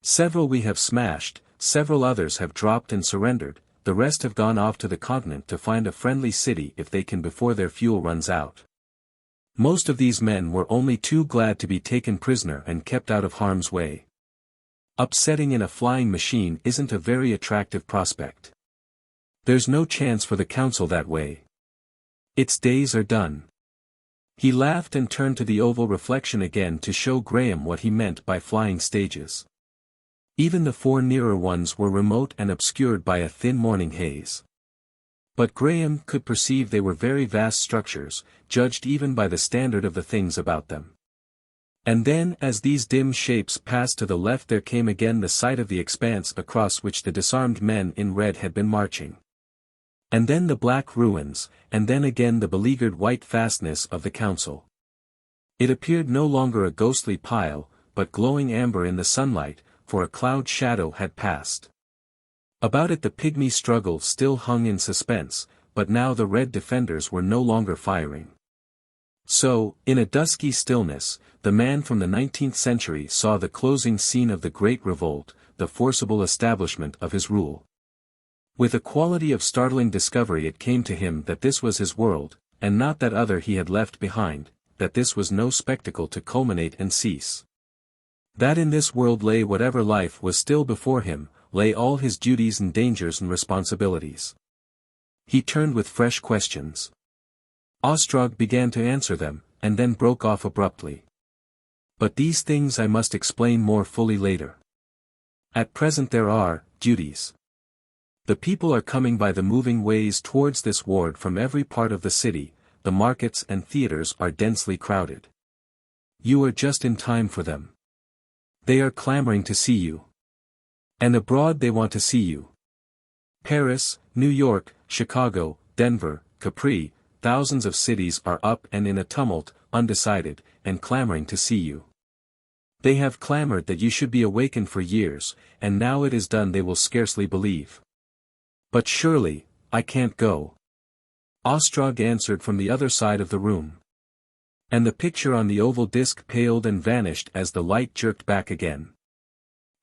Several we have smashed, several others have dropped and surrendered, the rest have gone off to the continent to find a friendly city if they can before their fuel runs out. Most of these men were only too glad to be taken prisoner and kept out of harm's way. Upsetting in a flying machine isn't a very attractive prospect. There's no chance for the council that way. Its days are done. He laughed and turned to the oval reflection again to show Graham what he meant by flying stages. Even the 4 nearer ones were remote and obscured by a thin morning haze. But Graham could perceive they were very vast structures, judged even by the standard of the things about them. And then as these dim shapes passed to the left there came again the sight of the expanse across which the disarmed men in red had been marching. And then the black ruins, and then again the beleaguered white fastness of the council. It appeared no longer a ghostly pile, but glowing amber in the sunlight, for a cloud shadow had passed. About it the pygmy struggle still hung in suspense, but now the red defenders were no longer firing. So, in a dusky stillness, the man from the 19th century saw the closing scene of the Great Revolt, the forcible establishment of his rule. With a quality of startling discovery it came to him that this was his world, and not that other he had left behind, that this was no spectacle to culminate and cease. That in this world lay whatever life was still before him, lay all his duties and dangers and responsibilities. He turned with fresh questions. Ostrog began to answer them, and then broke off abruptly. But these things I must explain more fully later. At present there are duties. The people are coming by the moving ways towards this ward from every part of the city, the markets and theaters are densely crowded. You are just in time for them. They are clamoring to see you. And abroad they want to see you. Paris, New York, Chicago, Denver, Capri, thousands of cities are up and in a tumult, undecided, and clamoring to see you. They have clamored that you should be awakened for years, and now it is done they will scarcely believe. But surely, I can't go. Ostrog answered from the other side of the room. And the picture on the oval disc paled and vanished as the light jerked back again.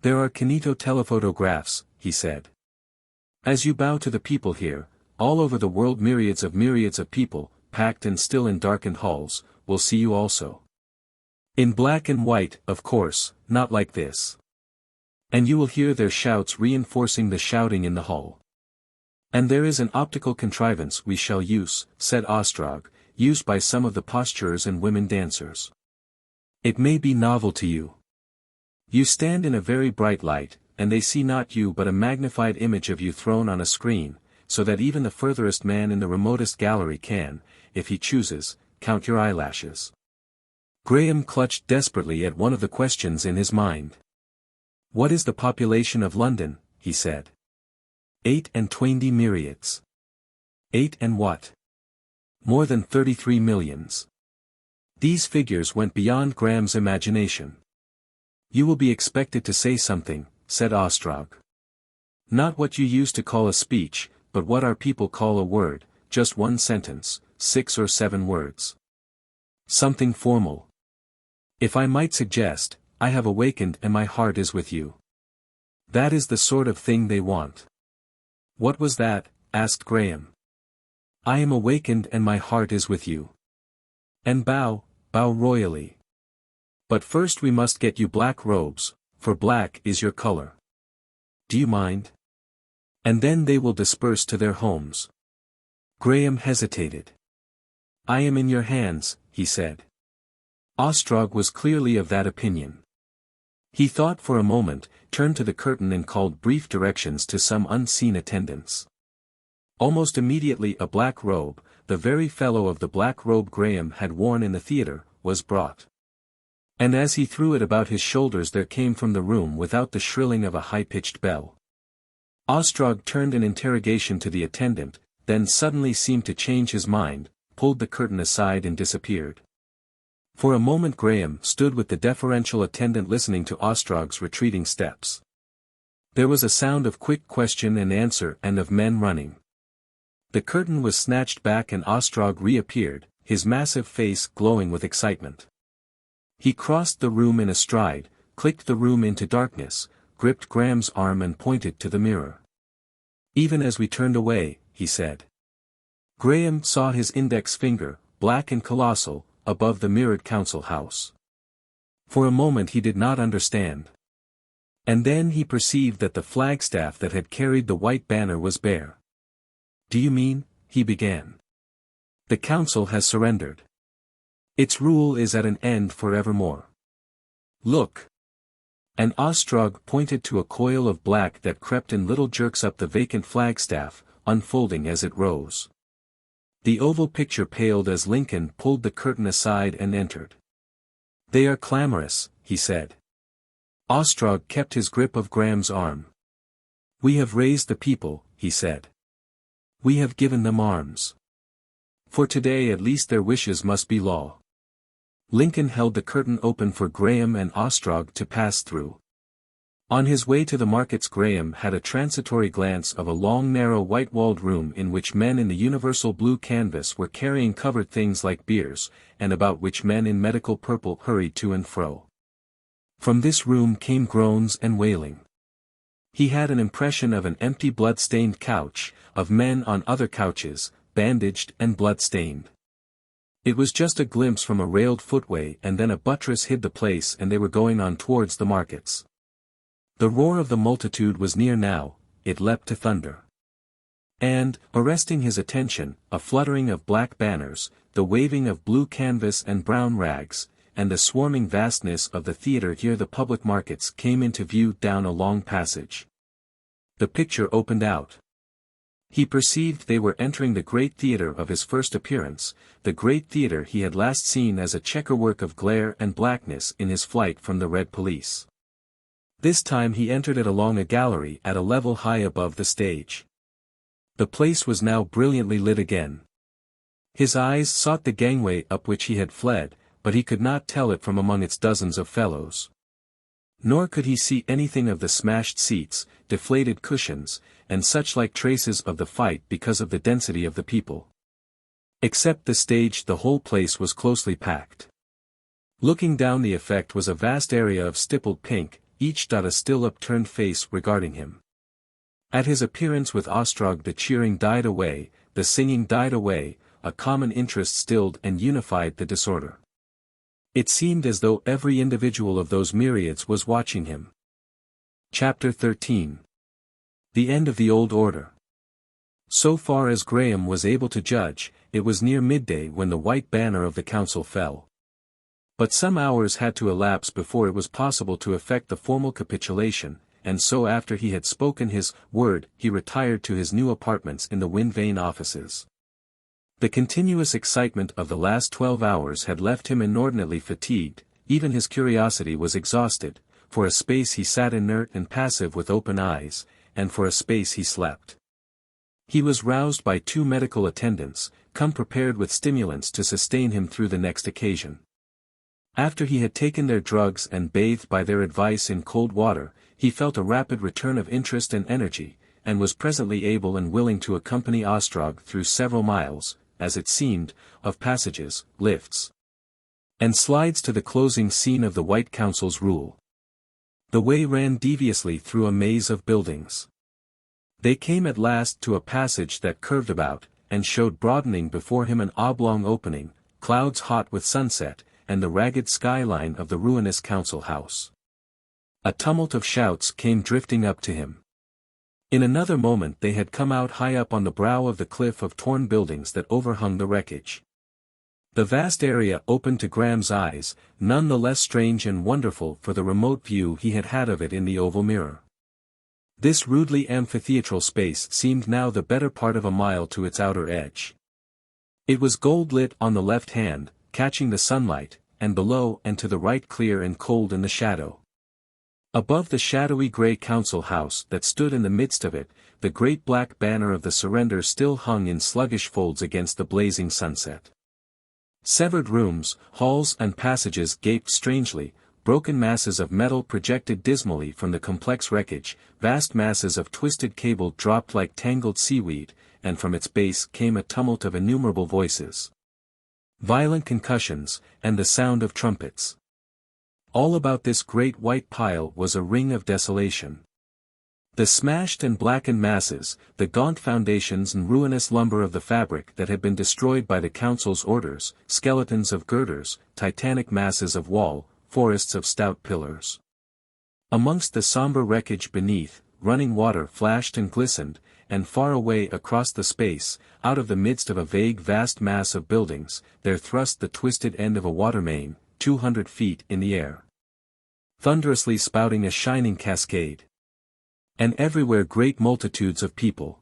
There are kinetotelephotographics, he said. As you bow to the people here, all over the world myriads of people, packed and still in darkened halls, will see you also. In black and white, of course, not like this. And you will hear their shouts reinforcing the shouting in the hall. And there is an optical contrivance we shall use, said Ostrog, used by some of the posturers and women dancers. It may be novel to you. You stand in a very bright light, and they see not you but a magnified image of you thrown on a screen, so that even the furthest man in the remotest gallery can, if he chooses, count your eyelashes. Graham clutched desperately at one of the questions in his mind. What is the population of London? He said. 28 myriads. 8 and what? More than 33 millions. These figures went beyond Graham's imagination. You will be expected to say something, said Ostrog. Not what you used to call a speech, but what our people call a word, just one sentence, 6 or 7 words. Something formal. If I might suggest, I have awakened and my heart is with you. That is the sort of thing they want. What was that? Asked Graham. I am awakened and my heart is with you. And bow royally. But first we must get you black robes, for black is your color. Do you mind? And then they will disperse to their homes. Graham hesitated. I am in your hands, he said. Ostrog was clearly of that opinion. He thought for a moment, turned to the curtain and called brief directions to some unseen attendants. Almost immediately a black robe, the very fellow of the black robe Graham had worn in the theatre, was brought. And as he threw it about his shoulders there came from the room without the shrilling of a high-pitched bell. Ostrog turned an interrogation to the attendant, then suddenly seemed to change his mind, pulled the curtain aside and disappeared. For a moment Graham stood with the deferential attendant listening to Ostrog's retreating steps. There was a sound of quick question and answer and of men running. The curtain was snatched back and Ostrog reappeared, his massive face glowing with excitement. He crossed the room in a stride, clicked the room into darkness, gripped Graham's arm and pointed to the mirror. Even as we turned away, he said. Graham saw his index finger, black and colossal, above the mirrored council house. For a moment he did not understand. And then he perceived that the flagstaff that had carried the white banner was bare. Do you mean, he began. The council has surrendered. Its rule is at an end forevermore. Look. And Ostrog pointed to a coil of black that crept in little jerks up the vacant flagstaff, unfolding as it rose. The oval picture paled as Lincoln pulled the curtain aside and entered. They are clamorous, he said. Ostrog kept his grip of Graham's arm. We have raised the people, he said. We have given them arms. For today at least their wishes must be law. Lincoln held the curtain open for Graham and Ostrog to pass through. On his way to the markets Graham had a transitory glance of a long narrow white-walled room in which men in the universal blue canvas were carrying covered things like biers, and about which men in medical purple hurried to and fro. From this room came groans and wailing. He had an impression of an empty blood-stained couch, of men on other couches, bandaged and blood-stained. It was just a glimpse from a railed footway and then a buttress hid the place and they were going on towards the markets. The roar of the multitude was near now, it leapt to thunder. And, arresting his attention, a fluttering of black banners, the waving of blue canvas and brown rags, and the swarming vastness of the theatre here the public markets came into view down a long passage. The picture opened out. He perceived they were entering the great theatre of his first appearance, the great theatre he had last seen as a checkerwork of glare and blackness in his flight from the Red Police. This time he entered it along a gallery at a level high above the stage. The place was now brilliantly lit again. His eyes sought the gangway up which he had fled, but he could not tell it from among its dozens of fellows. Nor could he see anything of the smashed seats, deflated cushions, and such like traces of the fight because of the density of the people. Except the stage the whole place was closely packed. Looking down the effect was a vast area of stippled pink, each dot a still upturned face regarding him. At his appearance with Ostrog the cheering died away, the singing died away, a common interest stilled and unified the disorder. It seemed as though every individual of those myriads was watching him. Chapter 13. The End of the Old Order. So far as Graham was able to judge, it was near midday when the white banner of the council fell. But some hours had to elapse before it was possible to effect the formal capitulation, and so after he had spoken his word he retired to his new apartments in the wind vane offices. The continuous excitement of the last 12 hours had left him inordinately fatigued, even his curiosity was exhausted. For a space he sat inert and passive with open eyes, and for a space he slept. He was roused by 2 medical attendants, come prepared with stimulants to sustain him through the next occasion. After he had taken their drugs and bathed by their advice in cold water, he felt a rapid return of interest and energy, and was presently able and willing to accompany Ostrog through several miles, as it seemed, of passages, lifts, and slides to the closing scene of the White Council's rule. The way ran deviously through a maze of buildings. They came at last to a passage that curved about, and showed broadening before him an oblong opening, clouds hot with sunset, and the ragged skyline of the ruinous council house. A tumult of shouts came drifting up to him. In another moment they had come out high up on the brow of the cliff of torn buildings that overhung the wreckage. The vast area opened to Graham's eyes, none the less strange and wonderful for the remote view he had had of it in the oval mirror. This rudely amphitheatral space seemed now the better part of a mile to its outer edge. It was gold-lit on the left hand, catching the sunlight, and below and to the right clear and cold in the shadow. Above the shadowy grey council house that stood in the midst of it, the great black banner of the surrender still hung in sluggish folds against the blazing sunset. Severed rooms, halls and passages gaped strangely, broken masses of metal projected dismally from the complex wreckage, vast masses of twisted cable dropped like tangled seaweed, and from its base came a tumult of innumerable voices. Violent concussions, and the sound of trumpets. All about this great white pile was a ring of desolation. The smashed and blackened masses, the gaunt foundations and ruinous lumber of the fabric that had been destroyed by the council's orders, skeletons of girders, titanic masses of wall, forests of stout pillars. Amongst the somber wreckage beneath, running water flashed and glistened, and far away across the space, out of the midst of a vague vast mass of buildings, there thrust the twisted end of a water main, 200 feet in the air, thunderously spouting a shining cascade. And everywhere great multitudes of people.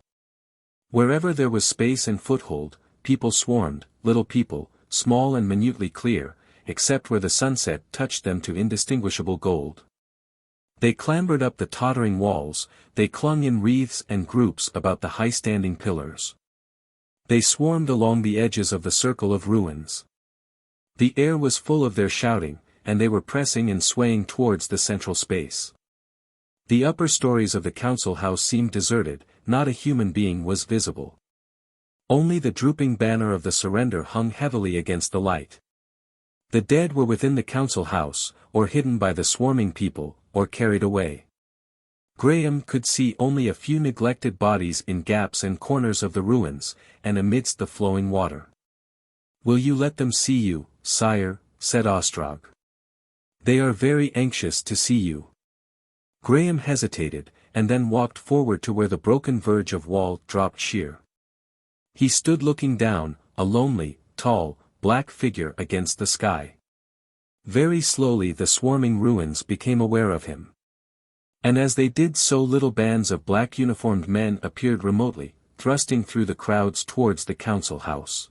Wherever there was space and foothold, people swarmed, little people, small and minutely clear, except where the sunset touched them to indistinguishable gold. They clambered up the tottering walls, they clung in wreaths and groups about the high-standing pillars. They swarmed along the edges of the circle of ruins. The air was full of their shouting, and they were pressing and swaying towards the central space. The upper stories of the council house seemed deserted, not a human being was visible. Only the drooping banner of the surrender hung heavily against the light. The dead were within the council house, or hidden by the swarming people, or carried away. Graham could see only a few neglected bodies in gaps and corners of the ruins, and amidst the flowing water. "Will you let them see you, sire?" said Ostrog. "They are very anxious to see you." Graham hesitated, and then walked forward to where the broken verge of wall dropped sheer. He stood looking down, a lonely, tall, black figure against the sky. Very slowly the swarming ruins became aware of him. And as they did so little bands of black uniformed men appeared remotely, thrusting through the crowds towards the council house.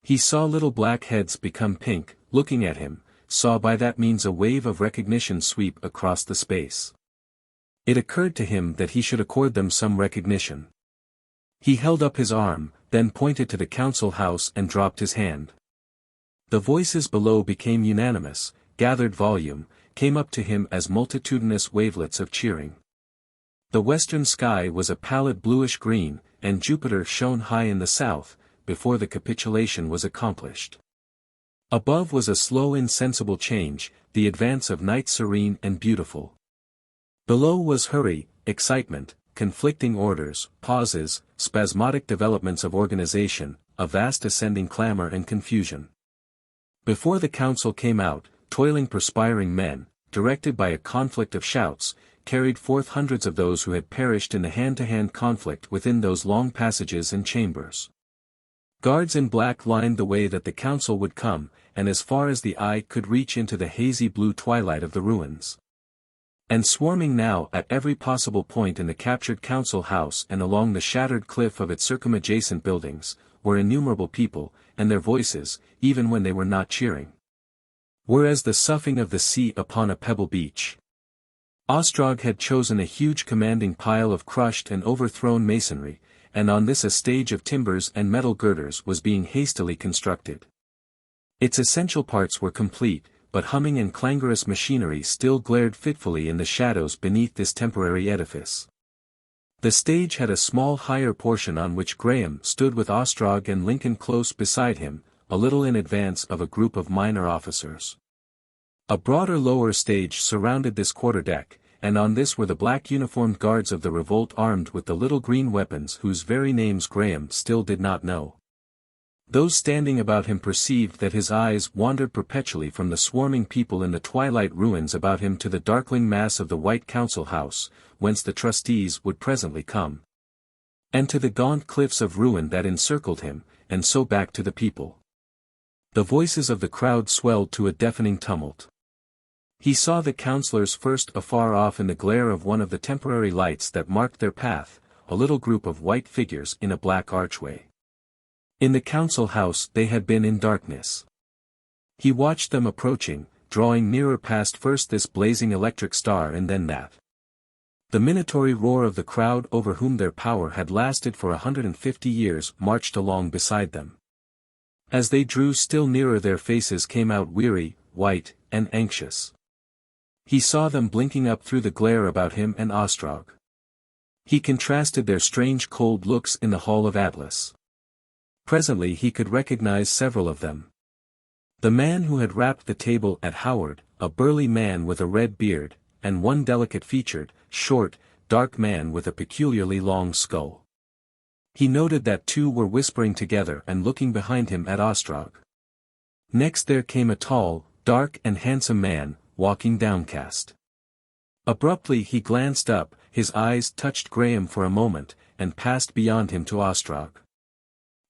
He saw little black heads become pink, looking at him, saw by that means a wave of recognition sweep across the space. It occurred to him that he should accord them some recognition. He held up his arm, then pointed to the council house and dropped his hand. The voices below became unanimous, gathered volume, came up to him as multitudinous wavelets of cheering. The western sky was a pallid bluish-green, and Jupiter shone high in the south, before the capitulation was accomplished. Above was a slow insensible change, the advance of night serene and beautiful. Below was hurry, excitement, conflicting orders, pauses, spasmodic developments of organization, a vast ascending clamor and confusion. Before the council came out, toiling perspiring men, directed by a conflict of shouts, carried forth hundreds of those who had perished in the hand-to-hand conflict within those long passages and chambers. Guards in black lined the way that the council would come, and as far as the eye could reach into the hazy blue twilight of the ruins. And swarming now at every possible point in the captured council house and along the shattered cliff of its circumadjacent buildings, were innumerable people, and their voices, even when they were not cheering, were as the soughing of the sea upon a pebble beach. Ostrog had chosen a huge commanding pile of crushed and overthrown masonry, and on this a stage of timbers and metal girders was being hastily constructed. Its essential parts were complete, but humming and clangorous machinery still glared fitfully in the shadows beneath this temporary edifice. The stage had a small higher portion on which Graham stood with Ostrog and Lincoln close beside him, a little in advance of a group of minor officers. A broader lower stage surrounded this quarterdeck, and on this were the black uniformed guards of the revolt armed with the little green weapons whose very names Graham still did not know. Those standing about him perceived that his eyes wandered perpetually from the swarming people in the twilight ruins about him to the darkling mass of the white council house, whence the trustees would presently come, and to the gaunt cliffs of ruin that encircled him, and so back to the people. The voices of the crowd swelled to a deafening tumult. He saw the councillors first afar off in the glare of one of the temporary lights that marked their path, a little group of white figures in a black archway. In the council house they had been in darkness. He watched them approaching, drawing nearer past first this blazing electric star and then that. The minatory roar of the crowd over whom their power had lasted for 150 years marched along beside them. As they drew still nearer their faces came out weary, white, and anxious. He saw them blinking up through the glare about him and Ostrog. He contrasted their strange cold looks in the Hall of Atlas. Presently he could recognize several of them. The man who had rapped the table at Howard, a burly man with a red beard, and one delicate-featured, short, dark man with a peculiarly long skull. He noted that two were whispering together and looking behind him at Ostrog. Next there came a tall, dark and handsome man, walking downcast. Abruptly he glanced up, his eyes touched Graham for a moment, and passed beyond him to Ostrog.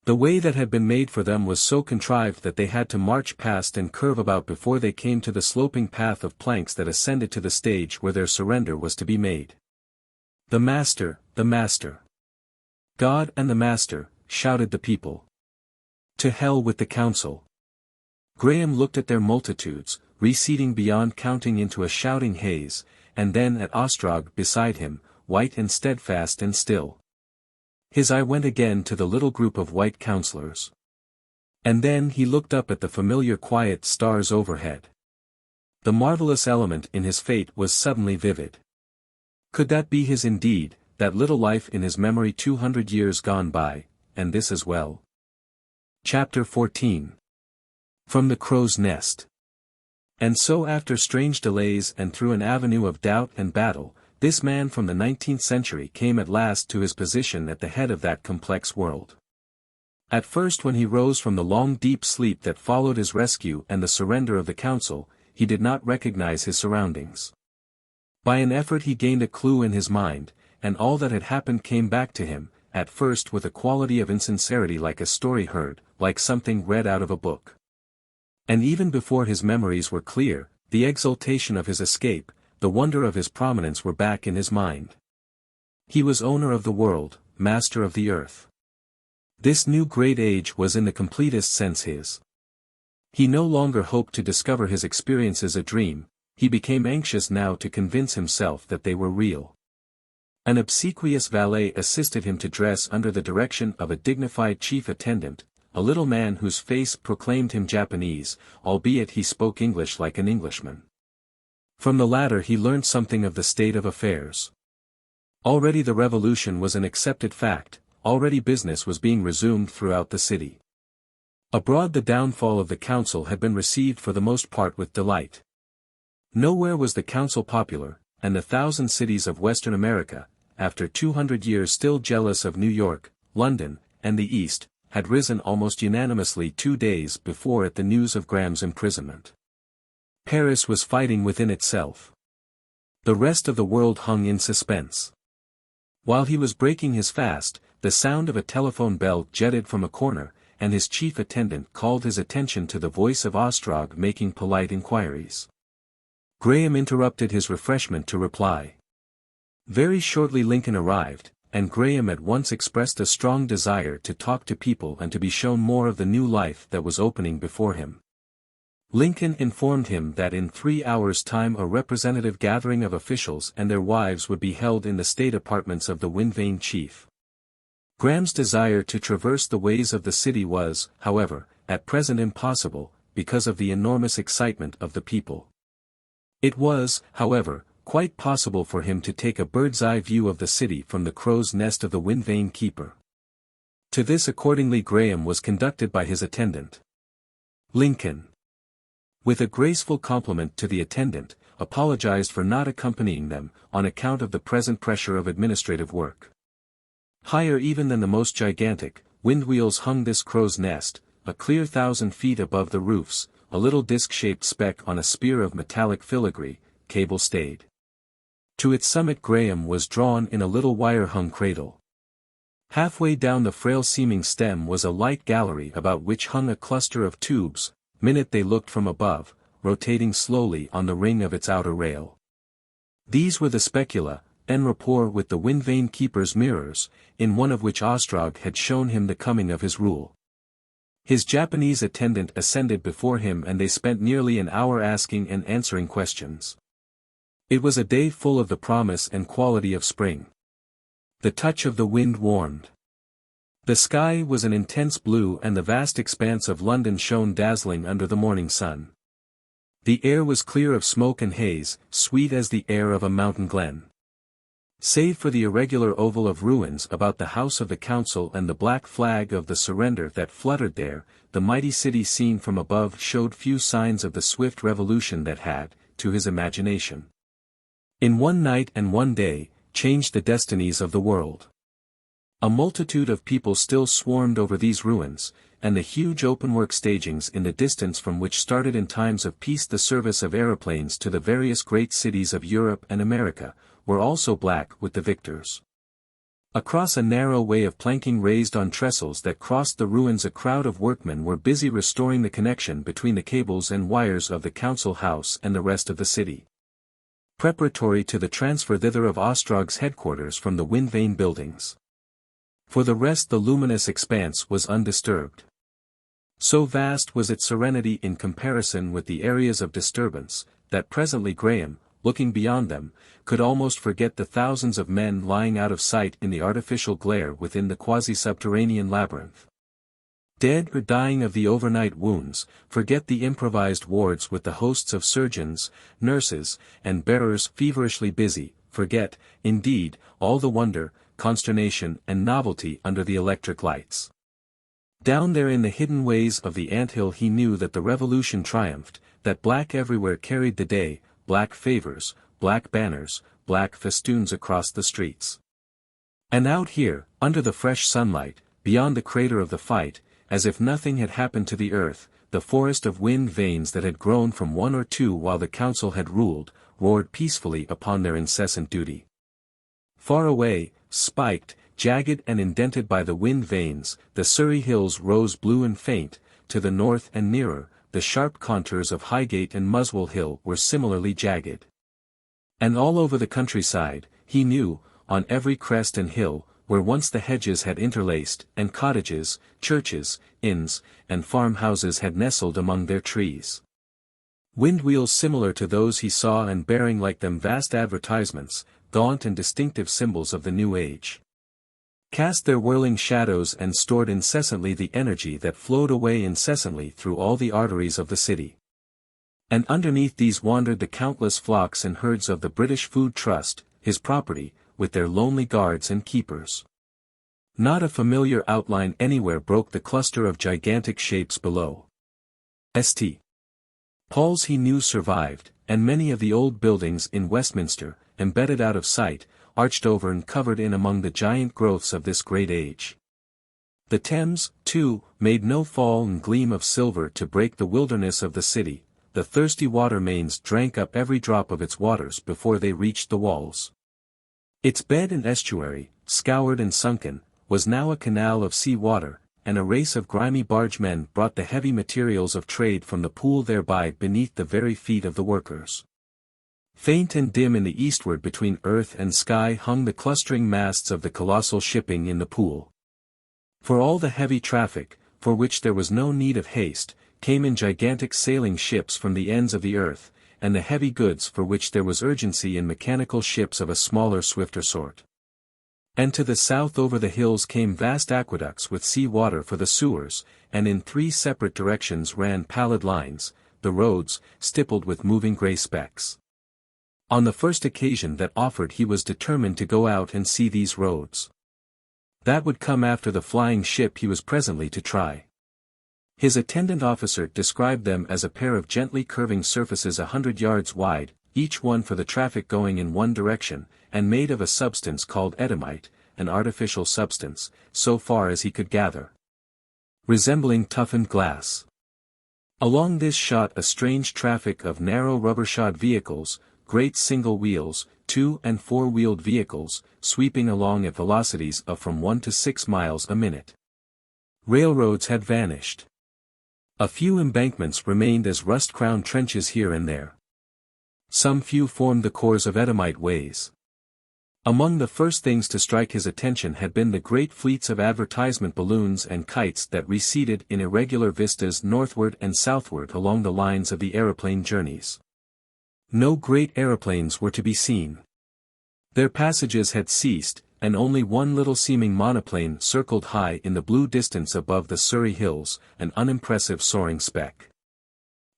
The way that had been made for them was so contrived that they had to march past and curve about before they came to the sloping path of planks that ascended to the stage where their surrender was to be made. "The Master, the Master! God and the Master," shouted the people. "To hell with the council!" Graham looked at their multitudes, receding beyond counting into a shouting haze, and then at Ostrog beside him, white and steadfast and still. His eye went again to the little group of white councillors. And then he looked up at the familiar quiet stars overhead. The marvelous element in his fate was suddenly vivid. Could that be his indeed, that little life in his memory 200 years gone by, and this as well? Chapter 14. From the Crow's Nest. And so after strange delays and through an avenue of doubt and battle, this man from the 19th century came at last to his position at the head of that complex world. At first when he rose from the long deep sleep that followed his rescue and the surrender of the council, he did not recognize his surroundings. By an effort he gained a clue in his mind, and all that had happened came back to him, at first with a quality of insincerity like a story heard, like something read out of a book. And even before his memories were clear, the exultation of his escape, the wonder of his prominence were back in his mind. He was owner of the world, master of the earth. This new great age was in the completest sense his. He no longer hoped to discover his experiences a dream, he became anxious now to convince himself that they were real. An obsequious valet assisted him to dress under the direction of a dignified chief attendant, a little man whose face proclaimed him Japanese, albeit he spoke English like an Englishman. From the latter he learned something of the state of affairs. Already the revolution was an accepted fact, already business was being resumed throughout the city. Abroad the downfall of the council had been received for the most part with delight. Nowhere was the council popular, and the 1,000 cities of Western America, after 200 years still jealous of New York, London, and the East, had risen almost unanimously 2 days before at the news of Graham's imprisonment. Paris was fighting within itself. The rest of the world hung in suspense. While he was breaking his fast, the sound of a telephone bell jetted from a corner, and his chief attendant called his attention to the voice of Ostrog making polite inquiries. Graham interrupted his refreshment to reply. Very shortly Lincoln arrived, and Graham at once expressed a strong desire to talk to people and to be shown more of the new life that was opening before him. Lincoln informed him that in 3 hours' time a representative gathering of officials and their wives would be held in the state apartments of the Windvane chief. Graham's desire to traverse the ways of the city was, however, at present impossible, because of the enormous excitement of the people. It was, however, quite possible for him to take a bird's-eye view of the city from the crow's nest of the Windvane keeper. To this accordingly Graham was conducted by his attendant. Lincoln, with a graceful compliment to the attendant, apologized for not accompanying them, on account of the present pressure of administrative work. Higher even than the most gigantic, windwheels hung this crow's nest, a clear 1,000 feet above the roofs, a little disc-shaped speck on a spear of metallic filigree, cable-stayed. To its summit Graham was drawn in a little wire-hung cradle. Halfway down the frail-seeming stem was a light gallery about which hung a cluster of tubes, minute they looked from above, rotating slowly on the ring of its outer rail. These were the specula, en rapport with the Windvane keeper's mirrors, in one of which Ostrog had shown him the coming of his rule. His Japanese attendant ascended before him and they spent nearly an hour asking and answering questions. It was a day full of the promise and quality of spring. The touch of the wind warmed. The sky was an intense blue and the vast expanse of London shone dazzling under the morning sun. The air was clear of smoke and haze, sweet as the air of a mountain glen. Save for the irregular oval of ruins about the house of the council and the black flag of the surrender that fluttered there, the mighty city seen from above showed few signs of the swift revolution that had, to his imagination, in one night and one day, changed the destinies of the world. A multitude of people still swarmed over these ruins, and the huge openwork stagings in the distance from which started in times of peace the service of aeroplanes to the various great cities of Europe and America, were also black with the victors. Across a narrow way of planking raised on trestles that crossed the ruins a crowd of workmen were busy restoring the connection between the cables and wires of the council house and the rest of the city, preparatory to the transfer thither of Ostrog's headquarters from the Windvane buildings. For the rest the luminous expanse was undisturbed. So vast was its serenity in comparison with the areas of disturbance, that presently Graham, looking beyond them, could almost forget the thousands of men lying out of sight in the artificial glare within the quasi-subterranean labyrinth. Dead or dying of the overnight wounds, forget the improvised wards with the hosts of surgeons, nurses, and bearers feverishly busy, forget, indeed, all the wonder, consternation and novelty under the electric lights. Down there in the hidden ways of the anthill he knew that the revolution triumphed, that black everywhere carried the day, black favors, black banners, black festoons across the streets. And out here, under the fresh sunlight, beyond the crater of the fight, as if nothing had happened to the earth, the forest of wind vanes that had grown from one or two while the council had ruled, roared peacefully upon their incessant duty. Far away, spiked, jagged and indented by the wind vanes, the Surrey hills rose blue and faint, to the north and nearer, the sharp contours of Highgate and Muswell Hill were similarly jagged. And all over the countryside, he knew, on every crest and hill, where once the hedges had interlaced, and cottages, churches, inns, and farmhouses had nestled among their trees. Windwheels similar to those he saw and bearing like them vast advertisements, gaunt and distinctive symbols of the new age, cast their whirling shadows and stored incessantly the energy that flowed away incessantly through all the arteries of the city. And underneath these wandered the countless flocks and herds of the British Food Trust, his property, with their lonely guards and keepers. Not a familiar outline anywhere broke the cluster of gigantic shapes below. St. Paul's he knew survived, and many of the old buildings in Westminster, embedded out of sight, arched over and covered in among the giant growths of this great age. The Thames, too, made no fall and gleam of silver to break the wilderness of the city. The thirsty water mains drank up every drop of its waters before they reached the walls. Its bed and estuary, scoured and sunken, was now a canal of sea water, and a race of grimy bargemen brought the heavy materials of trade from the pool thereby beneath the very feet of the workers. Faint and dim in the eastward between earth and sky hung the clustering masts of the colossal shipping in the pool. For all the heavy traffic, for which there was no need of haste, came in gigantic sailing ships from the ends of the earth, and the heavy goods for which there was urgency in mechanical ships of a smaller swifter sort. And to the south over the hills came vast aqueducts with sea water for the sewers, and in 3 separate directions ran pallid lines, the roads, stippled with moving grey specks. On the first occasion that offered he was determined to go out and see these roads. That would come after the flying ship he was presently to try. His attendant officer described them as a pair of gently curving surfaces 100 yards wide, each one for the traffic going in one direction, and made of a substance called edamite, an artificial substance, so far as he could gather, resembling toughened glass. Along this shot a strange traffic of narrow rubber-shod vehicles, great single wheels, 2- and 4-wheeled vehicles, sweeping along at velocities of from 1 to 6 miles a minute. Railroads had vanished. A few embankments remained as rust-crowned trenches here and there. Some few formed the cores of Edomite ways. Among the first things to strike his attention had been the great fleets of advertisement balloons and kites that receded in irregular vistas northward and southward along the lines of the aeroplane journeys. No great aeroplanes were to be seen. Their passages had ceased, and only one little seeming monoplane circled high in the blue distance above the Surrey hills, an unimpressive soaring speck.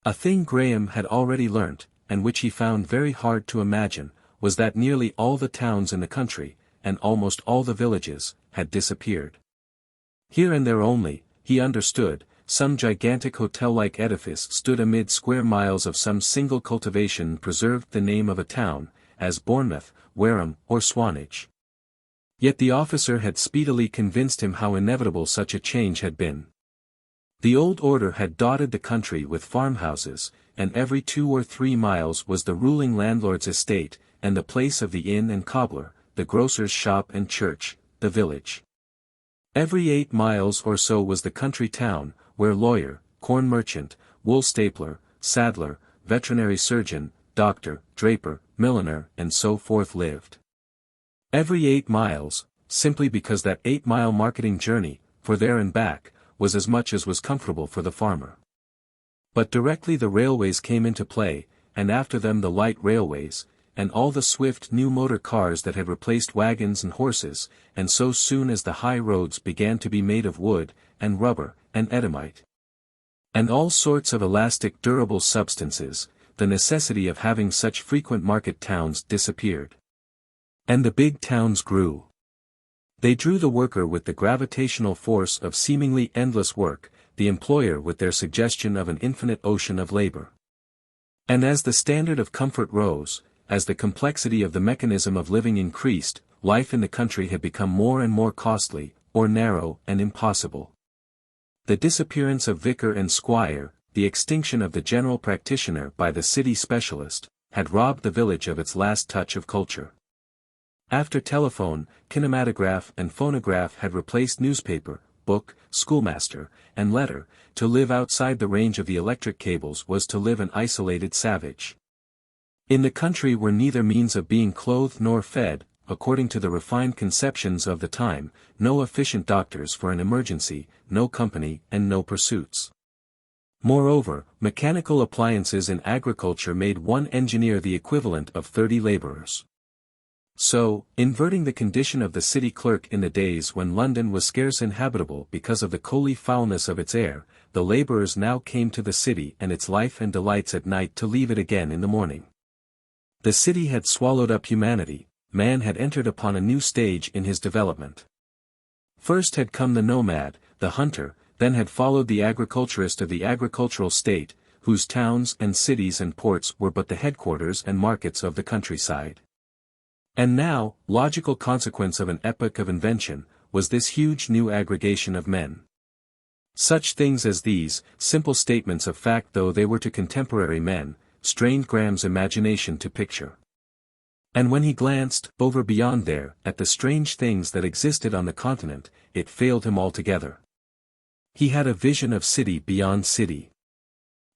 A thing Graham had already learnt, and which he found very hard to imagine, was that nearly all the towns in the country, and almost all the villages, had disappeared. Here and there only, he understood, some gigantic hotel-like edifice stood amid square miles of some single cultivation preserved the name of a town, as Bournemouth, Wareham, or Swanage. Yet the officer had speedily convinced him how inevitable such a change had been. The old order had dotted the country with farmhouses, and every 2 or 3 miles was the ruling landlord's estate, and the place of the inn and cobbler, the grocer's shop and church, the village. Every 8 miles or so was the country town, where lawyer, corn merchant, wool stapler, saddler, veterinary surgeon, doctor, draper, milliner, and so forth lived. Every 8 miles, simply because that 8-mile marketing journey, for there and back, was as much as was comfortable for the farmer. But directly the railways came into play, and after them the light railways, and all the swift new motor cars that had replaced wagons and horses, and so soon as the high roads began to be made of wood, and rubber, and edamite, and all sorts of elastic durable substances, the necessity of having such frequent market towns disappeared. And the big towns grew. They drew the worker with the gravitational force of seemingly endless work, the employer with their suggestion of an infinite ocean of labor. And as the standard of comfort rose, as the complexity of the mechanism of living increased, life in the country had become more and more costly, or narrow and impossible. The disappearance of vicar and squire, the extinction of the general practitioner by the city specialist, had robbed the village of its last touch of culture. After telephone, kinematograph and phonograph had replaced newspaper, book, schoolmaster, and letter, to live outside the range of the electric cables was to live an isolated savage. In the country were neither means of being clothed nor fed, according to the refined conceptions of the time, no efficient doctors for an emergency, no company, and no pursuits. Moreover, mechanical appliances in agriculture made one engineer the equivalent of 30 laborers. So, inverting the condition of the city clerk in the days when London was scarce inhabitable because of the coaly foulness of its air, the laborers now came to the city and its life and delights at night to leave it again in the morning. The city had swallowed up humanity, man had entered upon a new stage in his development. First had come the nomad, the hunter, then had followed the agriculturist of the agricultural state, whose towns and cities and ports were but the headquarters and markets of the countryside. And now, logical consequence of an epoch of invention, was this huge new aggregation of men. Such things as these, simple statements of fact though they were to contemporary men, strained Graham's imagination to picture. And when he glanced, over beyond there, at the strange things that existed on the continent, it failed him altogether. He had a vision of city beyond city.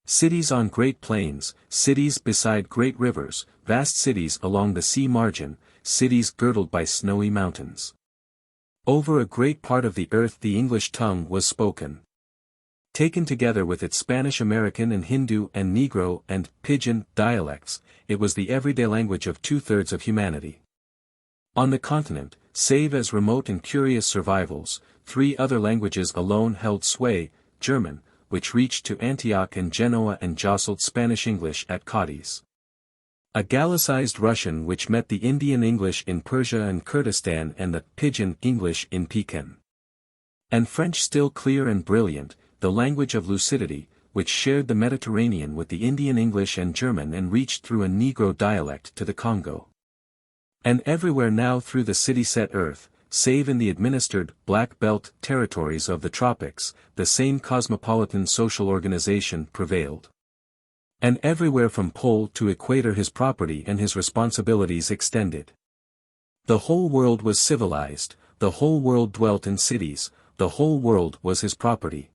Cities on great plains, cities beside great rivers, vast cities along the sea margin, cities girdled by snowy mountains. Over a great part of the earth the English tongue was spoken. Taken together with its Spanish-American and Hindu and Negro and Pidgin dialects, it was the everyday language of two-thirds of humanity. On the continent, save as remote and curious survivals, 3 other languages alone held sway: German, which reached to Antioch and Genoa and jostled Spanish English at Cadiz. A Gallicized Russian which met the Indian English in Persia and Kurdistan and the Pidgin English in Pekin. And French still clear and brilliant, the language of lucidity, which shared the Mediterranean with the Indian English and German and reached through a Negro dialect to the Congo. And everywhere now through the city-set earth, save in the administered Black Belt territories of the tropics, the same cosmopolitan social organization prevailed. And everywhere from pole to equator his property and his responsibilities extended. The whole world was civilized, the whole world dwelt in cities, the whole world was his property.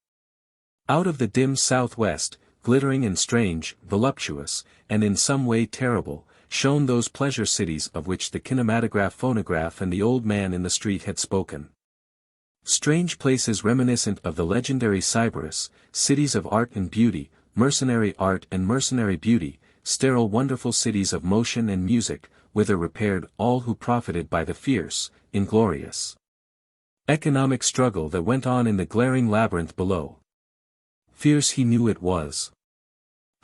Out of the dim southwest, glittering and strange, voluptuous, and in some way terrible, shone those pleasure cities of which the kinematograph phonograph and the old man in the street had spoken. Strange places reminiscent of the legendary Sybaris, cities of art and beauty, mercenary art and mercenary beauty, sterile wonderful cities of motion and music, whither repaired all who profited by the fierce, inglorious economic struggle that went on in the glaring labyrinth below. Fierce he knew it was.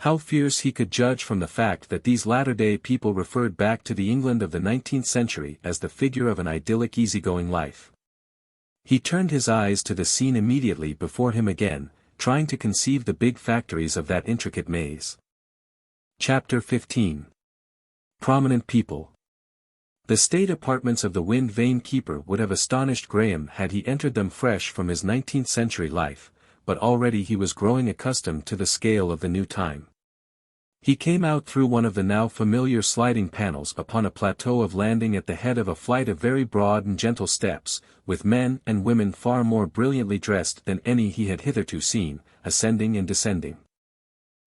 How fierce he could judge from the fact that these latter-day people referred back to the England of the 19th century as the figure of an idyllic easygoing life. He turned his eyes to the scene immediately before him again, trying to conceive the big factories of that intricate maze. Chapter 15. Prominent People. The state apartments of the Wind Vane Keeper would have astonished Graham had he entered them fresh from his 19th century life, but already he was growing accustomed to the scale of the new time. He came out through one of the now familiar sliding panels upon a plateau of landing at the head of a flight of very broad and gentle steps, with men and women far more brilliantly dressed than any he had hitherto seen, ascending and descending.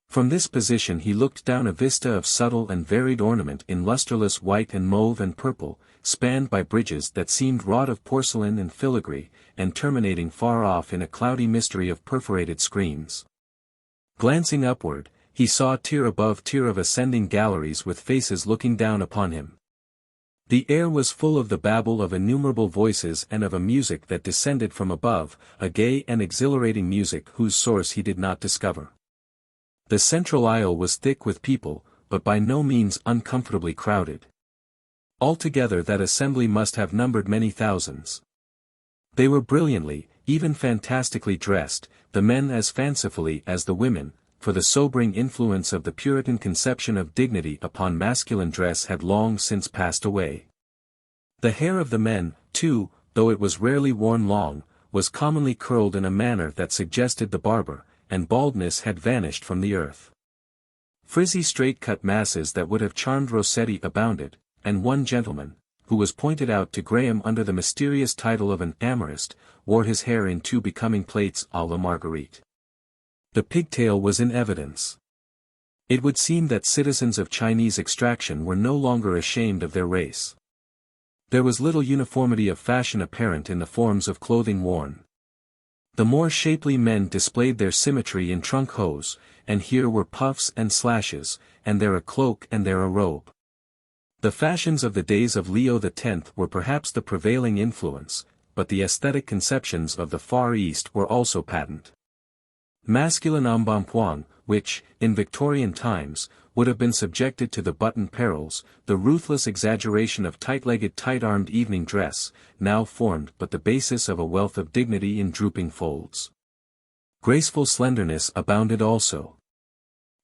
From this position he looked down a vista of subtle and varied ornament in lustreless white and mauve and purple, spanned by bridges that seemed wrought of porcelain and filigree, and terminating far off in a cloudy mystery of perforated screens. Glancing upward, he saw tier above tier of ascending galleries with faces looking down upon him. The air was full of the babble of innumerable voices and of a music that descended from above, a gay and exhilarating music whose source he did not discover. The central aisle was thick with people, but by no means uncomfortably crowded. Altogether that assembly must have numbered many thousands. They were brilliantly, even fantastically dressed, the men as fancifully as the women, for the sobering influence of the Puritan conception of dignity upon masculine dress had long since passed away. The hair of the men, too, though it was rarely worn long, was commonly curled in a manner that suggested the barber, and baldness had vanished from the earth. Frizzy straight-cut masses that would have charmed Rossetti abounded, and one gentleman, who was pointed out to Graham under the mysterious title of an amorist, wore his hair in 2 becoming plaits à la Marguerite. The pigtail was in evidence. It would seem that citizens of Chinese extraction were no longer ashamed of their race. There was little uniformity of fashion apparent in the forms of clothing worn. The more shapely men displayed their symmetry in trunk hose, and here were puffs and slashes, and there a cloak and there a robe. The fashions of the days of Leo X were perhaps the prevailing influence, but the aesthetic conceptions of the Far East were also patent. Masculine embonpoint, which, in Victorian times, would have been subjected to the button perils, the ruthless exaggeration of tight-legged tight-armed evening dress, now formed but the basis of a wealth of dignity in drooping folds. Graceful slenderness abounded also.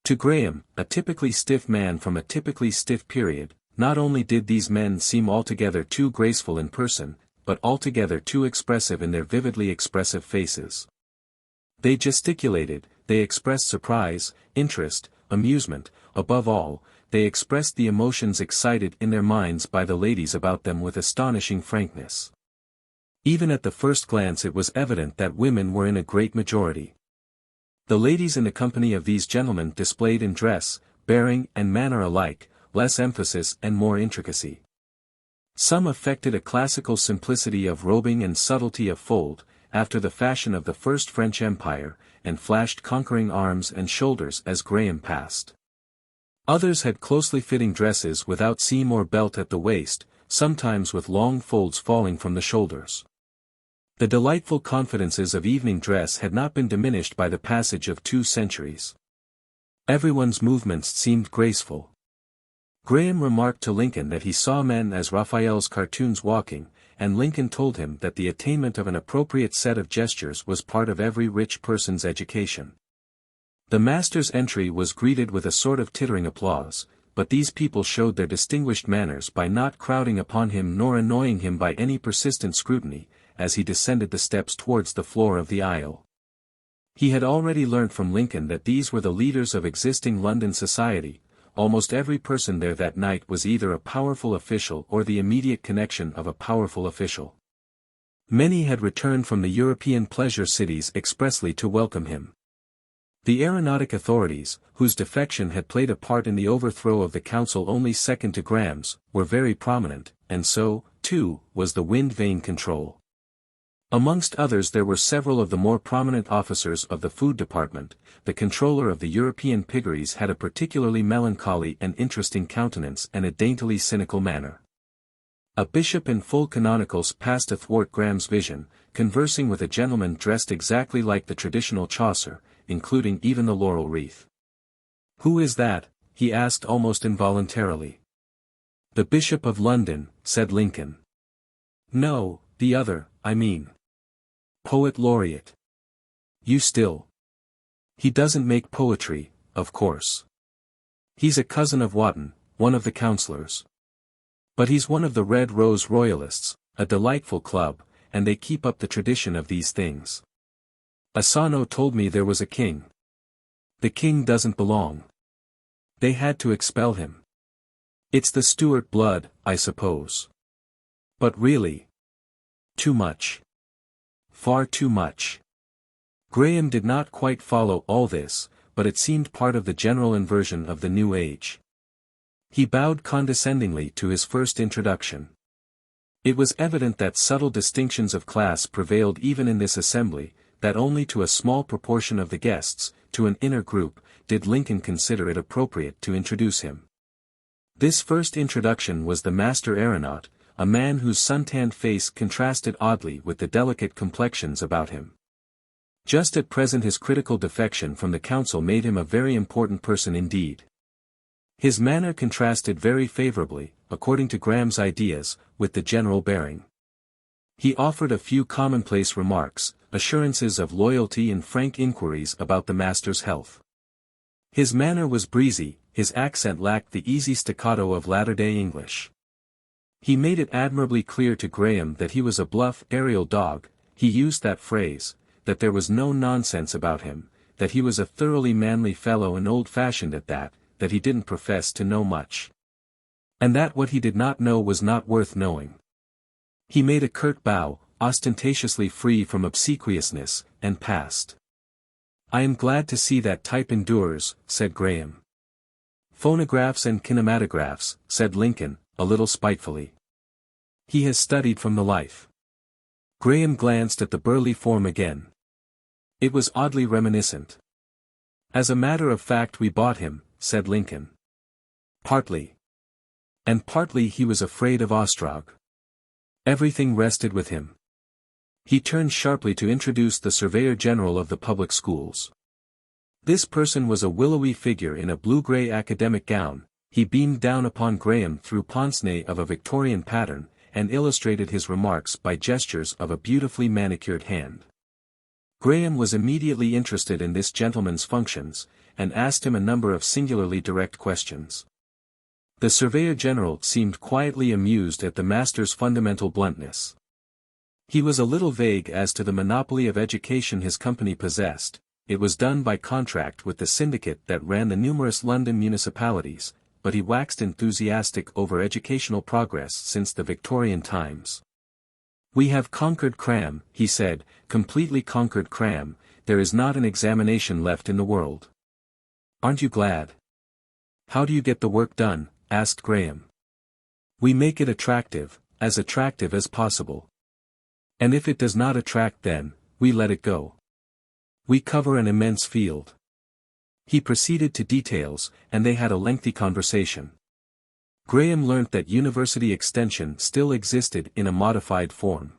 To Graham, a typically stiff man from a typically stiff period, not only did these men seem altogether too graceful in person, but altogether too expressive in their vividly expressive faces. They gesticulated, they expressed surprise, interest, amusement, above all, they expressed the emotions excited in their minds by the ladies about them with astonishing frankness. Even at the first glance it was evident that women were in a great majority. The ladies in the company of these gentlemen displayed in dress, bearing and manner alike, less emphasis and more intricacy. Some affected a classical simplicity of robing and subtlety of fold, after the fashion of the first French Empire, and flashed conquering arms and shoulders as Graham passed. Others had closely fitting dresses without seam or belt at the waist, sometimes with long folds falling from the shoulders. The delightful confidences of evening dress had not been diminished by the passage of 2 centuries. Everyone's movements seemed graceful. Graham remarked to Lincoln that he saw men as Raphael's cartoons walking, and Lincoln told him that the attainment of an appropriate set of gestures was part of every rich person's education. The master's entry was greeted with a sort of tittering applause, but these people showed their distinguished manners by not crowding upon him nor annoying him by any persistent scrutiny, as he descended the steps towards the floor of the aisle. He had already learnt from Lincoln that these were the leaders of existing London society. Almost every person there that night was either a powerful official or the immediate connection of a powerful official. Many had returned from the European pleasure cities expressly to welcome him. The aeronautic authorities, whose defection had played a part in the overthrow of the council only second to Graham's, were very prominent, and so, too, was the wind vane control. Amongst others there were several of the more prominent officers of the food department. The controller of the European piggeries had a particularly melancholy and interesting countenance and a daintily cynical manner. A bishop in full canonicals passed athwart Graham's vision, conversing with a gentleman dressed exactly like the traditional Chaucer, including even the laurel wreath. "Who is that?" he asked almost involuntarily. "The Bishop of London," said Lincoln. "No, the other, I mean. Poet laureate. You still. He doesn't make poetry, of course. He's a cousin of Wotton, one of the councillors. But he's one of the Red Rose Royalists, a delightful club, and they keep up the tradition of these things. Asano told me there was a king. The king doesn't belong. They had to expel him. It's the Stuart blood, I suppose. But really. Too much. Far too much." Graham did not quite follow all this, but it seemed part of the general inversion of the new age. He bowed condescendingly to his first introduction. It was evident that subtle distinctions of class prevailed even in this assembly, that only to a small proportion of the guests, to an inner group, did Lincoln consider it appropriate to introduce him. This first introduction was the master aeronaut, a man whose suntanned face contrasted oddly with the delicate complexions about him. Just at present his critical defection from the council made him a very important person indeed. His manner contrasted very favorably, according to Graham's ideas, with the general bearing. He offered a few commonplace remarks, assurances of loyalty and frank inquiries about the master's health. His manner was breezy, his accent lacked the easy staccato of latter-day English. He made it admirably clear to Graham that he was a bluff aerial dog, he used that phrase, that there was no nonsense about him, that he was a thoroughly manly fellow and old-fashioned at that he didn't profess to know much. And that what he did not know was not worth knowing. He made a curt bow, ostentatiously free from obsequiousness, and passed. "I am glad to see that type endures," said Graham. "Phonographs and kinematographs," said Lincoln, a little spitefully. "He has studied from the life." Graham glanced at the burly form again. It was oddly reminiscent. "As a matter of fact we bought him," said Lincoln. "Partly. And partly he was afraid of Ostrog. Everything rested with him." He turned sharply to introduce the Surveyor General of the public schools. This person was a willowy figure in a blue-grey academic gown. He beamed down upon Graham through pince-nez of a Victorian pattern, and illustrated his remarks by gestures of a beautifully manicured hand. Graham was immediately interested in this gentleman's functions, and asked him a number of singularly direct questions. The Surveyor General seemed quietly amused at the master's fundamental bluntness. He was a little vague as to the monopoly of education his company possessed. It was done by contract with the syndicate that ran the numerous London municipalities, but he waxed enthusiastic over educational progress since the Victorian times. We have conquered Cram, he said, completely conquered Cram. There is not an examination left in the world. Aren't you glad? How do you get the work done? Asked Graham. We make it attractive as possible. And if it does not attract, then we let it go. We cover an immense field. He proceeded to details, and they had a lengthy conversation. Graham learnt that university extension still existed in a modified form.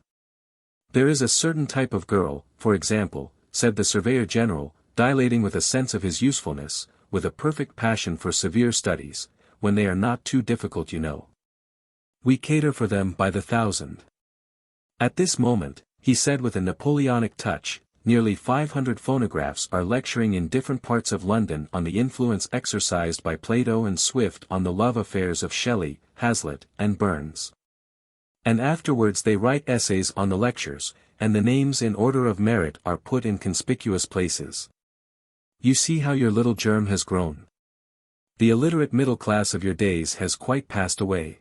There is a certain type of girl, for example, said the Surveyor General, dilating with a sense of his usefulness, with a perfect passion for severe studies, when they are not too difficult, you know. We cater for them by the thousand. At this moment, he said with a Napoleonic touch, nearly 500 phonographs are lecturing in different parts of London on the influence exercised by Plato and Swift on the love affairs of Shelley, Hazlitt, and Burns. And afterwards they write essays on the lectures, and the names in order of merit are put in conspicuous places. You see how your little germ has grown. The illiterate middle class of your days has quite passed away.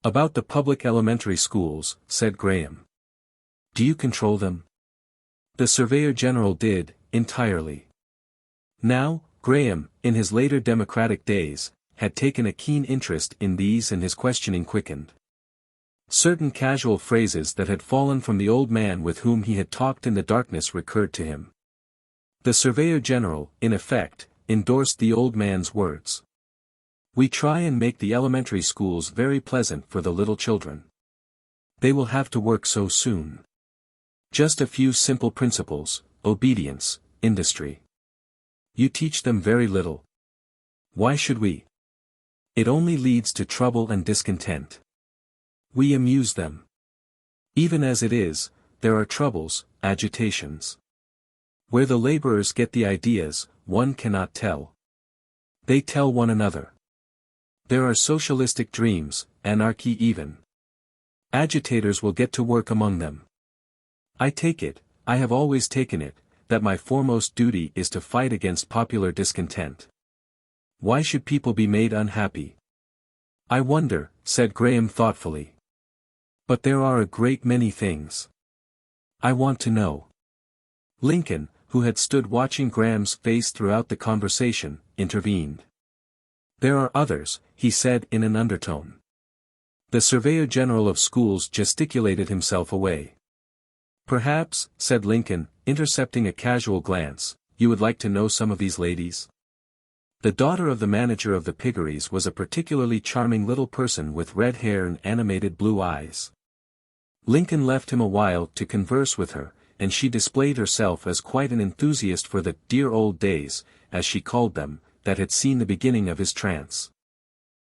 About the public elementary schools, said Graham. Do you control them? The Surveyor General did, entirely. Now, Graham, in his later democratic days, had taken a keen interest in these, and his questioning quickened. Certain casual phrases that had fallen from the old man with whom he had talked in the darkness recurred to him. The Surveyor General, in effect, endorsed the old man's words. We try and make the elementary schools very pleasant for the little children. They will have to work so soon. Just a few simple principles: obedience, industry. You teach them very little. Why should we? It only leads to trouble and discontent. We amuse them. Even as it is, there are troubles, agitations. Where the laborers get the ideas, one cannot tell. They tell one another. There are socialistic dreams, anarchy even. Agitators will get to work among them. I take it, I have always taken it, that my foremost duty is to fight against popular discontent. Why should people be made unhappy? I wonder, said Graham thoughtfully. But there are a great many things. I want to know. Lincoln, who had stood watching Graham's face throughout the conversation, intervened. There are others, he said in an undertone. The Surveyor General of Schools gesticulated himself away. Perhaps, said Lincoln, intercepting a casual glance, you would like to know some of these ladies? The daughter of the manager of the piggeries was a particularly charming little person with red hair and animated blue eyes. Lincoln left him a while to converse with her, and she displayed herself as quite an enthusiast for the dear old days, as she called them, that had seen the beginning of his trance.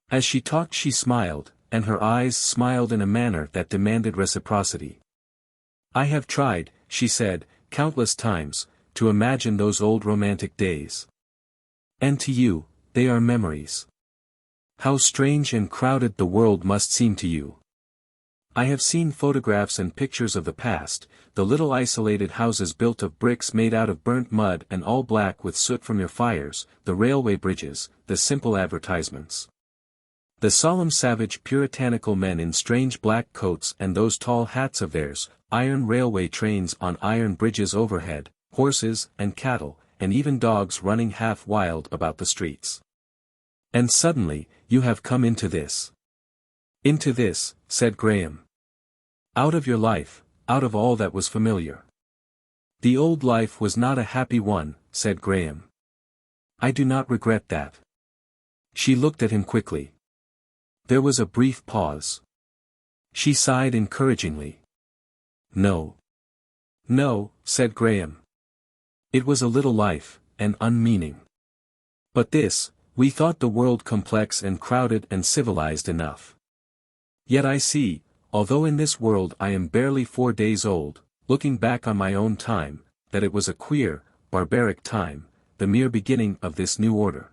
As she talked she smiled, and her eyes smiled in a manner that demanded reciprocity. I have tried, she said, countless times, to imagine those old romantic days. And to you, they are memories. How strange and crowded the world must seem to you. I have seen photographs and pictures of the past, the little isolated houses built of bricks made out of burnt mud and all black with soot from your fires, the railway bridges, the simple advertisements. The solemn savage puritanical men in strange black coats and those tall hats of theirs, iron railway trains on iron bridges overhead, horses and cattle, and even dogs running half wild about the streets. And suddenly, you have come into this. Into this, said Graham. Out of your life, out of all that was familiar. The old life was not a happy one, said Graham. I do not regret that. She looked at him quickly. There was a brief pause. She sighed encouragingly. No. No, said Graham. It was a little life, and unmeaning. But this, we thought the world complex and crowded and civilized enough. Yet I see, although in this world I am barely 4 days old, looking back on my own time, that it was a queer, barbaric time, the mere beginning of this new order.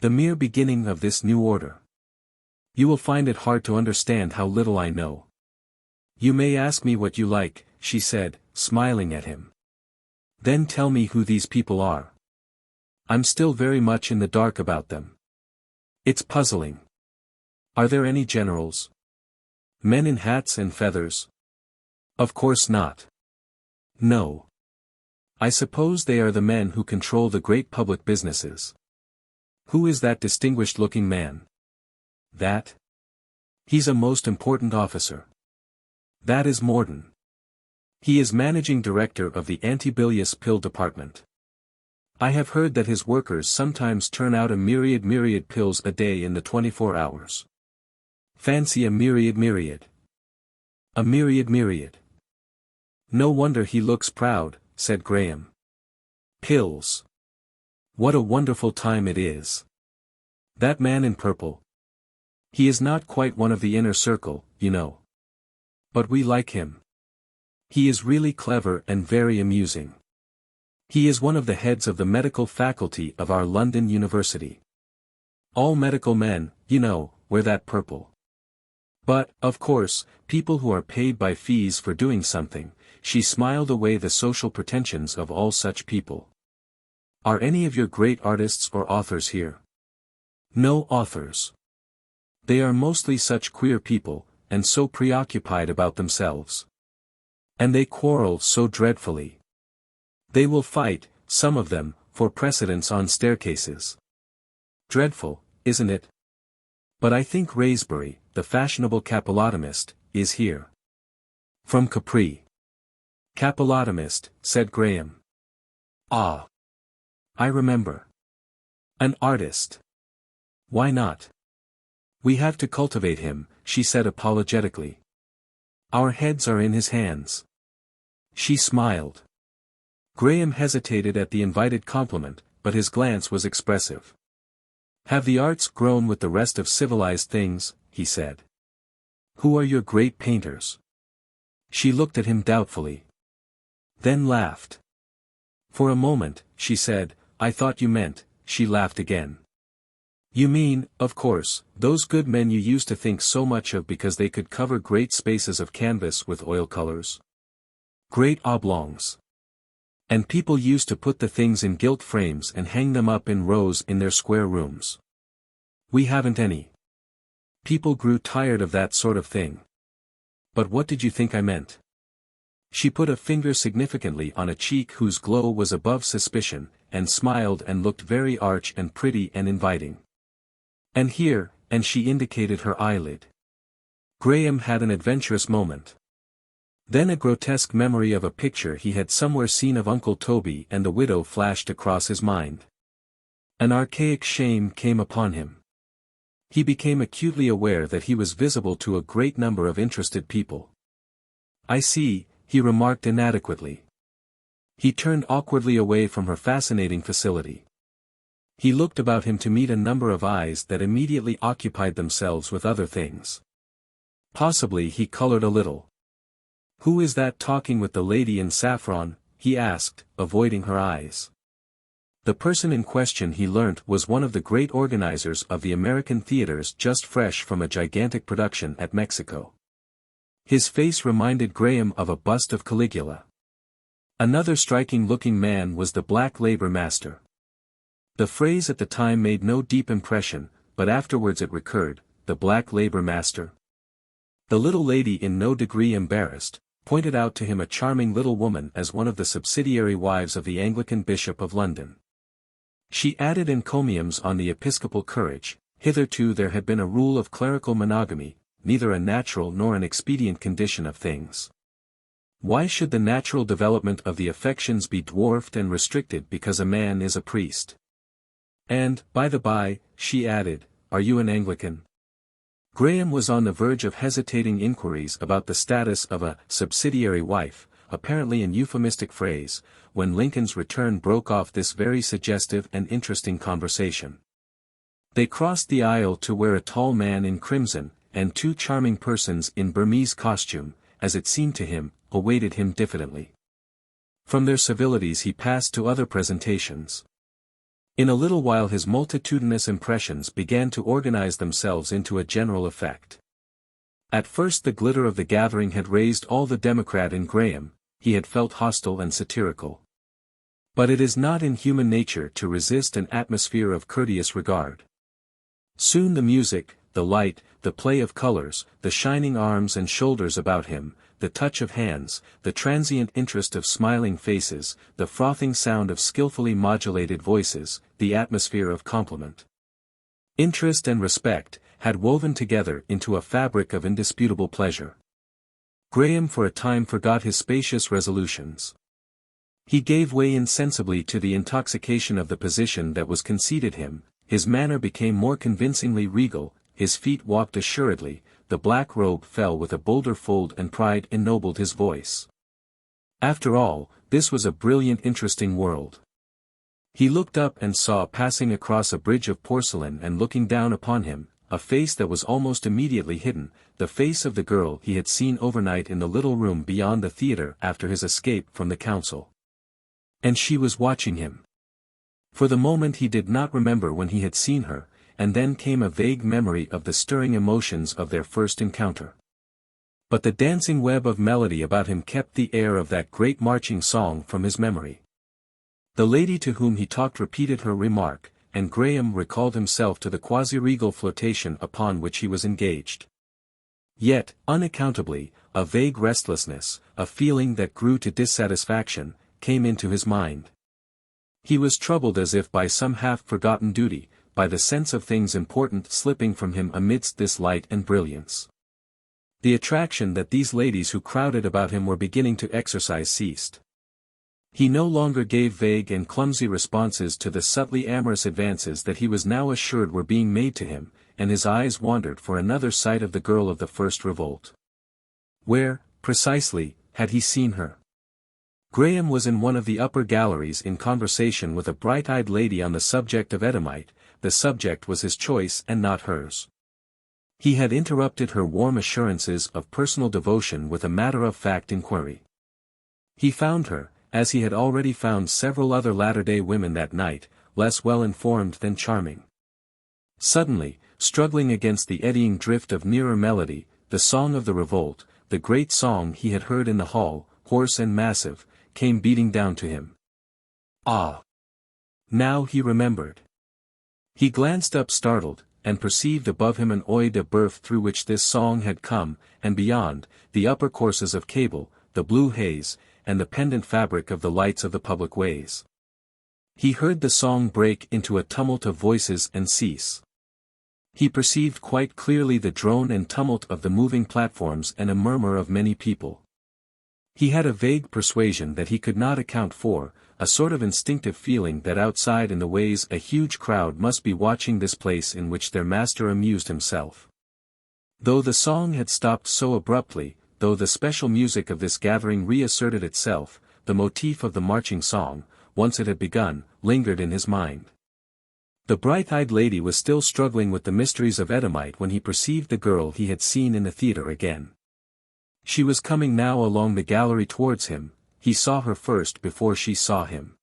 The mere beginning of this new order. You will find it hard to understand how little I know. You may ask me what you like, she said, smiling at him. Then tell me who these people are. I'm still very much in the dark about them. It's puzzling. Are there any generals? Men in hats and feathers, Of course not. No. I suppose they are the men who control the great public businesses. Who is that distinguished-looking man? That? He's a most important officer. That is Morden. He is managing director of the antibilious pill department. I have heard that his workers sometimes turn out a myriad pills a day in the 24 hours. Fancy a myriad. A myriad. No wonder he looks proud, said Graham. Pills. What a wonderful time it is. That man in purple. He is not quite one of the inner circle, you know. But we like him. He is really clever and very amusing. He is one of the heads of the medical faculty of our London University. All medical men, you know, wear that purple. But, of course, people who are paid by fees for doing something, she smiled away the social pretensions of all such people. Are any of your great artists or authors here? No authors. They are mostly such queer people, and so preoccupied about themselves. And they quarrel so dreadfully. They will fight, some of them, for precedence on staircases. Dreadful, isn't it? But I think Raysbury, the fashionable capillotomist, is here. From Capri. Capillotomist, said Graham. Ah. I remember. An artist. Why not? We have to cultivate him, she said apologetically. Our heads are in his hands. She smiled. Graham hesitated at the invited compliment, but his glance was expressive. Have the arts grown with the rest of civilized things, he said. Who are your great painters? She looked at him doubtfully. Then laughed. For a moment, she said, I thought you meant, she laughed again. You mean, of course, those good men you used to think so much of because they could cover great spaces of canvas with oil colors? Great oblongs. And people used to put the things in gilt frames and hang them up in rows in their square rooms. We haven't any. People grew tired of that sort of thing. But what did you think I meant? She put a finger significantly on a cheek whose glow was above suspicion, and smiled and looked very arch and pretty and inviting. And here, and she indicated her eyelid. Graham had an adventurous moment. Then a grotesque memory of a picture he had somewhere seen of Uncle Toby and the widow flashed across his mind. An archaic shame came upon him. He became acutely aware that he was visible to a great number of interested people. I see, he remarked inadequately. He turned awkwardly away from her fascinating facility. He looked about him to meet a number of eyes that immediately occupied themselves with other things. Possibly he colored a little. Who is that talking with the lady in saffron? He asked, avoiding her eyes. The person in question he learnt was one of the great organizers of the American theaters just fresh from a gigantic production at Mexico. His face reminded Graham of a bust of Caligula. Another striking-looking man was the black labor master. The phrase at the time made no deep impression, but afterwards it recurred, the black labor master. The little lady, in no degree embarrassed, pointed out to him a charming little woman as one of the subsidiary wives of the Anglican Bishop of London. She added encomiums on the episcopal courage. Hitherto there had been a rule of clerical monogamy, neither a natural nor an expedient condition of things. Why should the natural development of the affections be dwarfed and restricted because a man is a priest? And, by the by, she added, are you an Anglican? Graham was on the verge of hesitating inquiries about the status of a subsidiary wife, apparently an euphemistic phrase, when Lincoln's return broke off this very suggestive and interesting conversation. They crossed the aisle to where a tall man in crimson, and two charming persons in Burmese costume, as it seemed to him, awaited him diffidently. From their civilities he passed to other presentations. In a little while his multitudinous impressions began to organize themselves into a general effect. At first the glitter of the gathering had raised all the democrat in Graham, he had felt hostile and satirical. But it is not in human nature to resist an atmosphere of courteous regard. Soon the music, the light, the play of colors, the shining arms and shoulders about him, the touch of hands, the transient interest of smiling faces, the frothing sound of skillfully modulated voices, the atmosphere of compliment. Interest and respect had woven together into a fabric of indisputable pleasure. Graham for a time forgot his spacious resolutions. He gave way insensibly to the intoxication of the position that was conceded him, his manner became more convincingly regal, his feet walked assuredly, the black robe fell with a bolder fold and pride ennobled his voice. After all, this was a brilliant interesting world. He looked up and saw passing across a bridge of porcelain and looking down upon him, a face that was almost immediately hidden, the face of the girl he had seen overnight in the little room beyond the theater after his escape from the council. And she was watching him. For the moment he did not remember when he had seen her, and then came a vague memory of the stirring emotions of their first encounter. But the dancing web of melody about him kept the air of that great marching song from his memory. The lady to whom he talked repeated her remark, and Graham recalled himself to the quasi-regal flirtation upon which he was engaged. Yet, unaccountably, a vague restlessness, a feeling that grew to dissatisfaction, came into his mind. He was troubled as if by some half-forgotten duty, by the sense of things important slipping from him amidst this light and brilliance. The attraction that these ladies who crowded about him were beginning to exercise ceased. He no longer gave vague and clumsy responses to the subtly amorous advances that he was now assured were being made to him, and his eyes wandered for another sight of the girl of the first revolt. Where, precisely, had he seen her? Graham was in one of the upper galleries in conversation with a bright-eyed lady on the subject of Edomite. The subject was his choice and not hers. He had interrupted her warm assurances of personal devotion with a matter-of-fact inquiry. He found her, as he had already found several other latter-day women that night, less well-informed than charming. Suddenly, struggling against the eddying drift of nearer melody, the song of the revolt, the great song he had heard in the hall, hoarse and massive, came beating down to him. Ah! Now he remembered. He glanced up startled, and perceived above him an œil de boeuf through which this song had come, and beyond, the upper courses of cable, the blue haze, and the pendant fabric of the lights of the public ways. He heard the song break into a tumult of voices and cease. He perceived quite clearly the drone and tumult of the moving platforms and a murmur of many people. He had a vague persuasion that he could not account for, a sort of instinctive feeling that outside in the ways a huge crowd must be watching this place in which their master amused himself. Though the song had stopped so abruptly, though the special music of this gathering reasserted itself, the motif of the marching song, once it had begun, lingered in his mind. The bright-eyed lady was still struggling with the mysteries of Edomite when he perceived the girl he had seen in the theater again. She was coming now along the gallery towards him. He saw her first before she saw him.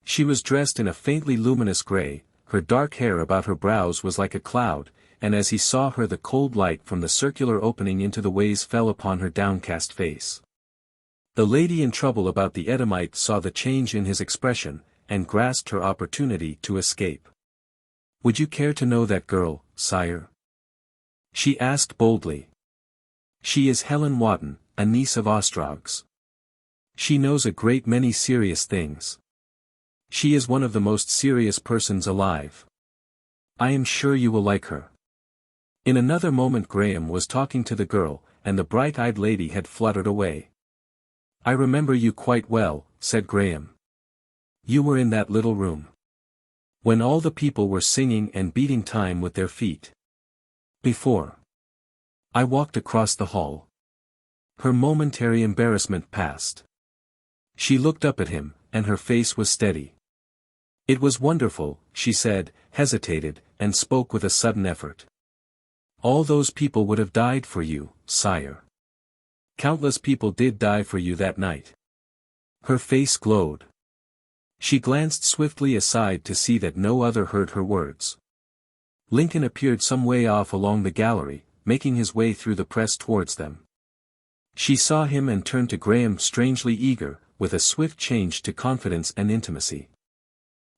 She was dressed in a faintly luminous gray, her dark hair about her brows was like a cloud, and as he saw her the cold light from the circular opening into the ways fell upon her downcast face. The lady in trouble about the Edomite saw the change in his expression, and grasped her opportunity to escape. "Would you care to know that girl, sire?" she asked boldly. "She is Helen Wotton, a niece of Ostrog's. She knows a great many serious things. She is one of the most serious persons alive. I am sure you will like her." In another moment Graham was talking to the girl, and the bright-eyed lady had fluttered away. "I remember you quite well," said Graham. "You were in that little room when all the people were singing and beating time with their feet. Before I walked across the hall." Her momentary embarrassment passed. She looked up at him, and her face was steady. "It was wonderful," she said, hesitated, and spoke with a sudden effort. "All those people would have died for you, sire. Countless people did die for you that night." Her face glowed. She glanced swiftly aside to see that no other heard her words. Lincoln appeared some way off along the gallery, making his way through the press towards them. She saw him and turned to Graham strangely eager, with a swift change to confidence and intimacy.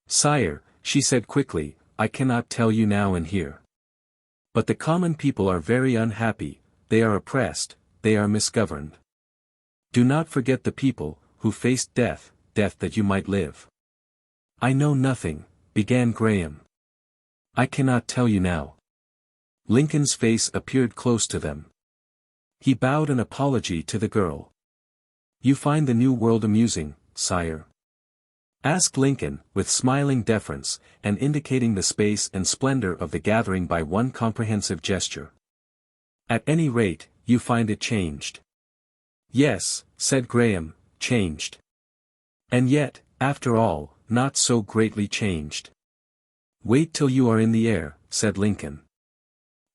"Sire," she said quickly, "I cannot tell you now and here. But the common people are very unhappy, they are oppressed, they are misgoverned. Do not forget the people, who faced death, death that you might live. I know nothing, began Graham. I cannot tell you now. Lincoln's face appeared close to them. He bowed an apology to the girl. You find the new world amusing, sire? Asked Lincoln, with smiling deference, and indicating the space and splendor of the gathering by one comprehensive gesture. At any rate, you find it changed. Yes, said Graham, changed. And yet, after all, not so greatly changed. Wait till you are in the air, said Lincoln.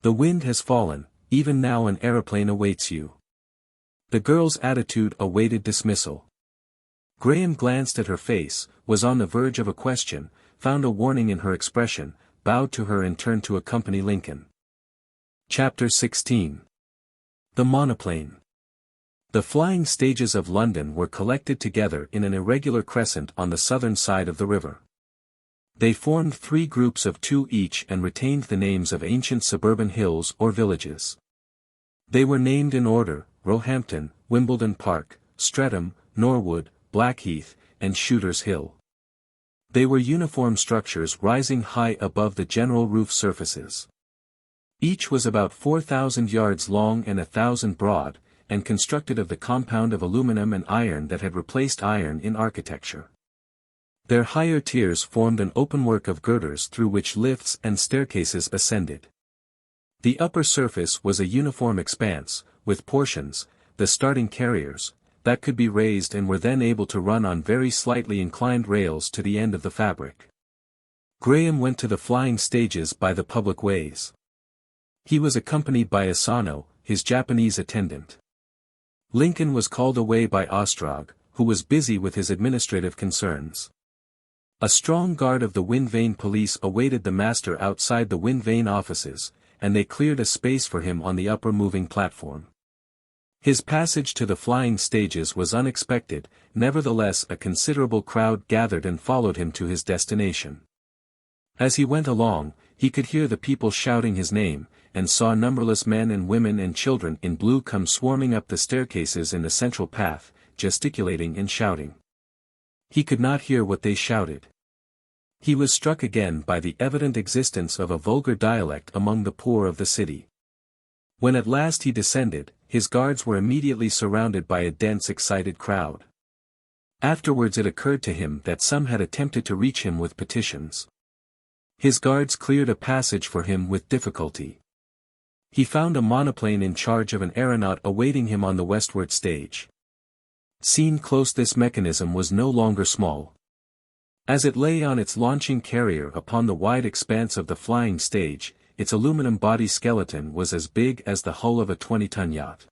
The wind has fallen, even now an aeroplane awaits you. The girl's attitude awaited dismissal. Graham glanced at her face, was on the verge of a question, found a warning in her expression, bowed to her and turned to accompany Lincoln. Chapter 16. The Monoplane. The flying stages of London were collected together in an irregular crescent on the southern side of the river. They formed 3 groups of 2 each and retained the names of ancient suburban hills or villages. They were named in order: Roehampton, Wimbledon Park, Streatham, Norwood, Blackheath, and Shooter's Hill. They were uniform structures rising high above the general roof surfaces. Each was about 4,000 yards long and 1,000 broad, and constructed of the compound of aluminum and iron that had replaced iron in architecture. Their higher tiers formed an openwork of girders through which lifts and staircases ascended. The upper surface was a uniform expanse, with portions, the starting carriers, that could be raised and were then able to run on very slightly inclined rails to the end of the fabric. Graham went to the flying stages by the public ways. He was accompanied by Asano, his Japanese attendant. Lincoln was called away by Ostrog, who was busy with his administrative concerns. A strong guard of the wind vane police awaited the master outside the wind vane offices, and they cleared a space for him on the upper moving platform. His passage to the flying stages was unexpected, nevertheless a considerable crowd gathered and followed him to his destination. As he went along, he could hear the people shouting his name, and saw numberless men and women and children in blue come swarming up the staircases in the central path, gesticulating and shouting. He could not hear what they shouted. He was struck again by the evident existence of a vulgar dialect among the poor of the city. When at last he descended, his guards were immediately surrounded by a dense excited crowd. Afterwards it occurred to him that some had attempted to reach him with petitions. His guards cleared a passage for him with difficulty. He found a monoplane in charge of an aeronaut awaiting him on the westward stage. Seen close, this mechanism was no longer small. As it lay on its launching carrier upon the wide expanse of the flying stage, its aluminum body skeleton was as big as the hull of a 20-ton yacht.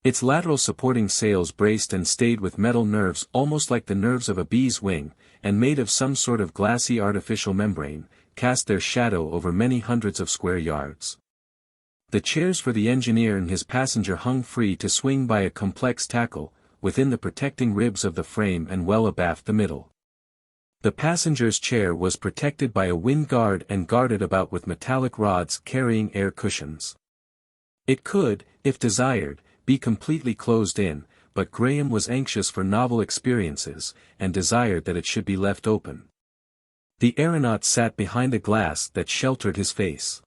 Its lateral supporting sails braced and stayed with metal nerves almost like the nerves of a bee's wing, and made of some sort of glassy artificial membrane, cast their shadow over many hundreds of square yards. The chairs for the engineer and his passenger hung free to swing by a complex tackle, within the protecting ribs of the frame and well abaft the middle. The passenger's chair was protected by a wind guard and guarded about with metallic rods carrying air cushions. It could, if desired, be completely closed in, but Graham was anxious for novel experiences, and desired that it should be left open. The aeronaut sat behind a glass that sheltered his face.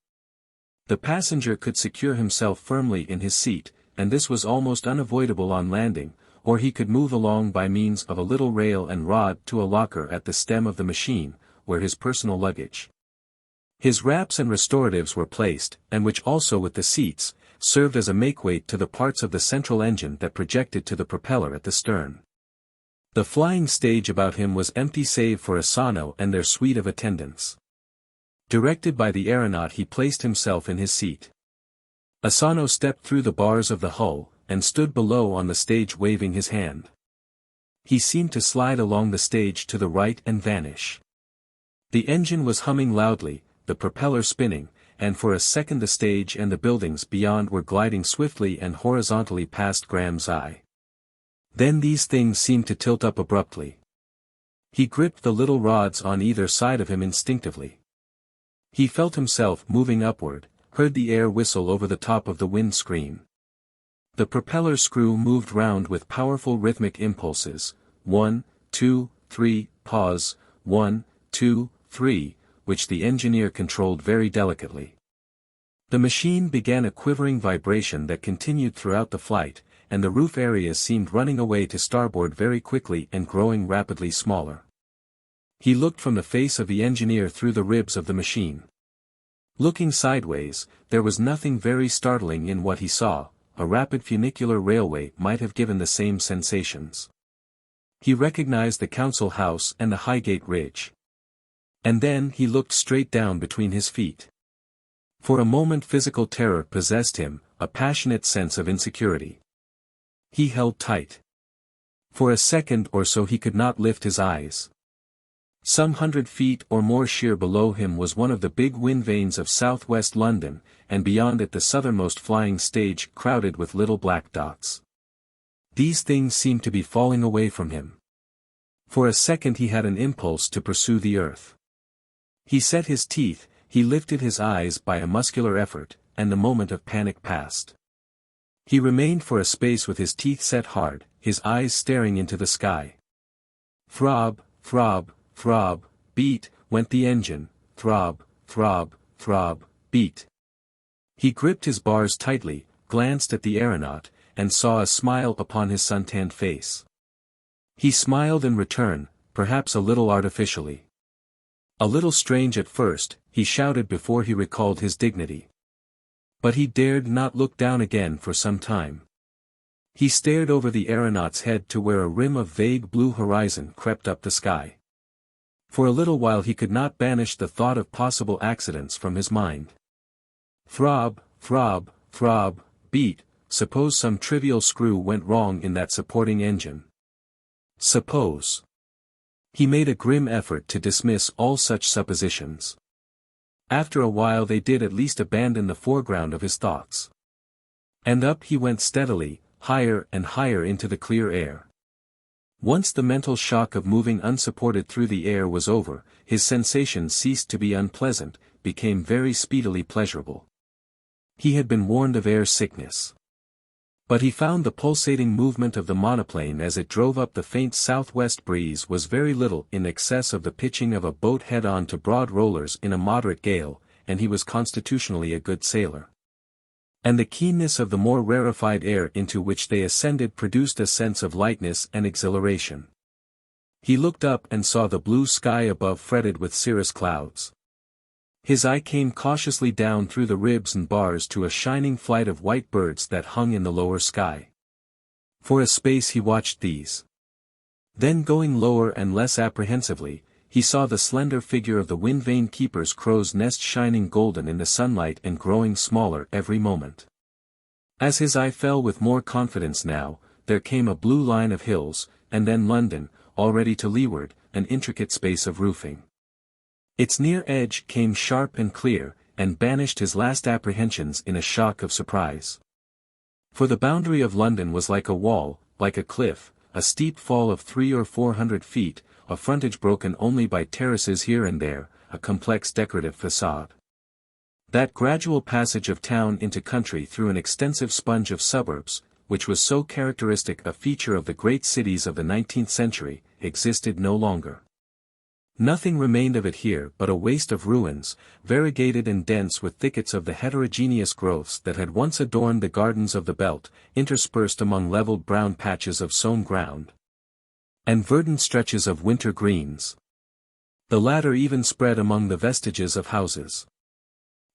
The passenger could secure himself firmly in his seat, and this was almost unavoidable on landing, or he could move along by means of a little rail and rod to a locker at the stem of the machine, where his personal luggage. His wraps and restoratives were placed, and which also with the seats, served as a makeweight to the parts of the central engine that projected to the propeller at the stern. The flying stage about him was empty save for Asano and their suite of attendants. Directed by the aeronaut, he placed himself in his seat. Asano stepped through the bars of the hull, and stood below on the stage waving his hand. He seemed to slide along the stage to the right and vanish. The engine was humming loudly, the propeller spinning, and for a second the stage and the buildings beyond were gliding swiftly and horizontally past Graham's eye. Then these things seemed to tilt up abruptly. He gripped the little rods on either side of him instinctively. He felt himself moving upward, heard the air whistle over the top of the windscreen. The propeller screw moved round with powerful rhythmic impulses, 1, 2, 3, pause, 1, 2, 3, which the engineer controlled very delicately. The machine began a quivering vibration that continued throughout the flight, and the roof areas seemed running away to starboard very quickly and growing rapidly smaller. He looked from the face of the engineer through the ribs of the machine. Looking sideways, there was nothing very startling in what he saw. A rapid funicular railway might have given the same sensations. He recognized the council house and the Highgate Ridge. And then he looked straight down between his feet. For a moment physical terror possessed him, a passionate sense of insecurity. He held tight. For a second or so he could not lift his eyes. Some 100 feet or more sheer below him was one of the big wind vanes of southwest London, and beyond it the southernmost flying stage crowded with little black dots. These things seemed to be falling away from him. For a second he had an impulse to pursue the earth. He set his teeth, he lifted his eyes by a muscular effort, and the moment of panic passed. He remained for a space with his teeth set hard, his eyes staring into the sky. Throb, throb, throb, beat, went the engine, throb, throb, throb, beat. He gripped his bars tightly, glanced at the aeronaut, and saw a smile upon his suntanned face. He smiled in return, perhaps a little artificially. A little strange at first, he shouted before he recalled his dignity. But he dared not look down again for some time. He stared over the aeronaut's head to where a rim of vague blue horizon crept up the sky. For a little while he could not banish the thought of possible accidents from his mind. Throb, throb, throb, beat, suppose some trivial screw went wrong in that supporting engine. Suppose. He made a grim effort to dismiss all such suppositions. After a while they did at least abandon the foreground of his thoughts. And up he went steadily, higher and higher into the clear air. Once the mental shock of moving unsupported through the air was over, his sensations ceased to be unpleasant, became very speedily pleasurable. He had been warned of air sickness. But he found the pulsating movement of the monoplane as it drove up the faint southwest breeze was very little in excess of the pitching of a boat head-on to broad rollers in a moderate gale, and he was constitutionally a good sailor. And the keenness of the more rarefied air into which they ascended produced a sense of lightness and exhilaration. He looked up and saw the blue sky above fretted with cirrus clouds. His eye came cautiously down through the ribs and bars to a shining flight of white birds that hung in the lower sky. For a space he watched these. Then going lower and less apprehensively, he saw the slender figure of the wind vane keeper's crow's nest shining golden in the sunlight and growing smaller every moment. As his eye fell with more confidence now, there came a blue line of hills, and then London, already to leeward, an intricate space of roofing. Its near edge came sharp and clear, and banished his last apprehensions in a shock of surprise. For the boundary of London was like a wall, like a cliff, a steep fall of 300 or 400 feet, a frontage broken only by terraces here and there, a complex decorative facade. That gradual passage of town into country through an extensive sponge of suburbs, which was so characteristic a feature of the great cities of the 19th century, existed no longer. Nothing remained of it here but a waste of ruins, variegated and dense with thickets of the heterogeneous growths that had once adorned the gardens of the belt, interspersed among leveled brown patches of sown ground, and verdant stretches of winter greens. The latter even spread among the vestiges of houses.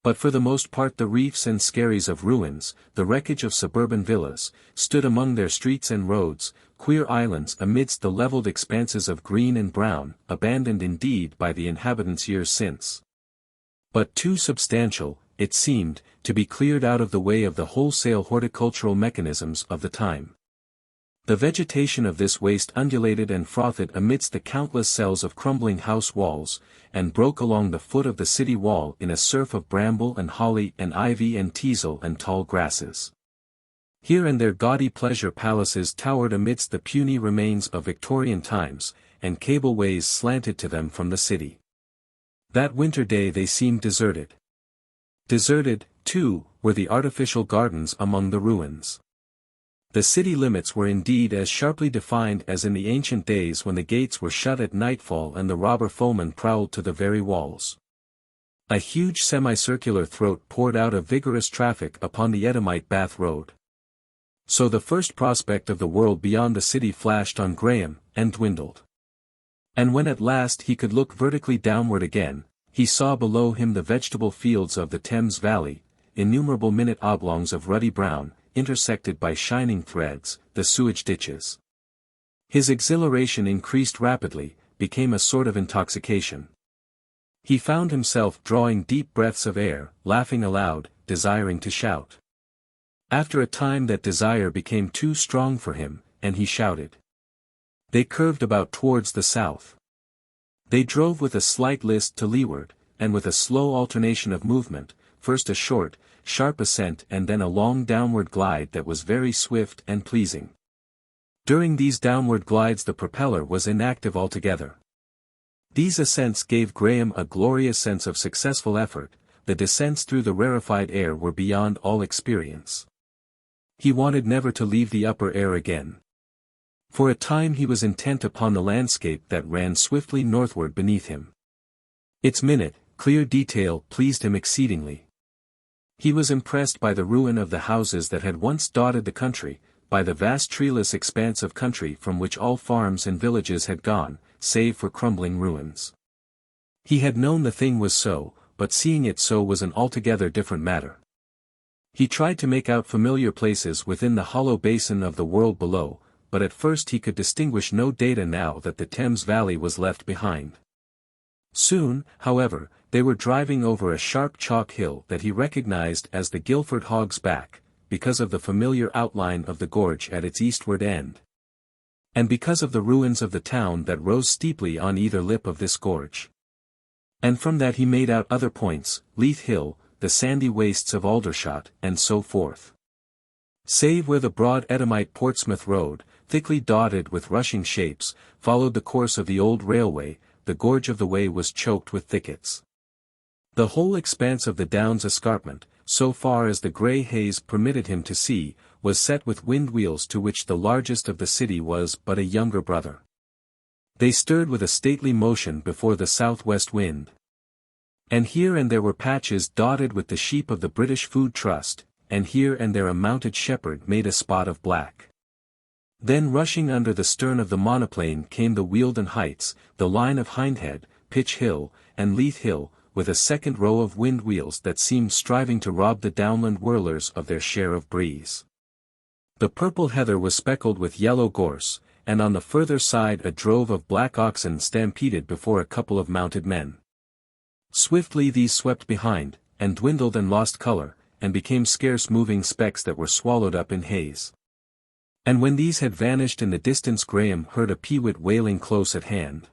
But for the most part the reefs and skerries of ruins, the wreckage of suburban villas, stood among their streets and roads, queer islands amidst the levelled expanses of green and brown, abandoned indeed by the inhabitants years since, but too substantial, it seemed, to be cleared out of the way of the wholesale horticultural mechanisms of the time. The vegetation of this waste undulated and frothed amidst the countless cells of crumbling house walls, and broke along the foot of the city wall in a surf of bramble and holly and ivy and teasel and tall grasses. Here and there gaudy pleasure palaces towered amidst the puny remains of Victorian times, and cableways slanted to them from the city. That winter day they seemed deserted. Deserted, too, were the artificial gardens among the ruins. The city limits were indeed as sharply defined as in the ancient days when the gates were shut at nightfall and the robber foemen prowled to the very walls. A huge semicircular throat poured out a vigorous traffic upon the Edomite Bath Road. So the first prospect of the world beyond the city flashed on Graham, and dwindled. And when at last he could look vertically downward again, he saw below him the vegetable fields of the Thames Valley, innumerable minute oblongs of ruddy brown, intersected by shining threads, the sewage ditches. His exhilaration increased rapidly, became a sort of intoxication. He found himself drawing deep breaths of air, laughing aloud, desiring to shout. After a time that desire became too strong for him, and he shouted. They curved about towards the south. They drove with a slight list to leeward, and with a slow alternation of movement, first a short, sharp ascent and then a long downward glide that was very swift and pleasing. During these downward glides the propeller was inactive altogether. These ascents gave Graham a glorious sense of successful effort, the descents through the rarefied air were beyond all experience. He wanted never to leave the upper air again. For a time he was intent upon the landscape that ran swiftly northward beneath him. Its minute, clear detail pleased him exceedingly. He was impressed by the ruin of the houses that had once dotted the country, by the vast treeless expanse of country from which all farms and villages had gone, save for crumbling ruins. He had known the thing was so, but seeing it so was an altogether different matter. He tried to make out familiar places within the hollow basin of the world below, but at first he could distinguish no data now that the Thames Valley was left behind. Soon, however, they were driving over a sharp chalk hill that he recognized as the Guildford Hog's Back, because of the familiar outline of the gorge at its eastward end. And because of the ruins of the town that rose steeply on either lip of this gorge. And from that he made out other points, Leith Hill, the sandy wastes of Aldershot, and so forth. Save where the broad Edomite Portsmouth Road, thickly dotted with rushing shapes, followed the course of the old railway, the gorge of the way was choked with thickets. The whole expanse of the Downs escarpment, so far as the grey haze permitted him to see, was set with wind-wheels to which the largest of the city was but a younger brother. They stirred with a stately motion before the southwest wind. And here and there were patches dotted with the sheep of the British Food Trust, and here and there a mounted shepherd made a spot of black. Then rushing under the stern of the monoplane came the Wealden Heights, the line of Hindhead, Pitch Hill, and Leith Hill, with a second row of wind wheels that seemed striving to rob the downland whirlers of their share of breeze. The purple heather was speckled with yellow gorse, and on the further side a drove of black oxen stampeded before a couple of mounted men. Swiftly these swept behind, and dwindled and lost color, and became scarce moving specks that were swallowed up in haze. And when these had vanished in the distance Graham heard a peewit wailing close at hand.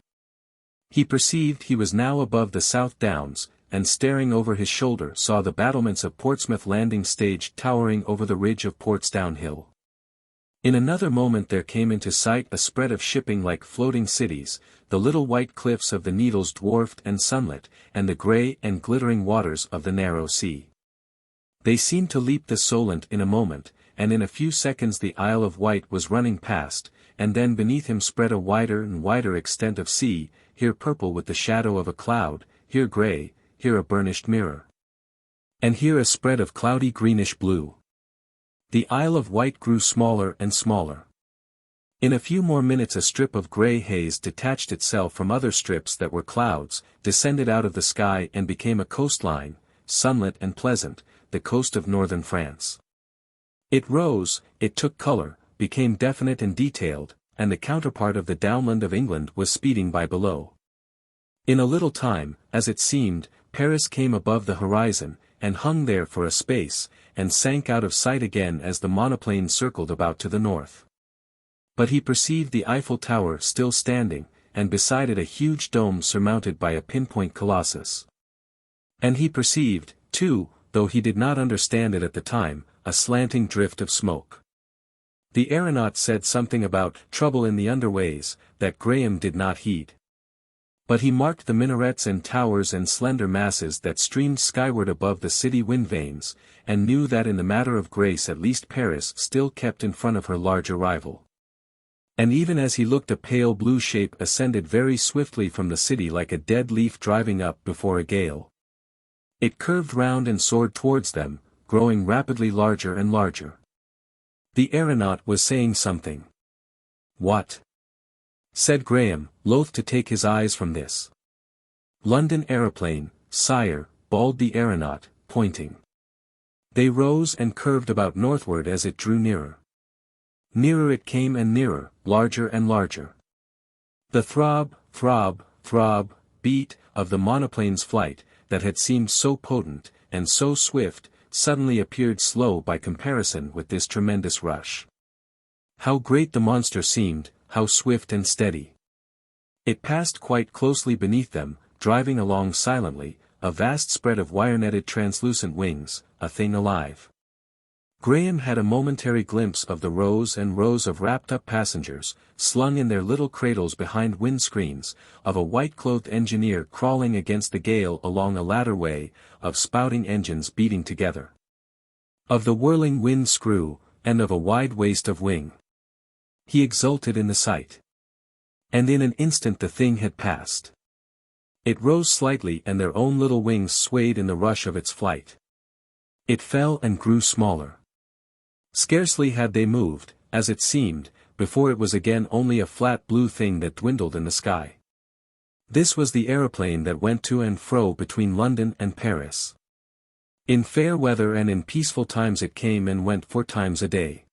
He perceived he was now above the South Downs, and staring over his shoulder saw the battlements of Portsmouth Landing Stage towering over the ridge of Portsdown Hill. In another moment there came into sight a spread of shipping like floating cities, the little white cliffs of the Needles dwarfed and sunlit, and the grey and glittering waters of the narrow sea. They seemed to leap the Solent in a moment, and in a few seconds the Isle of Wight was running past, and then beneath him spread a wider and wider extent of sea, here purple with the shadow of a cloud, here grey, here a burnished mirror. And here a spread of cloudy greenish blue. The Isle of Wight grew smaller and smaller. In a few more minutes a strip of grey haze detached itself from other strips that were clouds, descended out of the sky and became a coastline, sunlit and pleasant, the coast of northern France. It rose, it took colour, became definite and detailed, and the counterpart of the downland of England was speeding by below. In a little time, as it seemed, Paris came above the horizon, and hung there for a space, and sank out of sight again as the monoplane circled about to the north. But he perceived the Eiffel Tower still standing, and beside it a huge dome surmounted by a pinpoint colossus. And he perceived, too, though he did not understand it at the time, a slanting drift of smoke. The aeronaut said something about trouble in the underways, that Graham did not heed. But he marked the minarets and towers and slender masses that streamed skyward above the city wind vanes, and knew that in the matter of grace at least Paris still kept in front of her larger rival. And even as he looked, a pale blue shape ascended very swiftly from the city like a dead leaf driving up before a gale. It curved round and soared towards them, growing rapidly larger and larger. The aeronaut was saying something. "What?" said Graham, loath to take his eyes from this. "London aeroplane, sire," bawled the aeronaut, pointing. They rose and curved about northward as it drew nearer. Nearer it came and nearer, larger and larger. The throb, throb, throb, beat, of the monoplane's flight, that had seemed so potent, and so swift, suddenly appeared slow by comparison with this tremendous rush. How great the monster seemed, how swift and steady. It passed quite closely beneath them, driving along silently, a vast spread of wire-netted translucent wings, a thing alive. Graham had a momentary glimpse of the rows and rows of wrapped-up passengers, slung in their little cradles behind wind-screens, of a white-clothed engineer crawling against the gale along a ladder-way, of spouting engines beating together, of the whirling wind-screw, and of a wide waste of wing. He exulted in the sight. And in an instant the thing had passed. It rose slightly and their own little wings swayed in the rush of its flight. It fell and grew smaller. Scarcely had they moved, as it seemed, before it was again only a flat blue thing that dwindled in the sky. This was the aeroplane that went to and fro between London and Paris. In fair weather and in peaceful times it came and went 4 times a day.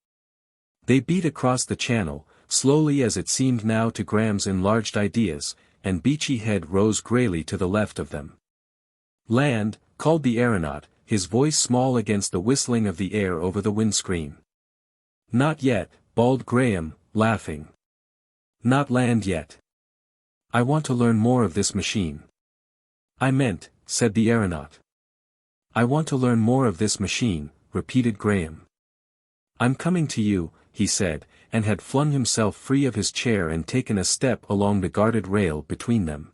They beat across the channel, slowly as it seemed now to Graham's enlarged ideas, and Beachy Head rose greyly to the left of them. "Land," called the aeronaut, his voice small against the whistling of the air over the windscreen. "Not yet," bawled Graham, laughing. "Not land yet. I want to learn more of this machine." "I meant," said the aeronaut. "I want to learn more of this machine," repeated Graham. "I'm coming to you," he said, and had flung himself free of his chair and taken a step along the guarded rail between them.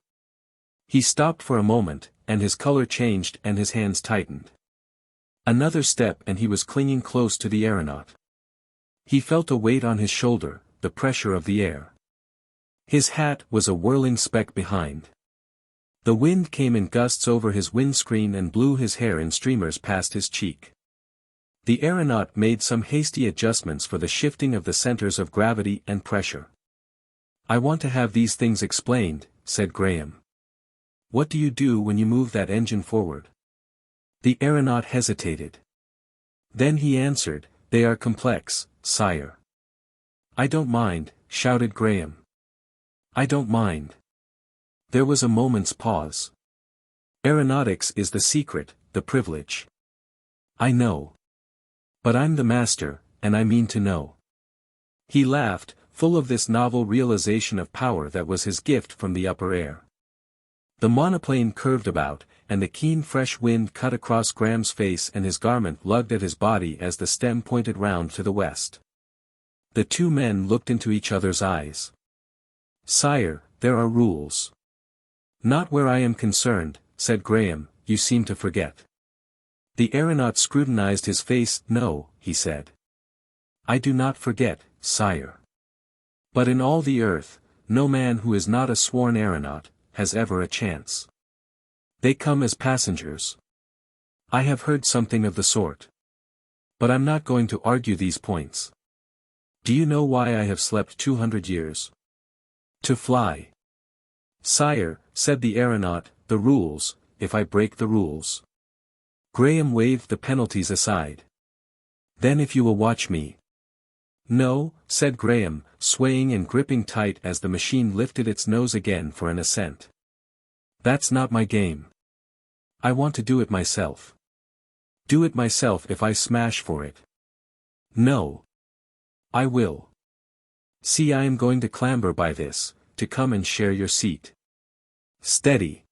He stopped for a moment, and his color changed and his hands tightened. Another step and he was clinging close to the aeronaut. He felt a weight on his shoulder, the pressure of the air. His hat was a whirling speck behind. The wind came in gusts over his windscreen and blew his hair in streamers past his cheek. The aeronaut made some hasty adjustments for the shifting of the centers of gravity and pressure. "I want to have these things explained," said Graham. "What do you do when you move that engine forward?" The aeronaut hesitated. Then he answered, "They are complex, sire." "I don't mind," shouted Graham. "I don't mind." There was a moment's pause. "Aeronautics is the secret, the privilege." "I know. But I'm the master, and I mean to know." He laughed, full of this novel realization of power that was his gift from the upper air. The monoplane curved about, and the keen fresh wind cut across Graham's face and his garment lugged at his body as the stem pointed round to the west. The 2 men looked into each other's eyes. "Sire, there are rules." "Not where I am concerned," said Graham, "you seem to forget." The aeronaut scrutinized his face. "No," he said. "I do not forget, sire. But in all the earth, no man who is not a sworn aeronaut, has ever a chance. They come as passengers. I have heard something of the sort. But I'm not going to argue these points. Do you know why I have slept 200 years? To fly." "Sire," said the aeronaut, "the rules, if I break the rules." Graham waved the penalties aside. "Then if you will watch me." "No," said Graham, swaying and gripping tight as the machine lifted its nose again for an ascent. "That's not my game. I want to do it myself. Do it myself if I smash for it." "No. I will. See, I am going to clamber by this, to come and share your seat." "Steady.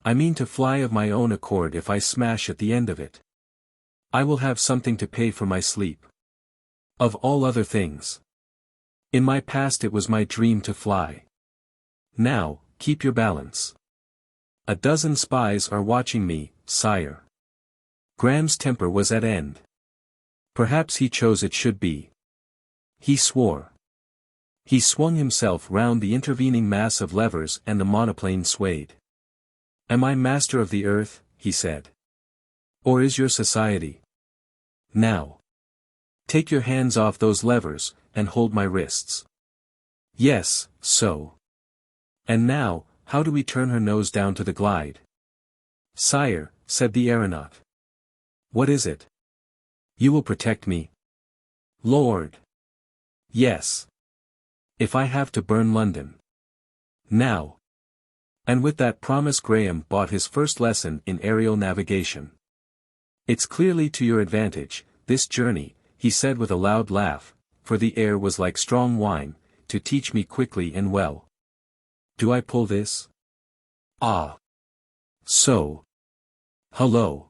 I mean to fly of my own accord if I smash at the end of it. I will have something to pay for my sleep. Of all other things. In my past it was my dream to fly. Now, keep your balance. A dozen spies are watching me, sire. Graham's temper was at end. Perhaps he chose it should be. He swore. He swung himself round the intervening mass of levers and the monoplane swayed. Am I master of the earth, he said. Or is your society? Now. Take your hands off those levers, and hold my wrists. Yes, so. And now, how do we turn her nose down to the glide? Sire, said the aeronaut. What is it? You will protect me? Lord. Yes. If I have to burn London. Now. And with that promise Graham bought his first lesson in aerial navigation. It's clearly to your advantage, this journey, he said with a loud laugh, for the air was like strong wine, to teach me quickly and well. Do I pull this? Ah. So. Hullo.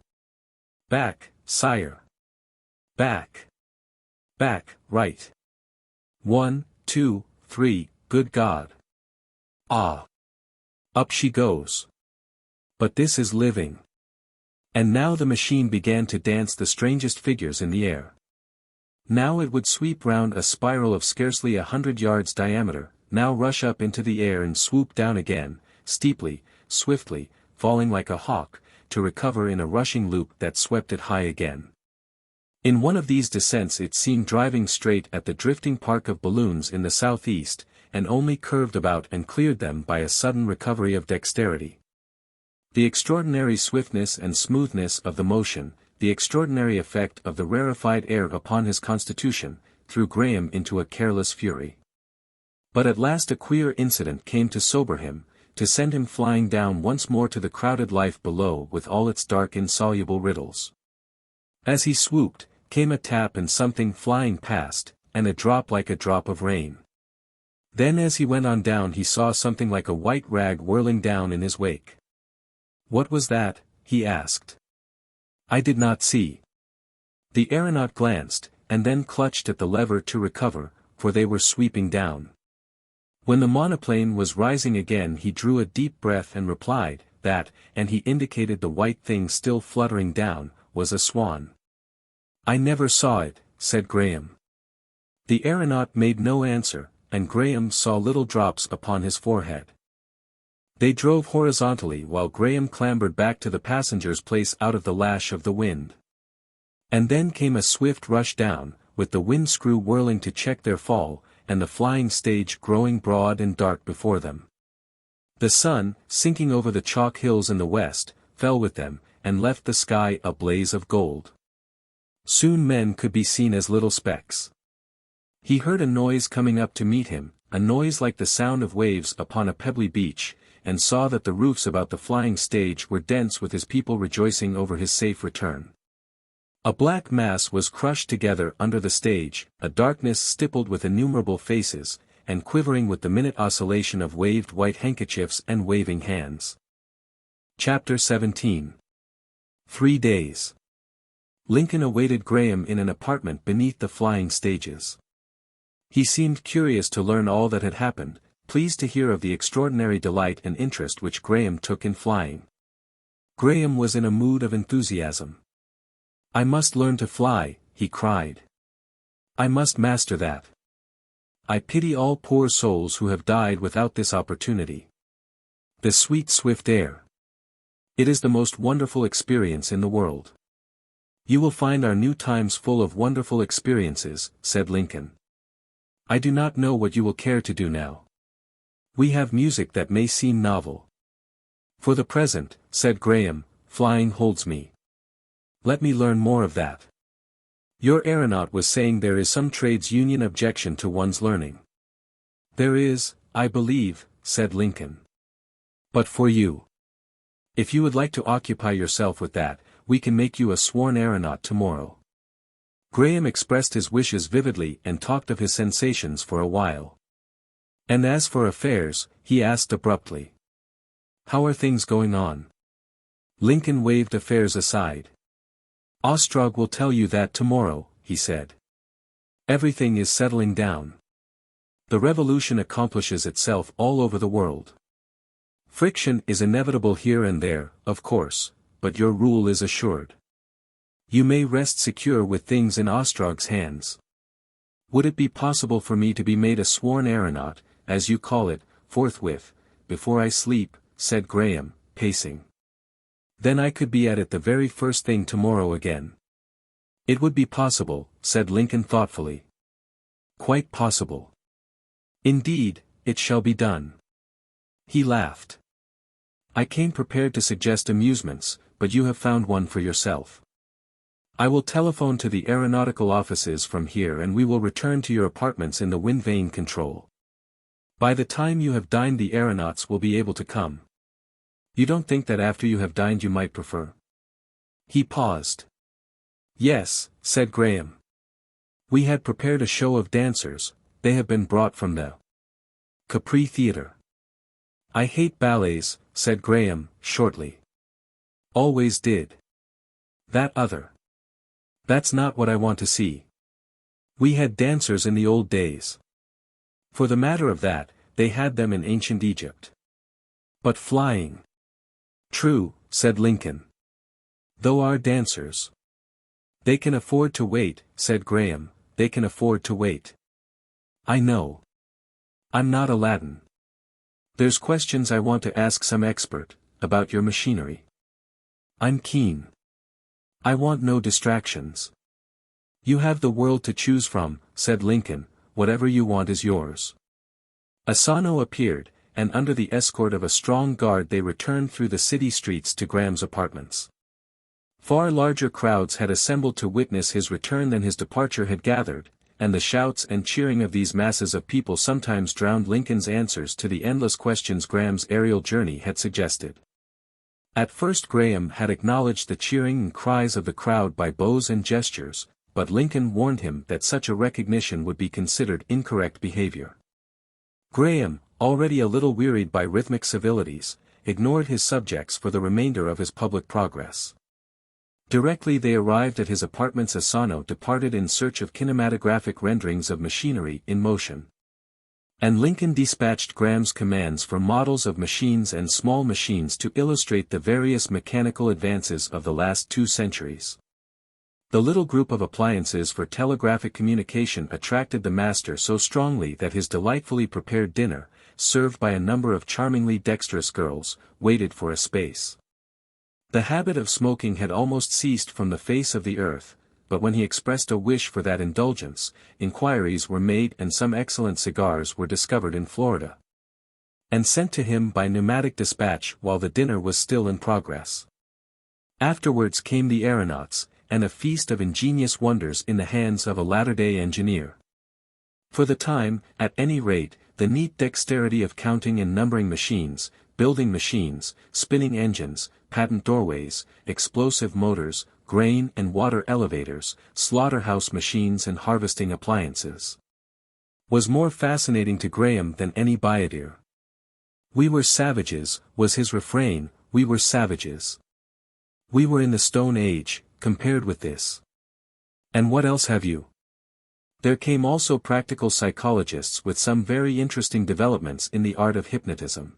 Back, sire. Back. Back, right. 1, 2, 3, good God. Ah. Up she goes. But this is living. And now the machine began to dance the strangest figures in the air. Now it would sweep round a spiral of scarcely 100 yards diameter, now rush up into the air and swoop down again, steeply, swiftly, falling like a hawk, to recover in a rushing loop that swept it high again. In one of these descents it seemed driving straight at the drifting park of balloons in the southeast, and only curved about and cleared them by a sudden recovery of dexterity. The extraordinary swiftness and smoothness of the motion, the extraordinary effect of the rarefied air upon his constitution, threw Graham into a careless fury. But at last a queer incident came to sober him, to send him flying down once more to the crowded life below with all its dark insoluble riddles. As he swooped, came a tap and something flying past, and a drop like a drop of rain. Then as he went on down he saw something like a white rag whirling down in his wake. What was that? He asked. I did not see. The aeronaut glanced, and then clutched at the lever to recover, for they were sweeping down. When the monoplane was rising again he drew a deep breath and replied, that, and he indicated the white thing still fluttering down, was a swan. I never saw it, said Graham. The aeronaut made no answer, and Graham saw little drops upon his forehead. They drove horizontally while Graham clambered back to the passenger's place out of the lash of the wind. And then came a swift rush down, with the wind screw whirling to check their fall, and the flying stage growing broad and dark before them. The sun, sinking over the chalk hills in the west, fell with them, and left the sky a blaze of gold. Soon men could be seen as little specks. He heard a noise coming up to meet him, a noise like the sound of waves upon a pebbly beach, and saw that the roofs about the flying stage were dense with his people rejoicing over his safe return. A black mass was crushed together under the stage, a darkness stippled with innumerable faces, and quivering with the minute oscillation of waved white handkerchiefs and waving hands. Chapter 17. 3 days. Lincoln awaited Graham in an apartment beneath the flying stages. He seemed curious to learn all that had happened, pleased to hear of the extraordinary delight and interest which Graham took in flying. Graham was in a mood of enthusiasm. I must learn to fly, he cried. I must master that. I pity all poor souls who have died without this opportunity. The sweet swift air. It is the most wonderful experience in the world. You will find our new times full of wonderful experiences, said Lincoln. I do not know what you will care to do now. We have music that may seem novel. For the present, said Graham, flying holds me. Let me learn more of that. Your aeronaut was saying there is some trades union objection to one's learning. There is, I believe, said Lincoln. But for you. If you would like to occupy yourself with that, we can make you a sworn aeronaut tomorrow. Graham expressed his wishes vividly and talked of his sensations for a while. And as for affairs, he asked abruptly. How are things going on? Lincoln waved affairs aside. Ostrog will tell you that tomorrow, he said. Everything is settling down. The revolution accomplishes itself all over the world. Friction is inevitable here and there, of course, but your rule is assured. You may rest secure with things in Ostrog's hands. Would it be possible for me to be made a sworn aeronaut, as you call it, forthwith, before I sleep, said Graham, pacing. Then I could be at it the very first thing tomorrow again. It would be possible, said Lincoln thoughtfully. Quite possible. Indeed, it shall be done. He laughed. I came prepared to suggest amusements, but you have found one for yourself. I will telephone to the aeronautical offices from here and we will return to your apartments in the wind vane control. By the time you have dined the aeronauts will be able to come. You don't think that after you have dined you might prefer? He paused. Yes, said Graham. We had prepared a show of dancers, they have been brought from the Capri Theatre. I hate ballets, said Graham, shortly. Always did. That other. That's not what I want to see. We had dancers in the old days. For the matter of that, they had them in ancient Egypt. But flying. True, said Lincoln. Though our dancers. They can afford to wait, said Graham, they can afford to wait. I know. I'm not Aladdin. There's questions I want to ask some expert, about your machinery. I'm keen. I want no distractions. You have the world to choose from, said Lincoln, whatever you want is yours. Asano appeared, and under the escort of a strong guard they returned through the city streets to Graham's apartments. Far larger crowds had assembled to witness his return than his departure had gathered, and the shouts and cheering of these masses of people sometimes drowned Lincoln's answers to the endless questions Graham's aerial journey had suggested. At first Graham had acknowledged the cheering and cries of the crowd by bows and gestures, but Lincoln warned him that such a recognition would be considered incorrect behavior. Graham, already a little wearied by rhythmic civilities, ignored his subjects for the remainder of his public progress. Directly they arrived at his apartments Asano departed in search of kinematographic renderings of machinery in motion. And Lincoln dispatched Graham's commands for models of machines and small machines to illustrate the various mechanical advances of the last 2 centuries. The little group of appliances for telegraphic communication attracted the master so strongly that his delightfully prepared dinner, served by a number of charmingly dexterous girls, waited for a space. The habit of smoking had almost ceased from the face of the earth, but when he expressed a wish for that indulgence, inquiries were made and some excellent cigars were discovered in Florida, and sent to him by pneumatic dispatch while the dinner was still in progress. Afterwards came the aeronauts, and a feast of ingenious wonders in the hands of a latter-day engineer. For the time, at any rate, the neat dexterity of counting and numbering machines, building machines, spinning engines, patent doorways, explosive motors, grain and water elevators, slaughterhouse machines and harvesting appliances, was more fascinating to Graham than any bayadere. We were savages, was his refrain, we were savages. We were in the Stone Age, compared with this. And what else have you? There came also practical psychologists with some very interesting developments in the art of hypnotism.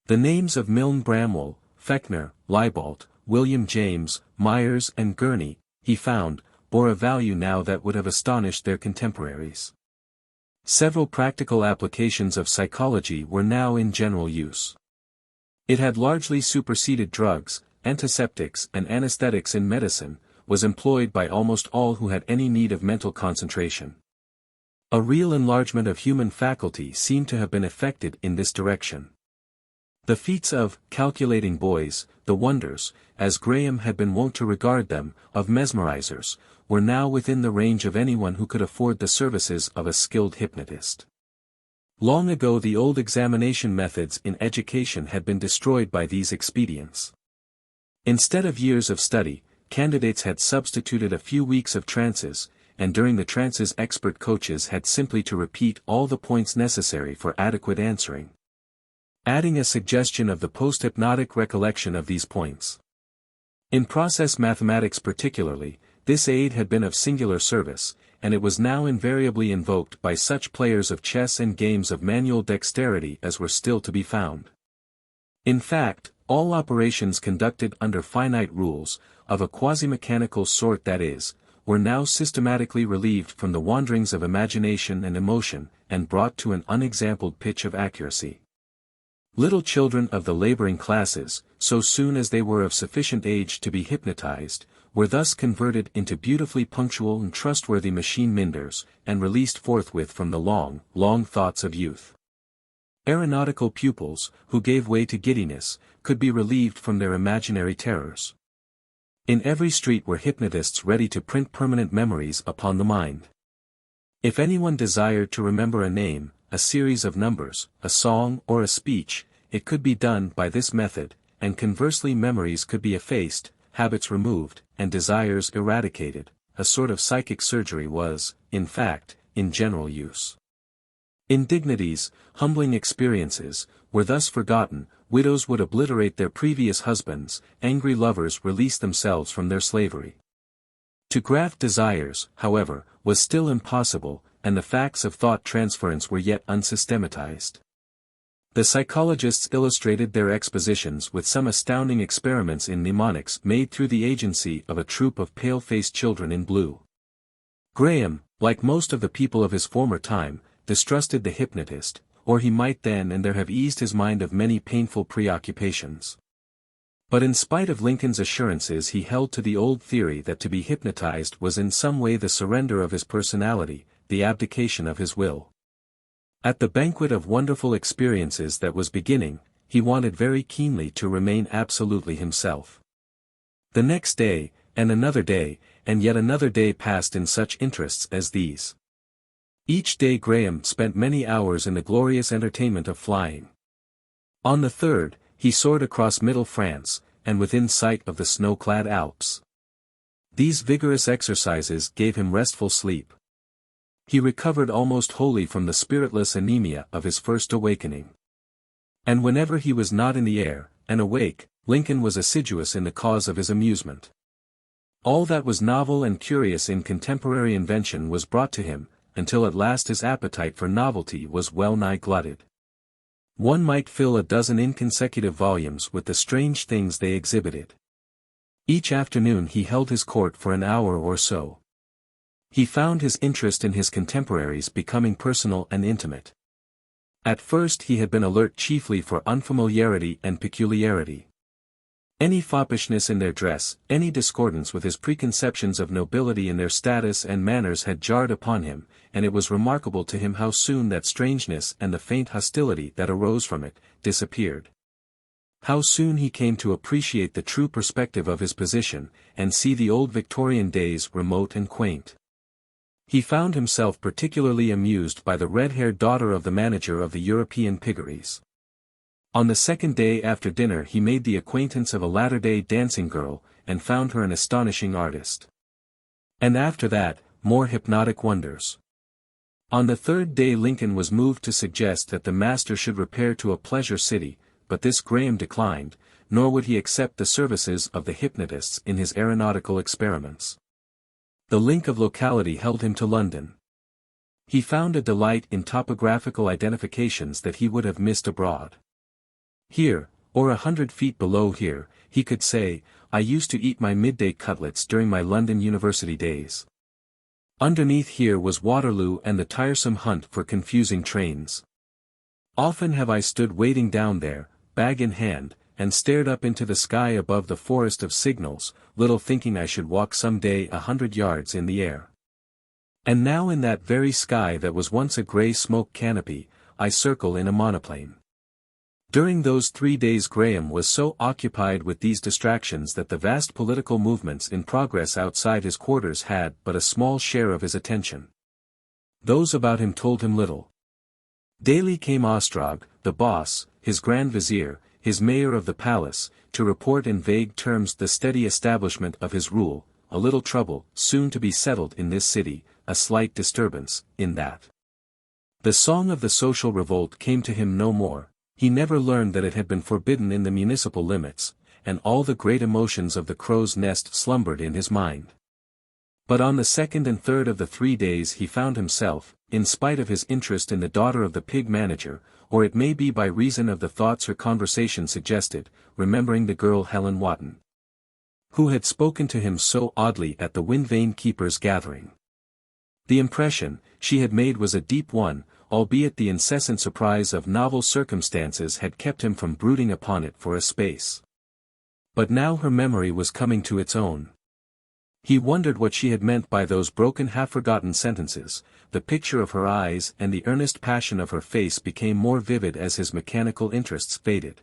The names of Milne Bramwell, Fechner, Leibold, William James, Myers and Gurney, he found, bore a value now that would have astonished their contemporaries. Several practical applications of psychology were now in general use. It had largely superseded drugs, antiseptics and anesthetics in medicine, was employed by almost all who had any need of mental concentration. A real enlargement of human faculty seemed to have been effected in this direction. The feats of calculating boys, the wonders, as Graham had been wont to regard them, of mesmerizers, were now within the range of anyone who could afford the services of a skilled hypnotist. Long ago the old examination methods in education had been destroyed by these expedients. Instead of years of study, candidates had substituted a few weeks of trances, and during the trances expert coaches had simply to repeat all the points necessary for adequate answering, adding a suggestion of the post-hypnotic recollection of these points. In process mathematics particularly, this aid had been of singular service, and it was now invariably invoked by such players of chess and games of manual dexterity as were still to be found. In fact, all operations conducted under finite rules, of a quasi-mechanical sort that is, were now systematically relieved from the wanderings of imagination and emotion, and brought to an unexampled pitch of accuracy. Little children of the laboring classes, so soon as they were of sufficient age to be hypnotized, were thus converted into beautifully punctual and trustworthy machine minders, and released forthwith from the long, long thoughts of youth. Aeronautical pupils, who gave way to giddiness, could be relieved from their imaginary terrors. In every street were hypnotists ready to print permanent memories upon the mind. If anyone desired to remember a name, a series of numbers, a song or a speech, it could be done by this method, and conversely memories could be effaced, habits removed, and desires eradicated. A sort of psychic surgery was, in fact, in general use. Indignities, humbling experiences, were thus forgotten, widows would obliterate their previous husbands, angry lovers release themselves from their slavery. To graft desires, however, was still impossible, and the facts of thought transference were yet unsystematized. The psychologists illustrated their expositions with some astounding experiments in mnemonics made through the agency of a troop of pale-faced children in blue. Graham, like most of the people of his former time, distrusted the hypnotist, or he might then and there have eased his mind of many painful preoccupations. But in spite of Lincoln's assurances he held to the old theory that to be hypnotized was in some way the surrender of his personality, the abdication of his will. At the banquet of wonderful experiences that was beginning, he wanted very keenly to remain absolutely himself. The next day, and another day, and yet another day passed in such interests as these. Each day Graham spent many hours in the glorious entertainment of flying. On the third, he soared across Middle France, and within sight of the snow-clad Alps. These vigorous exercises gave him restful sleep. He recovered almost wholly from the spiritless anemia of his first awakening. And whenever he was not in the air, and awake, Lincoln was assiduous in the cause of his amusement. All that was novel and curious in contemporary invention was brought to him, until at last his appetite for novelty was well nigh glutted. One might fill a dozen inconsecutive volumes with the strange things they exhibited. Each afternoon he held his court for an hour or so. He found his interest in his contemporaries becoming personal and intimate. At first he had been alert chiefly for unfamiliarity and peculiarity. Any foppishness in their dress, any discordance with his preconceptions of nobility in their status and manners had jarred upon him, and it was remarkable to him how soon that strangeness and the faint hostility that arose from it, disappeared. How soon he came to appreciate the true perspective of his position, and see the old Victorian days remote and quaint. He found himself particularly amused by the red-haired daughter of the manager of the European piggeries. On the second day after dinner he made the acquaintance of a latter-day dancing girl, and found her an astonishing artist. And after that, more hypnotic wonders. On the third day Lincoln was moved to suggest that the master should repair to a pleasure city, but this Graham declined, nor would he accept the services of the hypnotists in his aeronautical experiments. The link of locality held him to London. He found a delight in topographical identifications that he would have missed abroad. Here, or 100 feet below here, he could say, I used to eat my midday cutlets during my London University days. Underneath here was Waterloo and the tiresome hunt for confusing trains. Often have I stood waiting down there, bag in hand, and stared up into the sky above the forest of signals, little thinking I should walk some day 100 yards in the air. And now in that very sky that was once a grey smoke canopy, I circle in a monoplane. During those 3 days Graham was so occupied with these distractions that the vast political movements in progress outside his quarters had but a small share of his attention. Those about him told him little. Daily came Ostrog, the boss, his grand vizier, his mayor of the palace, to report in vague terms the steady establishment of his rule, a little trouble, soon to be settled in this city, a slight disturbance, in that. The song of the social revolt came to him no more. He never learned that it had been forbidden in the municipal limits, and all the great emotions of the crow's nest slumbered in his mind. But on the second and third of the 3 days he found himself, in spite of his interest in the daughter of the pig manager, or it may be by reason of the thoughts her conversation suggested, remembering the girl Helen Wotton, who had spoken to him so oddly at the Windvane Keeper's gathering. The impression she had made was a deep one, albeit the incessant surprise of novel circumstances had kept him from brooding upon it for a space. But now her memory was coming to its own. He wondered what she had meant by those broken half-forgotten sentences. The picture of her eyes and the earnest passion of her face became more vivid as his mechanical interests faded.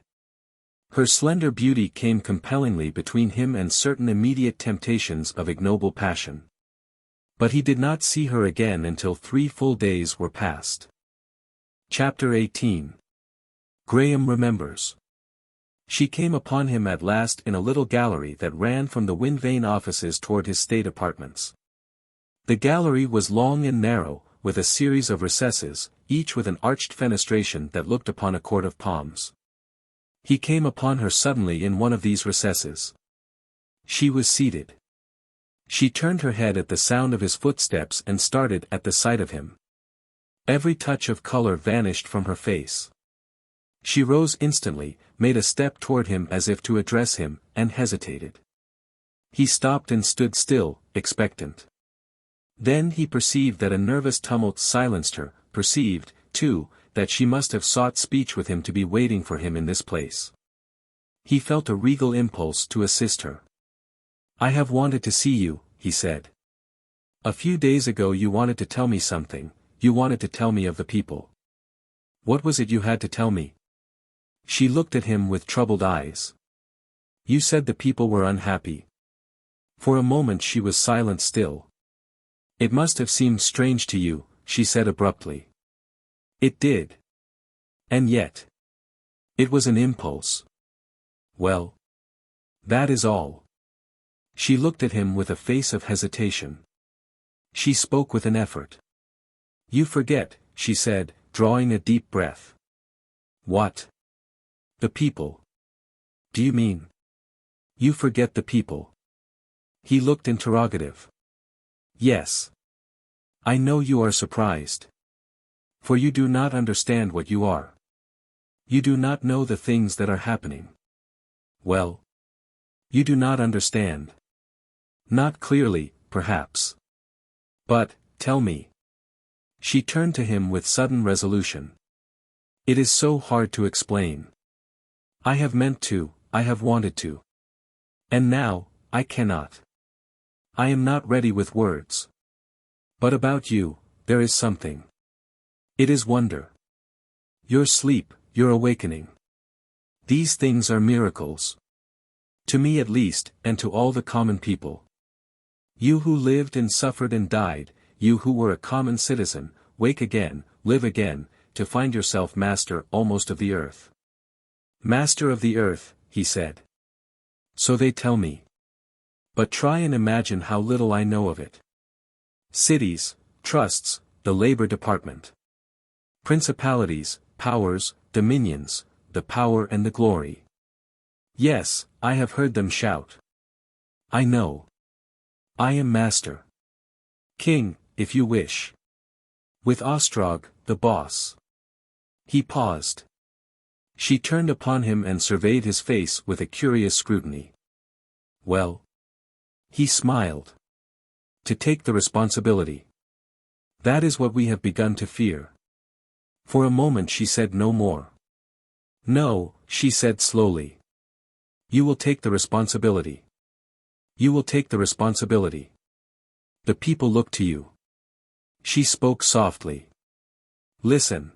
Her slender beauty came compellingly between him and certain immediate temptations of ignoble passion. But he did not see her again until 3 full days were past. Chapter 18. Graham remembers. She came upon him at last in a little gallery that ran from the Windvane offices toward his state apartments. The gallery was long and narrow, with a series of recesses, each with an arched fenestration that looked upon a court of palms. He came upon her suddenly in one of these recesses. She was seated. She turned her head at the sound of his footsteps and started at the sight of him. Every touch of color vanished from her face. She rose instantly, made a step toward him as if to address him, and hesitated. He stopped and stood still, expectant. Then he perceived that a nervous tumult silenced her, perceived, too, that she must have sought speech with him to be waiting for him in this place. He felt a regal impulse to assist her. "I have wanted to see you," he said. "A few days ago you wanted to tell me something, you wanted to tell me of the people. What was it you had to tell me?" She looked at him with troubled eyes. "You said the people were unhappy." For a moment she was silent still. "It must have seemed strange to you," she said abruptly. "It did. And yet. It was an impulse." "Well. That is all." She looked at him with a face of hesitation. She spoke with an effort. "You forget," she said, drawing a deep breath. "What?" "The people." "Do you mean? You forget the people?" He looked interrogative. "Yes. I know you are surprised. For you do not understand what you are. You do not know the things that are happening. Well. You do not understand. Not clearly, perhaps. But, tell me." She turned to him with sudden resolution. "It is so hard to explain. I have meant to, I have wanted to. And now, I cannot. I am not ready with words. But about you, there is something. It is wonder. Your sleep, your awakening. These things are miracles. To me at least, and to all the common people. You who lived and suffered and died, you who were a common citizen, wake again, live again, to find yourself master almost of the earth." "Master of the earth," he said. "So they tell me. But try and imagine how little I know of it. Cities, trusts, the labor department. Principalities, powers, dominions, the power and the glory. Yes, I have heard them shout. I know. I am master. King, if you wish. With Ostrog, the boss." He paused. She turned upon him and surveyed his face with a curious scrutiny. "Well?" He smiled. "To take the responsibility. That is what we have begun to fear." For a moment she said no more. "No," she said slowly. "You will take the responsibility. You will take the responsibility. The people look to you." She spoke softly. "Listen.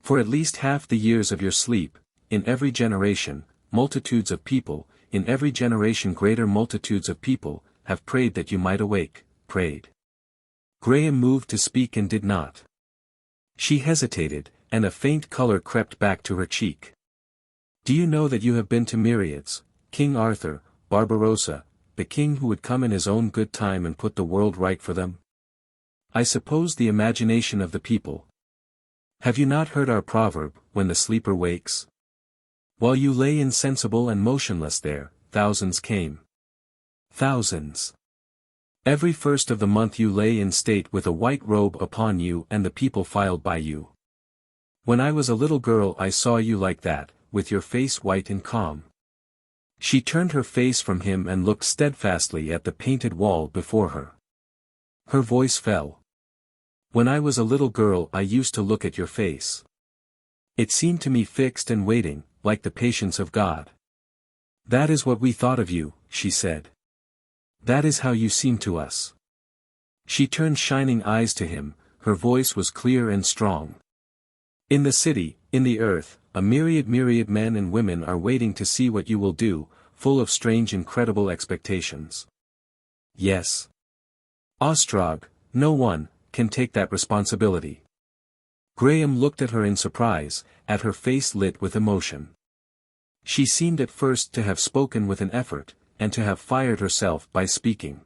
For at least half the years of your sleep, in every generation, multitudes of people, in every generation greater multitudes of people, have prayed that you might awake, prayed." Graham moved to speak and did not. She hesitated, and a faint color crept back to her cheek. "Do you know that you have been to myriads, King Arthur, Barbarossa, the king who would come in his own good time and put the world right for them? I suppose the imagination of the people. Have you not heard our proverb, when the sleeper wakes? While you lay insensible and motionless there, thousands came. Thousands. Every first of the month you lay in state with a white robe upon you and the people filed by you. When I was a little girl I saw you like that, with your face white and calm. She turned her face from him and looked steadfastly at the painted wall before her. Her voice fell. When I was a little girl I used to look at your face. It seemed to me fixed and waiting, like the patience of God. That is what we thought of you, she said. That is how you seem to us. She turned shining eyes to him, her voice was clear and strong. In the city, in the earth, a myriad men and women are waiting to see what you will do, full of strange incredible expectations. Yes. Ostrog, no one, can take that responsibility. Graham looked at her in surprise, at her face lit with emotion. She seemed at first to have spoken with an effort, and to have fired herself by speaking.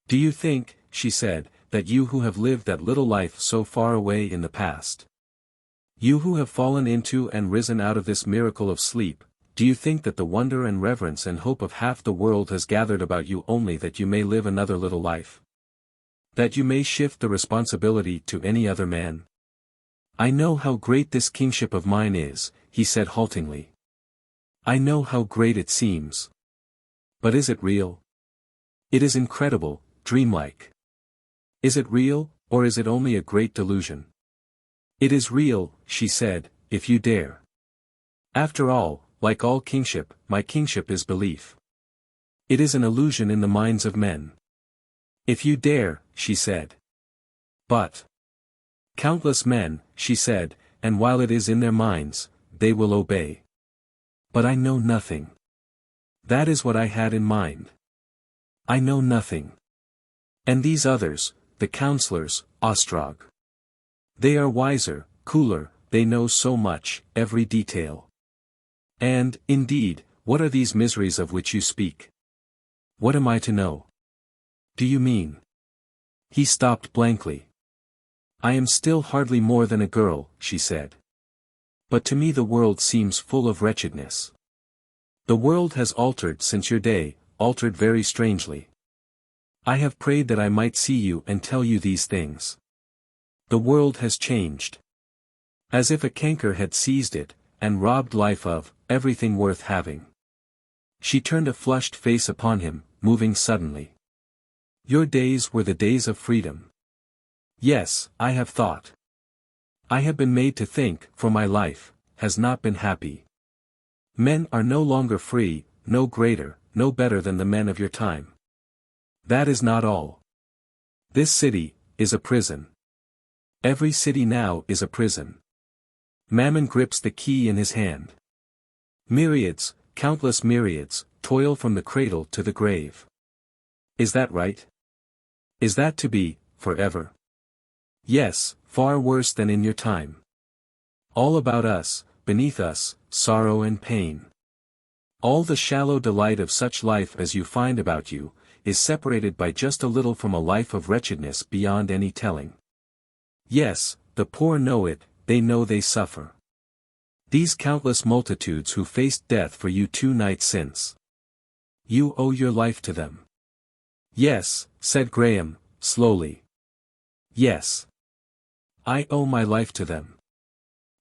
Do you think, she said, that you who have lived that little life so far away in the past, you who have fallen into and risen out of this miracle of sleep, do you think that the wonder and reverence and hope of half the world has gathered about you only that you may live another little life? That you may shift the responsibility to any other man? I know how great this kingship of mine is, he said haltingly. I know how great it seems. But is it real? It is incredible, dreamlike. Is it real, or is it only a great delusion? It is real, she said, if you dare. After all, like all kingship, my kingship is belief. It is an illusion in the minds of men. If you dare, she said. But countless men, she said, and while it is in their minds, they will obey. But I know nothing. That is what I had in mind. I know nothing. And these others, the counselors, Ostrog. They are wiser, cooler, they know so much, every detail. And, indeed, what are these miseries of which you speak? What am I to know? Do you mean? He stopped blankly. I am still hardly more than a girl, she said. But to me the world seems full of wretchedness. The world has altered since your day, altered very strangely. I have prayed that I might see you and tell you these things. The world has changed. As if a canker had seized it, and robbed life of everything worth having. She turned a flushed face upon him, moving suddenly. Your days were the days of freedom. Yes, I have thought. I have been made to think, for my life has not been happy. Men are no longer free, no greater, no better than the men of your time. That is not all. This city is a prison. Every city now is a prison. Mammon grips the key in his hand. Myriads, countless myriads, toil from the cradle to the grave. Is that right? Is that to be, forever? Yes, far worse than in your time. All about us, beneath us, sorrow and pain. All the shallow delight of such life as you find about you, is separated by just a little from a life of wretchedness beyond any telling. Yes, the poor know it, they know they suffer. These countless multitudes who faced death for you 2 nights since. You owe your life to them. Yes, said Graham, slowly. Yes. I owe my life to them.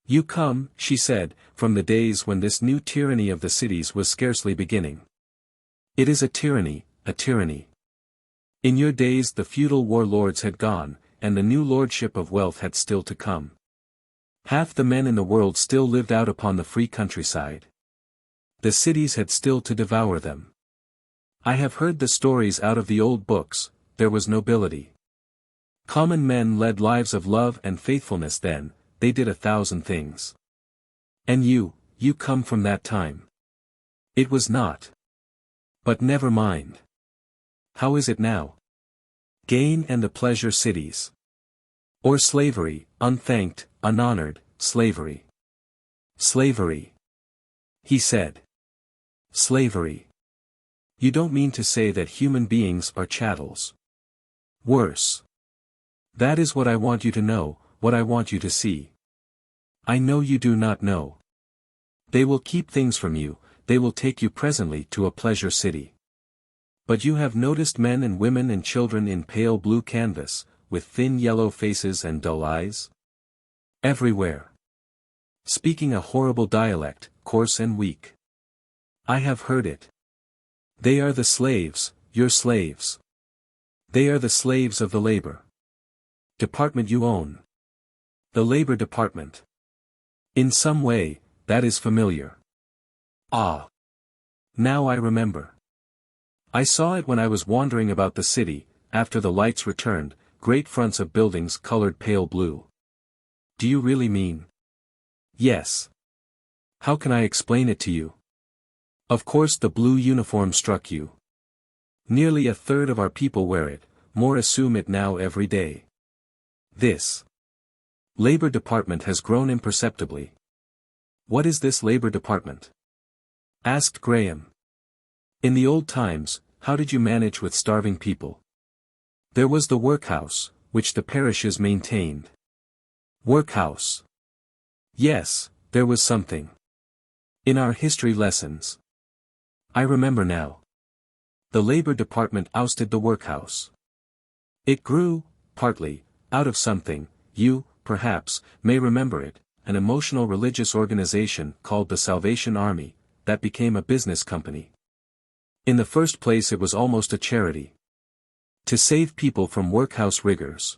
You come, she said, from the days when this new tyranny of the cities was scarcely beginning. It is a tyranny, a tyranny. In your days the feudal warlords had gone, and the new lordship of wealth had still to come. Half the men in the world still lived out upon the free countryside. The cities had still to devour them. I have heard the stories out of the old books, there was nobility. Common men led lives of love and faithfulness then, they did 1,000 things. And you come from that time. It was not. But never mind. How is it now? Gain and the pleasure cities. Or slavery, unthanked, unhonored, slavery. Slavery. He said. Slavery. You don't mean to say that human beings are chattels. Worse. That is what I want you to know, what I want you to see. I know you do not know. They will keep things from you, they will take you presently to a pleasure city. But you have noticed men and women and children in pale blue canvas, with thin yellow faces and dull eyes? Everywhere. Speaking a horrible dialect, coarse and weak. I have heard it. They are the slaves, your slaves. They are the slaves of the labor department you own. The Labor Department. In some way, that is familiar. Ah. Now I remember. I saw it when I was wandering about the city, after the lights returned, great fronts of buildings colored pale blue. Do you really mean? Yes. How can I explain it to you? Of course the blue uniform struck you. Nearly a third of our people wear it, more assume it now every day. This Labor Department has grown imperceptibly. What is this Labor Department? Asked Graham. In the old times, how did you manage with starving people? There was the workhouse, which the parishes maintained. Workhouse. Yes, there was something. In our history lessons. I remember now. The Labor Department ousted the workhouse. It grew, partly, out of something, you, perhaps, may remember it, an emotional religious organization called the Salvation Army, that became a business company. In the first place it was almost a charity. To save people from workhouse rigors.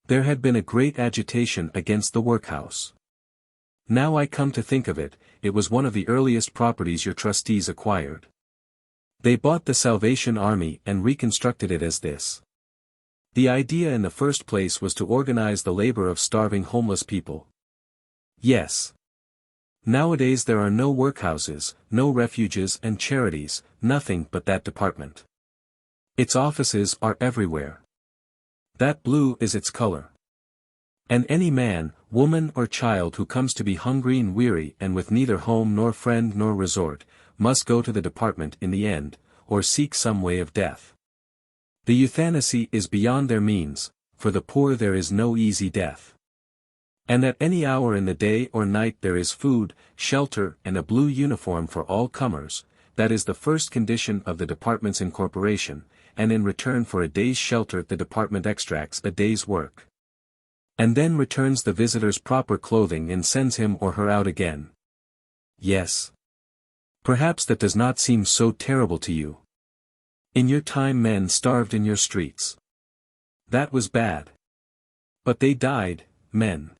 There had been a great agitation against the workhouse. Now I come to think of it, it was one of the earliest properties your trustees acquired. They bought the Salvation Army and reconstructed it as this. The idea in the first place was to organize the labor of starving homeless people. Yes. Nowadays there are no workhouses, no refuges and charities, nothing but that department. Its offices are everywhere. That blue is its color. And any man, woman or child who comes to be hungry and weary and with neither home nor friend nor resort, must go to the department in the end, or seek some way of death. The euthanasia is beyond their means, for the poor there is no easy death. And at any hour in the day or night there is food, shelter and a blue uniform for all comers, that is the first condition of the department's incorporation, and in return for a day's shelter the department extracts a day's work. And then returns the visitor's proper clothing and sends him or her out again. Yes. Perhaps that does not seem so terrible to you. In your time men starved in your streets. That was bad. But they died, men.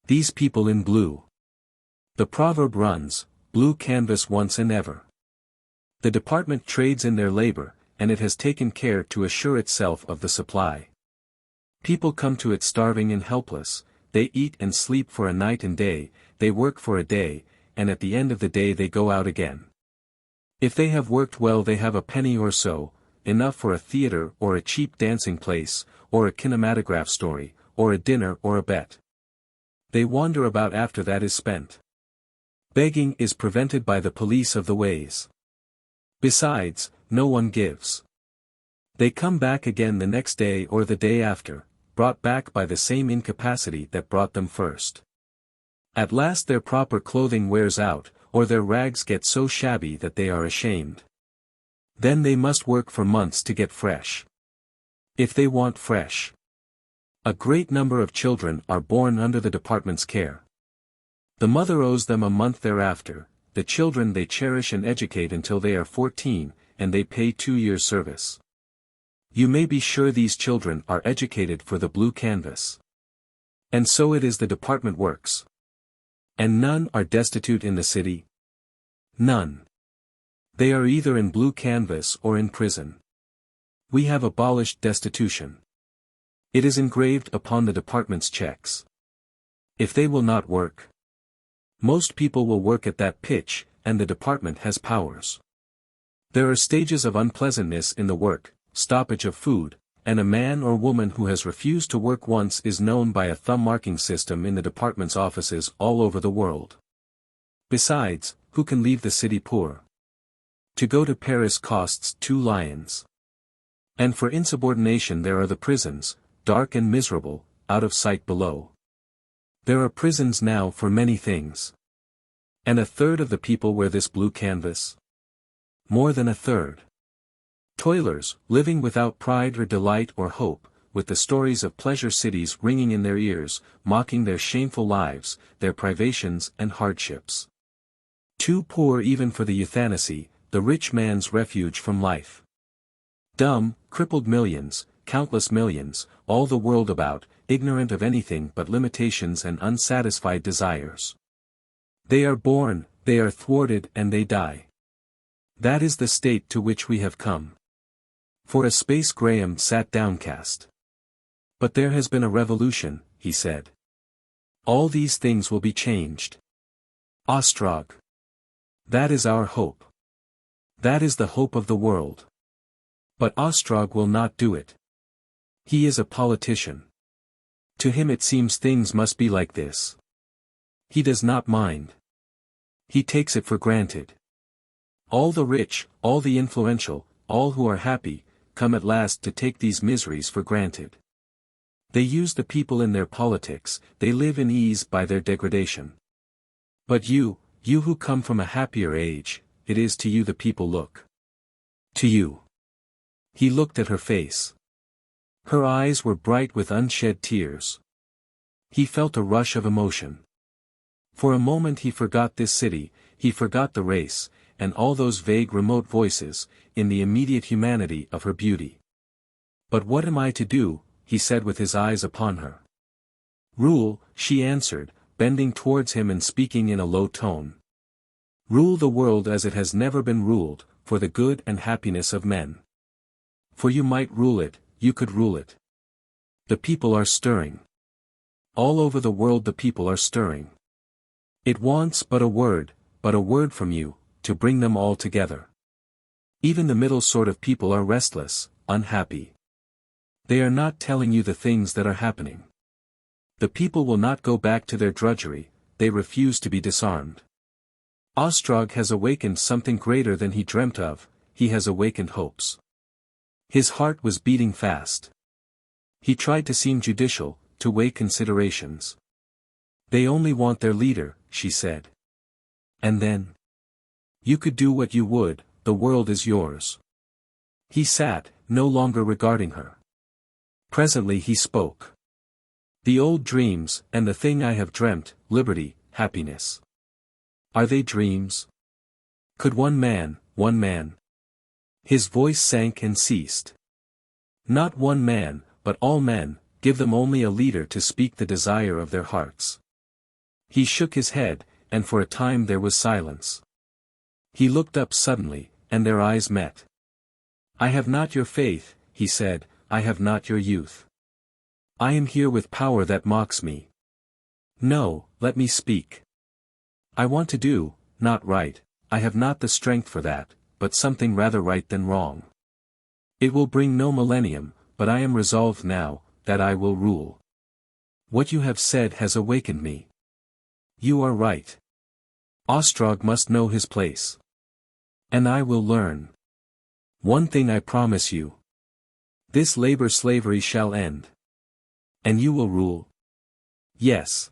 These people in blue. The proverb runs, blue canvas once and ever. The department trades in their labor, and it has taken care to assure itself of the supply. People come to it starving and helpless, they eat and sleep for a night and day, they work for a day, and at the end of the day they go out again. If they have worked well they have a penny or so, enough for a theater or a cheap dancing place, or a kinematograph story, or a dinner or a bet. They wander about after that is spent. Begging is prevented by the police of the ways. Besides, no one gives. They come back again the next day or the day after, brought back by the same incapacity that brought them first. At last their proper clothing wears out, or their rags get so shabby that they are ashamed. Then they must work for months to get fresh. If they want fresh. A great number of children are born under the department's care. The mother owes them a month thereafter, the children they cherish and educate until they are 14, and they pay 2 years' service. You may be sure these children are educated for the blue canvas. And so it is the department works. And none are destitute in the city? None. They are either in blue canvas or in prison. We have abolished destitution. It is engraved upon the department's checks. If they will not work, most people will work at that pitch, and the department has powers. There are stages of unpleasantness in the work, stoppage of food, and a man or woman who has refused to work once is known by a thumb-marking system in the department's offices all over the world. Besides, who can leave the city poor? To go to Paris costs 2 lions. And for insubordination there are the prisons, dark and miserable, out of sight below. There are prisons now for many things. And a third of the people wear this blue canvas? More than a third. Toilers, living without pride or delight or hope, with the stories of pleasure cities ringing in their ears, mocking their shameful lives, their privations and hardships. Too poor even for the euthanasia, the rich man's refuge from life. Dumb, crippled millions, countless millions, all the world about, ignorant of anything but limitations and unsatisfied desires. They are born, they are thwarted and they die. That is the state to which we have come. For a space Graham sat downcast. But there has been a revolution, he said. All these things will be changed. Ostrog. That is our hope. That is the hope of the world. But Ostrog will not do it. He is a politician. To him it seems things must be like this. He does not mind. He takes it for granted. All the rich, all the influential, all who are happy, come at last to take these miseries for granted. They use the people in their politics, they live in ease by their degradation. But you who come from a happier age, it is to you the people look. To you. He looked at her face. Her eyes were bright with unshed tears. He felt a rush of emotion. For a moment he forgot this city, he forgot the race, and all those vague remote voices, in the immediate humanity of her beauty. But what am I to do? He said with his eyes upon her. Rule, she answered, bending towards him and speaking in a low tone. Rule the world as it has never been ruled, for the good and happiness of men. For you might rule it, you could rule it. The people are stirring. All over the world the people are stirring. It wants but a word from you, to bring them all together. Even the middle sort of people are restless, unhappy. They are not telling you the things that are happening. The people will not go back to their drudgery, they refuse to be disarmed. Ostrog has awakened something greater than he dreamt of, he has awakened hopes. His heart was beating fast. He tried to seem judicial, to weigh considerations. They only want their leader, she said. And then? You could do what you would, the world is yours. He sat, no longer regarding her. Presently he spoke. The old dreams, and the thing I have dreamt, liberty, happiness. Are they dreams? Could one man. His voice sank and ceased. Not one man, but all men, give them only a leader to speak the desire of their hearts. He shook his head, and for a time there was silence. He looked up suddenly, and their eyes met. I have not your faith, he said, I have not your youth. I am here with power that mocks me. No, let me speak. I want to do, not right, I have not the strength for that, but something rather right than wrong. It will bring no millennium, but I am resolved now, that I will rule. What you have said has awakened me. You are right. Ostrog must know his place. And I will learn. One thing I promise you. This labor slavery shall end. And you will rule. Yes.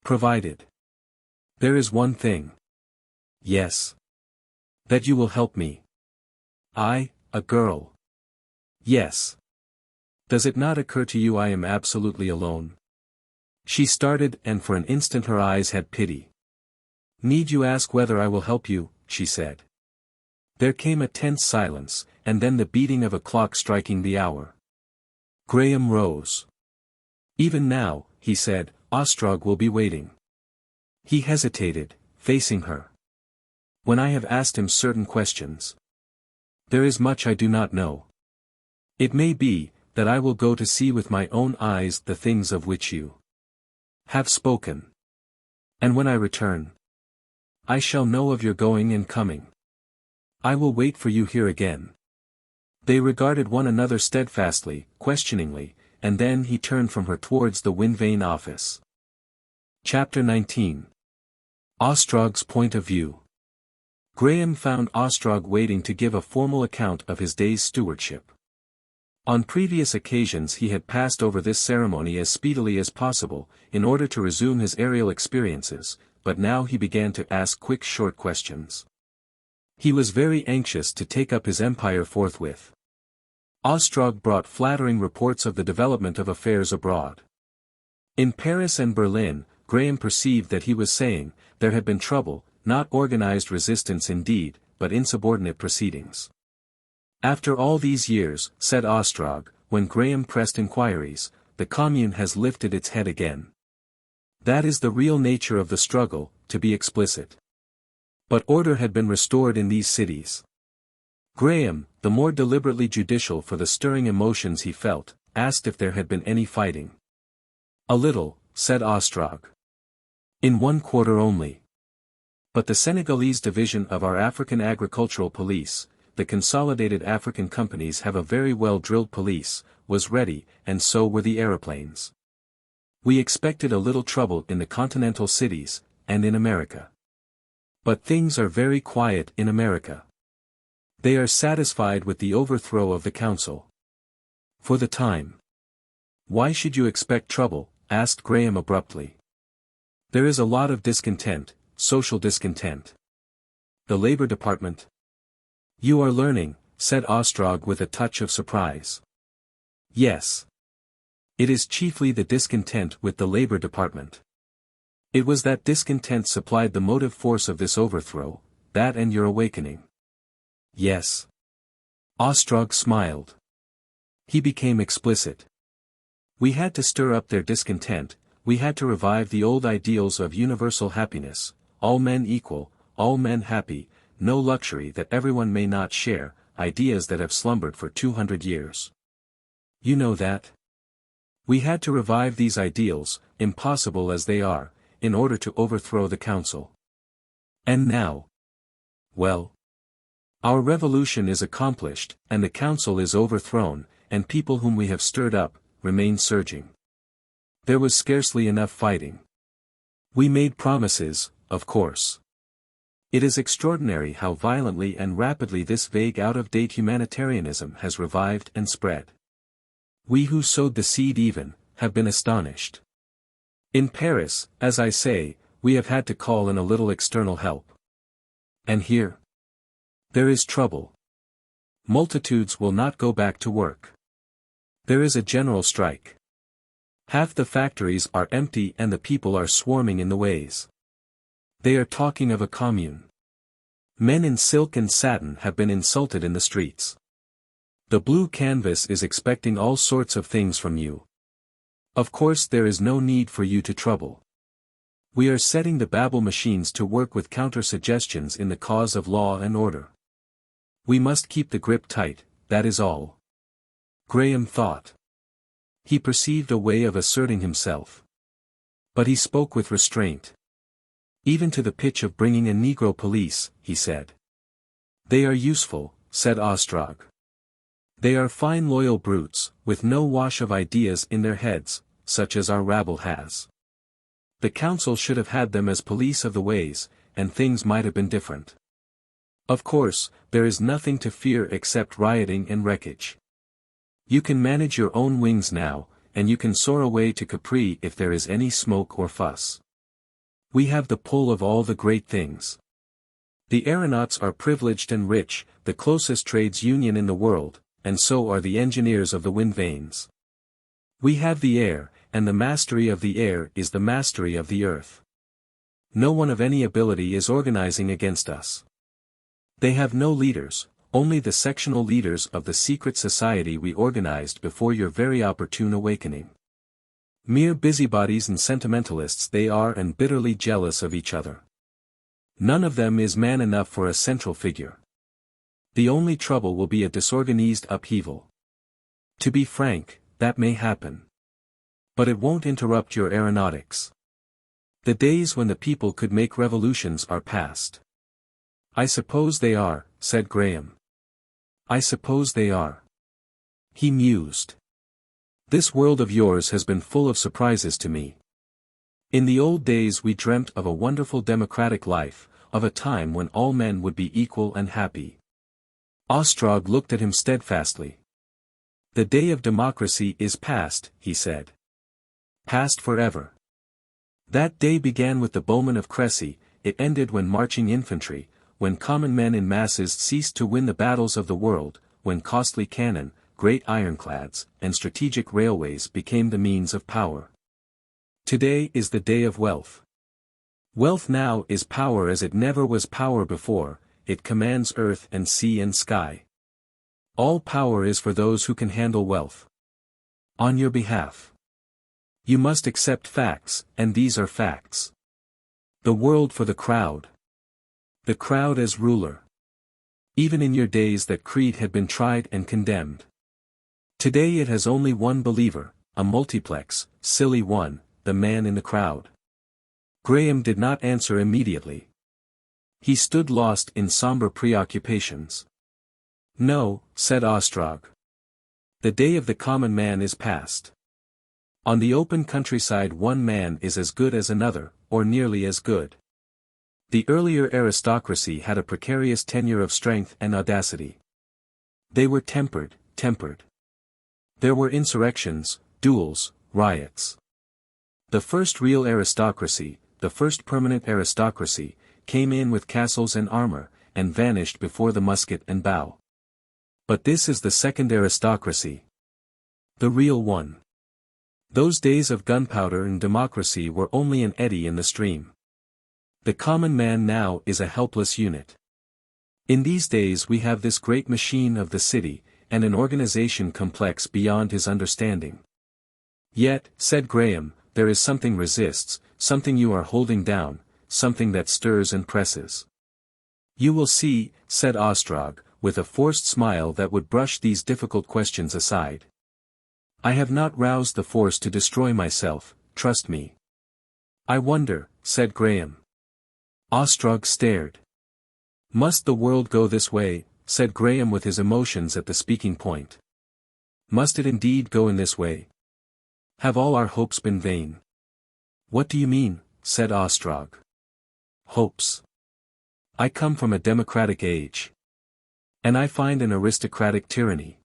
Provided. There is one thing. Yes. That you will help me. I, a girl. Yes. Does it not occur to you I am absolutely alone? She started and for an instant her eyes had pity. Need you ask whether I will help you, she said. There came a tense silence, and then the beating of a clock striking the hour. Graham rose. Even now, he said, Ostrog will be waiting. He hesitated, facing her. When I have asked him certain questions. There is much I do not know. It may be, that I will go to see with my own eyes the things of which you have spoken. And when I return, I shall know of your going and coming. I will wait for you here again. They regarded one another steadfastly, questioningly, and then he turned from her towards the Windvane office. Chapter 19. Ostrog's point of view. Graham found Ostrog waiting to give a formal account of his day's stewardship. On previous occasions he had passed over this ceremony as speedily as possible, in order to resume his aerial experiences, but now he began to ask quick short questions. He was very anxious to take up his empire forthwith. Ostrog brought flattering reports of the development of affairs abroad. In Paris and Berlin, Graham perceived that he was saying, there had been trouble, not organized resistance indeed, but insubordinate proceedings. After all these years, said Ostrog, when Graham pressed inquiries, the commune has lifted its head again. That is the real nature of the struggle, to be explicit. But order had been restored in these cities. Graham, the more deliberately judicial for the stirring emotions he felt, asked if there had been any fighting. A little, said Ostrog. In one quarter only. But the Senegalese division of our African Agricultural Police, the Consolidated African Companies have a very well-drilled police, was ready, and so were the Aeroplanes. We expected a little trouble in the continental cities, and in America. But things are very quiet in America. They are satisfied with the overthrow of the council. For the time. Why should you expect trouble? Asked Graham abruptly. There is a lot of discontent, social discontent. The Labor Department? You are learning, said Ostrog with a touch of surprise. Yes. It is chiefly the discontent with the Labor Department. It was that discontent supplied the motive force of this overthrow, that and your awakening. Yes. Ostrog smiled. He became explicit. We had to stir up their discontent, we had to revive the old ideals of universal happiness, all men equal, all men happy, no luxury that everyone may not share, ideas that have slumbered for 200 years. You know that? We had to revive these ideals, impossible as they are, in order to overthrow the council. And now? Well. Our revolution is accomplished, and the council is overthrown, and people whom we have stirred up, remain surging. There was scarcely enough fighting. We made promises, of course. It is extraordinary how violently and rapidly this vague out-of-date humanitarianism has revived and spread. We who sowed the seed even, have been astonished. In Paris, as I say, we have had to call in a little external help. And here? There is trouble. Multitudes will not go back to work. There is a general strike. Half the factories are empty and the people are swarming in the ways. They are talking of a commune. Men in silk and satin have been insulted in the streets. The blue canvas is expecting all sorts of things from you. Of course there is no need for you to trouble. We are setting the Babel machines to work with counter-suggestions in the cause of law and order. We must keep the grip tight, that is all. Graham thought. He perceived a way of asserting himself. But he spoke with restraint. Even to the pitch of bringing a Negro police, he said. They are useful, said Ostrog. They are fine loyal brutes, with no wash of ideas in their heads, such as our rabble has. The council should have had them as police of the ways, and things might have been different. Of course, there is nothing to fear except rioting and wreckage. You can manage your own wings now, and you can soar away to Capri if there is any smoke or fuss. We have the pull of all the great things. The aeronauts are privileged and rich, the closest trades union in the world, and so are the engineers of the wind vanes. We have the air, and the mastery of the air is the mastery of the earth. No one of any ability is organizing against us. They have no leaders, only the sectional leaders of the secret society we organized before your very opportune awakening. Mere busybodies and sentimentalists they are and bitterly jealous of each other. None of them is man enough for a central figure. The only trouble will be a disorganized upheaval. To be frank, that may happen. But it won't interrupt your aeronautics. The days when the people could make revolutions are past. I suppose they are, said Graham. I suppose they are. He mused. This world of yours has been full of surprises to me. In the old days we dreamt of a wonderful democratic life, of a time when all men would be equal and happy. Ostrog looked at him steadfastly. The day of democracy is past, he said. Past forever. That day began with the bowmen of Crécy, it ended when marching infantry, when common men in masses ceased to win the battles of the world, when costly cannon, great ironclads, and strategic railways became the means of power. Today is the day of wealth. Wealth now is power as it never was power before, it commands earth and sea and sky. All power is for those who can handle wealth. On your behalf. You must accept facts, and these are facts. The world for the crowd. The crowd as ruler. Even in your days that creed had been tried and condemned. Today it has only one believer, a multiplex, silly one, the man in the crowd. Graham did not answer immediately. He stood lost in somber preoccupations. No, said Ostrog. The day of the common man is past. On the open countryside one man is as good as another, or nearly as good. The earlier aristocracy had a precarious tenure of strength and audacity. They were tempered. There were insurrections, duels, riots. The first real aristocracy, the first permanent aristocracy, came in with castles and armor, and vanished before the musket and bow. But this is the second aristocracy. The real one. Those days of gunpowder and democracy were only an eddy in the stream. The common man now is a helpless unit. In these days we have this great machine of the city, and an organization complex beyond his understanding. Yet, said Graham, there is something resists, something you are holding down, something that stirs and presses. You will see, said Ostrog, with a forced smile that would brush these difficult questions aside. I have not roused the force to destroy myself, trust me. I wonder, said Graham. Ostrog stared. Must the world go this way, said Graham with his emotions at the speaking point. Must it indeed go in this way? Have all our hopes been vain? What do you mean, said Ostrog. Hopes. I come from a democratic age. And I find an aristocratic tyranny.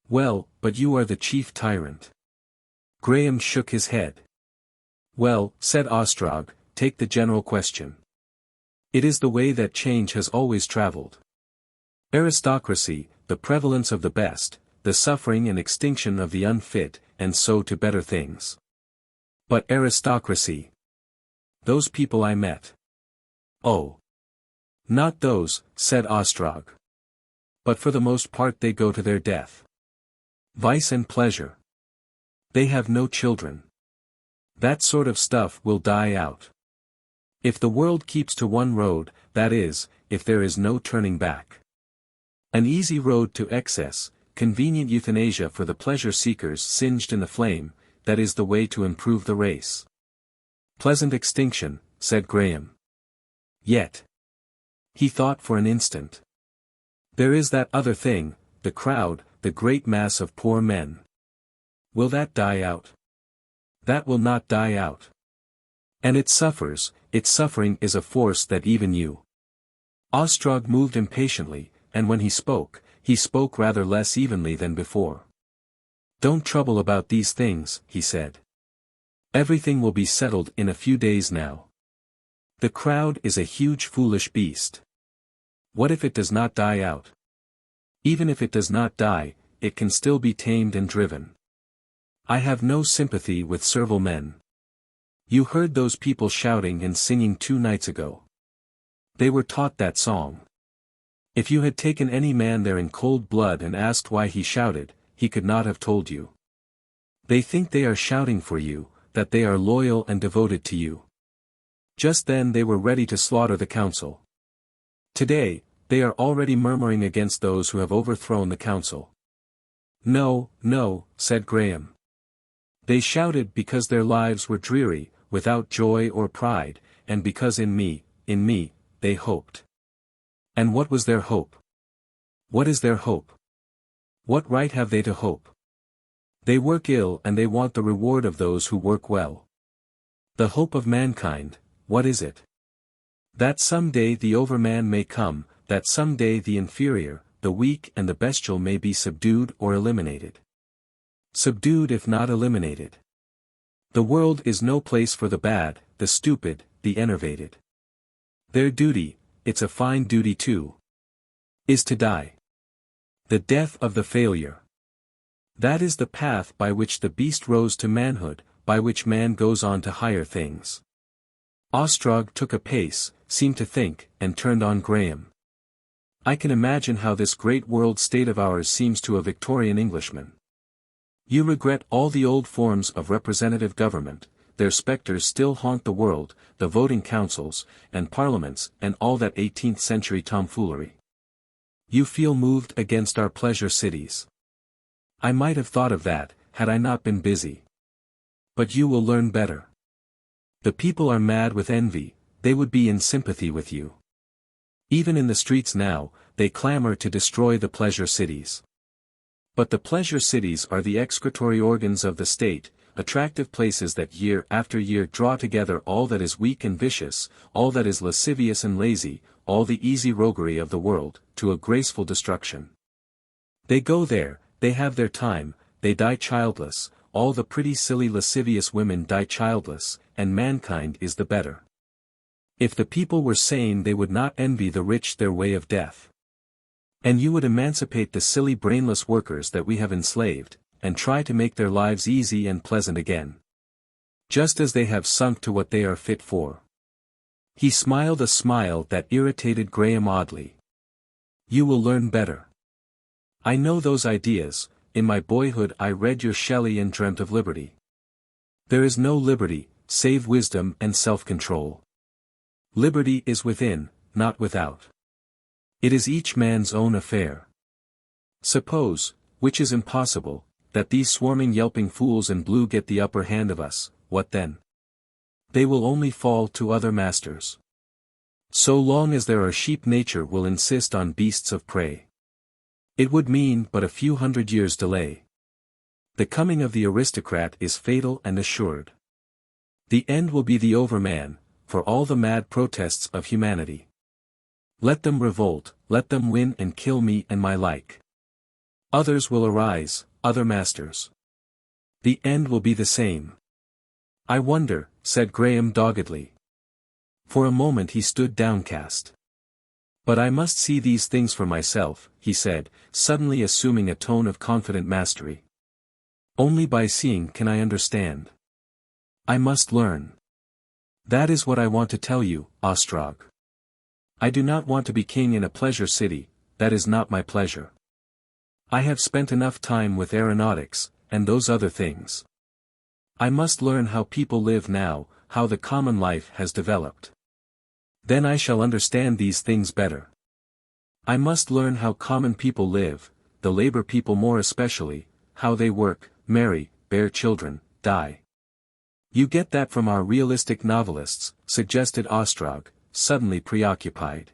Well, but you are the chief tyrant. Graham shook his head. Well, said Ostrog, take the general question. It is the way that change has always traveled. Aristocracy, the prevalence of the best, the suffering and extinction of the unfit, and so to better things. But aristocracy. Those people I met. Oh. Not those, said Ostrog. But for the most part they go to their death. Vice and pleasure. They have no children. That sort of stuff will die out. If the world keeps to one road, that is, if there is no turning back. An easy road to excess, convenient euthanasia for the pleasure seekers singed in the flame, that is the way to improve the race. Pleasant extinction, said Graham. Yet. He thought for an instant. There is that other thing, the crowd, the great mass of poor men. Will that die out? That will not die out. And it suffers, its suffering is a force that even you. Ostrog moved impatiently, and when he spoke rather less evenly than before. Don't trouble about these things, he said. Everything will be settled in a few days now. The crowd is a huge foolish beast. What if it does not die out? Even if it does not die, it can still be tamed and driven. I have no sympathy with servile men. You heard those people shouting and singing 2 nights ago. They were taught that song. If you had taken any man there in cold blood and asked why he shouted, he could not have told you. They think they are shouting for you, that they are loyal and devoted to you. Just then they were ready to slaughter the council. Today, they are already murmuring against those who have overthrown the council. No, said Graham. They shouted because their lives were dreary, without joy or pride, and because in me, they hoped. And what was their hope? What is their hope? What right have they to hope? They work ill and they want the reward of those who work well. The hope of mankind, what is it? That some day the overman may come, that some day the inferior, the weak and the bestial may be subdued or eliminated. Subdued if not eliminated. The world is no place for the bad, the stupid, the enervated. Their duty, it's a fine duty too. Is to die. The death of the failure. That is the path by which the beast rose to manhood, by which man goes on to higher things. Ostrog took a pace, seemed to think, and turned on Graham. I can imagine how this great world state of ours seems to a Victorian Englishman. You regret all the old forms of representative government, their spectres still haunt the world, the voting councils, and parliaments, and all that 18th century tomfoolery. You feel moved against our pleasure cities. I might have thought of that, had I not been busy. But you will learn better. The people are mad with envy, they would be in sympathy with you. Even in the streets now, they clamor to destroy the pleasure cities. But the pleasure cities are the excretory organs of the state, attractive places that year after year draw together all that is weak and vicious, all that is lascivious and lazy, all the easy roguery of the world, to a graceful destruction. They go there, they have their time, they die childless, all the pretty silly lascivious women die childless, and mankind is the better. If the people were sane they would not envy the rich their way of death. And you would emancipate the silly brainless workers that we have enslaved, and try to make their lives easy and pleasant again. Just as they have sunk to what they are fit for. He smiled a smile that irritated Graham oddly. You will learn better. I know those ideas, in my boyhood I read your Shelley and dreamt of liberty. There is no liberty, save wisdom and self-control. Liberty is within, not without. It is each man's own affair. Suppose, which is impossible, that these swarming yelping fools in blue get the upper hand of us, what then? They will only fall to other masters. So long as there are sheep nature will insist on beasts of prey. It would mean but a few hundred years' delay. The coming of the aristocrat is fatal and assured. The end will be the overman, for all the mad protests of humanity. Let them revolt, let them win and kill me and my like. Others will arise, other masters. The end will be the same. I wonder, said Graham doggedly. For a moment he stood downcast. But I must see these things for myself, he said, suddenly assuming a tone of confident mastery. Only by seeing can I understand. I must learn. That is what I want to tell you, Ostrog. I do not want to be king in a pleasure city, that is not my pleasure. I have spent enough time with aeronautics, and those other things. I must learn how people live now, how the common life has developed. Then I shall understand these things better. I must learn how common people live, the labor people more especially, how they work, marry, bear children, die. You get that from our realistic novelists, suggested Ostrog, suddenly preoccupied.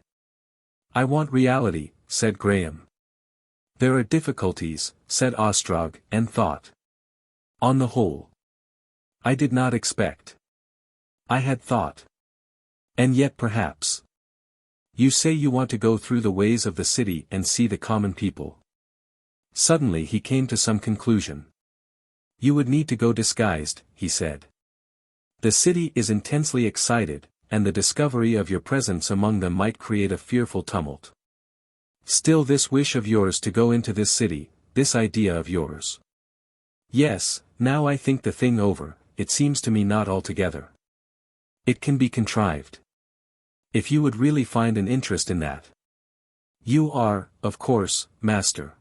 I want reality, said Graham. There are difficulties, said Ostrog, and thought. On the whole. I did not expect. I had thought. And yet perhaps. You say you want to go through the ways of the city and see the common people. Suddenly he came to some conclusion. You would need to go disguised, he said. The city is intensely excited, and the discovery of your presence among them might create a fearful tumult. Still this wish of yours to go into this city, this idea of yours. Yes, now I think the thing over, it seems to me not altogether. It can be contrived. If you would really find an interest in that. You are, of course, master.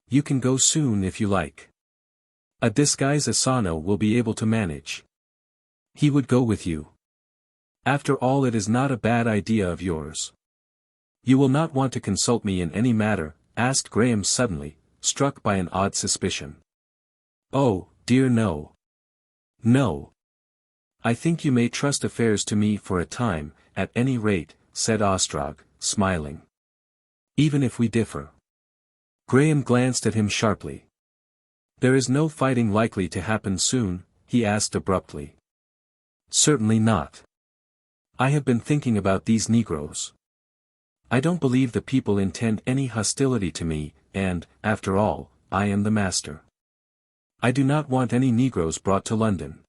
You can go soon if you like. A disguise Asano will be able to manage. He would go with you. After all it is not a bad idea of yours. You will not want to consult me in any matter, asked Graham suddenly, struck by an odd suspicion. Oh, dear no. No. I think you may trust affairs to me for a time, at any rate, said Ostrog, smiling. Even if we differ. Graham glanced at him sharply. There is no fighting likely to happen soon, he asked abruptly. Certainly not. I have been thinking about these Negroes. I don't believe the people intend any hostility to me, and, after all, I am the master. I do not want any Negroes brought to London.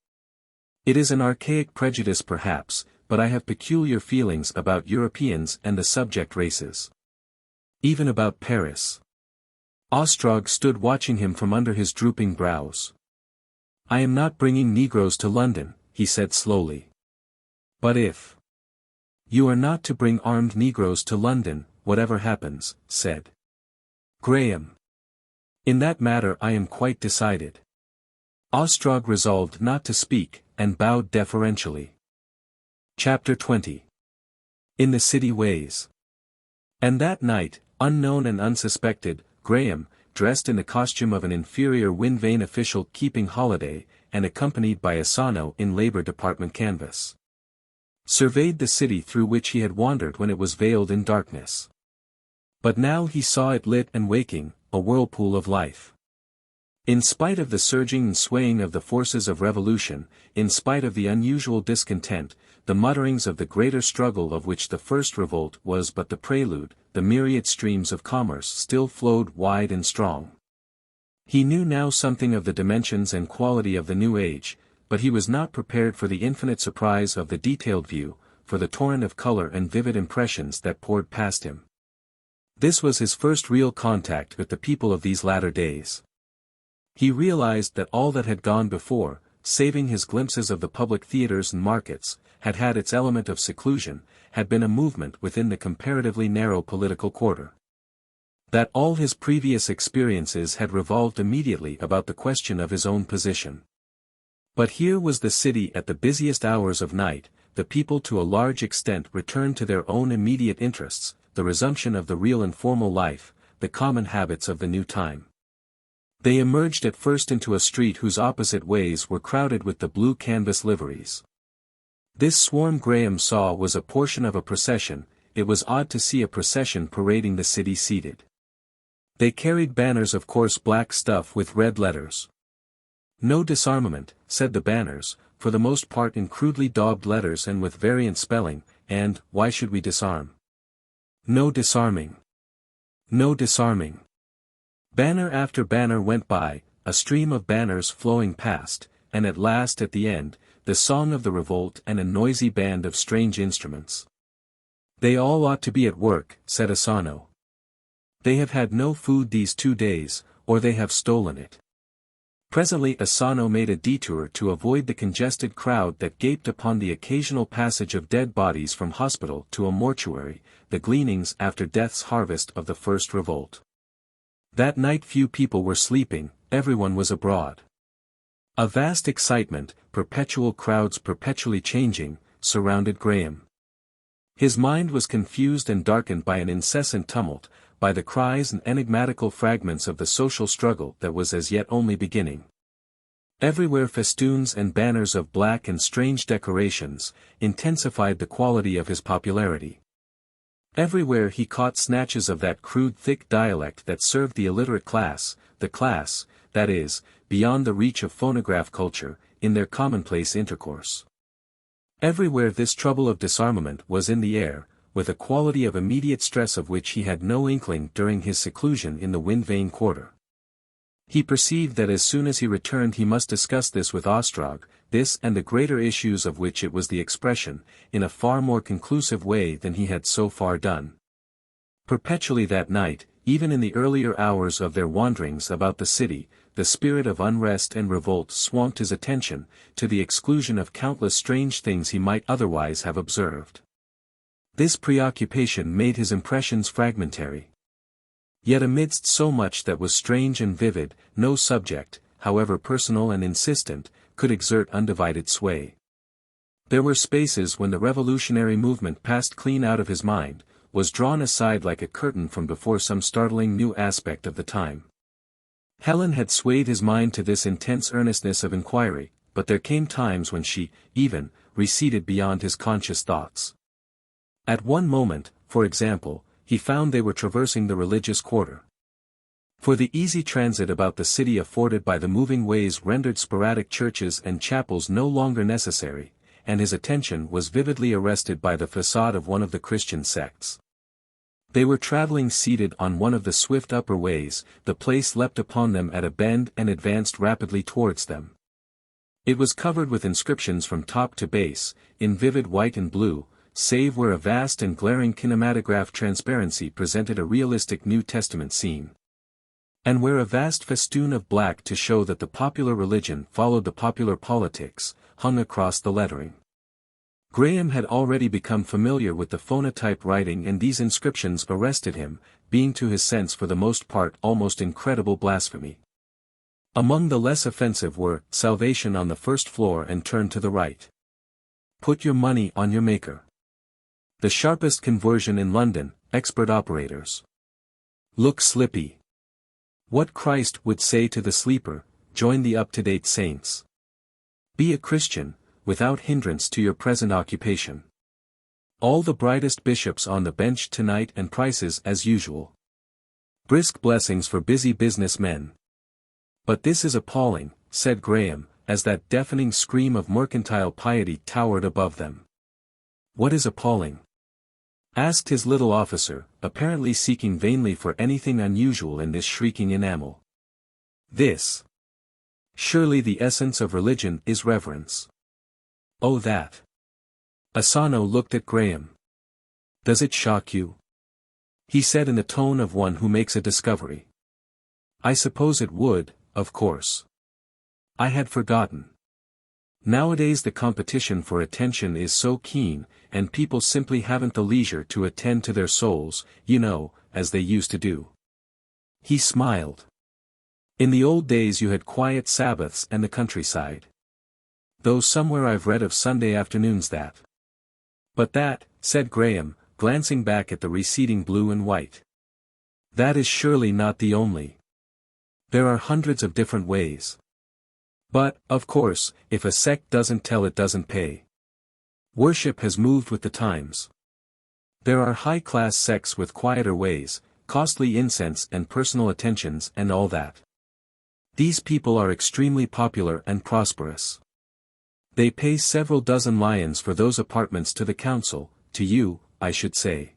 It is an archaic prejudice perhaps, but I have peculiar feelings about Europeans and the subject races. Even about Paris. Ostrog stood watching him from under his drooping brows. I am not bringing Negroes to London, he said slowly. But if you are not to bring armed Negroes to London, whatever happens, said Graham. In that matter I am quite decided. Ostrog resolved not to speak, and bowed deferentially. Chapter 20. In the City Ways. And that night, unknown and unsuspected, Graham, dressed in the costume of an inferior wind vane official keeping holiday, and accompanied by Asano in Labor Department canvas, surveyed the city through which he had wandered when it was veiled in darkness. But now he saw it lit and waking, a whirlpool of life. In spite of the surging and swaying of the forces of revolution, in spite of the unusual discontent, the mutterings of the greater struggle of which the first revolt was but the prelude, the myriad streams of commerce still flowed wide and strong. He knew now something of the dimensions and quality of the new age, but he was not prepared for the infinite surprise of the detailed view, for the torrent of color and vivid impressions that poured past him. This was his first real contact with the people of these latter days. He realized that all that had gone before, saving his glimpses of the public theaters and markets, had had its element of seclusion, had been a movement within the comparatively narrow political quarter. That all his previous experiences had revolved immediately about the question of his own position. But here was the city at the busiest hours of night, the people to a large extent returned to their own immediate interests, the resumption of the real and formal life, the common habits of the new time. They emerged at first into a street whose opposite ways were crowded with the blue canvas liveries. This swarm Graham saw was a portion of a procession. It was odd to see a procession parading the city seated. They carried banners of coarse black stuff with red letters. No disarmament, said the banners, for the most part in crudely daubed letters and with variant spelling, and, why should we disarm? No disarming. No disarming. Banner after banner went by, a stream of banners flowing past, and at last at the end, the song of the revolt and a noisy band of strange instruments. They all ought to be at work, said Asano. They have had no food these 2 days, or they have stolen it. Presently Asano made a detour to avoid the congested crowd that gaped upon the occasional passage of dead bodies from hospital to a mortuary, the gleanings after death's harvest of the first revolt. That night few people were sleeping, everyone was abroad. A vast excitement, perpetual crowds perpetually changing, surrounded Graham. His mind was confused and darkened by an incessant tumult, by the cries and enigmatical fragments of the social struggle that was as yet only beginning. Everywhere festoons and banners of black and strange decorations, intensified the quality of his popularity. Everywhere he caught snatches of that crude thick dialect that served the illiterate class, the class, that is, beyond the reach of phonograph culture, in their commonplace intercourse. Everywhere this trouble of disarmament was in the air, with a quality of immediate stress of which he had no inkling during his seclusion in the wind vane quarter. He perceived that as soon as he returned he must discuss this with Ostrog, this and the greater issues of which it was the expression, in a far more conclusive way than he had so far done. Perpetually that night, even in the earlier hours of their wanderings about the city, the spirit of unrest and revolt swamped his attention, to the exclusion of countless strange things he might otherwise have observed. This preoccupation made his impressions fragmentary. Yet amidst so much that was strange and vivid, no subject, however personal and insistent, could exert undivided sway. There were spaces when the revolutionary movement passed clean out of his mind, was drawn aside like a curtain from before some startling new aspect of the time. Helen had swayed his mind to this intense earnestness of inquiry, but there came times when she, even, receded beyond his conscious thoughts. At one moment, for example, he found they were traversing the religious quarter. For the easy transit about the city afforded by the moving ways rendered sporadic churches and chapels no longer necessary, and his attention was vividly arrested by the facade of one of the Christian sects. They were traveling seated on one of the swift upper ways, the place leapt upon them at a bend and advanced rapidly towards them. It was covered with inscriptions from top to base, in vivid white and blue, save where a vast and glaring kinematograph transparency presented a realistic New Testament scene. And where a vast festoon of black to show that the popular religion followed the popular politics, hung across the lettering. Graham had already become familiar with the phonotype writing, and these inscriptions arrested him, being to his sense for the most part almost incredible blasphemy. Among the less offensive were, "Salvation on the first floor and turn to the right. Put your money on your maker. The sharpest conversion in London, expert operators. Look slippy. What Christ would say to the sleeper, join the up-to-date saints. Be a Christian, without hindrance to your present occupation. All the brightest bishops on the bench tonight and prices as usual. Brisk blessings for busy business men." "But this is appalling," said Graham, as that deafening scream of mercantile piety towered above them. "What is appalling?" asked his little officer, apparently seeking vainly for anything unusual in this shrieking enamel. "This. Surely the essence of religion is reverence." "Oh, that." Asano looked at Graham. "Does it shock you?" he said in the tone of one who makes a discovery. "I suppose it would, of course. I had forgotten. Nowadays the competition for attention is so keen, and people simply haven't the leisure to attend to their souls, you know, as they used to do." He smiled. "In the old days you had quiet Sabbaths and the countryside. Though somewhere I've read of Sunday afternoons that." "But that," said Graham, glancing back at the receding blue and white. "That is surely not the only. There are hundreds of different ways. But, of course, if a sect doesn't tell it doesn't pay. Worship has moved with the times. There are high-class sects with quieter ways, costly incense and personal attentions and all that. These people are extremely popular and prosperous. They pay several dozen lions for those apartments to the council, to you, I should say."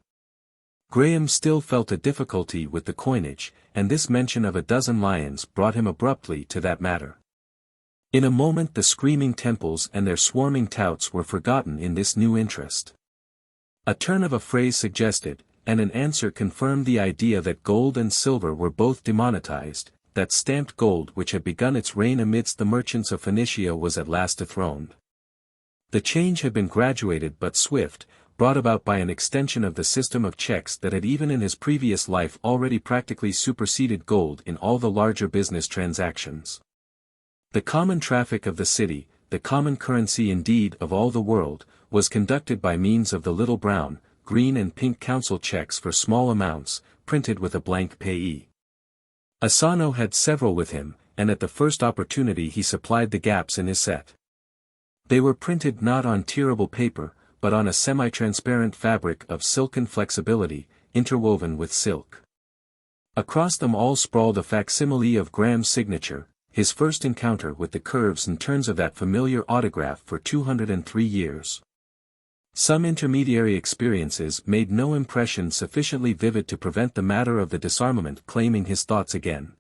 Graham still felt a difficulty with the coinage, and this mention of a dozen lions brought him abruptly to that matter. In a moment the screaming temples and their swarming touts were forgotten in this new interest. A turn of a phrase suggested, and an answer confirmed the idea that gold and silver were both demonetized, that stamped gold which had begun its reign amidst the merchants of Phoenicia was at last dethroned. The change had been graduated but swift, brought about by an extension of the system of checks that had even in his previous life already practically superseded gold in all the larger business transactions. The common traffic of the city, the common currency indeed of all the world, was conducted by means of the little brown, green and pink council checks for small amounts, printed with a blank payee. Asano had several with him, and at the first opportunity he supplied the gaps in his set. They were printed not on tearable paper, but on a semi-transparent fabric of silken flexibility, interwoven with silk. Across them all sprawled a facsimile of Graham's signature, his first encounter with the curves and turns of that familiar autograph for 203 years. Some intermediary experiences made no impression sufficiently vivid to prevent the matter of the disarmament claiming his thoughts again.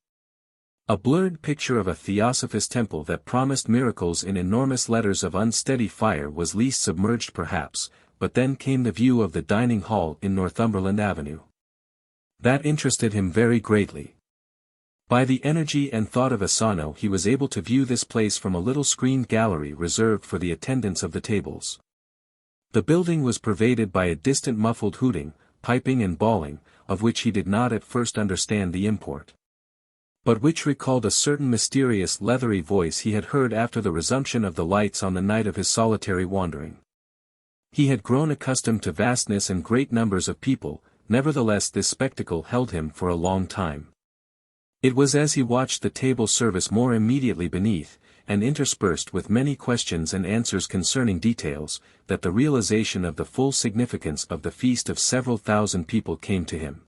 A blurred picture of a Theosophist temple that promised miracles in enormous letters of unsteady fire was least submerged perhaps, but then came the view of the dining hall in Northumberland Avenue. That interested him very greatly. By the energy and thought of Asano he was able to view this place from a little screened gallery reserved for the attendants of the tables. The building was pervaded by a distant muffled hooting, piping and bawling, of which he did not at first understand the import, but which recalled a certain mysterious leathery voice he had heard after the resumption of the lights on the night of his solitary wandering. He had grown accustomed to vastness and great numbers of people, nevertheless this spectacle held him for a long time. It was as he watched the table service more immediately beneath, and interspersed with many questions and answers concerning details, that the realization of the full significance of the feast of several thousand people came to him.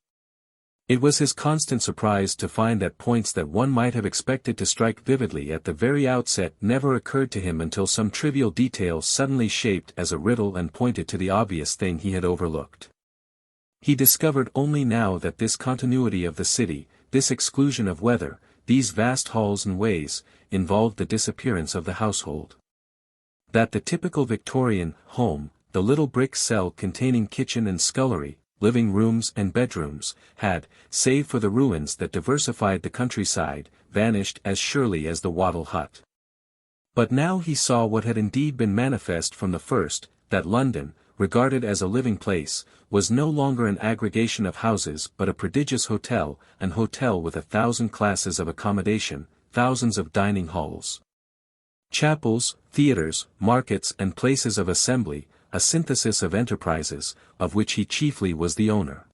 It was his constant surprise to find that points that one might have expected to strike vividly at the very outset never occurred to him until some trivial detail suddenly shaped as a riddle and pointed to the obvious thing he had overlooked. He discovered only now that this continuity of the city, this exclusion of weather, these vast halls and ways, involved the disappearance of the household. That the typical Victorian home, the little brick cell containing kitchen and scullery, living rooms and bedrooms, had, save for the ruins that diversified the countryside, vanished as surely as the wattle hut. But now he saw what had indeed been manifest from the first, that London, regarded as a living place, was no longer an aggregation of houses but a prodigious hotel, an hotel with 1,000 classes of accommodation, thousands of dining halls, chapels, theatres, markets and places of assembly, a synthesis of enterprises, of which he chiefly was the owner.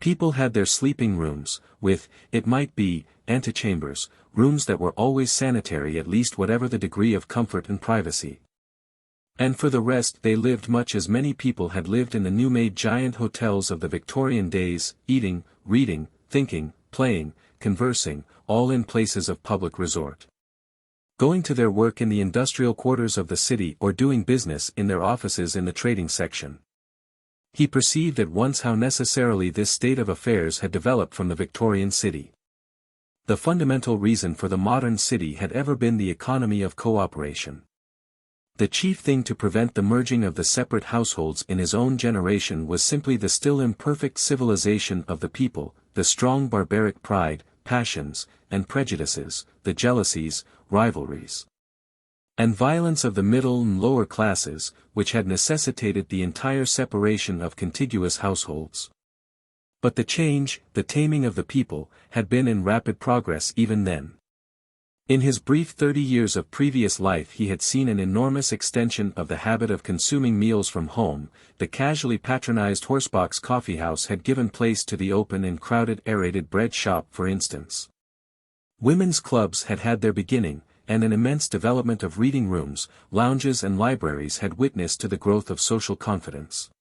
People had their sleeping rooms, with, it might be, antechambers, rooms that were always sanitary, at least whatever the degree of comfort and privacy. And for the rest they lived much as many people had lived in the new-made giant hotels of the Victorian days, eating, reading, thinking, playing, conversing, all in places of public resort. Going to their work in the industrial quarters of the city or doing business in their offices in the trading section. He perceived at once how necessarily this state of affairs had developed from the Victorian city. The fundamental reason for the modern city had ever been the economy of cooperation. The chief thing to prevent the merging of the separate households in his own generation was simply the still imperfect civilization of the people, the strong barbaric pride, passions, and prejudices, the jealousies, rivalries, and violence of the middle and lower classes, which had necessitated the entire separation of contiguous households. But the change, the taming of the people, had been in rapid progress even then. In his brief 30 years of previous life he had seen an enormous extension of the habit of consuming meals from home. The casually patronized horsebox coffeehouse had given place to the open and crowded aerated bread shop, for instance. Women's clubs had had their beginning, and an immense development of reading rooms, lounges and libraries had witnessed to the growth of social confidence.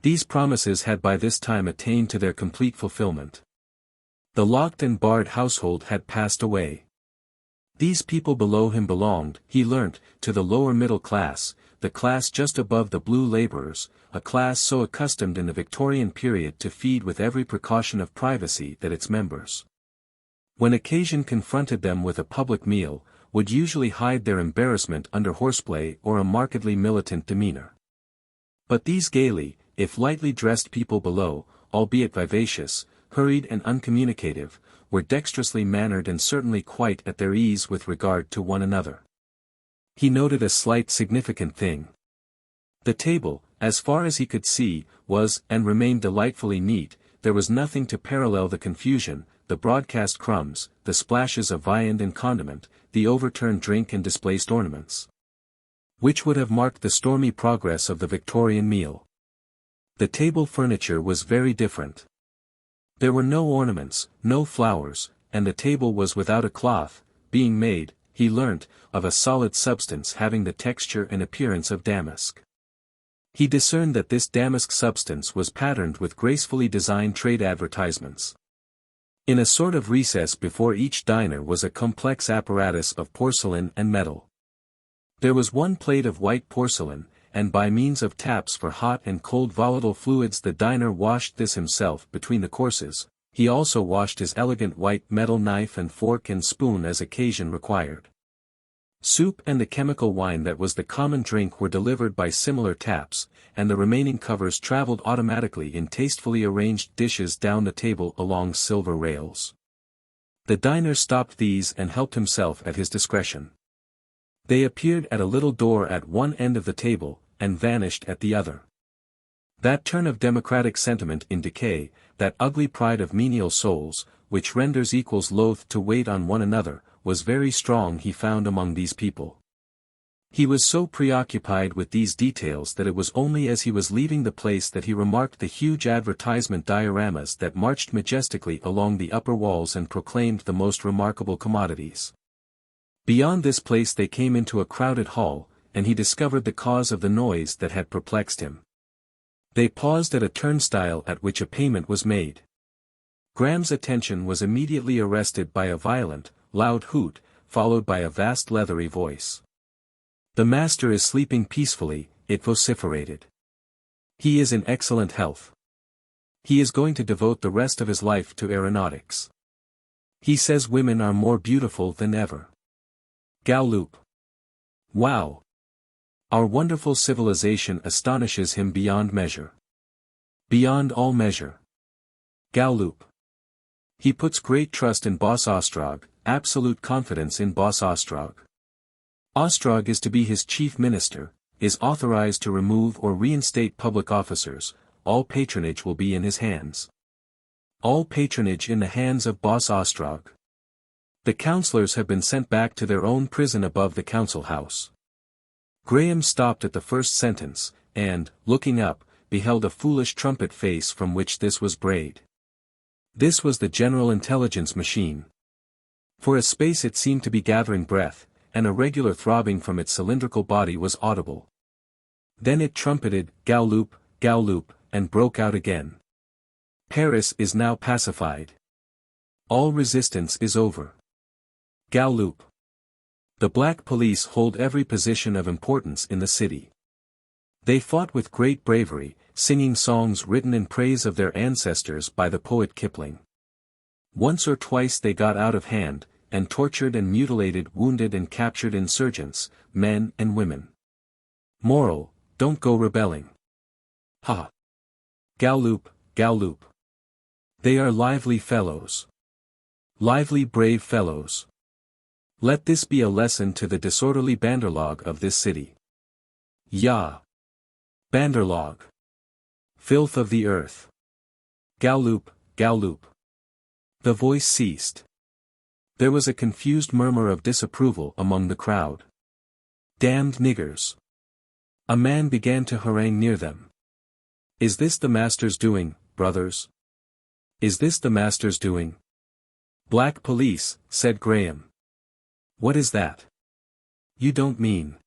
These promises had by this time attained to their complete fulfillment. The locked and barred household had passed away. These people below him belonged, he learnt, to the lower middle class, the class just above the blue labourers, a class so accustomed in the Victorian period to feed with every precaution of privacy that its members, when occasion confronted them with a public meal, would usually hide their embarrassment under horseplay or a markedly militant demeanour. But these gaily, if lightly dressed people below, albeit vivacious, hurried and uncommunicative, were dexterously mannered and certainly quite at their ease with regard to one another. He noted a slight significant thing. The table, as far as he could see, was and remained delightfully neat. There was nothing to parallel the confusion, the broadcast crumbs, the splashes of viand and condiment, the overturned drink and displaced ornaments, which would have marked the stormy progress of the Victorian meal. The table furniture was very different. There were no ornaments, no flowers, and the table was without a cloth, being made, he learnt, of a solid substance having the texture and appearance of damask. He discerned that this damask substance was patterned with gracefully designed trade advertisements. In a sort of recess before each diner was a complex apparatus of porcelain and metal. There was one plate of white porcelain, and by means of taps for hot and cold volatile fluids the diner washed this himself between the courses. He also washed his elegant white metal knife and fork and spoon as occasion required. Soup and the chemical wine that was the common drink were delivered by similar taps, and the remaining covers travelled automatically in tastefully arranged dishes down the table along silver rails. The diner stopped these and helped himself at his discretion. They appeared at a little door at one end of the table, and vanished at the other. That turn of democratic sentiment in decay, that ugly pride of menial souls, which renders equals loath to wait on one another, was very strong he found among these people. He was so preoccupied with these details that it was only as he was leaving the place that he remarked the huge advertisement dioramas that marched majestically along the upper walls and proclaimed the most remarkable commodities. Beyond this place they came into a crowded hall, and he discovered the cause of the noise that had perplexed him. They paused at a turnstile at which a payment was made. Graham's attention was immediately arrested by a violent, loud hoot, followed by a vast leathery voice. "The master is sleeping peacefully," it vociferated. "He is in excellent health. He is going to devote the rest of his life to aeronautics. He says women are more beautiful than ever. Galloop. Wow. Our wonderful civilization astonishes him beyond measure. Beyond all measure. Galloop. He puts great trust in Boss Ostrog, absolute confidence in Boss Ostrog. Ostrog is to be his chief minister, is authorized to remove or reinstate public officers, all patronage will be in his hands. All patronage in the hands of Boss Ostrog. The councillors have been sent back to their own prison above the council house. Graham stopped at the first sentence, and, looking up, beheld a foolish trumpet face from which this was brayed. This was the General Intelligence Machine. For a space it seemed to be gathering breath, and a regular throbbing from its cylindrical body was audible. Then it trumpeted, Galloop, Galloop, and broke out again. Paris is now pacified. All resistance is over. Galloop. The black police hold every position of importance in the city. They fought with great bravery, singing songs written in praise of their ancestors by the poet Kipling. Once or twice they got out of hand, and tortured and mutilated wounded and captured insurgents, men and women. Moral, don't go rebelling. Ha! Galloop, Galloop. They are lively fellows. Lively brave fellows. Let this be a lesson to the disorderly banderlog of this city. Yah! Banderlog! Filth of the earth! Galloop, Galloop! The voice ceased. There was a confused murmur of disapproval among the crowd. Damned niggers! A man began to harangue near them. Is this the master's doing, brothers? Is this the master's doing? Black police, said Graham. What is that? You don't mean.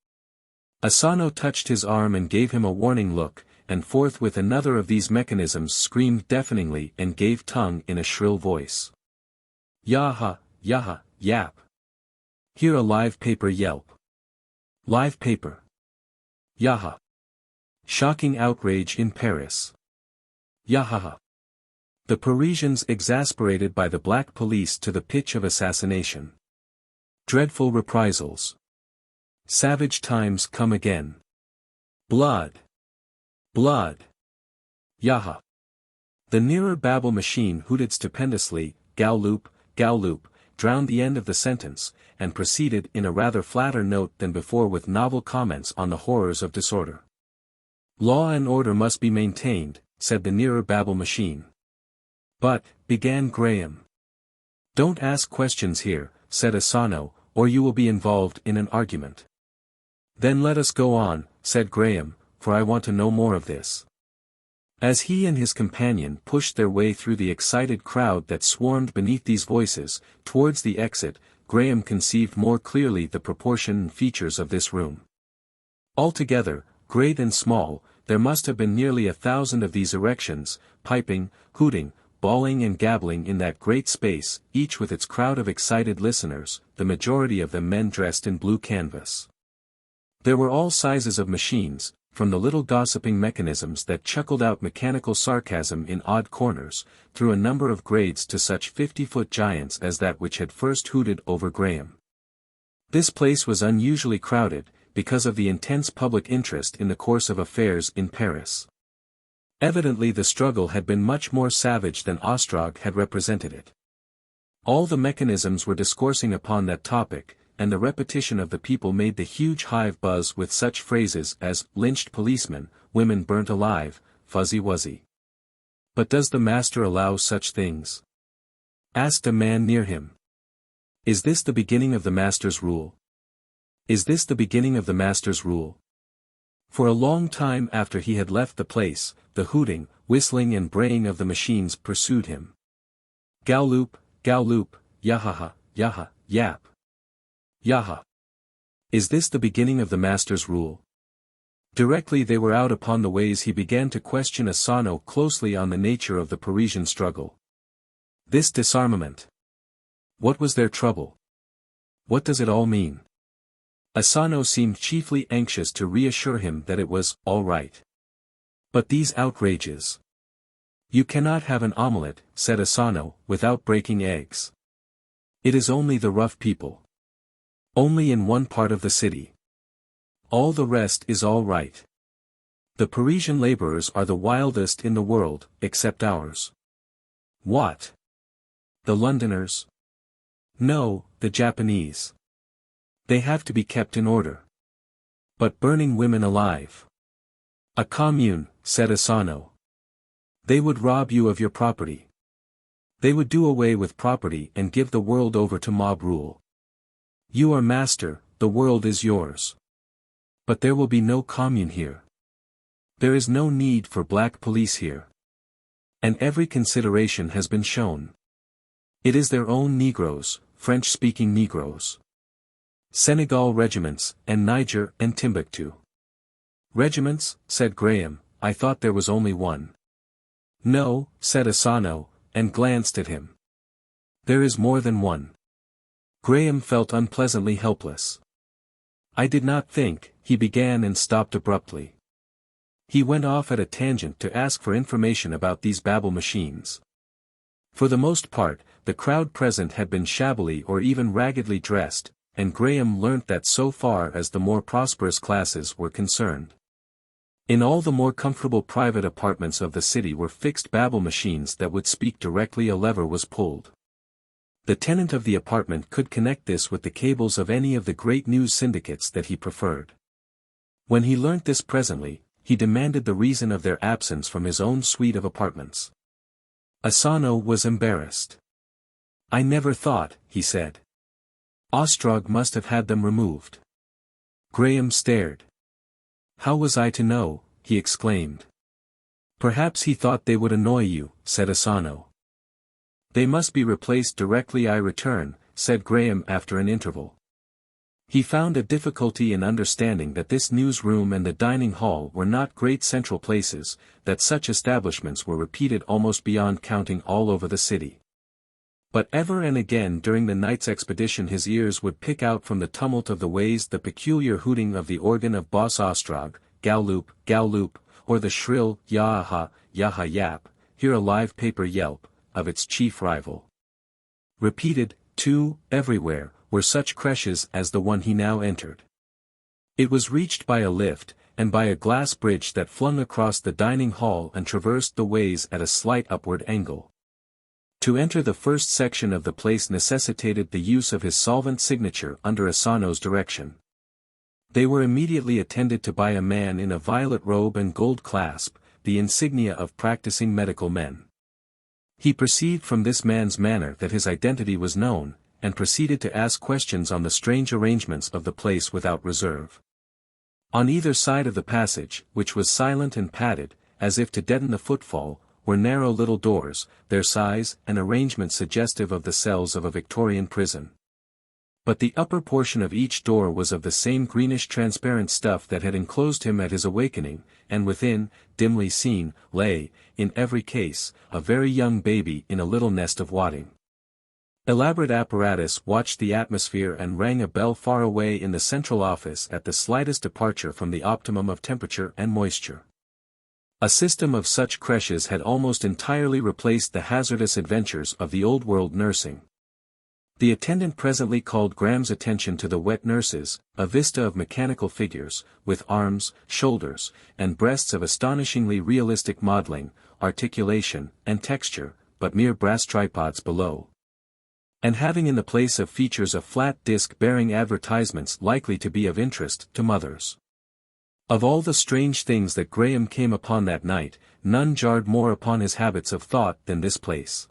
Asano touched his arm and gave him a warning look, and forthwith another of these mechanisms screamed deafeningly and gave tongue in a shrill voice. Yaha, yaha, yap. Hear a live paper yelp. Live paper. Yaha. Shocking outrage in Paris. Yahaha. The Parisians exasperated by the black police to the pitch of assassination. Dreadful reprisals. Savage times come again. Blood. Blood. Yaha. The nearer Babel machine hooted stupendously, Galloop, Galloop, drowned the end of the sentence, and proceeded in a rather flatter note than before with novel comments on the horrors of disorder. Law and order must be maintained, said the nearer Babel machine. But, began Graham. Don't ask questions here, said Asano, or you will be involved in an argument. Then let us go on, said Graham, for I want to know more of this. As he and his companion pushed their way through the excited crowd that swarmed beneath these voices, towards the exit, Graham conceived more clearly the proportion and features of this room. Altogether, great and small, there must have been nearly 1,000 of these erections, piping, hooting, bawling and gabbling in that great space, each with its crowd of excited listeners, the majority of them men dressed in blue canvas. There were all sizes of machines, from the little gossiping mechanisms that chuckled out mechanical sarcasm in odd corners, through a number of grades to such 50-foot giants as that which had first hooted over Graham. This place was unusually crowded, because of the intense public interest in the course of affairs in Paris. Evidently the struggle had been much more savage than Ostrog had represented it. All the mechanisms were discoursing upon that topic, and the repetition of the people made the huge hive buzz with such phrases as, lynched policemen, women burnt alive, fuzzy wuzzy. But does the master allow such things? Asked a man near him. Is this the beginning of the master's rule? Is this the beginning of the master's rule? For a long time after he had left the place, the hooting, whistling and braying of the machines pursued him. Galloop, Galloop, yahaha, yaha, yap. Yaha. Is this the beginning of the master's rule? Directly they were out upon the ways he began to question Asano closely on the nature of the Parisian struggle. This disarmament. What was their trouble? What does it all mean? Asano seemed chiefly anxious to reassure him that it was all right. But these outrages. You cannot have an omelette, said Asano, without breaking eggs. It is only the rough people. Only in one part of the city. All the rest is all right. The Parisian laborers are the wildest in the world, except ours. What? The Londoners? No, the Japanese. They have to be kept in order. But burning women alive. A commune, said Asano. They would rob you of your property. They would do away with property and give the world over to mob rule. You are master, the world is yours. But there will be no commune here. There is no need for black police here. And every consideration has been shown. It is their own Negroes, French-speaking Negroes. Senegal regiments, and Niger and Timbuktu. Regiments, said Graham, I thought there was only one. No, said Asano, and glanced at him. There is more than one. Graham felt unpleasantly helpless. I did not think, he began and stopped abruptly. He went off at a tangent to ask for information about these Babel machines. For the most part, the crowd present had been shabbily or even raggedly dressed, and Graham learnt that so far as the more prosperous classes were concerned. In all the more comfortable private apartments of the city were fixed Babel machines that would speak directly a lever was pulled. The tenant of the apartment could connect this with the cables of any of the great news syndicates that he preferred. When he learnt this presently, he demanded the reason of their absence from his own suite of apartments. Asano was embarrassed. I never thought, he said. Ostrog must have had them removed. Graham stared. How was I to know, he exclaimed. Perhaps he thought they would annoy you, said Asano. They must be replaced directly I return, said Graham after an interval. He found a difficulty in understanding that this newsroom and the dining hall were not great central places, that such establishments were repeated almost beyond counting all over the city. But ever and again during the night's expedition his ears would pick out from the tumult of the ways the peculiar hooting of the organ of Boss Ostrog, Galloop, Galloop, or the shrill, Yaha, Yaha Yap, hear a live paper yelp, of its chief rival. Repeated, too, everywhere, were such creches as the one he now entered. It was reached by a lift, and by a glass bridge that flung across the dining hall and traversed the ways at a slight upward angle. To enter the first section of the place necessitated the use of his solvent signature under Asano's direction. They were immediately attended to by a man in a violet robe and gold clasp, the insignia of practicing medical men. He perceived from this man's manner that his identity was known, and proceeded to ask questions on the strange arrangements of the place without reserve. On either side of the passage, which was silent and padded, as if to deaden the footfall, were narrow little doors, their size and arrangement suggestive of the cells of a Victorian prison. But the upper portion of each door was of the same greenish transparent stuff that had enclosed him at his awakening, and within, dimly seen, lay, in every case, a very young baby in a little nest of wadding. Elaborate apparatus watched the atmosphere and rang a bell far away in the central office at the slightest departure from the optimum of temperature and moisture. A system of such creches had almost entirely replaced the hazardous adventures of the old world nursing. The attendant presently called Graham's attention to the wet nurses, a vista of mechanical figures, with arms, shoulders, and breasts of astonishingly realistic modeling, articulation, and texture, but mere brass tripods below. And having in the place of features a flat disc bearing advertisements likely to be of interest to mothers. Of all the strange things that Graham came upon that night, none jarred more upon his habits of thought than this place.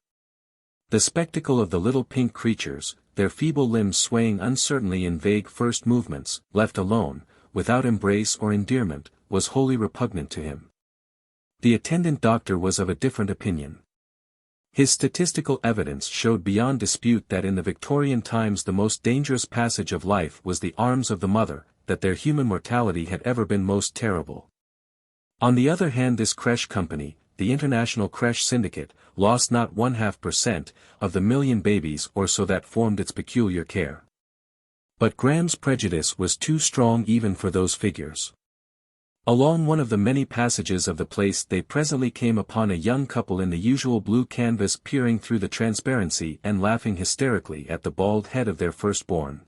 The spectacle of the little pink creatures, their feeble limbs swaying uncertainly in vague first movements, left alone, without embrace or endearment, was wholly repugnant to him. The attendant doctor was of a different opinion. His statistical evidence showed beyond dispute that in the Victorian times the most dangerous passage of life was the arms of the mother, that their human mortality had ever been most terrible. On the other hand this creche company, the International Creche Syndicate, lost not 0.5% of the million babies or so that formed its peculiar care. But Graham's prejudice was too strong even for those figures. Along one of the many passages of the place they presently came upon a young couple in the usual blue canvas peering through the transparency and laughing hysterically at the bald head of their firstborn.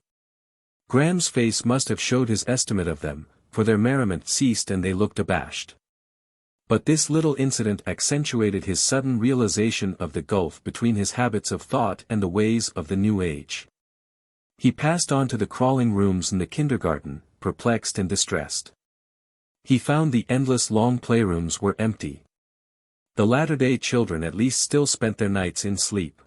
Graham's face must have showed his estimate of them, for their merriment ceased and they looked abashed. But this little incident accentuated his sudden realization of the gulf between his habits of thought and the ways of the new age. He passed on to the crawling rooms in the kindergarten, perplexed and distressed. He found the endless long playrooms were empty. The latter-day children at least still spent their nights in sleep.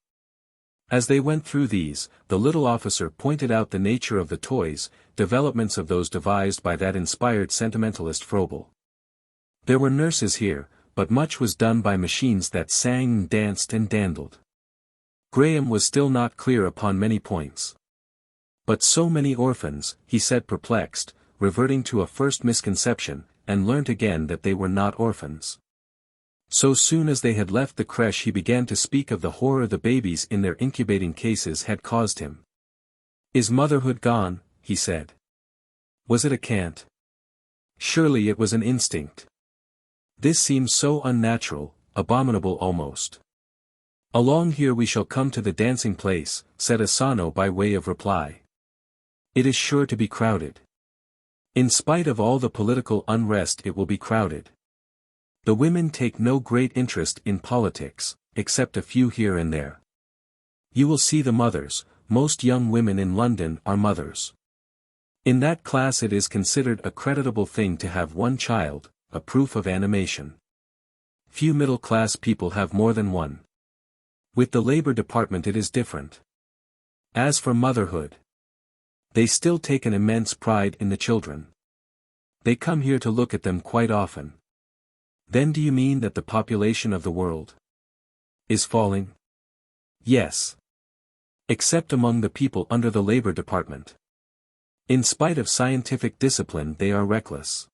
As they went through these, the little officer pointed out the nature of the toys, developments of those devised by that inspired sentimentalist Froebel. There were nurses here, but much was done by machines that sang and danced and dandled. Graham was still not clear upon many points. But so many orphans, he said perplexed, reverting to a first misconception, and learnt again that they were not orphans. So soon as they had left the creche he began to speak of the horror the babies in their incubating cases had caused him. "Is motherhood gone?" he said. "Was it a cant? Surely it was an instinct. This seems so unnatural, abominable almost." "Along here we shall come to the dancing place," said Asano by way of reply. "It is sure to be crowded. In spite of all the political unrest it will be crowded. The women take no great interest in politics, except a few here and there. You will see the mothers, most young women in London are mothers. In that class it is considered a creditable thing to have one child, a proof of animation. Few middle-class people have more than one. With the Labor Department it is different. As for motherhood, they still take an immense pride in the children. They come here to look at them quite often." "Then do you mean that the population of the world is falling?" "Yes. Except among the people under the Labor Department. In spite of scientific discipline they are reckless."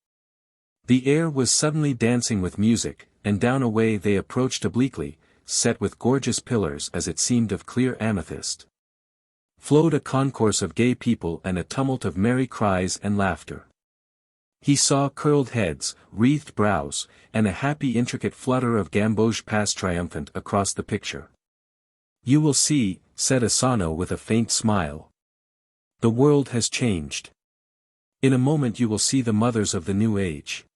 The air was suddenly dancing with music, and down a way they approached obliquely, set with gorgeous pillars as it seemed of clear amethyst. Flowed a concourse of gay people and a tumult of merry cries and laughter. He saw curled heads, wreathed brows, and a happy intricate flutter of gamboge pass triumphant across the picture. "You will see," said Asano with a faint smile. "The world has changed. In a moment you will see the mothers of the new age.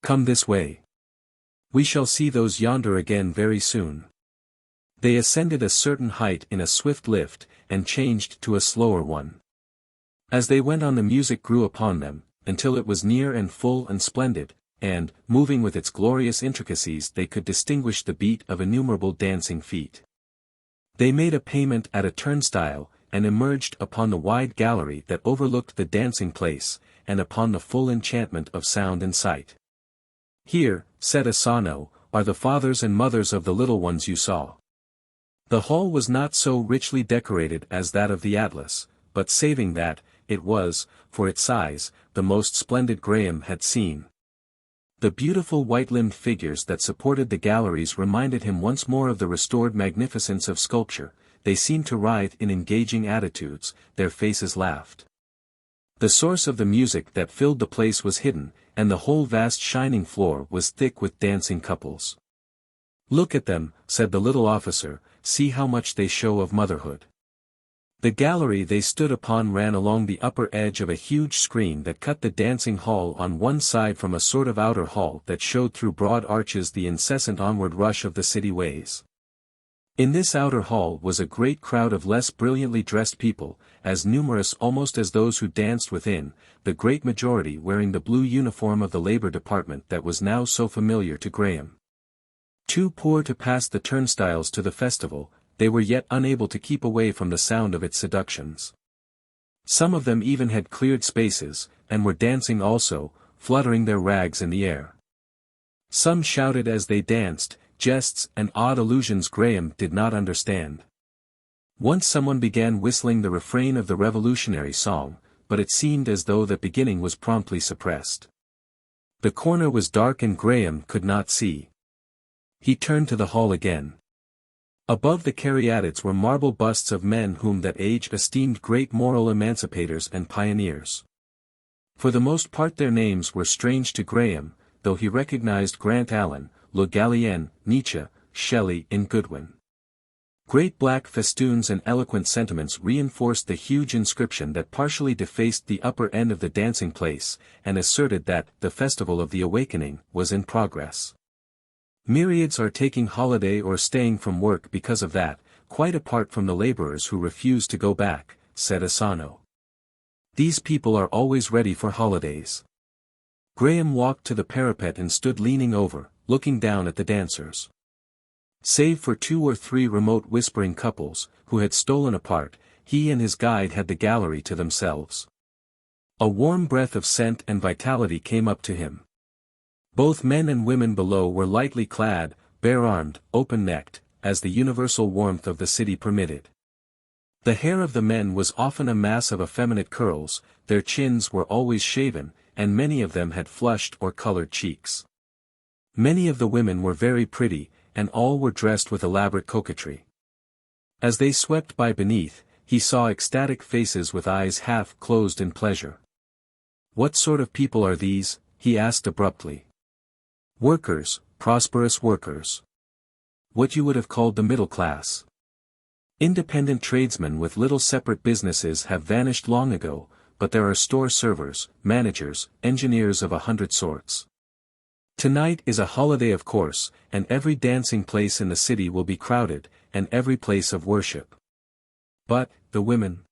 Come this way. We shall see those yonder again very soon." They ascended a certain height in a swift lift, and changed to a slower one. As they went on the music grew upon them, until it was near and full and splendid, and, moving with its glorious intricacies they could distinguish the beat of innumerable dancing feet. They made a payment at a turnstile, and emerged upon the wide gallery that overlooked the dancing place, and upon the full enchantment of sound and sight. "Here," said Asano, "are the fathers and mothers of the little ones you saw." The hall was not so richly decorated as that of the Atlas, but saving that, it was, for its size, the most splendid Graham had seen. The beautiful white-limbed figures that supported the galleries reminded him once more of the restored magnificence of sculpture. They seemed to writhe in engaging attitudes, their faces laughed. The source of the music that filled the place was hidden, and the whole vast shining floor was thick with dancing couples. "Look at them," said the little officer, "see how much they show of motherhood." The gallery they stood upon ran along the upper edge of a huge screen that cut the dancing hall on one side from a sort of outer hall that showed through broad arches the incessant onward rush of the city ways. In this outer hall was a great crowd of less brilliantly dressed people, as numerous almost as those who danced within, the great majority wearing the blue uniform of the Labor Department that was now so familiar to Graham. Too poor to pass the turnstiles to the festival, they were yet unable to keep away from the sound of its seductions. Some of them even had cleared spaces, and were dancing also, fluttering their rags in the air. Some shouted as they danced, jests and odd allusions Graham did not understand. Once someone began whistling the refrain of the revolutionary song, but it seemed as though the beginning was promptly suppressed. The corner was dark and Graham could not see. He turned to the hall again. Above the caryatids were marble busts of men whom that age esteemed great moral emancipators and pioneers. For the most part their names were strange to Graham, though he recognized Grant Allen, Le Gallienne, Nietzsche, Shelley and Goodwin. Great black festoons and eloquent sentiments reinforced the huge inscription that partially defaced the upper end of the dancing place, and asserted that the Festival of the Awakening was in progress. Myriads are taking holiday or staying from work because of that, quite apart from the laborers who refuse to go back, said Asano. These people are always ready for holidays. Graham walked to the parapet and stood leaning over, looking down at the dancers. Save for 2 or 3 remote whispering couples, who had stolen apart, he and his guide had the gallery to themselves. A warm breath of scent and vitality came up to him. Both men and women below were lightly clad, bare-armed, open-necked, as the universal warmth of the city permitted. The hair of the men was often a mass of effeminate curls, their chins were always shaven, and many of them had flushed or colored cheeks. Many of the women were very pretty, and all were dressed with elaborate coquetry. As they swept by beneath, he saw ecstatic faces with eyes half closed in pleasure. "What sort of people are these?" he asked abruptly. "Workers, prosperous workers. What you would have called the middle class. Independent tradesmen with little separate businesses have vanished long ago, but there are store servers, managers, engineers of 100 sorts. Tonight is a holiday of course, and every dancing place in the city will be crowded, and every place of worship. But, the women?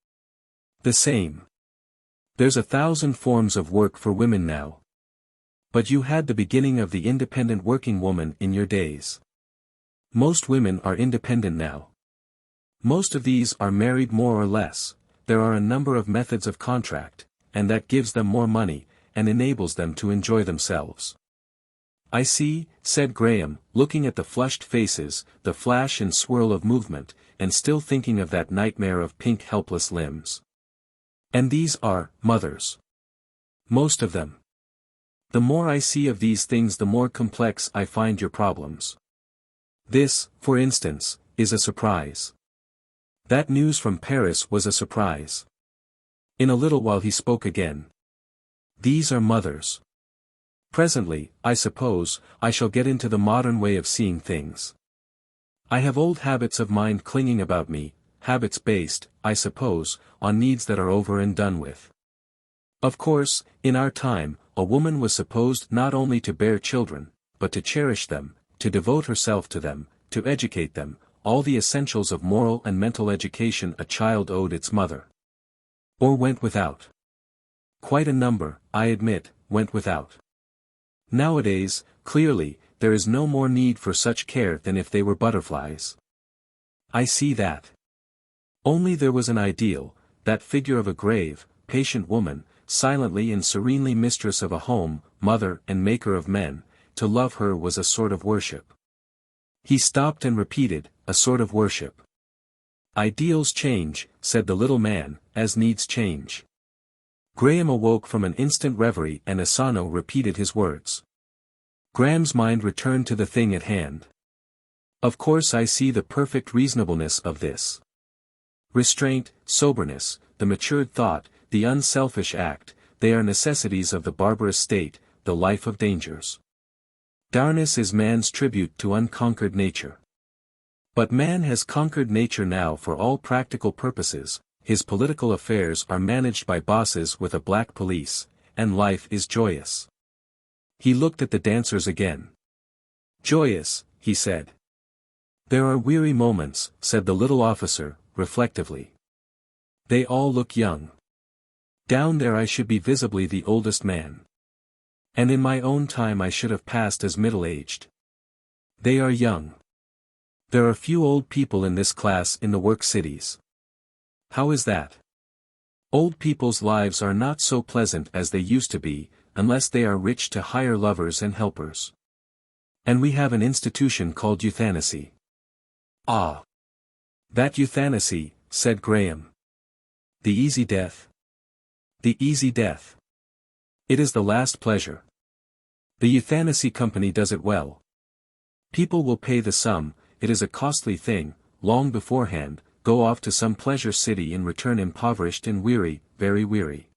The same. There's 1,000 forms of work for women now. But you had the beginning of the independent working woman in your days. Most women are independent now. Most of these are married more or less, there are a number of methods of contract, and that gives them more money, and enables them to enjoy themselves." "I see," said Graham, looking at the flushed faces, the flash and swirl of movement, and still thinking of that nightmare of pink helpless limbs. "And these are mothers. Most of them. The more I see of these things the more complex I find your problems. This, for instance, is a surprise. That news from Paris was a surprise." In a little while he spoke again. "These are mothers. Presently, I suppose, I shall get into the modern way of seeing things. I have old habits of mind clinging about me, habits based, I suppose, on needs that are over and done with. Of course, in our time, a woman was supposed not only to bear children, but to cherish them, to devote herself to them, to educate them, all the essentials of moral and mental education a child owed its mother. Or went without. Quite a number, I admit, went without. Nowadays, clearly, there is no more need for such care than if they were butterflies. I see that. Only there was an ideal, that figure of a grave, patient woman, silently and serenely mistress of a home, mother and maker of men, to love her was a sort of worship." He stopped and repeated, "A sort of worship." "Ideals change," said the little man, "as needs change." Graham awoke from an instant reverie and Asano repeated his words. Graham's mind returned to the thing at hand. "Of course I see the perfect reasonableness of this. Restraint, soberness, the matured thought, the unselfish act, they are necessities of the barbarous state, the life of dangers. Darkness is man's tribute to unconquered nature. But man has conquered nature now for all practical purposes, his political affairs are managed by bosses with a black police, and life is joyous." He looked at the dancers again. "Joyous," he said. "There are weary moments," said the little officer, reflectively. "They all look young. Down there I should be visibly the oldest man. And in my own time I should have passed as middle-aged. They are young. There are few old people in this class in the work cities. How is that? Old people's lives are not so pleasant as they used to be, unless they are rich to hire lovers and helpers. And we have an institution called euthanacy." "Ah! That euthanacy," said Graham. "The easy death. The easy death. It is the last pleasure. The euthanacy company does it well. People will pay the sum, it is a costly thing, long beforehand, go off to some pleasure city and return impoverished and weary, very weary.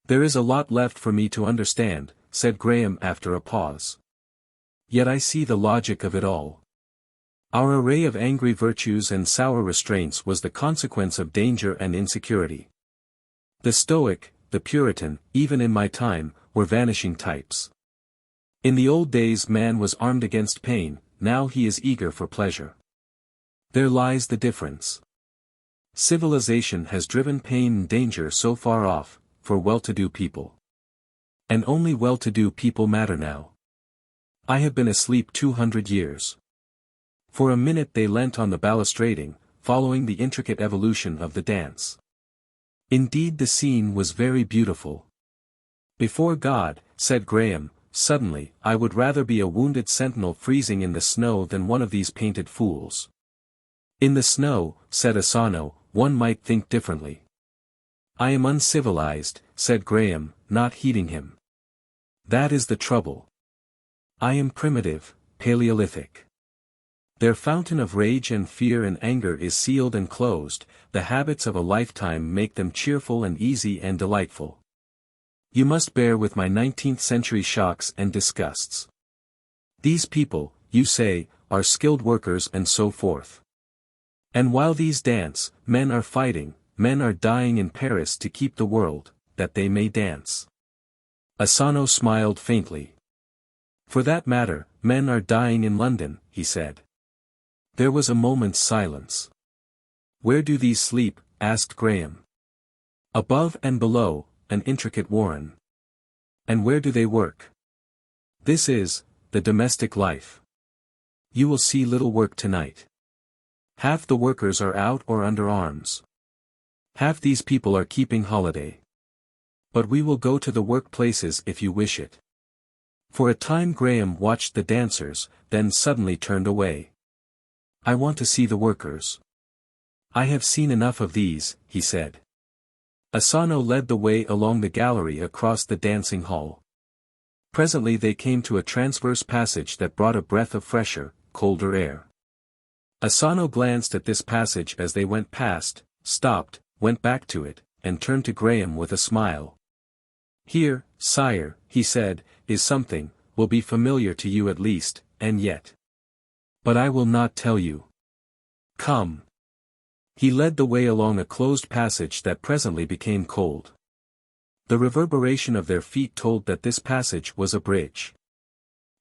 There is a lot left for me to understand, said Graham after a pause. Yet I see the logic of it all. Our array of angry virtues and sour restraints was the consequence of danger and insecurity. The Stoic, the Puritan, even in my time, were vanishing types. In the old days man was armed against pain, now he is eager for pleasure. There lies the difference. Civilization has driven pain and danger so far off, for well-to-do people. And only well-to-do people matter now. I have been asleep 200 years. For a minute they leant on the balustrading, following the intricate evolution of the dance. Indeed the scene was very beautiful. Before God, said Graham, suddenly, I would rather be a wounded sentinel freezing in the snow than one of these painted fools. In the snow, said Asano, one might think differently. I am uncivilized, said Graham, not heeding him. That is the trouble. I am primitive, Paleolithic. Their fountain of rage and fear and anger is sealed and closed, the habits of a lifetime make them cheerful and easy and delightful. You must bear with my 19th-century shocks and disgusts. These people, you say, are skilled workers and so forth. And while these dance, men are fighting, men are dying in Paris to keep the world, that they may dance. Asano smiled faintly. For that matter, men are dying in London, he said. There was a moment's silence. Where do these sleep? Asked Graham. Above and below, an intricate warren. And where do they work? This is, the domestic life. You will see little work tonight. Half the workers are out or under arms. Half these people are keeping holiday. But we will go to the workplaces if you wish it. For a time Graham watched the dancers, then suddenly turned away. I want to see the workers. I have seen enough of these, he said. Asano led the way along the gallery across the dancing hall. Presently they came to a transverse passage that brought a breath of fresher, colder air. Asano glanced at this passage as they went past, stopped, went back to it, and turned to Graham with a smile. Here, sire, he said, is something, will be familiar to you at least, and yet. But I will not tell you. Come. He led the way along a closed passage that presently became cold. The reverberation of their feet told that this passage was a bridge.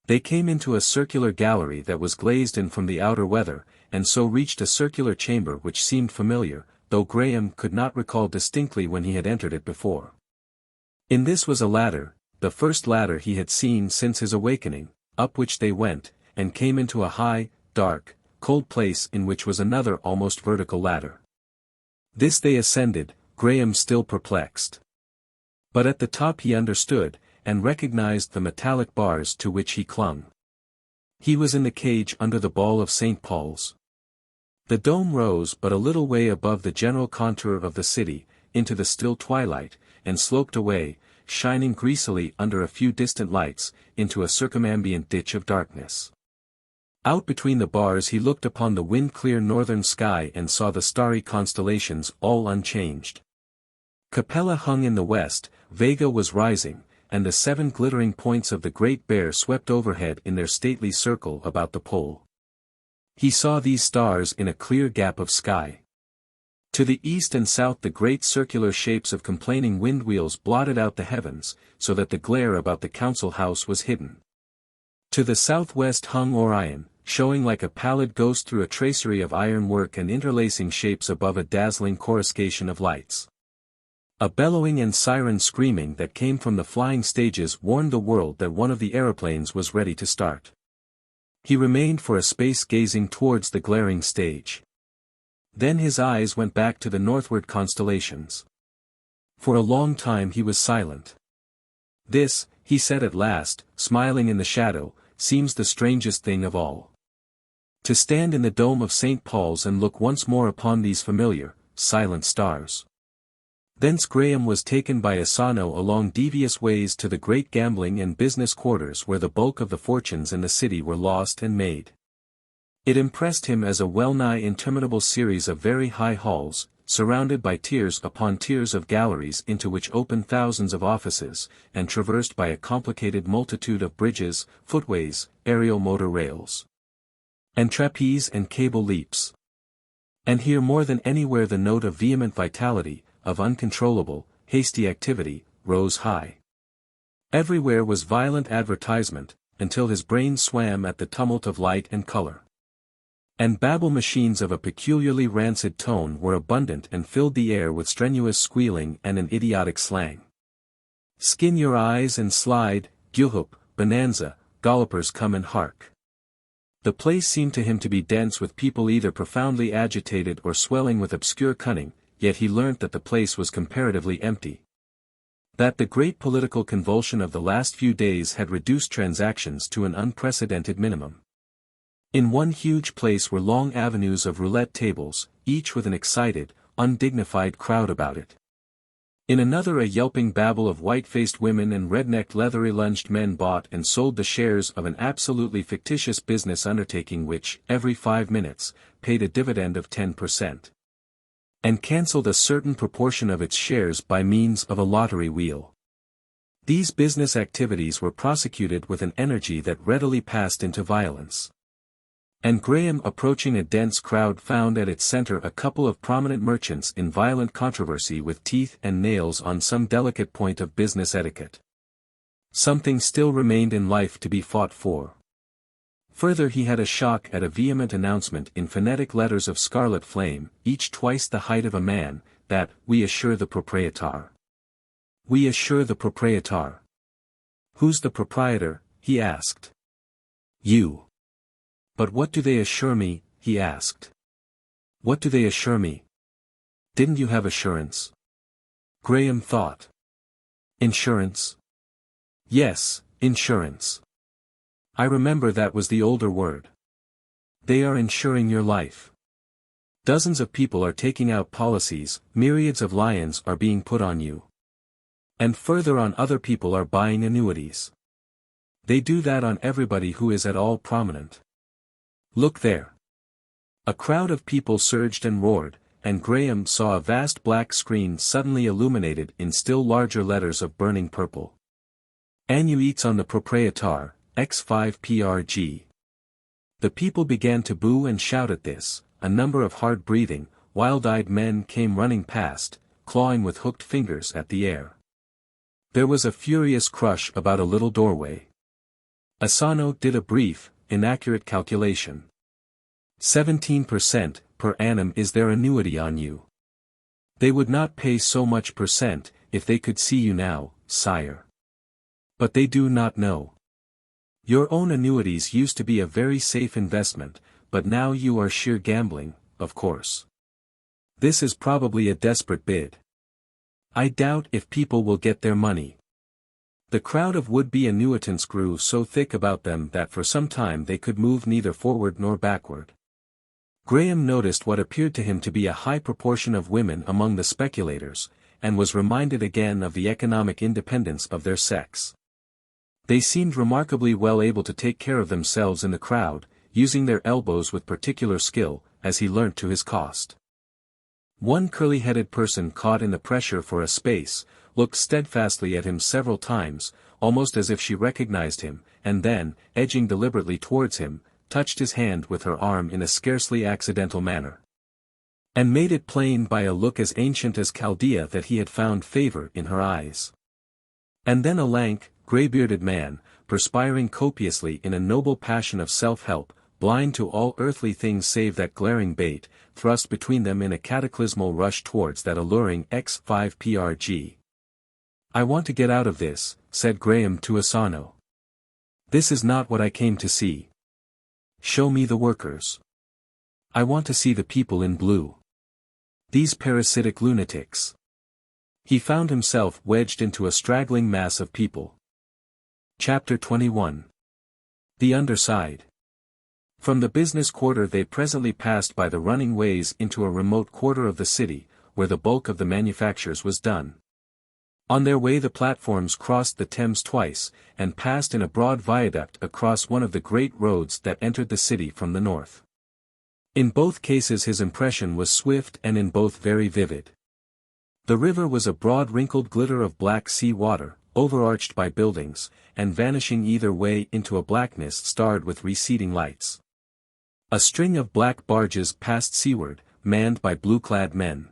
They came into a circular gallery that was glazed in from the outer weather, and so reached a circular chamber which seemed familiar, though Graham could not recall distinctly when he had entered it before. In this was a ladder, the first ladder he had seen since his awakening, up which they went, and came into a high, dark, cold place in which was another almost vertical ladder. This they ascended, Graham still perplexed. But at the top he understood, and recognized the metallic bars to which he clung. He was in the cage under the ball of St. Paul's. The dome rose but a little way above the general contour of the city, into the still twilight, and sloped away, shining greasily under a few distant lights, into a circumambient ditch of darkness. Out between the bars he looked upon the wind-clear northern sky and saw the starry constellations all unchanged. Capella hung in the west, Vega was rising, and the 7 glittering points of the Great Bear swept overhead in their stately circle about the pole. He saw these stars in a clear gap of sky. To the east and south the great circular shapes of complaining wind-wheels blotted out the heavens, so that the glare about the council house was hidden. To the southwest hung Orion, showing like a pallid ghost through a tracery of ironwork and interlacing shapes above a dazzling coruscation of lights. A bellowing and siren screaming that came from the flying stages warned the world that one of the aeroplanes was ready to start. He remained for a space gazing towards the glaring stage. Then his eyes went back to the northward constellations. For a long time he was silent. This, he said at last, smiling in the shadow, seems the strangest thing of all. To stand in the dome of St. Paul's and look once more upon these familiar, silent stars. Thence Graham was taken by Asano along devious ways to the great gambling and business quarters where the bulk of the fortunes in the city were lost and made. It impressed him as a well-nigh interminable series of very high halls, surrounded by tiers upon tiers of galleries into which opened thousands of offices, and traversed by a complicated multitude of bridges, footways, aerial motor rails, and trapeze and cable leaps. And here more than anywhere the note of vehement vitality, of uncontrollable, hasty activity, rose high. Everywhere was violent advertisement, until his brain swam at the tumult of light and color. And babble machines of a peculiarly rancid tone were abundant and filled the air with strenuous squealing and an idiotic slang. Skin your eyes and slide, Gilhup, Bonanza, Gollopers come and hark. The place seemed to him to be dense with people either profoundly agitated or swelling with obscure cunning, yet he learnt that the place was comparatively empty. That the great political convulsion of the last few days had reduced transactions to an unprecedented minimum. In one huge place were long avenues of roulette tables, each with an excited, undignified crowd about it. In another a yelping babble of white-faced women and red-necked leathery-lunged men bought and sold the shares of an absolutely fictitious business undertaking which, every 5 minutes, paid a dividend of 10%. And cancelled a certain proportion of its shares by means of a lottery wheel. These business activities were prosecuted with an energy that readily passed into violence. And Graham, approaching a dense crowd, found at its center a couple of prominent merchants in violent controversy with teeth and nails on some delicate point of business etiquette. Something still remained in life to be fought for. Further, he had a shock at a vehement announcement in phonetic letters of scarlet flame, each twice the height of a man, that, "We assure the proprietor. We assure the proprietor." "Who's the proprietor?" he asked. "You." "But what do they assure me?" he asked. "What do they assure me? Didn't you have assurance?" Graham thought. Insurance? Yes, insurance. I remember that was the older word. They are insuring your life. Dozens of people are taking out policies, myriads of lions are being put on you. And further on, other people are buying annuities. They do that on everybody who is at all prominent. Look there. A crowd of people surged and roared, and Graham saw a vast black screen suddenly illuminated in still larger letters of burning purple. Annuites on the proprietor, X5PRG. The people began to boo and shout at this. A number of hard-breathing, wild-eyed men came running past, clawing with hooked fingers at the air. There was a furious crush about a little doorway. Asano did a brief, inaccurate calculation. 17% per annum is their annuity on you. They would not pay so much percent, if they could see you now, sire. But they do not know. Your own annuities used to be a very safe investment, but now you are sheer gambling, of course. This is probably a desperate bid. I doubt if people will get their money. The crowd of would-be annuitants grew so thick about them that for some time they could move neither forward nor backward. Graham noticed what appeared to him to be a high proportion of women among the speculators, and was reminded again of the economic independence of their sex. They seemed remarkably well able to take care of themselves in the crowd, using their elbows with particular skill, as he learnt to his cost. One curly-headed person caught in the pressure for a space, looked steadfastly at him several times, almost as if she recognized him, and then, edging deliberately towards him, touched his hand with her arm in a scarcely accidental manner. And made it plain by a look as ancient as Chaldea that he had found favor in her eyes. And then a lank, grey-bearded man, perspiring copiously in a noble passion of self-help, blind to all earthly things save that glaring bait, thrust between them in a cataclysmal rush towards that alluring X5PRG. I want to get out of this, said Graham to Asano. This is not what I came to see. Show me the workers. I want to see the people in blue. These parasitic lunatics. He found himself wedged into a straggling mass of people. Chapter 21. The Underside. From the business quarter they presently passed by the running ways into a remote quarter of the city, where the bulk of the manufactures was done. On their way the platforms crossed the Thames twice, and passed in a broad viaduct across one of the great roads that entered the city from the north. In both cases his impression was swift and in both very vivid. The river was a broad wrinkled glitter of black sea water, overarched by buildings, and vanishing either way into a blackness starred with receding lights. A string of black barges passed seaward, manned by blue-clad men.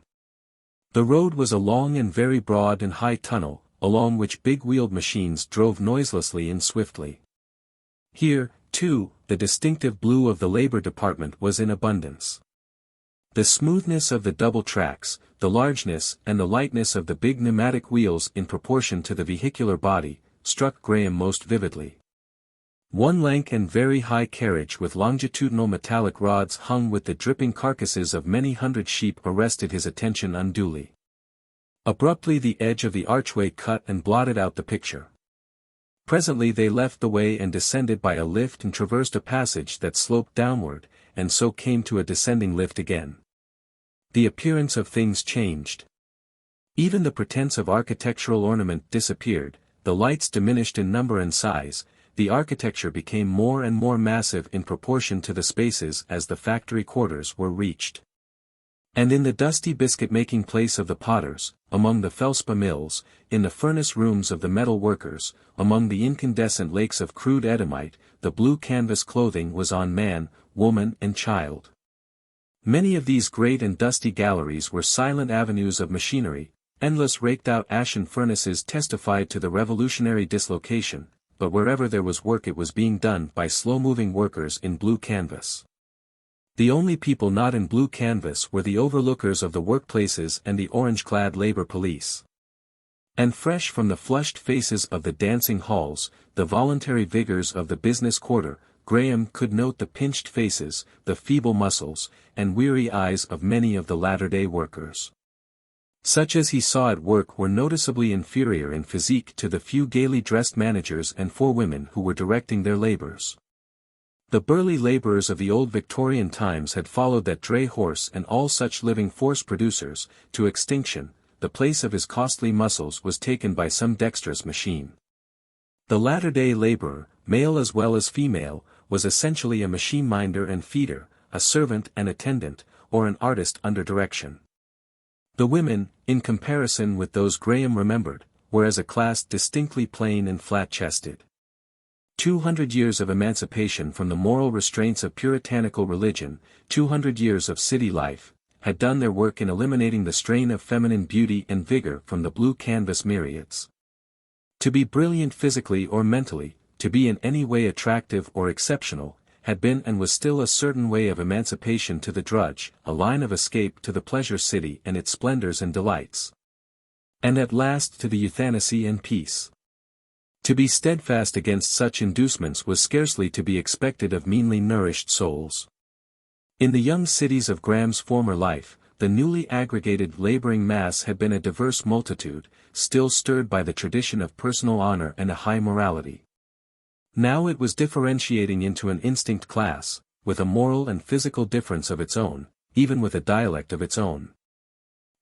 The road was a long and very broad and high tunnel, along which big-wheeled machines drove noiselessly and swiftly. Here, too, the distinctive blue of the labor department was in abundance. The smoothness of the double tracks, the largeness and the lightness of the big pneumatic wheels in proportion to the vehicular body, struck Graham most vividly. One lank and very high carriage with longitudinal metallic rods hung with the dripping carcasses of many hundred sheep arrested his attention unduly. Abruptly the edge of the archway cut and blotted out the picture. Presently they left the way and descended by a lift and traversed a passage that sloped downward, and so came to a descending lift again. The appearance of things changed. Even the pretense of architectural ornament disappeared, the lights diminished in number and size, the architecture became more and more massive in proportion to the spaces as the factory quarters were reached. And in the dusty biscuit-making place of the potters, among the felspar mills, in the furnace rooms of the metal workers, among the incandescent lakes of crude Edomite, the blue canvas clothing was on man, woman and child. Many of these great and dusty galleries were silent avenues of machinery, endless raked-out ashen furnaces testified to the revolutionary dislocation, but wherever there was work it was being done by slow-moving workers in blue canvas. The only people not in blue canvas were the overlookers of the workplaces and the orange-clad labor police. And fresh from the flushed faces of the dancing halls, the voluntary vigors of the business quarter, Graham could note the pinched faces, the feeble muscles, and weary eyes of many of the latter-day workers. Such as he saw at work were noticeably inferior in physique to the few gaily dressed managers and forewomen who were directing their labors. The burly laborers of the old Victorian times had followed that dray horse and all such living force producers, to extinction. The place of his costly muscles was taken by some dexterous machine. The latter-day laborer, male as well as female, was essentially a machine minder and feeder, a servant and attendant, or an artist under direction. The women, in comparison with those Graham remembered, were as a class distinctly plain and flat-chested. 200 years of emancipation from the moral restraints of puritanical religion, 200 years of city life, had done their work in eliminating the strain of feminine beauty and vigor from the blue canvas myriads. To be brilliant physically or mentally, to be in any way attractive or exceptional, had been and was still a certain way of emancipation to the drudge, a line of escape to the pleasure city and its splendors and delights. And at last to the euthanasia and peace. To be steadfast against such inducements was scarcely to be expected of meanly nourished souls. In the young cities of Graham's former life, the newly aggregated laboring mass had been a diverse multitude, still stirred by the tradition of personal honor and a high morality. Now it was differentiating into an instinct class, with a moral and physical difference of its own, even with a dialect of its own.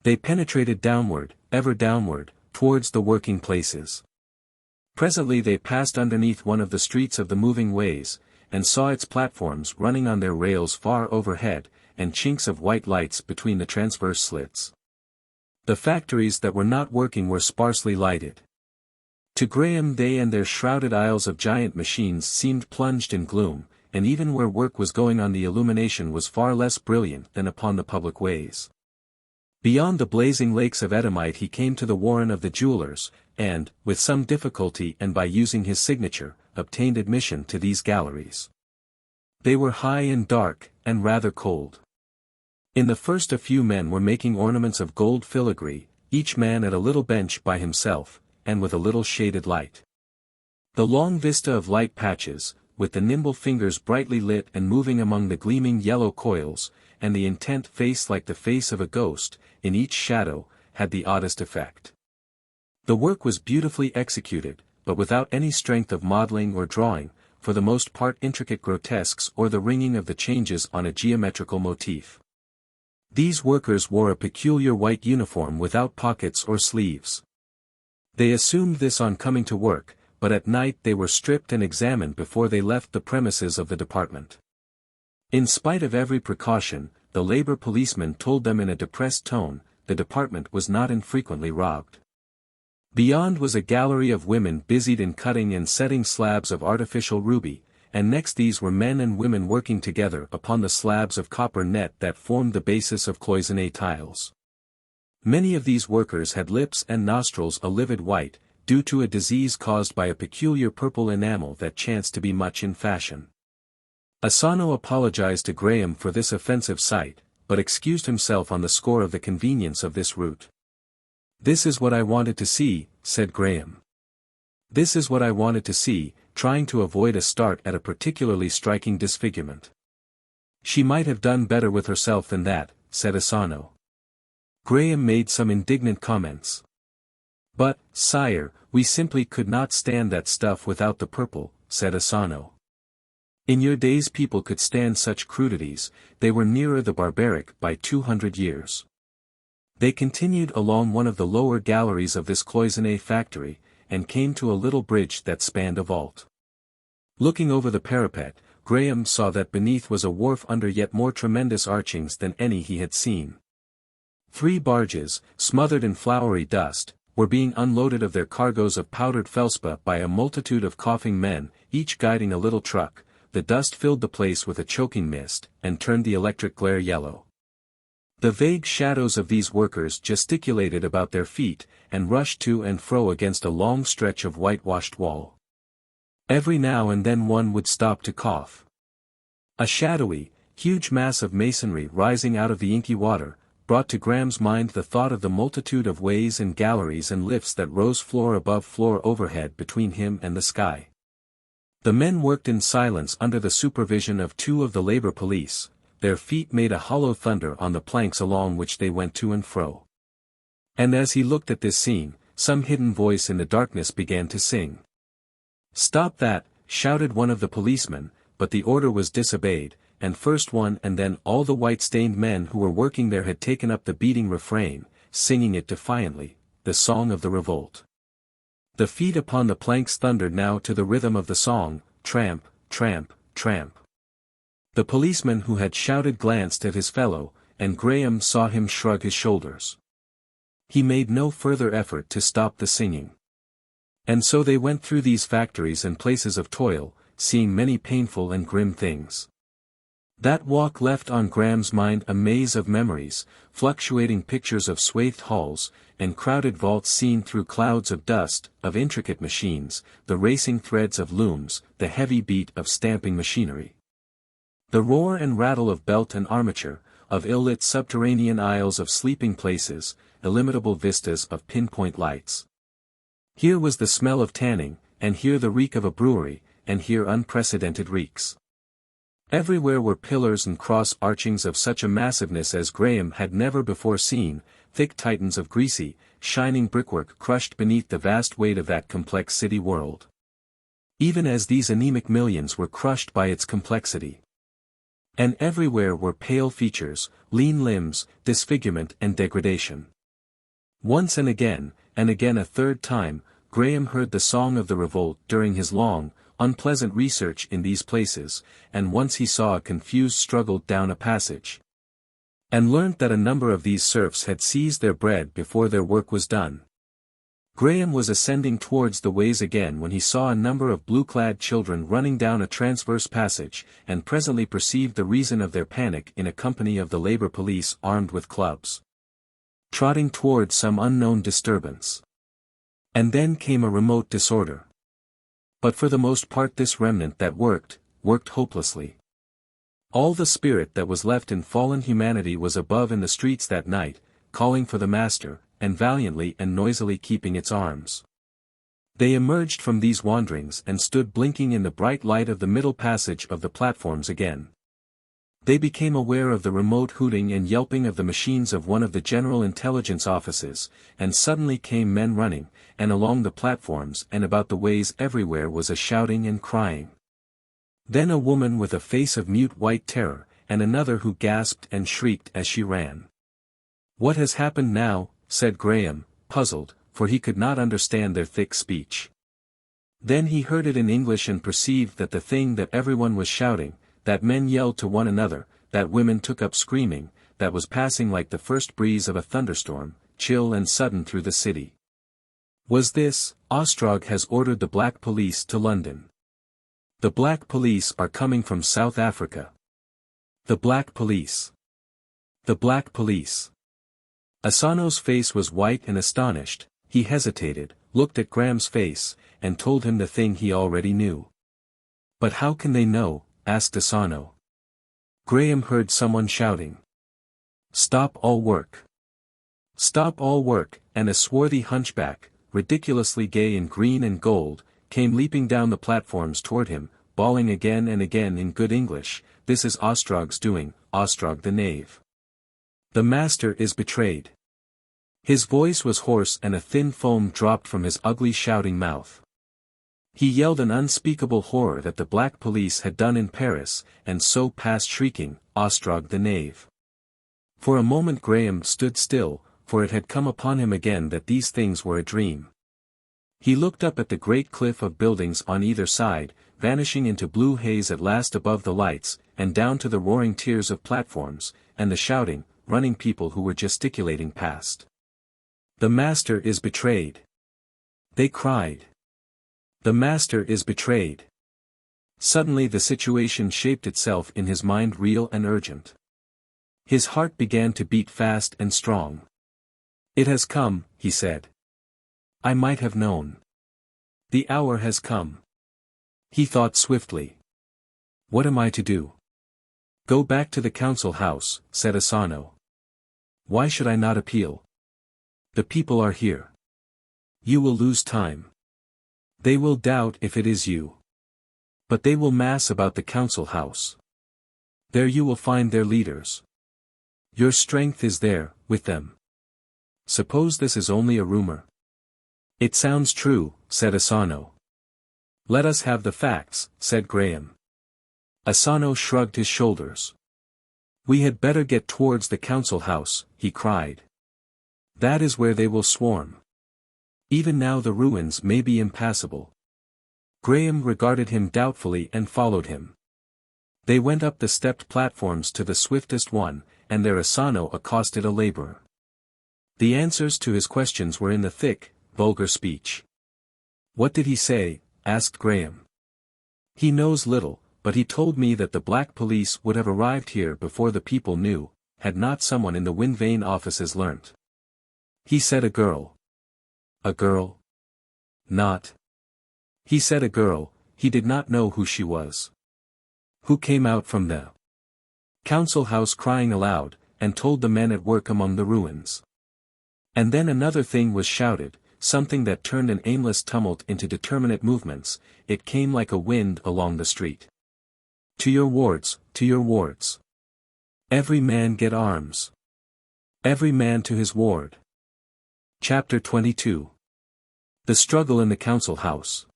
They penetrated downward, ever downward, towards the working places. Presently they passed underneath one of the streets of the moving ways, and saw its platforms running on their rails far overhead, and chinks of white lights between the transverse slits. The factories that were not working were sparsely lighted. To Graham they and their shrouded aisles of giant machines seemed plunged in gloom, and even where work was going on the illumination was far less brilliant than upon the public ways. Beyond the blazing lakes of Edomite he came to the warren of the jewelers, and, with some difficulty and by using his signature, obtained admission to these galleries. They were high and dark, and rather cold. In the first a few men were making ornaments of gold filigree, each man at a little bench by himself, and with a little shaded light. The long vista of light patches, with the nimble fingers brightly lit and moving among the gleaming yellow coils, and the intent face like the face of a ghost, in each shadow, had the oddest effect. The work was beautifully executed, but without any strength of modeling or drawing, for the most part intricate grotesques or the ringing of the changes on a geometrical motif. These workers wore a peculiar white uniform without pockets or sleeves. They assumed this on coming to work, but at night they were stripped and examined before they left the premises of the department. In spite of every precaution, the labor policeman told them in a depressed tone, the department was not infrequently robbed. Beyond was a gallery of women busied in cutting and setting slabs of artificial ruby, and next these were men and women working together upon the slabs of copper net that formed the basis of cloisonné tiles. Many of these workers had lips and nostrils a livid white, due to a disease caused by a peculiar purple enamel that chanced to be much in fashion. Asano apologized to Graham for this offensive sight, but excused himself on the score of the convenience of this route. "This is what I wanted to see," said Graham. "This is what I wanted to see," trying to avoid a start at a particularly striking disfigurement. "She might have done better with herself than that," said Asano. Graham made some indignant comments. "But, sire, we simply could not stand that stuff without the purple," said Asano. "In your days people could stand such crudities, they were nearer the barbaric by 200 years. They continued along one of the lower galleries of this cloisonné factory, and came to a little bridge that spanned a vault. Looking over the parapet, Graham saw that beneath was a wharf under yet more tremendous archings than any he had seen. 3 barges, smothered in floury dust, were being unloaded of their cargoes of powdered felspar by a multitude of coughing men, each guiding a little truck. The dust filled the place with a choking mist, and turned the electric glare yellow. The vague shadows of these workers gesticulated about their feet, and rushed to and fro against a long stretch of whitewashed wall. Every now and then one would stop to cough. A shadowy, huge mass of masonry rising out of the inky water, brought to Graham's mind the thought of the multitude of ways and galleries and lifts that rose floor above floor overhead between him and the sky. The men worked in silence under the supervision of 2 of the labor police, their feet made a hollow thunder on the planks along which they went to and fro. And as he looked at this scene, some hidden voice in the darkness began to sing. "Stop that," shouted one of the policemen, but the order was disobeyed, and first one and then all the white-stained men who were working there had taken up the beating refrain, singing it defiantly, the song of the revolt. The feet upon the planks thundered now to the rhythm of the song, tramp, tramp, tramp. The policeman who had shouted glanced at his fellow, and Graham saw him shrug his shoulders. He made no further effort to stop the singing. And so they went through these factories and places of toil, seeing many painful and grim things. That walk left on Graham's mind a maze of memories, fluctuating pictures of swathed halls, and crowded vaults seen through clouds of dust, of intricate machines, the racing threads of looms, the heavy beat of stamping machinery. The roar and rattle of belt and armature, of ill-lit subterranean aisles of sleeping places, illimitable vistas of pinpoint lights. Here was the smell of tanning, and here the reek of a brewery, and here unprecedented reeks. Everywhere were pillars and cross-archings of such a massiveness as Graham had never before seen, thick titans of greasy, shining brickwork crushed beneath the vast weight of that complex city world. Even as these anemic millions were crushed by its complexity. And everywhere were pale features, lean limbs, disfigurement and degradation. Once and again a third time, Graham heard the song of the revolt during his long, unpleasant research in these places, and once he saw a confused struggle down a passage. And learnt that a number of these serfs had seized their bread before their work was done. Graham was ascending towards the ways again when he saw a number of blue-clad children running down a transverse passage, and presently perceived the reason of their panic in a company of the labor police armed with clubs, trotting towards some unknown disturbance. And then came a remote disorder. But for the most part this remnant that worked hopelessly. All the spirit that was left in fallen humanity was above in the streets that night, calling for the master, and valiantly and noisily keeping its arms. They emerged from these wanderings and stood blinking in the bright light of the middle passage of the platforms again. They became aware of the remote hooting and yelping of the machines of one of the General Intelligence offices, and suddenly came men running, and along the platforms and about the ways everywhere was a shouting and crying. Then a woman with a face of mute white terror, and another who gasped and shrieked as she ran. "What has happened now?" said Graham, puzzled, for he could not understand their thick speech. Then he heard it in English and perceived that the thing that everyone was shouting, that men yelled to one another, that women took up screaming, that was passing like the first breeze of a thunderstorm, chill and sudden through the city. Was this, Ostrog has ordered the Black Police to London. The Black Police are coming from South Africa. The Black Police. The Black Police. Asano's face was white and astonished. He hesitated, looked at Graham's face, and told him the thing he already knew. But how can they know? Asked Asano. Graham heard someone shouting. Stop all work. Stop all work, and a swarthy hunchback, ridiculously gay in green and gold, came leaping down the platforms toward him, bawling again and again in good English, "This is Ostrog's doing, Ostrog the knave. The master is betrayed." His voice was hoarse and a thin foam dropped from his ugly shouting mouth. He yelled an unspeakable horror that the Black Police had done in Paris, and so passed shrieking, "Ostrog the knave." For a moment Graham stood still, for it had come upon him again that these things were a dream. He looked up at the great cliff of buildings on either side, vanishing into blue haze at last above the lights, and down to the roaring tiers of platforms, and the shouting, running people who were gesticulating past. "The master is betrayed!" they cried. "The master is betrayed!" Suddenly the situation shaped itself in his mind real and urgent. His heart began to beat fast and strong. "It has come," he said. "I might have known. The hour has come." He thought swiftly. "What am I to do?" "Go back to the council house," said Asano. "Why should I not appeal? The people are here. You will lose time. They will doubt if it is you. But they will mass about the council house. There you will find their leaders. Your strength is there, with them. Suppose this is only a rumor." "It sounds true," said Asano. "Let us have the facts," said Graham. Asano shrugged his shoulders. "We had better get towards the council house," he cried. "That is where they will swarm. Even now the ruins may be impassable." Graham regarded him doubtfully and followed him. They went up the stepped platforms to the swiftest one, and there Asano accosted a laborer. The answers to his questions were in the thick, vulgar speech. "What did he say?" asked Graham. "He knows little, but he told me that the Black Police would have arrived here before the people knew, had not someone in the Windvane offices learnt. He said a girl." "A girl?" "Not." "He said a girl, he did not know who she was." "Who came out from the council house crying aloud, and told the men at work among the ruins." And then another thing was shouted, something that turned an aimless tumult into determinate movements. It came like a wind along the street. "To your wards, to your wards. Every man get arms. Every man to his ward." Chapter 22. The struggle in the council house.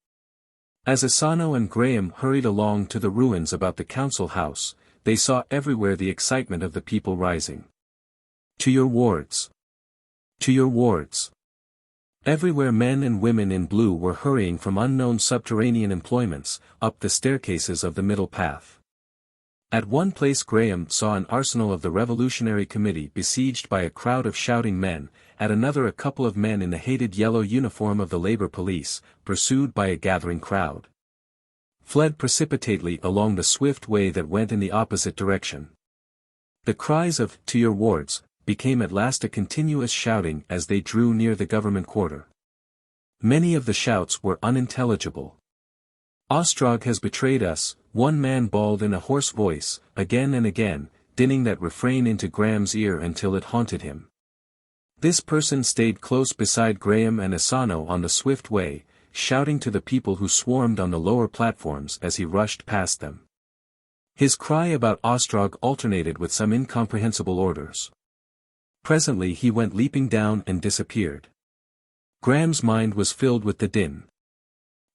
As Asano and Graham hurried along to the ruins about the council house, they saw everywhere the excitement of the people rising. "To your wards. To your wards." Everywhere men and women in blue were hurrying from unknown subterranean employments, up the staircases of the middle path. At one place Graham saw an arsenal of the Revolutionary Committee besieged by a crowd of shouting men, at another a couple of men in the hated yellow uniform of the Labor Police, pursued by a gathering crowd, fled precipitately along the swift way that went in the opposite direction. The cries of "To your wards" became at last a continuous shouting as they drew near the government quarter. Many of the shouts were unintelligible. "Ostrog has betrayed us," one man bawled in a hoarse voice, again and again, dinning that refrain into Graham's ear until it haunted him. This person stayed close beside Graham and Asano on the swift way, shouting to the people who swarmed on the lower platforms as he rushed past them. His cry about Ostrog alternated with some incomprehensible orders. Presently he went leaping down and disappeared. Graham's mind was filled with the din.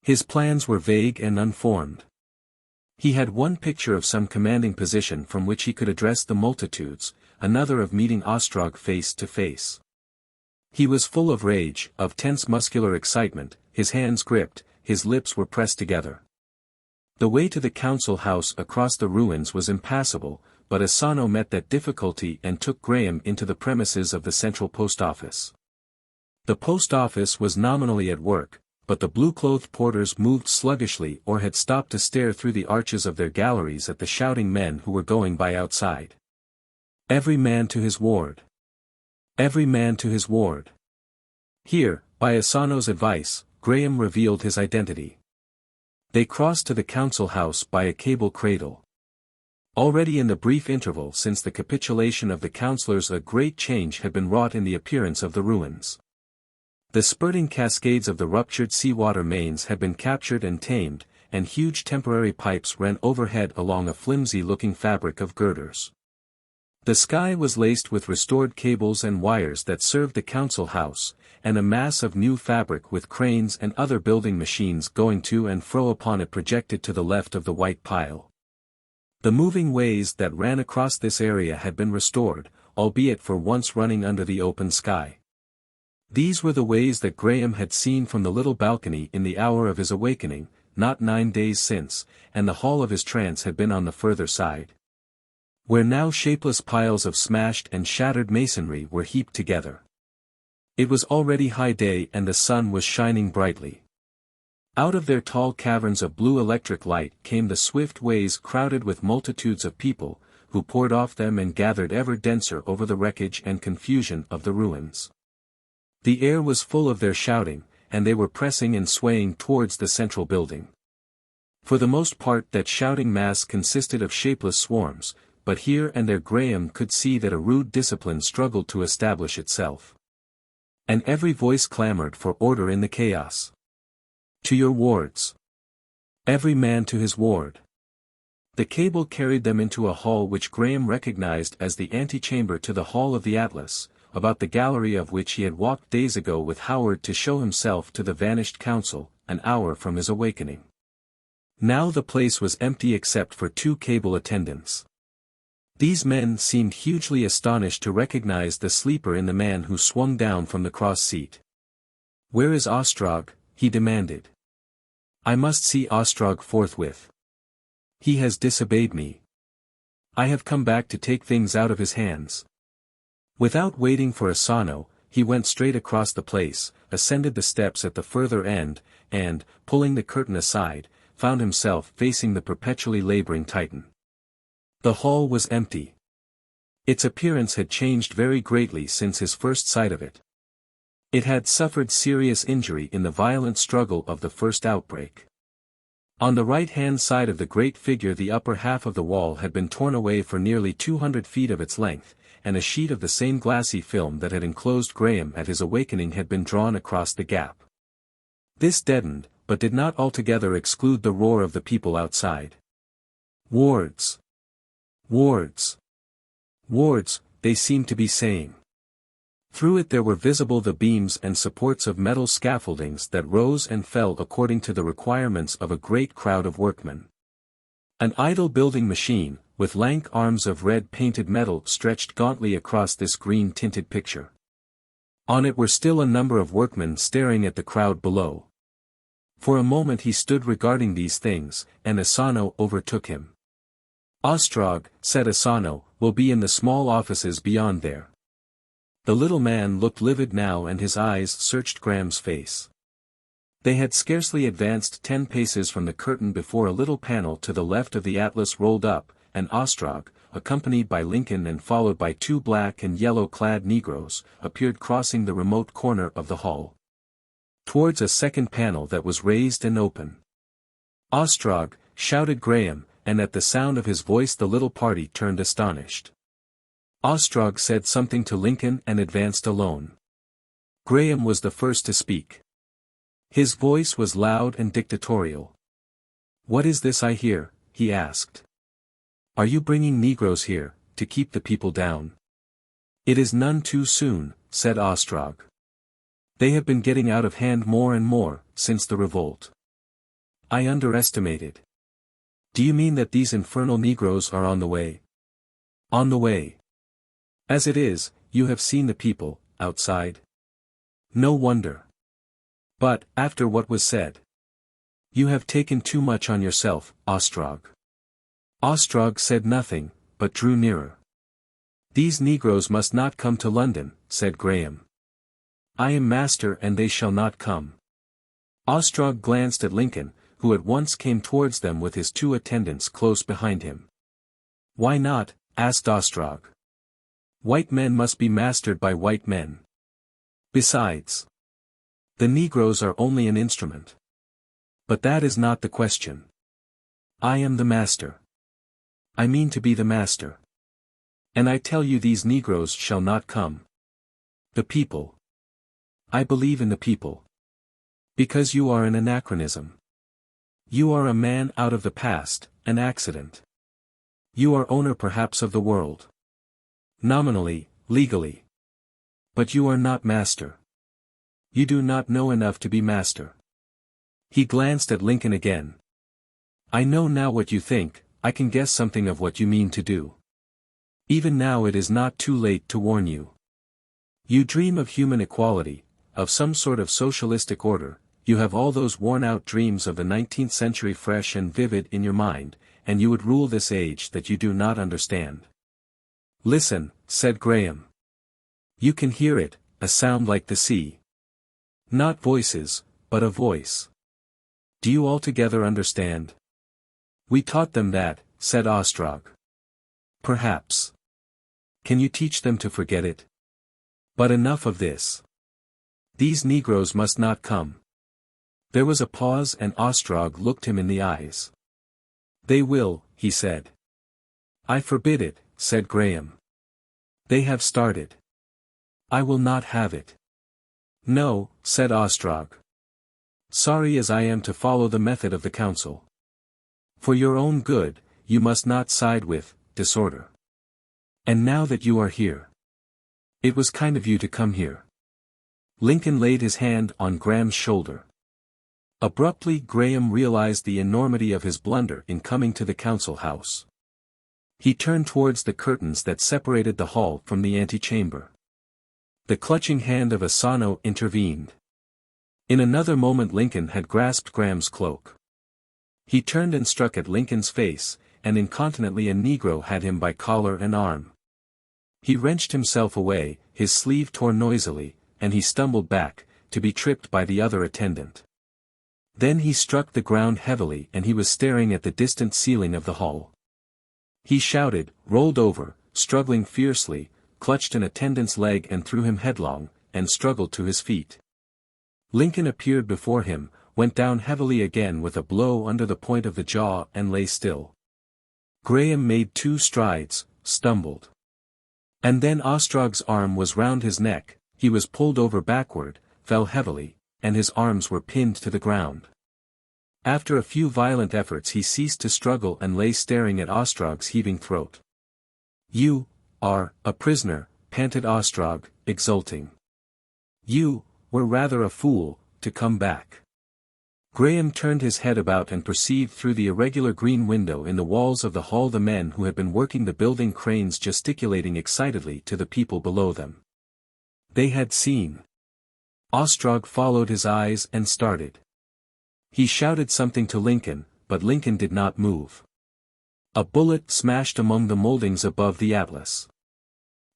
His plans were vague and unformed. He had one picture of some commanding position from which he could address the multitudes, another of meeting Ostrog face to face. He was full of rage, of tense muscular excitement, his hands gripped, his lips were pressed together. The way to the council house across the ruins was impassable, but Asano met that difficulty and took Graham into the premises of the central post office. The post office was nominally at work, but the blue-clothed porters moved sluggishly or had stopped to stare through the arches of their galleries at the shouting men who were going by outside. Every man to his ward. Every man to his ward. Here, by Asano's advice, Graham revealed his identity. They crossed to the council house by a cable cradle. Already in the brief interval since the capitulation of the councillors a great change had been wrought in the appearance of the ruins. The spurting cascades of the ruptured seawater mains had been captured and tamed, and huge temporary pipes ran overhead along a flimsy-looking fabric of girders. The sky was laced with restored cables and wires that served the council house, and a mass of new fabric with cranes and other building machines going to and fro upon it projected to the left of the white pile. The moving ways that ran across this area had been restored, albeit for once running under the open sky. These were the ways that Graham had seen from the little balcony in the hour of his awakening, not 9 days since, and the hall of his trance had been on the further side. Where now shapeless piles of smashed and shattered masonry were heaped together. It was already high day and the sun was shining brightly. Out of their tall caverns of blue electric light came the swift ways crowded with multitudes of people, who poured off them and gathered ever denser over the wreckage and confusion of the ruins. The air was full of their shouting, and they were pressing and swaying towards the central building. For the most part that shouting mass consisted of shapeless swarms, but here and there Graham could see that a rude discipline struggled to establish itself. And every voice clamored for order in the chaos. To your wards. Every man to his ward. The cable carried them into a hall which Graham recognized as the antechamber to the Hall of the Atlas, about the gallery of which he had walked days ago with Howard to show himself to the vanished council, an hour from his awakening. Now the place was empty except for 2 cable attendants. These men seemed hugely astonished to recognize the sleeper in the man who swung down from the cross seat. "Where is Ostrog?" he demanded. "I must see Ostrog forthwith. He has disobeyed me. I have come back to take things out of his hands." Without waiting for Asano, he went straight across the place, ascended the steps at the further end, and, pulling the curtain aside, found himself facing the perpetually laboring Titan. The hall was empty. Its appearance had changed very greatly since his first sight of it. It had suffered serious injury in the violent struggle of the first outbreak. On the right-hand side of the great figure the upper half of the wall had been torn away for nearly 200 feet of its length, and a sheet of the same glassy film that had enclosed Graham at his awakening had been drawn across the gap. This deadened, but did not altogether exclude the roar of the people outside. "Wards! Wards! Wards," they seemed to be saying. Through it there were visible the beams and supports of metal scaffoldings that rose and fell according to the requirements of a great crowd of workmen. An idle building machine, with lank arms of red-painted metal stretched gauntly across this green-tinted picture. On it were still a number of workmen staring at the crowd below. For a moment he stood regarding these things, and Asano overtook him. "Ostrog," said Asano, "will be in the small offices beyond there." The little man looked livid now and his eyes searched Graham's face. They had scarcely advanced 10 paces from the curtain before a little panel to the left of the Atlas rolled up, and Ostrog, accompanied by Lincoln and followed by 2 black and yellow-clad Negroes, appeared crossing the remote corner of the hall. Towards a second panel that was raised and open. "Ostrog," shouted Graham, and at the sound of his voice the little party turned astonished. Ostrog said something to Lincoln and advanced alone. Graham was the first to speak. His voice was loud and dictatorial. "What is this I hear?" he asked. "Are you bringing Negroes here, to keep the people down?" "It is none too soon," said Ostrog. "They have been getting out of hand more and more, since the revolt. I underestimated. Do you mean that these infernal Negroes are on the way?" "On the way. As it is, you have seen the people, outside. No wonder. But, after what was said. You have taken too much on yourself, Ostrog. Ostrog said nothing, but drew nearer. These Negroes must not come to London, said Graham. I am master and they shall not come. Ostrog glanced at Lincoln, who at once came towards them with his 2 attendants close behind him. Why not? Asked Ostrog. White men must be mastered by white men. Besides, the Negroes are only an instrument. But that is not the question. I am the master. I mean to be the master. And I tell you these Negroes shall not come. The people. I believe in the people. Because you are an anachronism. You are a man out of the past, an accident. You are owner perhaps of the world. Nominally, legally. But you are not master. You do not know enough to be master. He glanced at Lincoln again. I know now what you think, I can guess something of what you mean to do. Even now it is not too late to warn you. You dream of human equality, of some sort of socialistic order, you have all those worn-out dreams of the 19th century fresh and vivid in your mind, and you would rule this age that you do not understand. Listen, said Graham. You can hear it, a sound like the sea. Not voices, but a voice. Do you altogether understand? We taught them that, said Ostrog. Perhaps. Can you teach them to forget it? But enough of this. These Negroes must not come. There was a pause and Ostrog looked him in the eyes. They will, he said. I forbid it, said Graham. They have started. I will not have it. No, said Ostrog. Sorry as I am to follow the method of the council. For your own good, you must not side with disorder. And now that you are here. It was kind of you to come here. Lincoln laid his hand on Graham's shoulder. Abruptly Graham realized the enormity of his blunder in coming to the council house. He turned towards the curtains that separated the hall from the antechamber. The clutching hand of Asano intervened. In another moment Lincoln had grasped Graham's cloak. He turned and struck at Lincoln's face, and incontinently a Negro had him by collar and arm. He wrenched himself away, his sleeve tore noisily, and he stumbled back, to be tripped by the other attendant. Then he struck the ground heavily and he was staring at the distant ceiling of the hall. He shouted, rolled over, struggling fiercely, clutched an attendant's leg and threw him headlong, and struggled to his feet. Lincoln appeared before him, went down heavily again with a blow under the point of the jaw and lay still. Graham made 2 strides, stumbled. And then Ostrog's arm was round his neck, he was pulled over backward, fell heavily, and his arms were pinned to the ground. After a few violent efforts he ceased to struggle and lay staring at Ostrog's heaving throat. You are a prisoner, panted Ostrog, exulting. You were rather a fool, to come back. Graham turned his head about and perceived through the irregular green window in the walls of the hall the men who had been working the building cranes gesticulating excitedly to the people below them. They had seen. Ostrog followed his eyes and started. He shouted something to Lincoln, but Lincoln did not move. A bullet smashed among the moldings above the Atlas.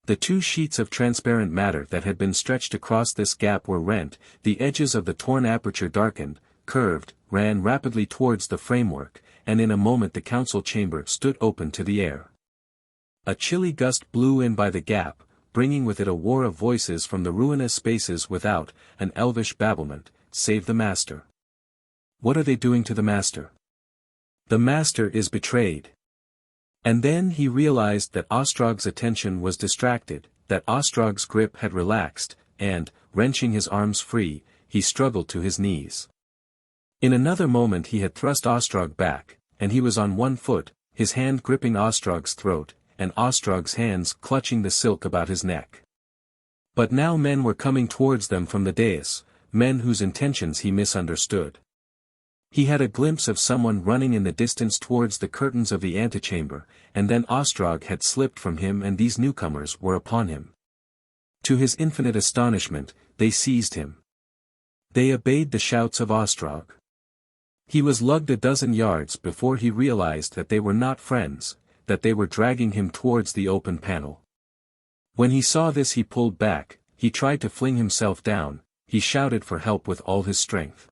The 2 sheets of transparent matter that had been stretched across this gap were rent, the edges of the torn aperture darkened, curved, ran rapidly towards the framework, and in a moment the council chamber stood open to the air. A chilly gust blew in by the gap, bringing with it a war of voices from the ruinous spaces without, an elvish babblement, save the master. What are they doing to the master? The master is betrayed. And then he realized that Ostrog's attention was distracted, that Ostrog's grip had relaxed, and, wrenching his arms free, he struggled to his knees. In another moment he had thrust Ostrog back, and he was on one foot, his hand gripping Ostrog's throat, and Ostrog's hands clutching the silk about his neck. But now men were coming towards them from the dais, men whose intentions he misunderstood. He had a glimpse of someone running in the distance towards the curtains of the antechamber, and then Ostrog had slipped from him and these newcomers were upon him. To his infinite astonishment, they seized him. They obeyed the shouts of Ostrog. He was lugged a dozen yards before he realized that they were not friends, that they were dragging him towards the open panel. When he saw this he pulled back, he tried to fling himself down, he shouted for help with all his strength.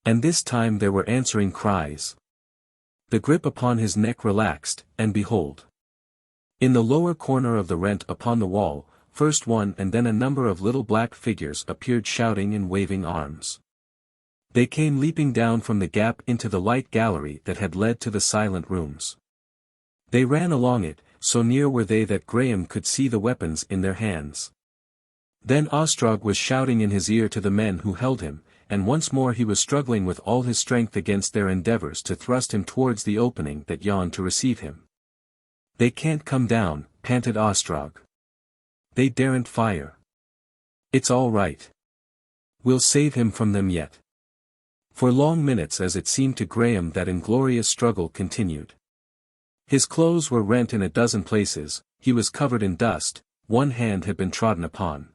And this time there were answering cries. The grip upon his neck relaxed, and behold! In the lower corner of the rent upon the wall, first one and then a number of little black figures appeared shouting and waving arms. They came leaping down from the gap into the light gallery that had led to the silent rooms. They ran along it, so near were they that Graham could see the weapons in their hands. Then Ostrog was shouting in his ear to the men who held him, and once more he was struggling with all his strength against their endeavors to thrust him towards the opening that yawned to receive him. "They can't come down," panted Ostrog. "They daren't fire. It's all right. We'll save him from them yet." For long minutes as it seemed to Graham that inglorious struggle continued. His clothes were rent in a dozen places, he was covered in dust, one hand had been trodden upon.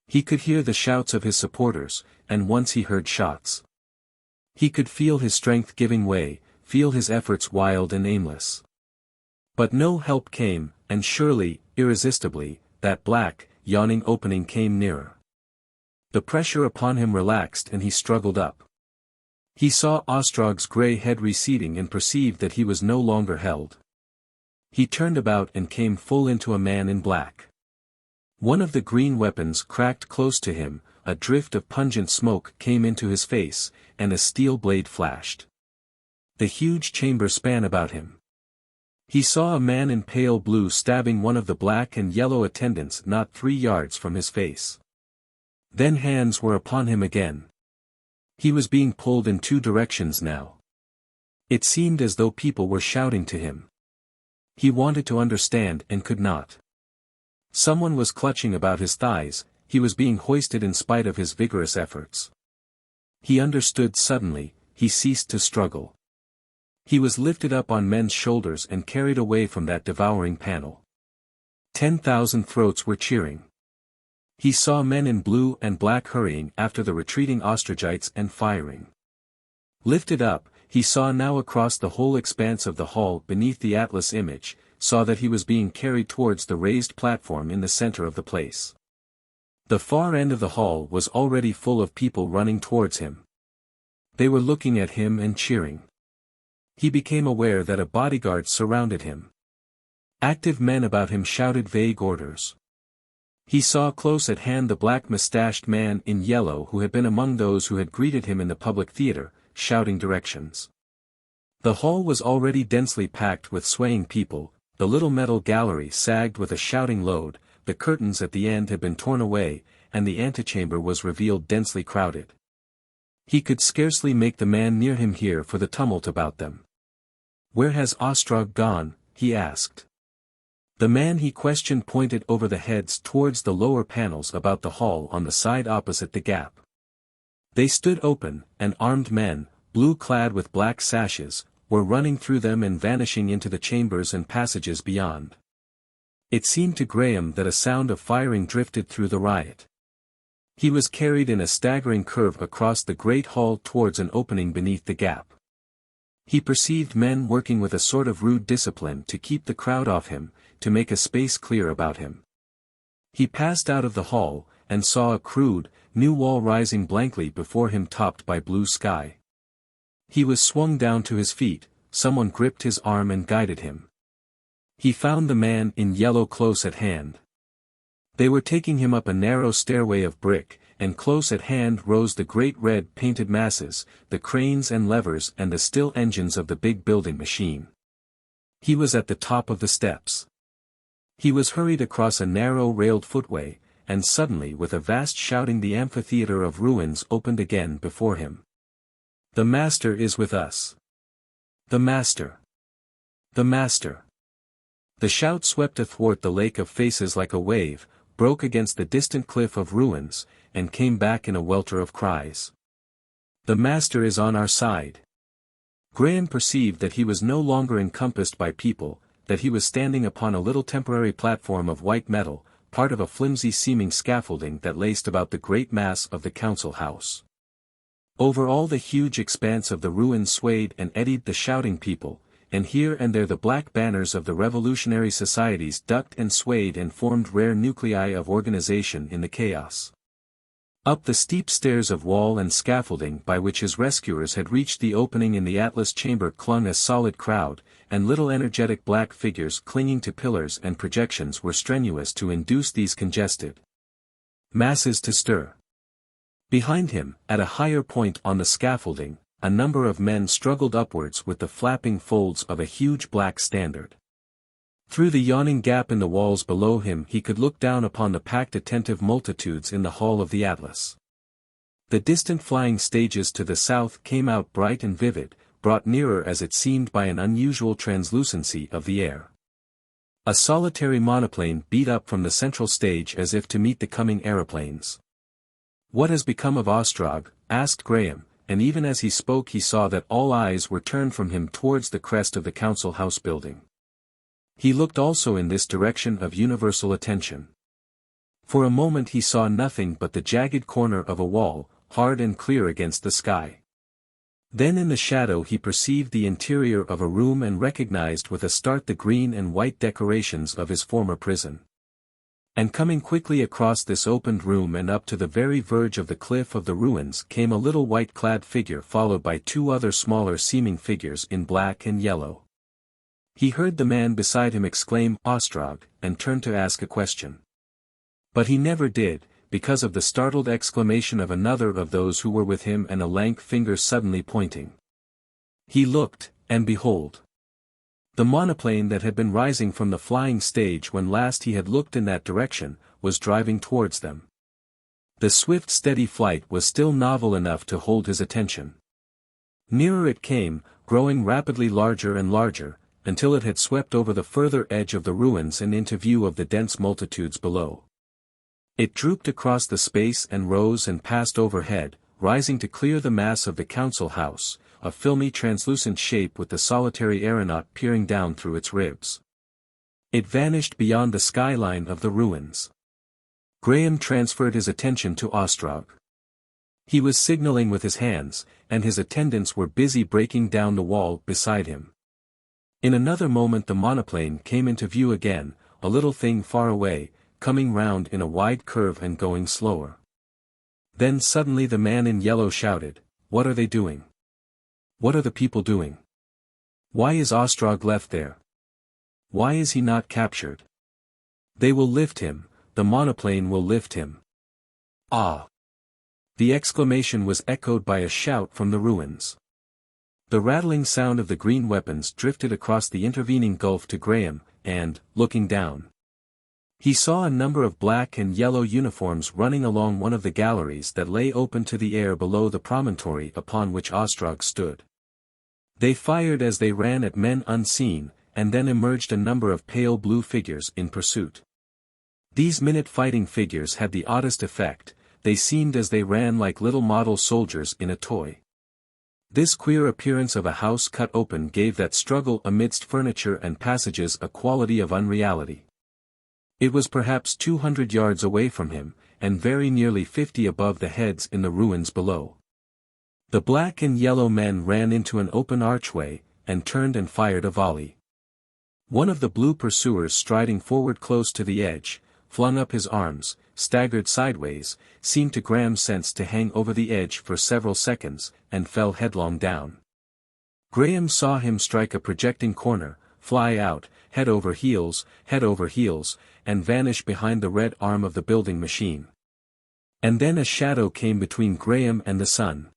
He could hear the shouts of his supporters, and once he heard shots. He could feel his strength giving way, feel his efforts wild and aimless. But no help came, and surely, irresistibly, that black, yawning opening came nearer. The pressure upon him relaxed and he struggled up. He saw Ostrog's grey head receding and perceived that he was no longer held. He turned about and came full into a man in black. One of the green weapons cracked close to him, a drift of pungent smoke came into his face, and a steel blade flashed. The huge chamber span about him. He saw a man in pale blue stabbing one of the black and yellow attendants not 3 yards from his face. Then hands were upon him again. He was being pulled in 2 directions now. It seemed as though people were shouting to him. He wanted to understand and could not. Someone was clutching about his thighs, he was being hoisted in spite of his vigorous efforts. He understood suddenly, he ceased to struggle. He was lifted up on men's shoulders and carried away from that devouring panel. 10,000 throats were cheering. He saw men in blue and black hurrying after the retreating Ostrogites and firing. Lifted up, he saw now across the whole expanse of the hall beneath the Atlas image, saw that he was being carried towards the raised platform in the center of the place. The far end of the hall was already full of people running towards him. They were looking at him and cheering. He became aware that a bodyguard surrounded him. Active men about him shouted vague orders. He saw close at hand the black-mustached man in yellow who had been among those who had greeted him in the public theater, shouting directions. The hall was already densely packed with swaying people, the little metal gallery sagged with a shouting load, the curtains at the end had been torn away, and the antechamber was revealed densely crowded. He could scarcely make the man near him hear for the tumult about them. "Where has Ostrog gone?" he asked. The man he questioned pointed over the heads towards the lower panels about the hall on the side opposite the gap. They stood open, and armed men, blue-clad with black sashes, were running through them and vanishing into the chambers and passages beyond. It seemed to Graham that a sound of firing drifted through the riot. He was carried in a staggering curve across the great hall towards an opening beneath the gap. He perceived men working with a sort of rude discipline to keep the crowd off him, to make a space clear about him. He passed out of the hall, and saw a crude, new wall rising blankly before him topped by blue sky. He was swung down to his feet, someone gripped his arm and guided him. He found the man in yellow close at hand. They were taking him up a narrow stairway of brick, and close at hand rose the great red painted masses, the cranes and levers and the still engines of the big building machine. He was at the top of the steps. He was hurried across a narrow railed footway, and suddenly with a vast shouting the amphitheater of ruins opened again before him. "The Master is with us! The Master! The Master!" The shout swept athwart the lake of faces like a wave, broke against the distant cliff of ruins, and came back in a welter of cries. "The Master is on our side!" Graham perceived that he was no longer encompassed by people, that he was standing upon a little temporary platform of white metal, part of a flimsy-seeming scaffolding that laced about the great mass of the council house. Over all the huge expanse of the ruins swayed and eddied the shouting people, and here and there the black banners of the revolutionary societies ducked and swayed and formed rare nuclei of organization in the chaos. Up the steep stairs of wall and scaffolding by which his rescuers had reached the opening in the Atlas chamber clung a solid crowd, and little energetic black figures clinging to pillars and projections were strenuous to induce these congested masses to stir. Behind him, at a higher point on the scaffolding, a number of men struggled upwards with the flapping folds of a huge black standard. Through the yawning gap in the walls below him he could look down upon the packed attentive multitudes in the hall of the Atlas. The distant flying stages to the south came out bright and vivid, brought nearer as it seemed by an unusual translucency of the air. A solitary monoplane beat up from the central stage as if to meet the coming aeroplanes. "What has become of Ostrog?" asked Graham, and even as he spoke he saw that all eyes were turned from him towards the crest of the council house building. He looked also in this direction of universal attention. For a moment he saw nothing but the jagged corner of a wall, hard and clear against the sky. Then in the shadow he perceived the interior of a room and recognized with a start the green and white decorations of his former prison. And coming quickly across this opened room and up to the very verge of the cliff of the ruins came a little white-clad figure followed by two other smaller seeming figures in black and yellow. He heard the man beside him exclaim "Ostrog," and turned to ask a question. But he never did, because of the startled exclamation of another of those who were with him and a lank finger suddenly pointing. He looked, and behold! The monoplane that had been rising from the flying stage when last he had looked in that direction, was driving towards them. The swift steady flight was still novel enough to hold his attention. Nearer it came, growing rapidly larger and larger, until it had swept over the further edge of the ruins and into view of the dense multitudes below. It drooped across the space and rose and passed overhead, rising to clear the mass of the council house, a filmy translucent shape with the solitary aeronaut peering down through its ribs. It vanished beyond the skyline of the ruins. Graham transferred his attention to Ostrog. He was signaling with his hands, and his attendants were busy breaking down the wall beside him. In another moment the monoplane came into view again, a little thing far away, coming round in a wide curve and going slower. Then suddenly the man in yellow shouted, "What are they doing? What are the people doing? Why is Ostrog left there? Why is he not captured? They will lift him, the monoplane will lift him. Ah!" The exclamation was echoed by a shout from the ruins. The rattling sound of the green weapons drifted across the intervening gulf to Graham, and, looking down, he saw a number of black and yellow uniforms running along one of the galleries that lay open to the air below the promontory upon which Ostrog stood. They fired as they ran at men unseen, and then emerged a number of pale blue figures in pursuit. These minute-fighting figures had the oddest effect, they seemed as they ran like little model soldiers in a toy. This queer appearance of a house cut open gave that struggle amidst furniture and passages a quality of unreality. It was perhaps 200 yards away from him, and very nearly 50 above the heads in the ruins below. The black and yellow men ran into an open archway, and turned and fired a volley. One of the blue pursuers striding forward close to the edge, flung up his arms, staggered sideways, seemed to Graham's sense to hang over the edge for several seconds, and fell headlong down. Graham saw him strike a projecting corner, fly out, head over heels, and vanish behind the red arm of the building machine. And then a shadow came between Graham and the sun.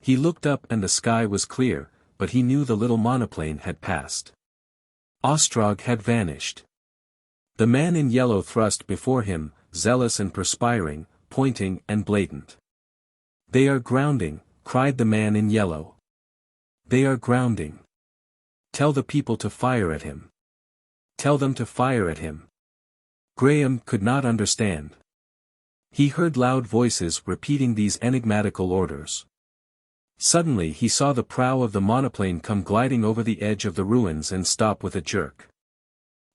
He looked up and the sky was clear, but he knew the little monoplane had passed. Ostrog had vanished. The man in yellow thrust before him, zealous and perspiring, pointing and blatant. "They are grounding," cried the man in yellow. "They are grounding. Tell the people to fire at him. Tell them to fire at him." Graham could not understand. He heard loud voices repeating these enigmatical orders. Suddenly he saw the prow of the monoplane come gliding over the edge of the ruins and stop with a jerk.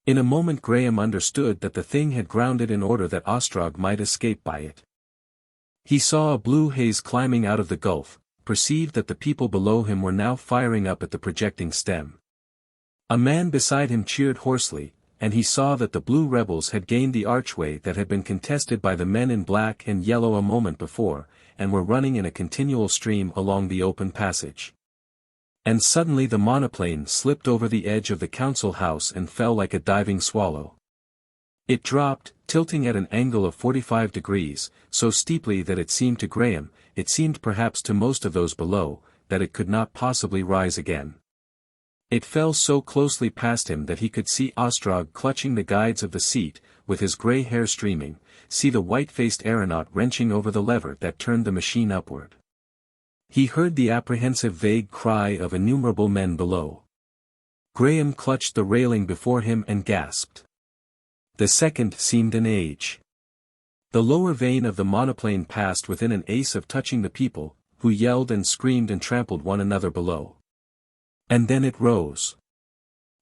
In a moment Graham understood that the thing had grounded in order that Ostrog might escape by it. He saw a blue haze climbing out of the gulf, perceived that the people below him were now firing up at the projecting stem. A man beside him cheered hoarsely, and he saw that the blue rebels had gained the archway that had been contested by the men in black and yellow a moment before, and were running in a continual stream along the open passage. And suddenly the monoplane slipped over the edge of the council house and fell like a diving swallow. It dropped, tilting at an angle of 45 degrees, so steeply that it seemed to Graham, it seemed perhaps to most of those below, that it could not possibly rise again. It fell so closely past him that he could see Ostrog clutching the guides of the seat, with his grey hair streaming, see the white-faced aeronaut wrenching over the lever that turned the machine upward. He heard the apprehensive vague cry of innumerable men below. Graham clutched the railing before him and gasped. The second seemed an age. The lower vane of the monoplane passed within an ace of touching the people, who yelled and screamed and trampled one another below. And then it rose.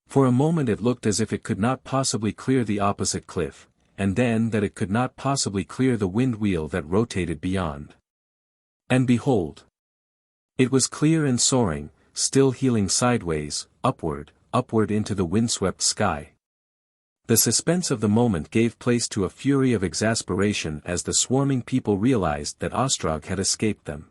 For a moment it looked as if it could not possibly clear the opposite cliff, and then that it could not possibly clear the wind wheel that rotated beyond. And behold! It was clear and soaring, still heeling sideways, upward into the windswept sky. The suspense of the moment gave place to a fury of exasperation as the swarming people realized that Ostrog had escaped them.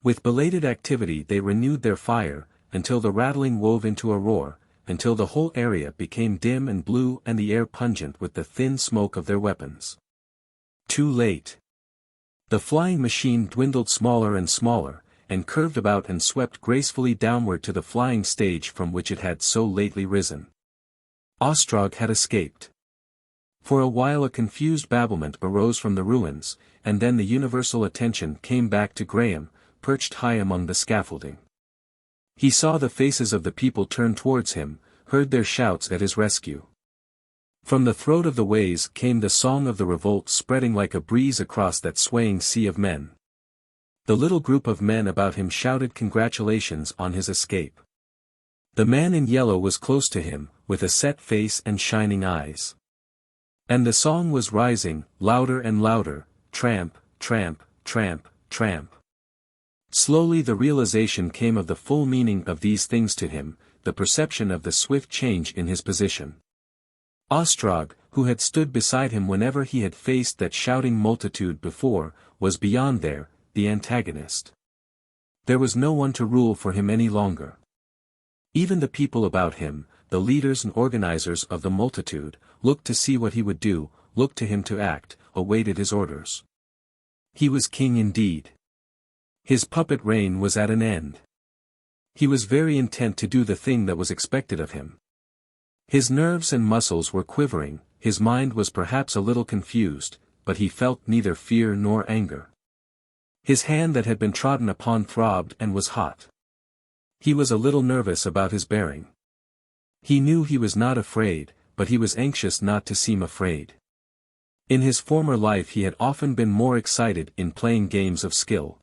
With belated activity they renewed their fire, until the rattling wove into a roar, until the whole area became dim and blue and the air pungent with the thin smoke of their weapons. Too late. The flying machine dwindled smaller and smaller, and curved about and swept gracefully downward to the flying stage from which it had so lately risen. Ostrog had escaped. For a while a confused babblement arose from the ruins, and then the universal attention came back to Graham, perched high among the scaffolding. He saw the faces of the people turn towards him, heard their shouts at his rescue. From the throat of the ways came the song of the revolt spreading like a breeze across that swaying sea of men. The little group of men about him shouted congratulations on his escape. The man in yellow was close to him, with a set face and shining eyes. And the song was rising, louder and louder, tramp, tramp, tramp, tramp. Slowly the realization came of the full meaning of these things to him, the perception of the swift change in his position. Ostrog, who had stood beside him whenever he had faced that shouting multitude before, was beyond there, the antagonist. There was no one to rule for him any longer. Even the people about him, the leaders and organizers of the multitude, looked to see what he would do, looked to him to act, awaited his orders. He was king indeed. His puppet reign was at an end. He was very intent to do the thing that was expected of him. His nerves and muscles were quivering, his mind was perhaps a little confused, but he felt neither fear nor anger. His hand that had been trodden upon throbbed and was hot. He was a little nervous about his bearing. He knew he was not afraid, but he was anxious not to seem afraid. In his former life he had often been more excited in playing games of skill.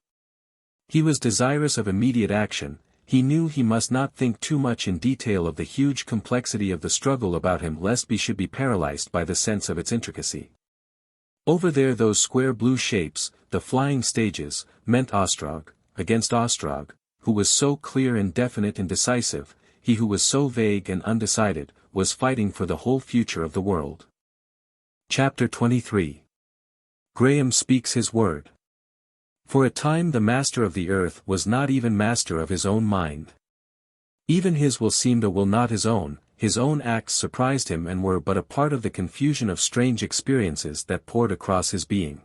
He was desirous of immediate action, he knew he must not think too much in detail of the huge complexity of the struggle about him lest he should be paralyzed by the sense of its intricacy. Over there those square blue shapes, the flying stages, meant Ostrog, against Ostrog, who was so clear and definite and decisive, he who was so vague and undecided, was fighting for the whole future of the world. Chapter 23. Graham speaks his word. For a time the master of the earth was not even master of his own mind. Even his will seemed a will not his own acts surprised him and were but a part of the confusion of strange experiences that poured across his being.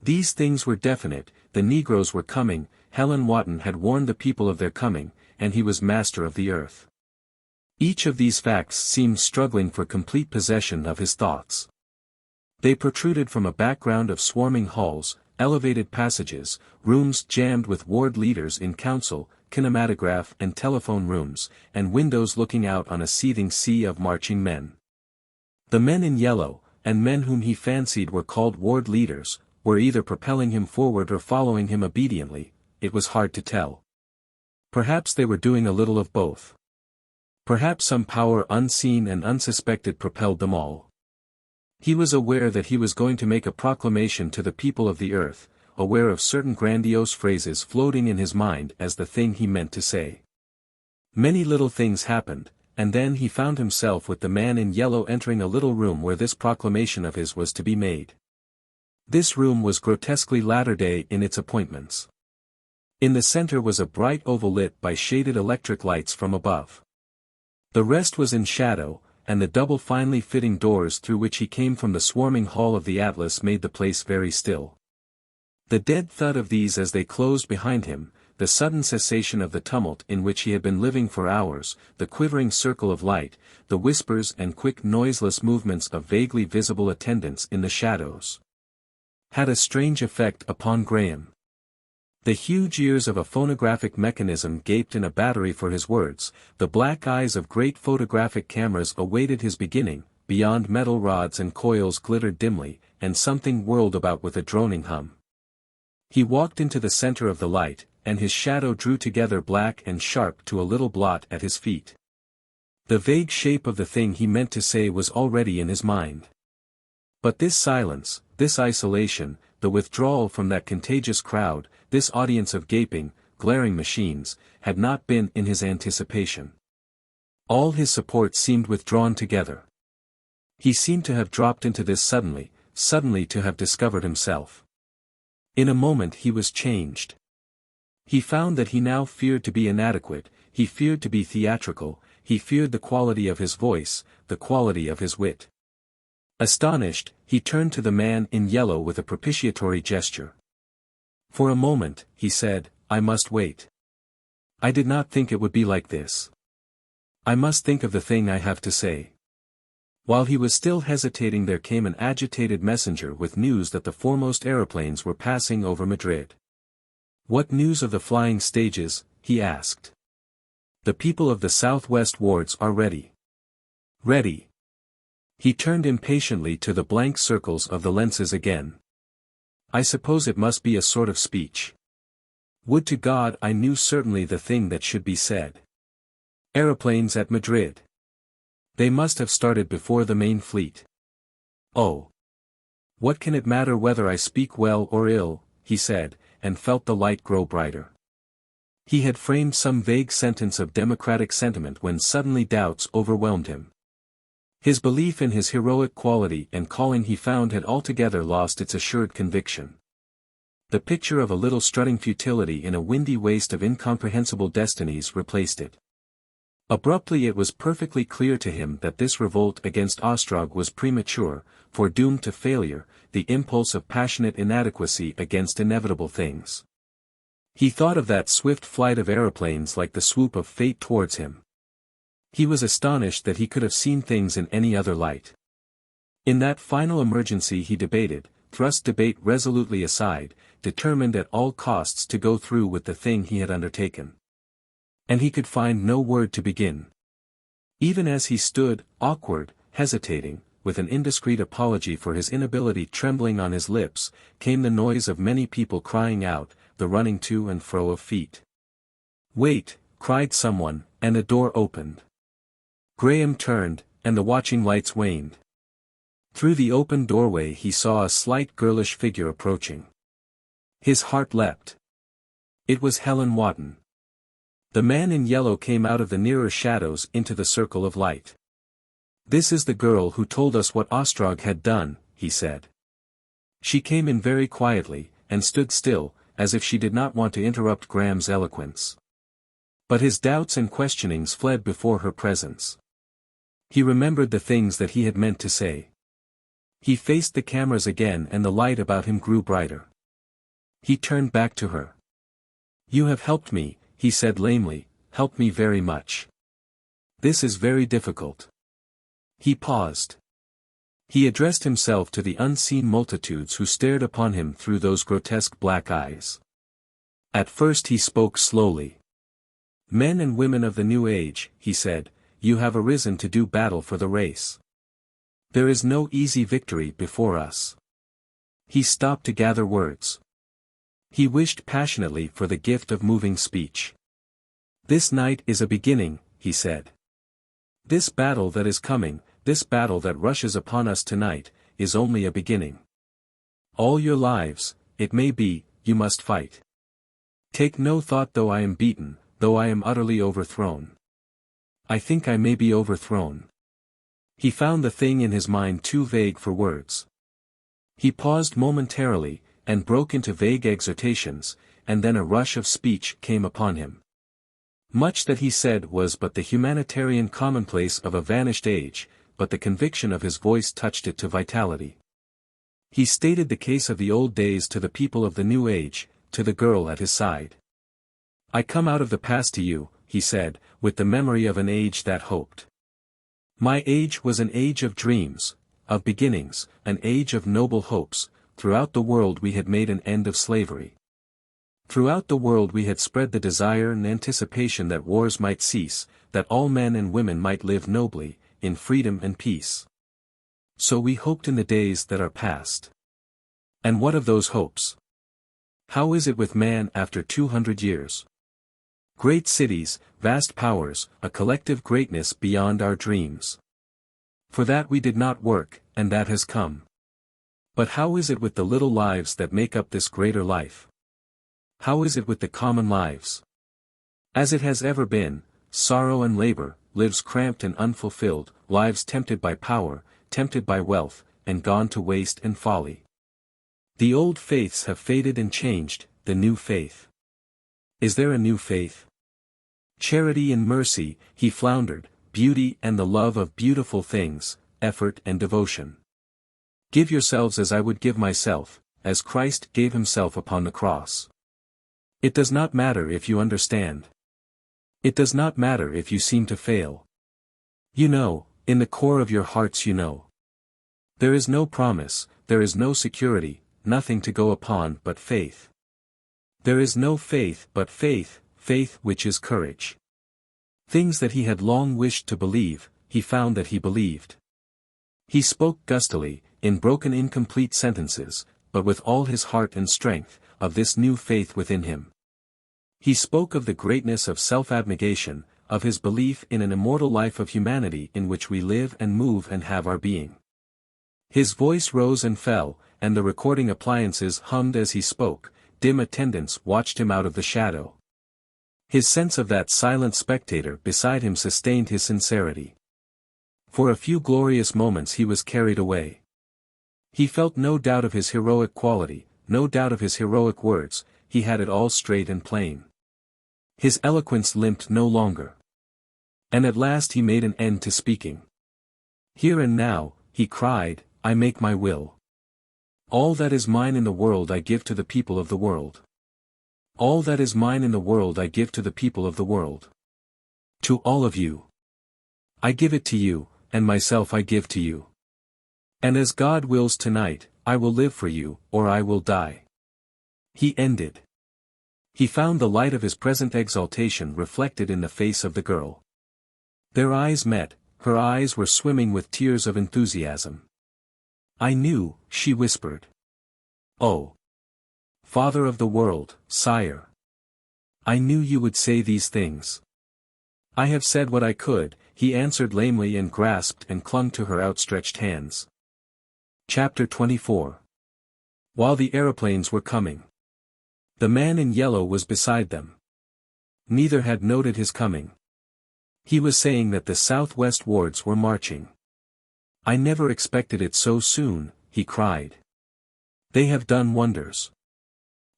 These things were definite, the Negroes were coming, Helen Wotton had warned the people of their coming, and he was master of the earth. Each of these facts seemed struggling for complete possession of his thoughts. They protruded from a background of swarming halls, elevated passages, rooms jammed with ward leaders in council, kinematograph and telephone rooms, and windows looking out on a seething sea of marching men. The men in yellow, and men whom he fancied were called ward leaders, were either propelling him forward or following him obediently, it was hard to tell. Perhaps they were doing a little of both. Perhaps some power unseen and unsuspected propelled them all. He was aware that he was going to make a proclamation to the people of the earth, aware of certain grandiose phrases floating in his mind as the thing he meant to say. Many little things happened, and then he found himself with the man in yellow entering a little room where this proclamation of his was to be made. This room was grotesquely latter-day in its appointments. In the center was a bright oval lit by shaded electric lights from above. The rest was in shadow, and the double finely fitting doors through which he came from the swarming hall of the Atlas made the place very still. The dead thud of these as they closed behind him, the sudden cessation of the tumult in which he had been living for hours, the quivering circle of light, the whispers and quick noiseless movements of vaguely visible attendants in the shadows, had a strange effect upon Graham. The huge ears of a phonographic mechanism gaped in a battery for his words, the black eyes of great photographic cameras awaited his beginning, beyond metal rods and coils glittered dimly, and something whirled about with a droning hum. He walked into the center of the light, and his shadow drew together black and sharp to a little blot at his feet. The vague shape of the thing he meant to say was already in his mind. But this silence, this isolation, the withdrawal from that contagious crowd, this audience of gaping, glaring machines, had not been in his anticipation. All his support seemed withdrawn together. He seemed to have dropped into this suddenly to have discovered himself. In a moment he was changed. He found that he now feared to be inadequate, he feared to be theatrical, he feared the quality of his voice, the quality of his wit. Astonished, he turned to the man in yellow with a propitiatory gesture. "For a moment," he said, "I must wait. I did not think it would be like this. I must think of the thing I have to say." While he was still hesitating there came an agitated messenger with news that the foremost aeroplanes were passing over Madrid. "What news of the flying stages?" he asked. "The people of the southwest wards are ready." "Ready." He turned impatiently to the blank circles of the lenses again. "I suppose it must be a sort of speech. Would to God I knew certainly the thing that should be said. Aeroplanes at Madrid. They must have started before the main fleet. Oh. What can it matter whether I speak well or ill," he said, and felt the light grow brighter. He had framed some vague sentence of democratic sentiment when suddenly doubts overwhelmed him. His belief in his heroic quality and calling he found had altogether lost its assured conviction. The picture of a little strutting futility in a windy waste of incomprehensible destinies replaced it. Abruptly it was perfectly clear to him that this revolt against Ostrog was premature, foredoomed to failure, the impulse of passionate inadequacy against inevitable things. He thought of that swift flight of aeroplanes like the swoop of fate towards him. He was astonished that he could have seen things in any other light. In that final emergency he debated, thrust debate resolutely aside, determined at all costs to go through with the thing he had undertaken. And he could find no word to begin. Even as he stood, awkward, hesitating, with an indiscreet apology for his inability trembling on his lips, came the noise of many people crying out, the running to and fro of feet. "Wait," cried someone, and a door opened. Graham turned, and the watching lights waned. Through the open doorway he saw a slight girlish figure approaching. His heart leapt. It was Helen Wotton. The man in yellow came out of the nearer shadows into the circle of light. "This is the girl who told us what Ostrog had done," he said. She came in very quietly, and stood still, as if she did not want to interrupt Graham's eloquence. But his doubts and questionings fled before her presence. He remembered the things that he had meant to say. He faced the cameras again and the light about him grew brighter. He turned back to her. "You have helped me," he said lamely, "helped me very much. This is very difficult." He paused. He addressed himself to the unseen multitudes who stared upon him through those grotesque black eyes. At first he spoke slowly. "Men and women of the new age," he said, "you have arisen to do battle for the race. There is no easy victory before us." He stopped to gather words. He wished passionately for the gift of moving speech. "This night is a beginning," he said. "This battle that is coming, this battle that rushes upon us tonight, is only a beginning. All your lives, it may be, you must fight. Take no thought though I am beaten, though I am utterly overthrown. I think I may be overthrown. He found the thing in his mind too vague for words. He paused momentarily, and broke into vague exhortations, and then a rush of speech came upon him. Much that he said was but the humanitarian commonplace of a vanished age, but the conviction of his voice touched it to vitality. He stated the case of the old days to the people of the new age, to the girl at his side. I come out of the past to you, he said, with the memory of an age that hoped. My age was an age of dreams, of beginnings, an age of noble hopes. Throughout the world we had made an end of slavery. Throughout the world we had spread the desire and anticipation that wars might cease, that all men and women might live nobly, in freedom and peace. So we hoped in the days that are past. And what of those hopes? How is it with man after 200 years? Great cities, vast powers, a collective greatness beyond our dreams. For that we did not work, and that has come. But how is it with the little lives that make up this greater life? How is it with the common lives? As it has ever been, sorrow and labor, lives cramped and unfulfilled, lives tempted by power, tempted by wealth, and gone to waste and folly. The old faiths have faded and changed, the new faith. Is there a new faith? Charity and mercy, he floundered, beauty and the love of beautiful things, effort and devotion. Give yourselves as I would give myself, as Christ gave himself upon the cross. It does not matter if you understand. It does not matter if you seem to fail. You know, in the core of your hearts you know. There is no promise, there is no security, nothing to go upon but faith. There is no faith but faith, faith which is courage. Things that he had long wished to believe, he found that he believed. He spoke gustily, in broken incomplete sentences, but with all his heart and strength, of this new faith within him. He spoke of the greatness of self-abnegation, of his belief in an immortal life of humanity in which we live and move and have our being. His voice rose and fell, and the recording appliances hummed as he spoke. Dim attendants watched him out of the shadow. His sense of that silent spectator beside him sustained his sincerity. For a few glorious moments he was carried away. He felt no doubt of his heroic quality, no doubt of his heroic words, he had it all straight and plain. His eloquence limped no longer. And at last he made an end to speaking. Here and now, he cried, I make my will. All that is mine in the world I give to the people of the world. All that is mine in the world I give to the people of the world. To all of you. I give it to you, and myself I give to you. And as God wills tonight, I will live for you, or I will die. He ended. He found the light of his present exaltation reflected in the face of the girl. Their eyes met, her eyes were swimming with tears of enthusiasm. I knew, she whispered. Oh! Father of the world, sire! I knew you would say these things. I have said what I could, he answered lamely and grasped and clung to her outstretched hands. Chapter 24. While the aeroplanes were coming. The man in yellow was beside them. Neither had noted his coming. He was saying that the southwest wards were marching. I never expected it so soon, he cried. They have done wonders.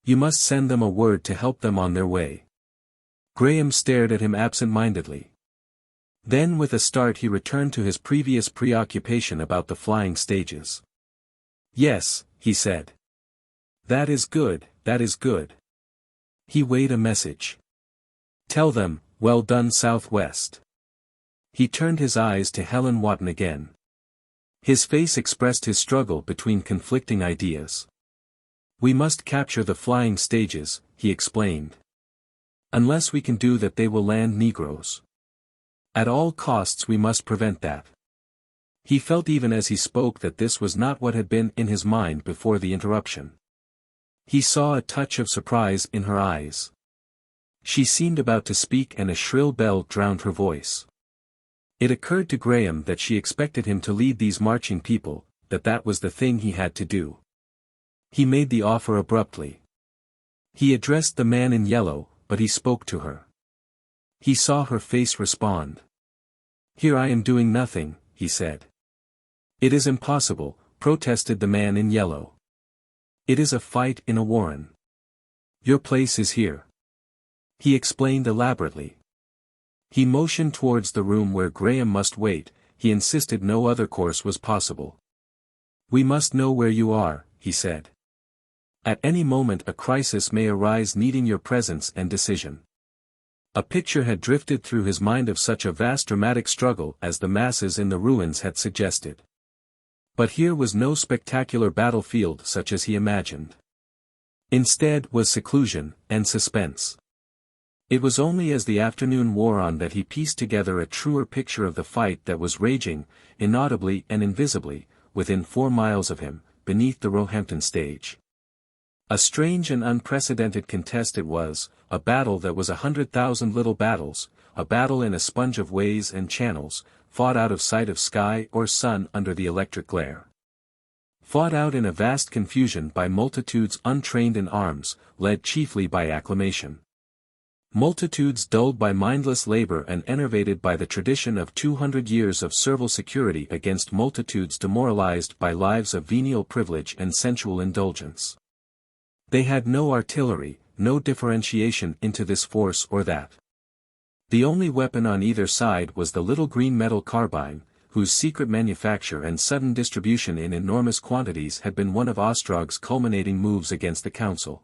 You must send them a word to help them on their way. Graham stared at him absent-mindedly. Then with a start he returned to his previous preoccupation about the flying stages. Yes, he said. That is good, that is good. He weighed a message. Tell them, well done Southwest. He turned his eyes to Helen Wotton again. His face expressed his struggle between conflicting ideas. We must capture the flying stages, he explained. Unless we can do that they will land Negroes. At all costs we must prevent that. He felt even as he spoke that this was not what had been in his mind before the interruption. He saw a touch of surprise in her eyes. She seemed about to speak and a shrill bell drowned her voice. It occurred to Graham that she expected him to lead these marching people, that that was the thing he had to do. He made the offer abruptly. He addressed the man in yellow, but he spoke to her. He saw her face respond. "Here I am doing nothing," he said. "It is impossible," protested the man in yellow. "It is a fight in a warren. Your place is here." He explained elaborately. He motioned towards the room where Graham must wait. He insisted no other course was possible. "We must know where you are," he said. "At any moment a crisis may arise needing your presence and decision." A picture had drifted through his mind of such a vast dramatic struggle as the masses in the ruins had suggested. But here was no spectacular battlefield such as he imagined. Instead was seclusion and suspense. It was only as the afternoon wore on that he pieced together a truer picture of the fight that was raging, inaudibly and invisibly, within 4 miles of him, beneath the Roehampton stage. A strange and unprecedented contest it was, a battle that was 100,000 little battles, a battle in a sponge of ways and channels, fought out of sight of sky or sun under the electric glare. Fought out in a vast confusion by multitudes untrained in arms, led chiefly by acclamation. Multitudes dulled by mindless labor and enervated by the tradition of 200 years of servile security against multitudes demoralized by lives of venial privilege and sensual indulgence. They had no artillery, no differentiation into this force or that. The only weapon on either side was the little green metal carbine, whose secret manufacture and sudden distribution in enormous quantities had been one of Ostrog's culminating moves against the council.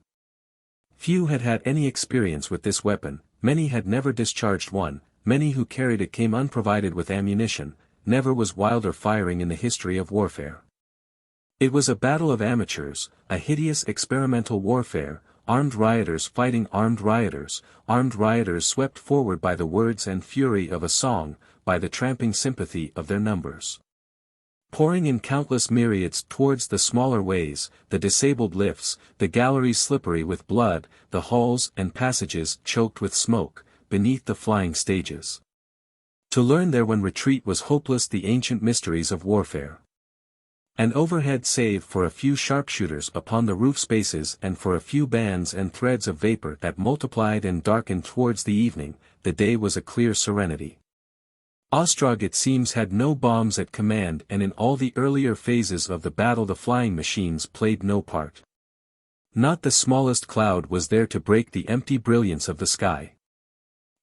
Few had had any experience with this weapon, many had never discharged one, many who carried it came unprovided with ammunition, never was wilder firing in the history of warfare. It was a battle of amateurs, a hideous experimental warfare, armed rioters fighting armed rioters swept forward by the words and fury of a song, by the tramping sympathy of their numbers. Pouring in countless myriads towards the smaller ways, the disabled lifts, the galleries slippery with blood, the halls and passages choked with smoke, beneath the flying stages. To learn there when retreat was hopeless the ancient mysteries of warfare. And overhead save for a few sharpshooters upon the roof spaces and for a few bands and threads of vapor that multiplied and darkened towards the evening, the day was a clear serenity. Ostrog it seems had no bombs at command and in all the earlier phases of the battle the flying machines played no part. Not the smallest cloud was there to break the empty brilliance of the sky.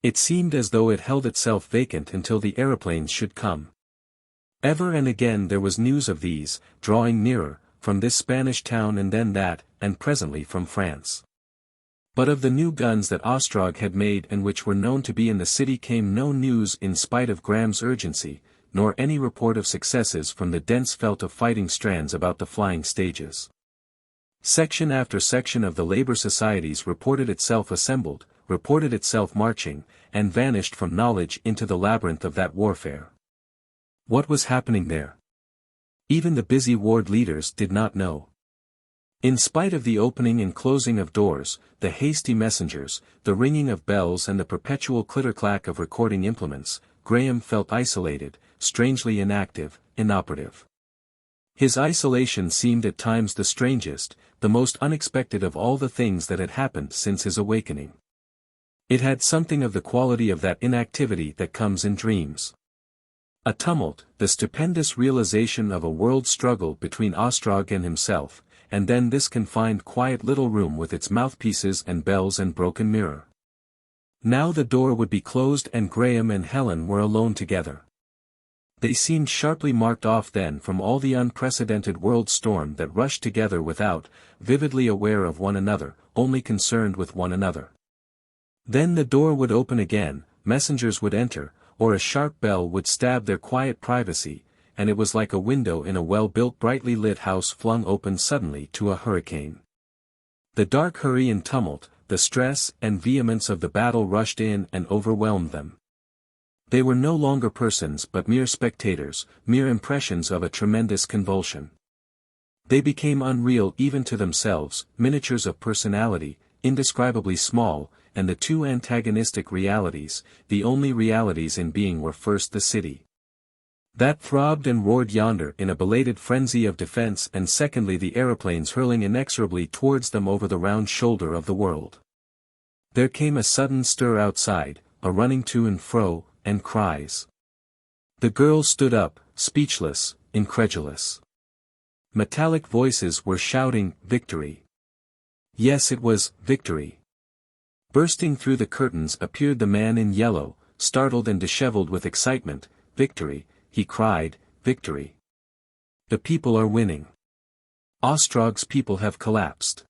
It seemed as though it held itself vacant until the aeroplanes should come. Ever and again there was news of these, drawing nearer, from this Spanish town and then that, and presently from France. But of the new guns that Ostrog had made and which were known to be in the city came no news in spite of Graham's urgency, nor any report of successes from the dense felt of fighting strands about the flying stages. Section after section of the labor societies reported itself assembled, reported itself marching, and vanished from knowledge into the labyrinth of that warfare. What was happening there? Even the busy ward leaders did not know. In spite of the opening and closing of doors, the hasty messengers, the ringing of bells and the perpetual clitter-clack of recording implements, Graham felt isolated, strangely inactive, inoperative. His isolation seemed at times the strangest, the most unexpected of all the things that had happened since his awakening. It had something of the quality of that inactivity that comes in dreams. A tumult, the stupendous realization of a world struggle between Ostrog and himself, and then this confined quiet little room with its mouthpieces and bells and broken mirror. Now the door would be closed and Graham and Helen were alone together. They seemed sharply marked off then from all the unprecedented world storm that rushed together without, vividly aware of one another, only concerned with one another. Then the door would open again, messengers would enter, or a sharp bell would stab their quiet privacy, and it was like a window in a well-built brightly lit house flung open suddenly to a hurricane. The dark hurry and tumult, the stress and vehemence of the battle rushed in and overwhelmed them. They were no longer persons but mere spectators, mere impressions of a tremendous convulsion. They became unreal even to themselves, miniatures of personality, indescribably small, and the two antagonistic realities, the only realities in being were first the city. that throbbed and roared yonder in a belated frenzy of defense, and secondly the aeroplanes hurling inexorably towards them over the round shoulder of the world. There came a sudden stir outside, a running to and fro, and cries. The girls stood up, speechless, incredulous. Metallic voices were shouting, "Victory!" Yes, it was victory. Bursting through the curtains appeared the man in yellow, startled and disheveled with excitement. "Victory!" he cried, "victory! The people are winning. Ostrog's people have collapsed."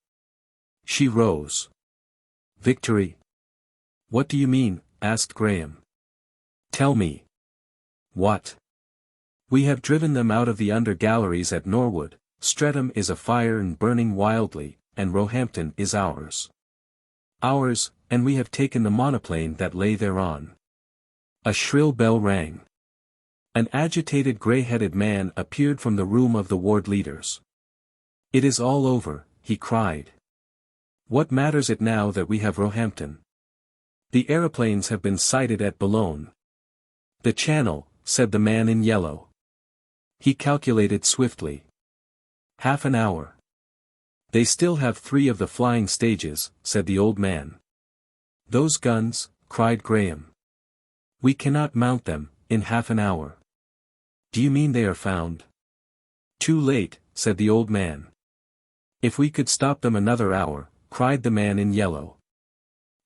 She rose. "Victory? What do you mean?" asked Graham. "Tell me." "What?" "We have driven them out of the under galleries at Norwood, Streatham is afire and burning wildly, and Roehampton is ours. Ours, and we have taken the monoplane that lay thereon." A shrill bell rang. An agitated grey-headed man appeared from the room of the ward leaders. "It is all over," he cried. "What matters it now that we have Roehampton? The aeroplanes have been sighted at Boulogne." "The Channel," said the man in yellow. He calculated swiftly. "Half an hour." "They still have 3 of the flying stages," said the old man. "Those guns," cried Graham. "We cannot mount them, in half an hour." "Do you mean they are found?" "Too late," said the old man. "If we could stop them another hour," cried the man in yellow.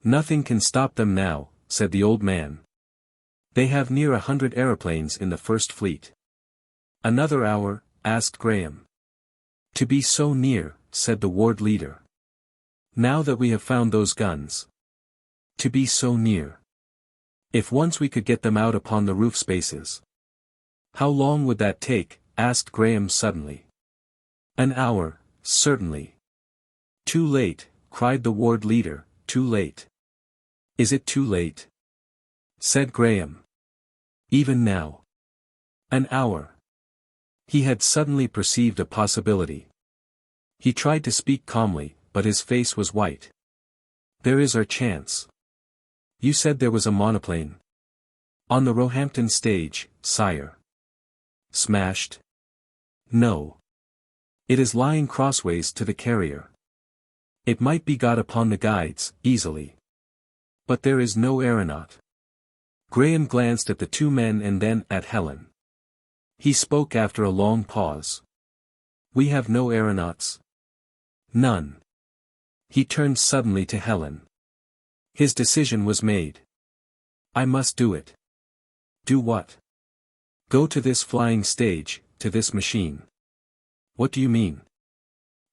"Nothing can stop them now," said the old man. "They have near 100 aeroplanes in the first fleet." "Another hour?" asked Graham. "To be so near," said the ward leader. "Now that we have found those guns. To be so near. If once we could get them out upon the roof spaces." "How long would that take?" asked Graham suddenly. "An hour, certainly." "Too late," cried the ward leader, "too late." "Is it too late?" said Graham. "Even now." "An hour." He had suddenly perceived a possibility. He tried to speak calmly, but his face was white. "There is our chance." "You said there was a monoplane?" "On the Roehampton stage, sire." "Smashed?" "No. It is lying crossways to the carrier. It might be got upon the guides, easily. But there is no aeronaut." Graham glanced at the 2 men and then at Helen. He spoke after a long pause. "We have no aeronauts?" "None." He turned suddenly to Helen. His decision was made. "I must do it." "Do what?" "Go to this flying stage, to this machine." "What do you mean?"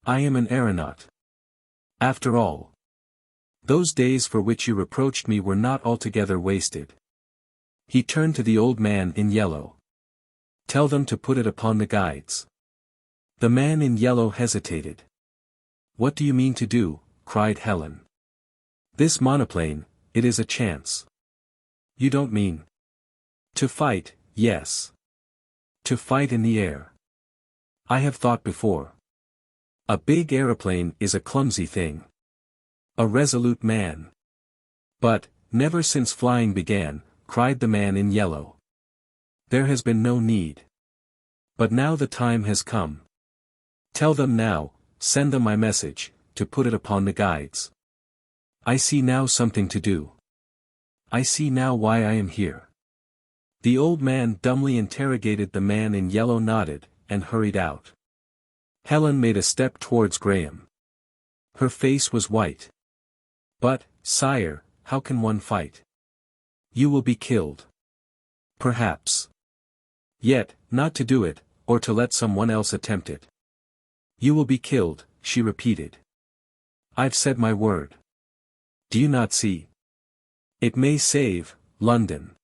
"I am an aeronaut. After all. Those days for which you reproached me were not altogether wasted." He turned to the old man in yellow. "Tell them to put it upon the guides." The man in yellow hesitated. "What do you mean to do?" cried Helen. "This monoplane, it is a chance." "You don't mean—" "To fight, yes. To fight in the air. I have thought before. A big aeroplane is a clumsy thing. A resolute man. But, never since flying began," cried the man in yellow. "There has been no need. But now the time has come. Tell them now, send them my message, to put it upon the guides. I see now something to do. I see now why I am here." The old man dumbly interrogated the man in yellow, nodded, and hurried out. Helen made a step towards Graham. Her face was white. "But, sire, how can one fight? You will be killed." "Perhaps. Yet, not to do it, or to let someone else attempt it." "You will be killed," she repeated. "I've said my word. Do you not see? It may save London."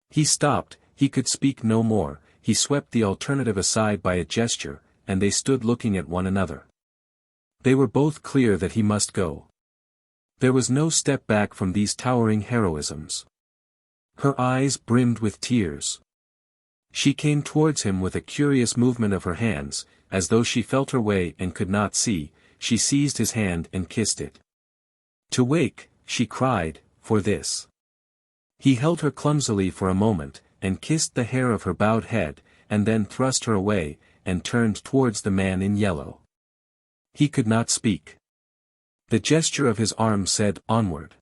He stopped, he could speak no more, he swept the alternative aside by a gesture, and they stood looking at one another. They were both clear that he must go. There was no step back from these towering heroisms. Her eyes brimmed with tears. She came towards him with a curious movement of her hands, as though she felt her way and could not see. She seized his hand and kissed it. "To wake," she cried, "for this." He held her clumsily for a moment, and kissed the hair of her bowed head, and then thrust her away, and turned towards the man in yellow. He could not speak. The gesture of his arm said, "Onward."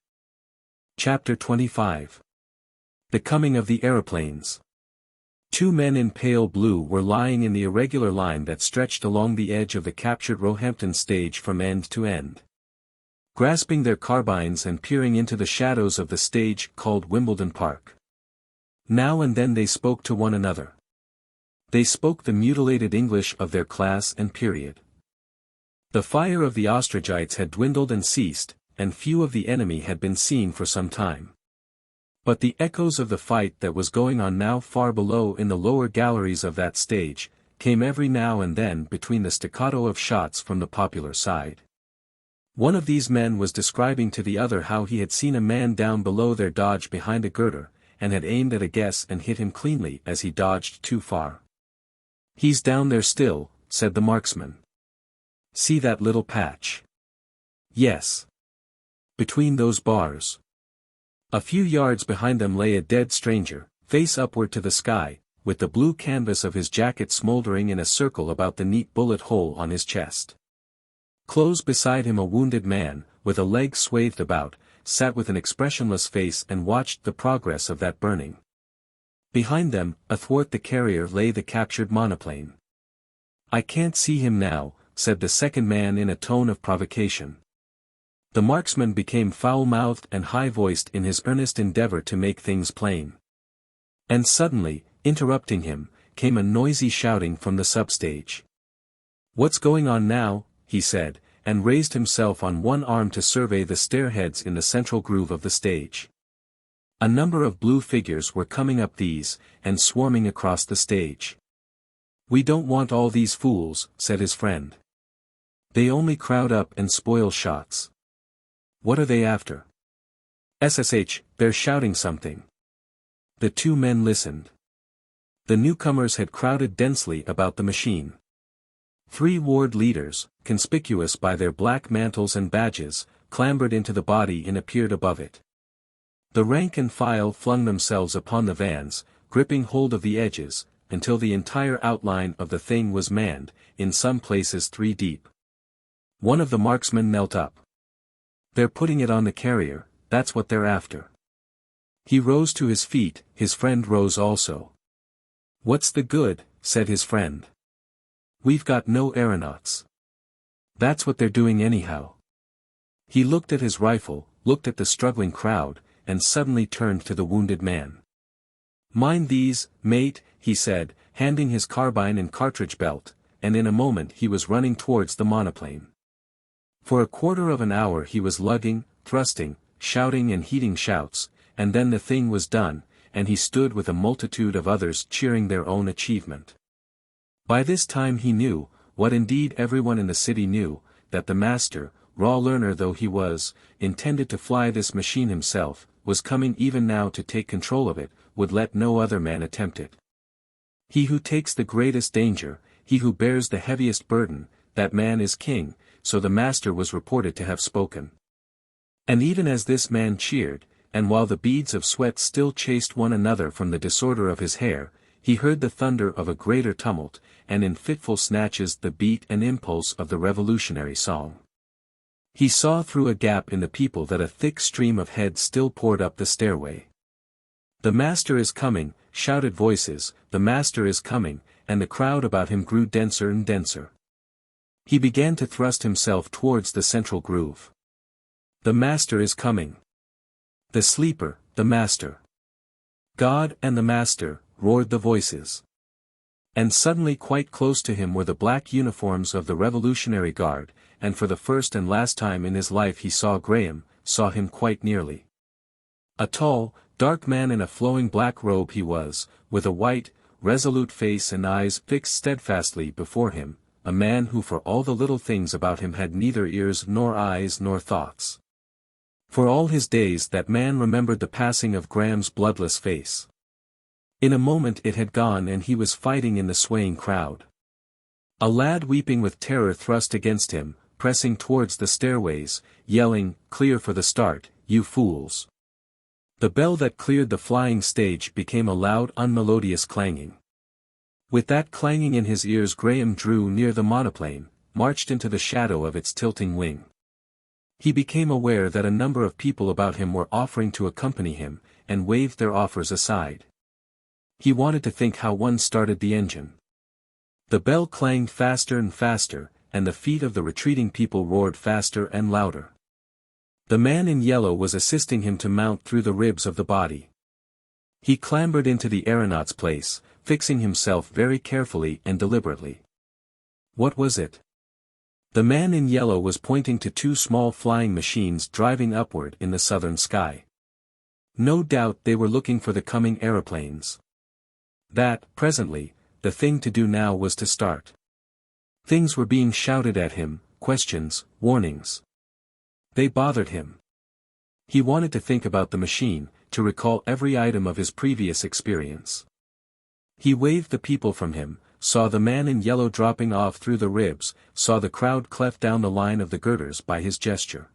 Chapter 25. The Coming of the Aeroplanes. Two men in pale blue were lying in the irregular line that stretched along the edge of the captured Roehampton stage from end to end. Grasping their carbines and peering into the shadows of the stage called Wimbledon Park. Now and then they spoke to one another. They spoke the mutilated English of their class and period. The fire of the Ostrogites had dwindled and ceased, and few of the enemy had been seen for some time. But the echoes of the fight that was going on now far below in the lower galleries of that stage, came every now and then between the staccato of shots from the popular side. One of these men was describing to the other how he had seen a man down below there dodge behind a girder, and had aimed at a guess and hit him cleanly as he dodged too far. "He's down there still," said the marksman. "See that little patch?" "Yes. Between those bars." A few yards behind them lay a dead stranger, face upward to the sky, with the blue canvas of his jacket smoldering in a circle about the neat bullet hole on his chest. Close beside him a wounded man, with a leg swathed about, sat with an expressionless face and watched the progress of that burning. Behind them, athwart the carrier lay the captured monoplane. "I can't see him now," said the second man in a tone of provocation. The marksman became foul-mouthed and high-voiced in his earnest endeavor to make things plain. And suddenly, interrupting him, came a noisy shouting from the substage. "What's going on now?" he said, and raised himself on one arm to survey the stairheads in the central groove of the stage. A number of blue figures were coming up these, and swarming across the stage. "We don't want all these fools," said his friend. "They only crowd up and spoil shots." "What are they after?" "SSH, they're shouting something." The two men listened. The newcomers had crowded densely about the machine. 3 ward leaders, conspicuous by their black mantles and badges, clambered into the body and appeared above it. The rank and file flung themselves upon the vans, gripping hold of the edges, until the entire outline of the thing was manned, in some places 3 deep. One of the marksmen knelt up. "They're putting it on the carrier, that's what they're after." He rose to his feet, his friend rose also. "What's the good?" said his friend. "We've got no aeronauts." "That's what they're doing anyhow." He looked at his rifle, looked at the struggling crowd, and suddenly turned to the wounded man. "Mind these, mate," he said, handing his carbine and cartridge belt, and in a moment he was running towards the monoplane. For a quarter of an hour he was lugging, thrusting, shouting and heeding shouts, and then the thing was done, and he stood with a multitude of others cheering their own achievement. By this time he knew, what indeed everyone in the city knew, that the master, raw learner though he was, intended to fly this machine himself, was coming even now to take control of it, would let no other man attempt it. He who takes the greatest danger, he who bears the heaviest burden, that man is king, so the master was reported to have spoken. And even as this man cheered, and while the beads of sweat still chased one another from the disorder of his hair, he heard the thunder of a greater tumult, and in fitful snatches the beat and impulse of the revolutionary song. He saw through a gap in the people that a thick stream of heads still poured up the stairway. "The master is coming," shouted voices, "the master is coming," and the crowd about him grew denser and denser. He began to thrust himself towards the central groove. "The master is coming." "The sleeper, the master." "God and the master," roared the voices. And suddenly quite close to him were the black uniforms of the Revolutionary Guard, and for the first and last time in his life he saw Graham, saw him quite nearly. A tall, dark man in a flowing black robe he was, with a white, resolute face and eyes fixed steadfastly before him, a man who for all the little things about him had neither ears nor eyes nor thoughts. For all his days that man remembered the passing of Graham's bloodless face. In a moment it had gone and he was fighting in the swaying crowd. A lad weeping with terror thrust against him, pressing towards the stairways, yelling, "Clear for the start, you fools!" The bell that cleared the flying stage became a loud unmelodious clanging. With that clanging in his ears Graham drew near the monoplane, marched into the shadow of its tilting wing. He became aware that a number of people about him were offering to accompany him, and waved their offers aside. He wanted to think how one started the engine. The bell clanged faster and faster, and the feet of the retreating people roared faster and louder. The man in yellow was assisting him to mount through the ribs of the body. He clambered into the aeronaut's place, fixing himself very carefully and deliberately. What was it? The man in yellow was pointing to two small flying machines driving upward in the southern sky. No doubt they were looking for the coming aeroplanes. Presently, the thing to do now was to start. Things were being shouted at him, questions, warnings. They bothered him. He wanted to think about the machine, to recall every item of his previous experience. He waved the people from him, saw the man in yellow dropping off through the ribs, saw the crowd cleft down the line of the girders by his gesture.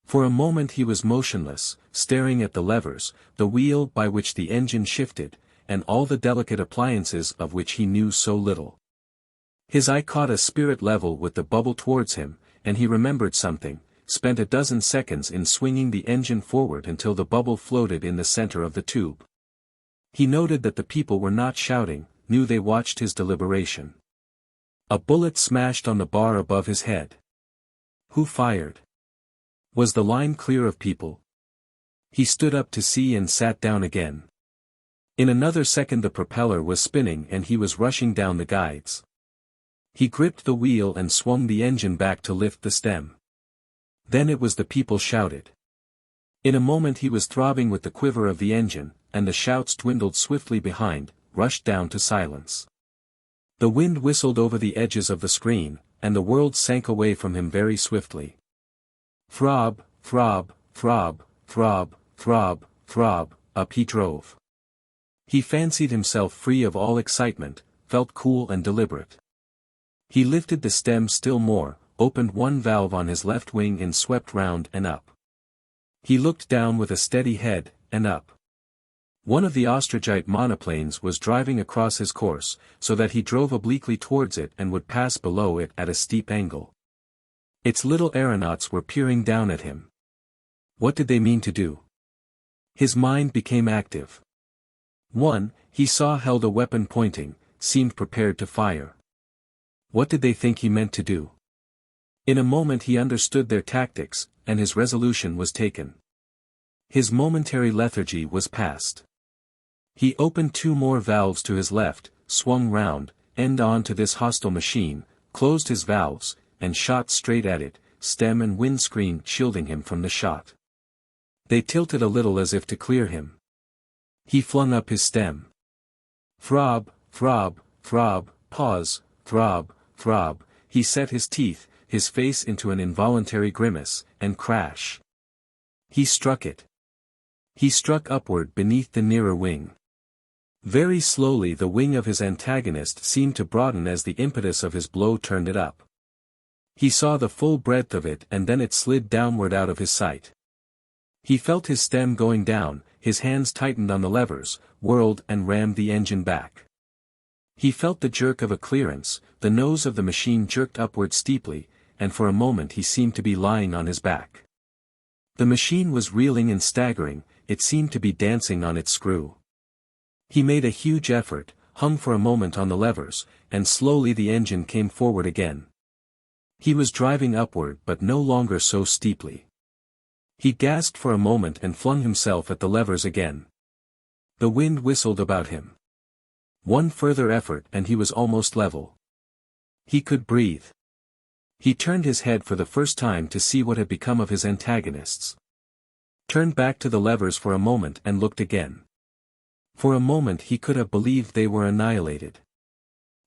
For a moment he was motionless, staring at the levers, the wheel by which the engine shifted, and all the delicate appliances of which he knew so little. His eye caught a spirit level with the bubble towards him, and he remembered something, spent a dozen seconds in swinging the engine forward until the bubble floated in the center of the tube. He noted that the people were not shouting, knew they watched his deliberation. A bullet smashed on the bar above his head. Who fired? Was the line clear of people? He stood up to see and sat down again. In another second the propeller was spinning and he was rushing down the guides. He gripped the wheel and swung the engine back to lift the stem. Then it was the people shouted. In a moment he was throbbing with the quiver of the engine, and the shouts dwindled swiftly behind, rushed down to silence. The wind whistled over the edges of the screen, and the world sank away from him very swiftly. Throb, throb, throb, throb, throb, throb, up he drove. He fancied himself free of all excitement, felt cool and deliberate. He lifted the stem still more, opened one valve on his left wing and swept round and up. He looked down with a steady head, and up. One of the Ostrogite monoplanes was driving across his course, so that he drove obliquely towards it and would pass below it at a steep angle. Its little aeronauts were peering down at him. What did they mean to do? His mind became active. One, he saw held a weapon pointing, seemed prepared to fire. What did they think he meant to do? In a moment he understood their tactics, and his resolution was taken. His momentary lethargy was past. He opened two more valves to his left, swung round, end on to this hostile machine, closed his valves, and shot straight at it, stem and windscreen shielding him from the shot. They tilted a little as if to clear him. He flung up his stem. Throb, throb, throb, pause, throb, throb, he set his teeth, his face into an involuntary grimace, and crash. He struck it. He struck upward beneath the nearer wing. Very slowly the wing of his antagonist seemed to broaden as the impetus of his blow turned it up. He saw the full breadth of it and then it slid downward out of his sight. He felt his stem going down, his hands tightened on the levers, whirled and rammed the engine back. He felt the jerk of a clearance, the nose of the machine jerked upward steeply, and for a moment he seemed to be lying on his back. The machine was reeling and staggering, it seemed to be dancing on its screw. He made a huge effort, hung for a moment on the levers, and slowly the engine came forward again. He was driving upward but no longer so steeply. He gasped for a moment and flung himself at the levers again. The wind whistled about him. One further effort and he was almost level. He could breathe. He turned his head for the first time to see what had become of his antagonists. Turned back to the levers for a moment and looked again. For a moment he could have believed they were annihilated.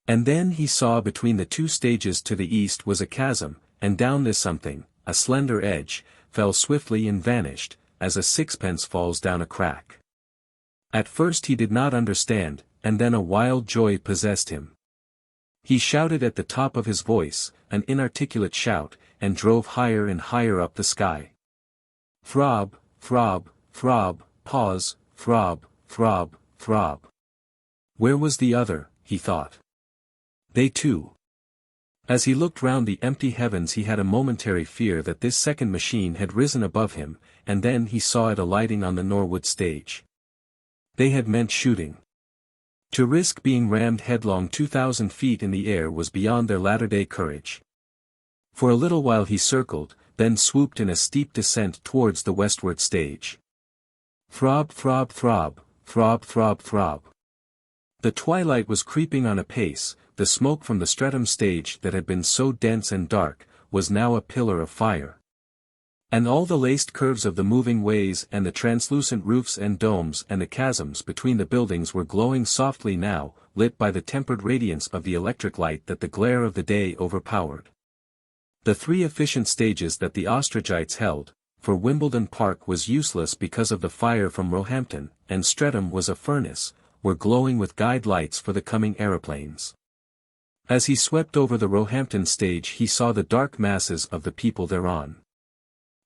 And then he saw between the two stages to the east was a chasm, and down this something, a slender edge, fell swiftly and vanished, as a sixpence falls down a crack. At first he did not understand, and then a wild joy possessed him. He shouted at the top of his voice, an inarticulate shout, and drove higher and higher up the sky. Throb, throb, throb, pause, throb, throb, throb. Where was the other, he thought. They too. As he looked round the empty heavens he had a momentary fear that this second machine had risen above him, and then he saw it alighting on the Norwood stage. They had meant shooting. To risk being rammed headlong 2,000 feet in the air was beyond their latter-day courage. For a little while he circled, then swooped in a steep descent towards the westward stage. Throb, throb, throb, throb, throb, throb. The twilight was creeping on apace. The smoke from the Streatham stage that had been so dense and dark, was now a pillar of fire. And all the laced curves of the moving ways and the translucent roofs and domes and the chasms between the buildings were glowing softly now, lit by the tempered radiance of the electric light that the glare of the day overpowered. The three efficient stages that the Ostrogites held, for Wimbledon Park was useless because of the fire from Roehampton, and Streatham was a furnace, were glowing with guide lights for the coming aeroplanes. As he swept over the Roehampton stage he saw the dark masses of the people thereon.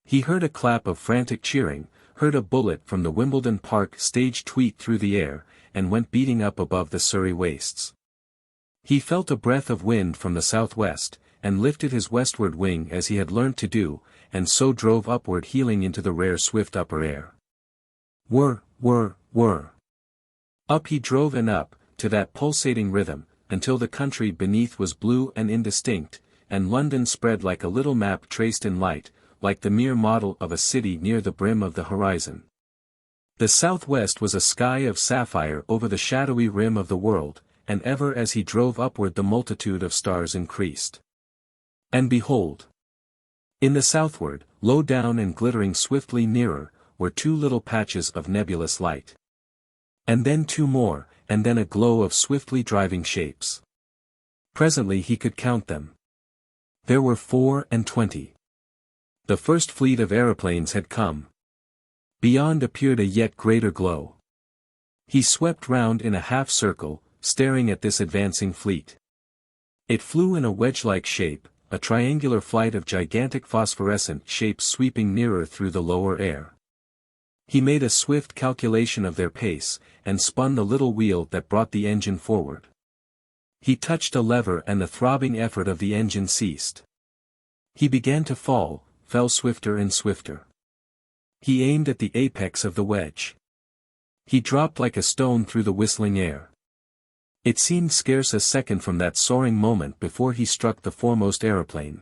He heard a clap of frantic cheering, heard a bullet from the Wimbledon Park stage tweet through the air, and went beating up above the Surrey wastes. He felt a breath of wind from the southwest, and lifted his westward wing as he had learnt to do, and so drove upward heeling into the rare swift upper air. Whir, whir, whir. Up he drove and up, to that pulsating rhythm, until the country beneath was blue and indistinct, and London spread like a little map traced in light, like the mere model of a city near the brim of the horizon. The southwest was a sky of sapphire over the shadowy rim of the world, and ever as he drove upward the multitude of stars increased. And behold! In the southward, low down and glittering swiftly nearer, were two little patches of nebulous light. And then two more, and then a glow of swiftly driving shapes. Presently he could count them. There were 24. The first fleet of aeroplanes had come. Beyond appeared a yet greater glow. He swept round in a half-circle, staring at this advancing fleet. It flew in a wedge-like shape, a triangular flight of gigantic phosphorescent shapes sweeping nearer through the lower air. He made a swift calculation of their pace, and spun the little wheel that brought the engine forward. He touched a lever and the throbbing effort of the engine ceased. He began to fall, fell swifter and swifter. He aimed at the apex of the wedge. He dropped like a stone through the whistling air. It seemed scarce a second from that soaring moment before he struck the foremost aeroplane.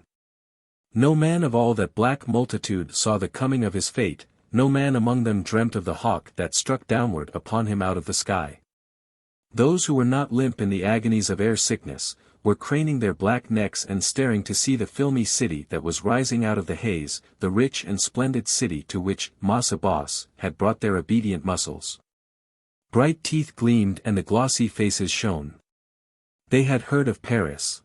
No man of all that black multitude saw the coming of his fate, no man among them dreamt of the hawk that struck downward upon him out of the sky. Those who were not limp in the agonies of air sickness, were craning their black necks and staring to see the filmy city that was rising out of the haze, the rich and splendid city to which Massa Boss had brought their obedient muscles. Bright teeth gleamed and the glossy faces shone. They had heard of Paris.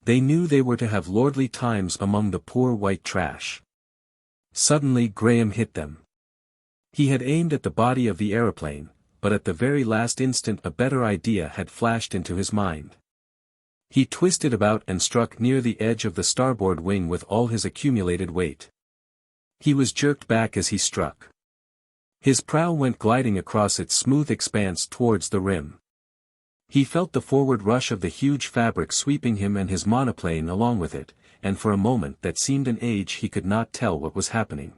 They knew they were to have lordly times among the poor white trash. Suddenly Graham hit them. He had aimed at the body of the aeroplane, but at the very last instant a better idea had flashed into his mind. He twisted about and struck near the edge of the starboard wing with all his accumulated weight. He was jerked back as he struck. His prow went gliding across its smooth expanse towards the rim. He felt the forward rush of the huge fabric sweeping him and his monoplane along with it, and for a moment that seemed an age he could not tell what was happening.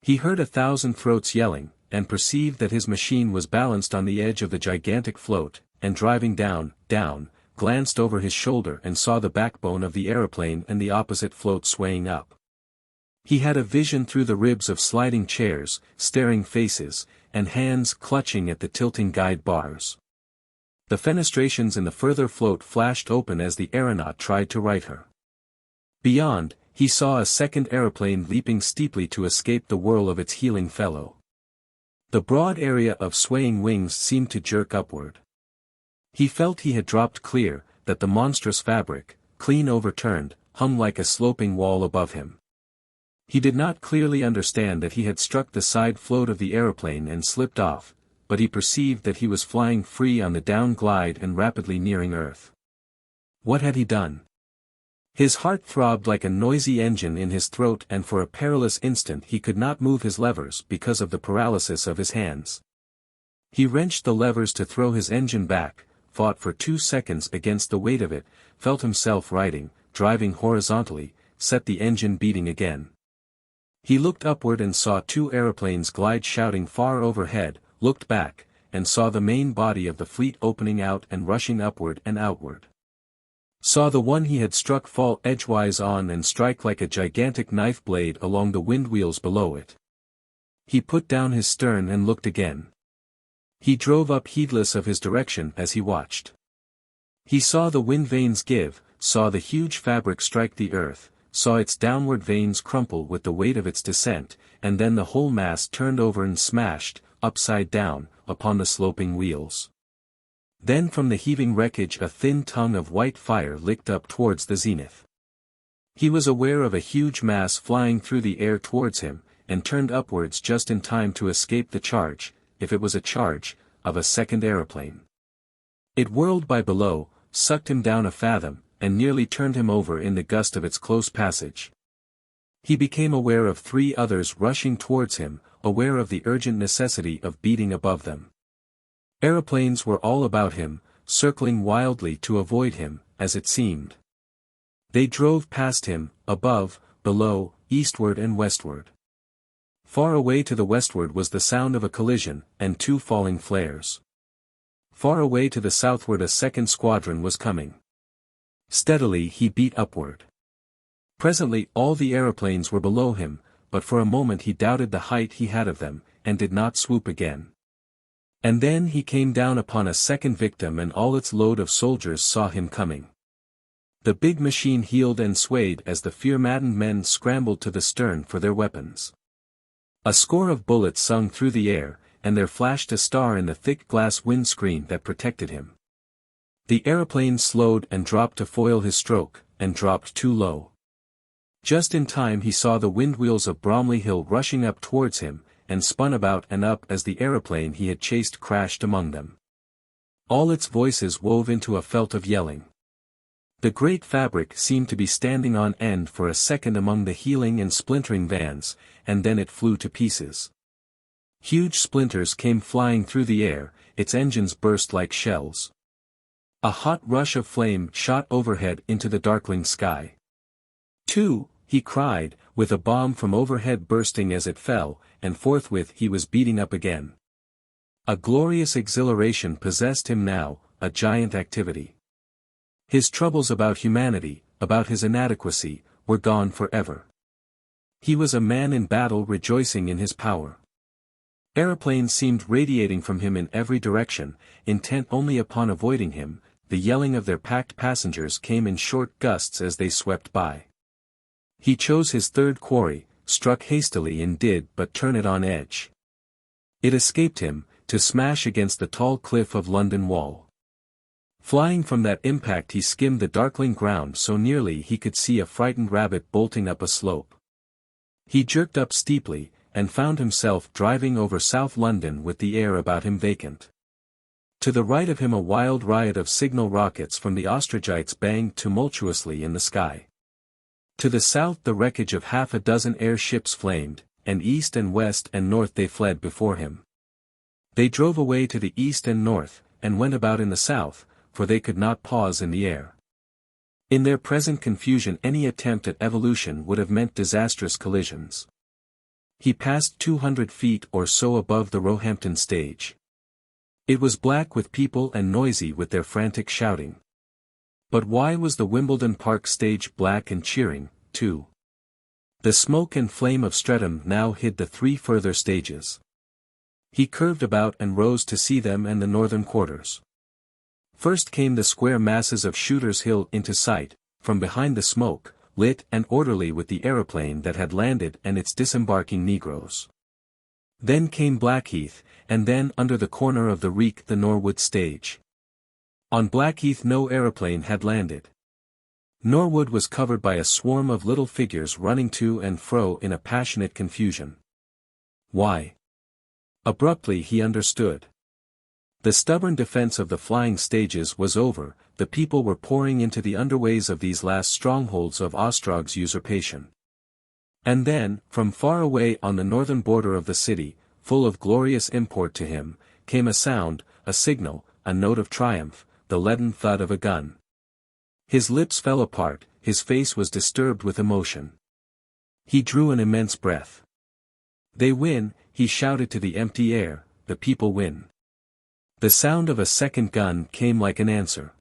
He heard 1,000 throats yelling, and perceived that his machine was balanced on the edge of the gigantic float, and driving down, glanced over his shoulder and saw the backbone of the aeroplane and the opposite float swaying up. He had a vision through the ribs of sliding chairs, staring faces, and hands clutching at the tilting guide bars. The fenestrations in the further float flashed open as the aeronaut tried to right her. Beyond, he saw a second aeroplane leaping steeply to escape the whirl of its heeling fellow. The broad area of swaying wings seemed to jerk upward. He felt he had dropped clear, that the monstrous fabric, clean overturned, hung like a sloping wall above him. He did not clearly understand that he had struck the side float of the aeroplane and slipped off, but he perceived that he was flying free on the down glide and rapidly nearing earth. What had he done? His heart throbbed like a noisy engine in his throat, and for a perilous instant he could not move his levers because of the paralysis of his hands. He wrenched the levers to throw his engine back, fought for 2 seconds against the weight of it, felt himself driving horizontally, set the engine beating again. He looked upward and saw 2 aeroplanes glide shouting far overhead, looked back, and saw the main body of the fleet opening out and rushing upward and outward. Saw the one he had struck fall edgewise on and strike like a gigantic knife blade along the wind wheels below it. He put down his stern and looked again. He drove up heedless of his direction as he watched. He saw the wind vanes give, saw the huge fabric strike the earth, saw its downward vanes crumple with the weight of its descent, and then the whole mass turned over and smashed, upside down, upon the sloping wheels. Then from the heaving wreckage a thin tongue of white fire licked up towards the zenith. He was aware of a huge mass flying through the air towards him, and turned upwards just in time to escape the charge, if it was a charge, of a second aeroplane. It whirled by below, sucked him down a fathom, and nearly turned him over in the gust of its close passage. He became aware of 3 others rushing towards him, aware of the urgent necessity of beating above them. Aeroplanes were all about him, circling wildly to avoid him, as it seemed. They drove past him, above, below, eastward and westward. Far away to the westward was the sound of a collision, and 2 falling flares. Far away to the southward a second squadron was coming. Steadily he beat upward. Presently all the aeroplanes were below him, but for a moment he doubted the height he had of them, and did not swoop again. And then he came down upon a second victim, and all its load of soldiers saw him coming. The big machine heeled and swayed as the fear-maddened men scrambled to the stern for their weapons. A score of bullets sung through the air, and there flashed a star in the thick glass windscreen that protected him. The aeroplane slowed and dropped to foil his stroke, and dropped too low. Just in time he saw the windwheels of Bromley Hill rushing up towards him, and spun about and up as the aeroplane he had chased crashed among them. All its voices wove into a felt of yelling. The great fabric seemed to be standing on end for a second among the heeling and splintering vans, and then it flew to pieces. Huge splinters came flying through the air, its engines burst like shells. A hot rush of flame shot overhead into the darkling sky. "Two!" he cried, with a bomb from overhead bursting as it fell, and forthwith he was beating up again. A glorious exhilaration possessed him now, a giant activity. His troubles about humanity, about his inadequacy, were gone forever. He was a man in battle rejoicing in his power. Aeroplanes seemed radiating from him in every direction, intent only upon avoiding him. The yelling of their packed passengers came in short gusts as they swept by. He chose his third quarry, struck hastily and did but turn it on edge. It escaped him, to smash against the tall cliff of London Wall. Flying from that impact he skimmed the darkling ground so nearly he could see a frightened rabbit bolting up a slope. He jerked up steeply, and found himself driving over South London with the air about him vacant. To the right of him a wild riot of signal rockets from the Ostrogites banged tumultuously in the sky. To the south the wreckage of half a dozen airships flamed, and east and west and north they fled before him. They drove away to the east and north, and went about in the south, for they could not pause in the air. In their present confusion any attempt at evolution would have meant disastrous collisions. He passed 200 feet or so above the Roehampton stage. It was black with people and noisy with their frantic shouting. But why was the Wimbledon Park stage black and cheering, too? The smoke and flame of Streatham now hid the 3 further stages. He curved about and rose to see them and the northern quarters. First came the square masses of Shooter's Hill into sight, from behind the smoke, lit and orderly with the aeroplane that had landed and its disembarking negroes. Then came Blackheath, and then under the corner of the reek the Norwood stage. On Blackheath no aeroplane had landed. Norwood was covered by a swarm of little figures running to and fro in a passionate confusion. Why? Abruptly he understood. The stubborn defense of the flying stages was over, the people were pouring into the underways of these last strongholds of Ostrog's usurpation. And then, from far away on the northern border of the city, full of glorious import to him, came a sound, a signal, a note of triumph, the leaden thud of a gun. His lips fell apart, his face was disturbed with emotion. He drew an immense breath. "They win," he shouted to the empty air, "the people win." The sound of a second gun came like an answer.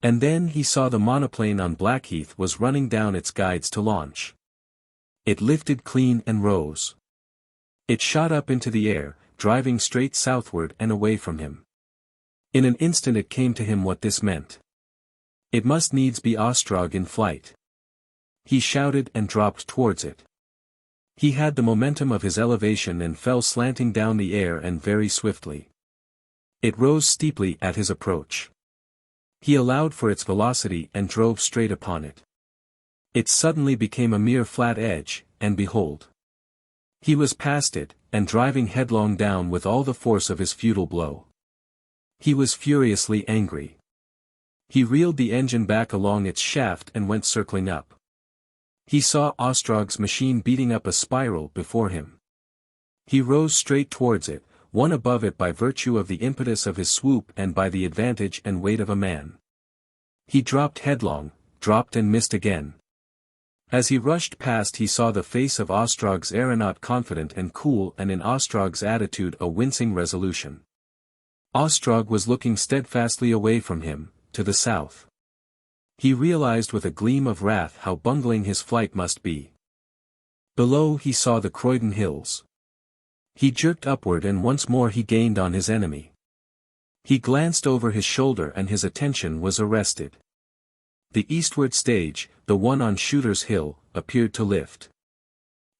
And then he saw the monoplane on Blackheath was running down its guides to launch. It lifted clean and rose. It shot up into the air, driving straight southward and away from him. In an instant it came to him what this meant. It must needs be Ostrog in flight. He shouted and dropped towards it. He had the momentum of his elevation and fell slanting down the air and very swiftly. It rose steeply at his approach. He allowed for its velocity and drove straight upon it. It suddenly became a mere flat edge, and behold! He was past it, and driving headlong down with all the force of his futile blow. He was furiously angry. He reeled the engine back along its shaft and went circling up. He saw Ostrog's machine beating up a spiral before him. He rose straight towards it, one above it by virtue of the impetus of his swoop and by the advantage and weight of a man. He dropped headlong, dropped and missed again. As he rushed past he saw the face of Ostrog's aeronaut confident and cool, and in Ostrog's attitude a wincing resolution. Ostrog was looking steadfastly away from him, to the south. He realized with a gleam of wrath how bungling his flight must be. Below he saw the Croydon hills. He jerked upward and once more he gained on his enemy. He glanced over his shoulder and his attention was arrested. The eastward stage, the one on Shooter's Hill, appeared to lift.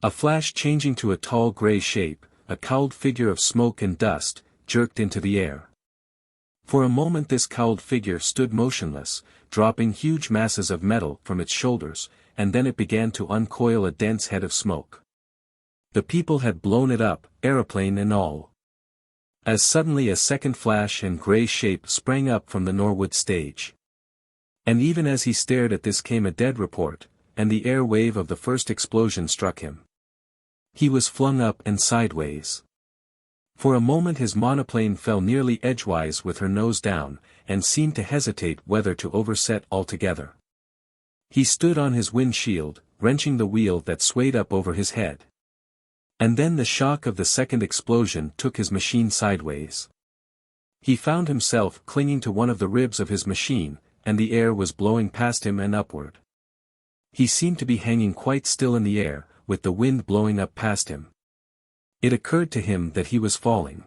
A flash changing to a tall grey shape, a cowled figure of smoke and dust, jerked into the air. For a moment this cowled figure stood motionless, dropping huge masses of metal from its shoulders, and then it began to uncoil a dense head of smoke. The people had blown it up, aeroplane and all. As suddenly a second flash and grey shape sprang up from the Norwood stage. And even as he stared at this came a dead report, and the air wave of the first explosion struck him. He was flung up and sideways. For a moment his monoplane fell nearly edgewise with her nose down, and seemed to hesitate whether to overset altogether. He stood on his windshield, wrenching the wheel that swayed up over his head. And then the shock of the second explosion took his machine sideways. He found himself clinging to one of the ribs of his machine, and the air was blowing past him and upward. He seemed to be hanging quite still in the air, with the wind blowing up past him. It occurred to him that he was falling.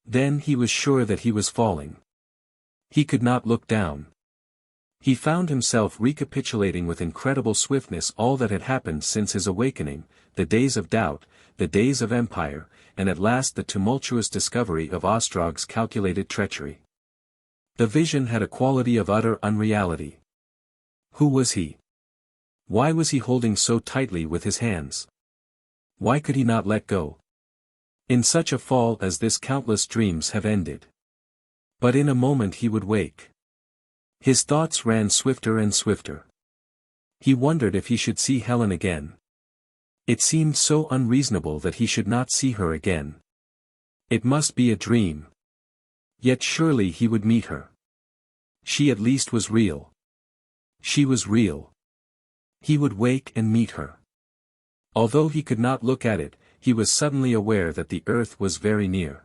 Then he was sure that he was falling. He could not look down. He found himself recapitulating with incredible swiftness all that had happened since his awakening, the days of doubt, the days of empire, and at last the tumultuous discovery of Ostrog's calculated treachery. The vision had a quality of utter unreality. Who was he? Why was he holding so tightly with his hands? Why could he not let go? In such a fall as this countless dreams have ended. But in a moment he would wake. His thoughts ran swifter and swifter. He wondered if he should see Helen again. It seemed so unreasonable that he should not see her again. It must be a dream. Yet surely he would meet her. She at least was real. She was real. He would wake and meet her. Although he could not look at it, he was suddenly aware that the earth was very near.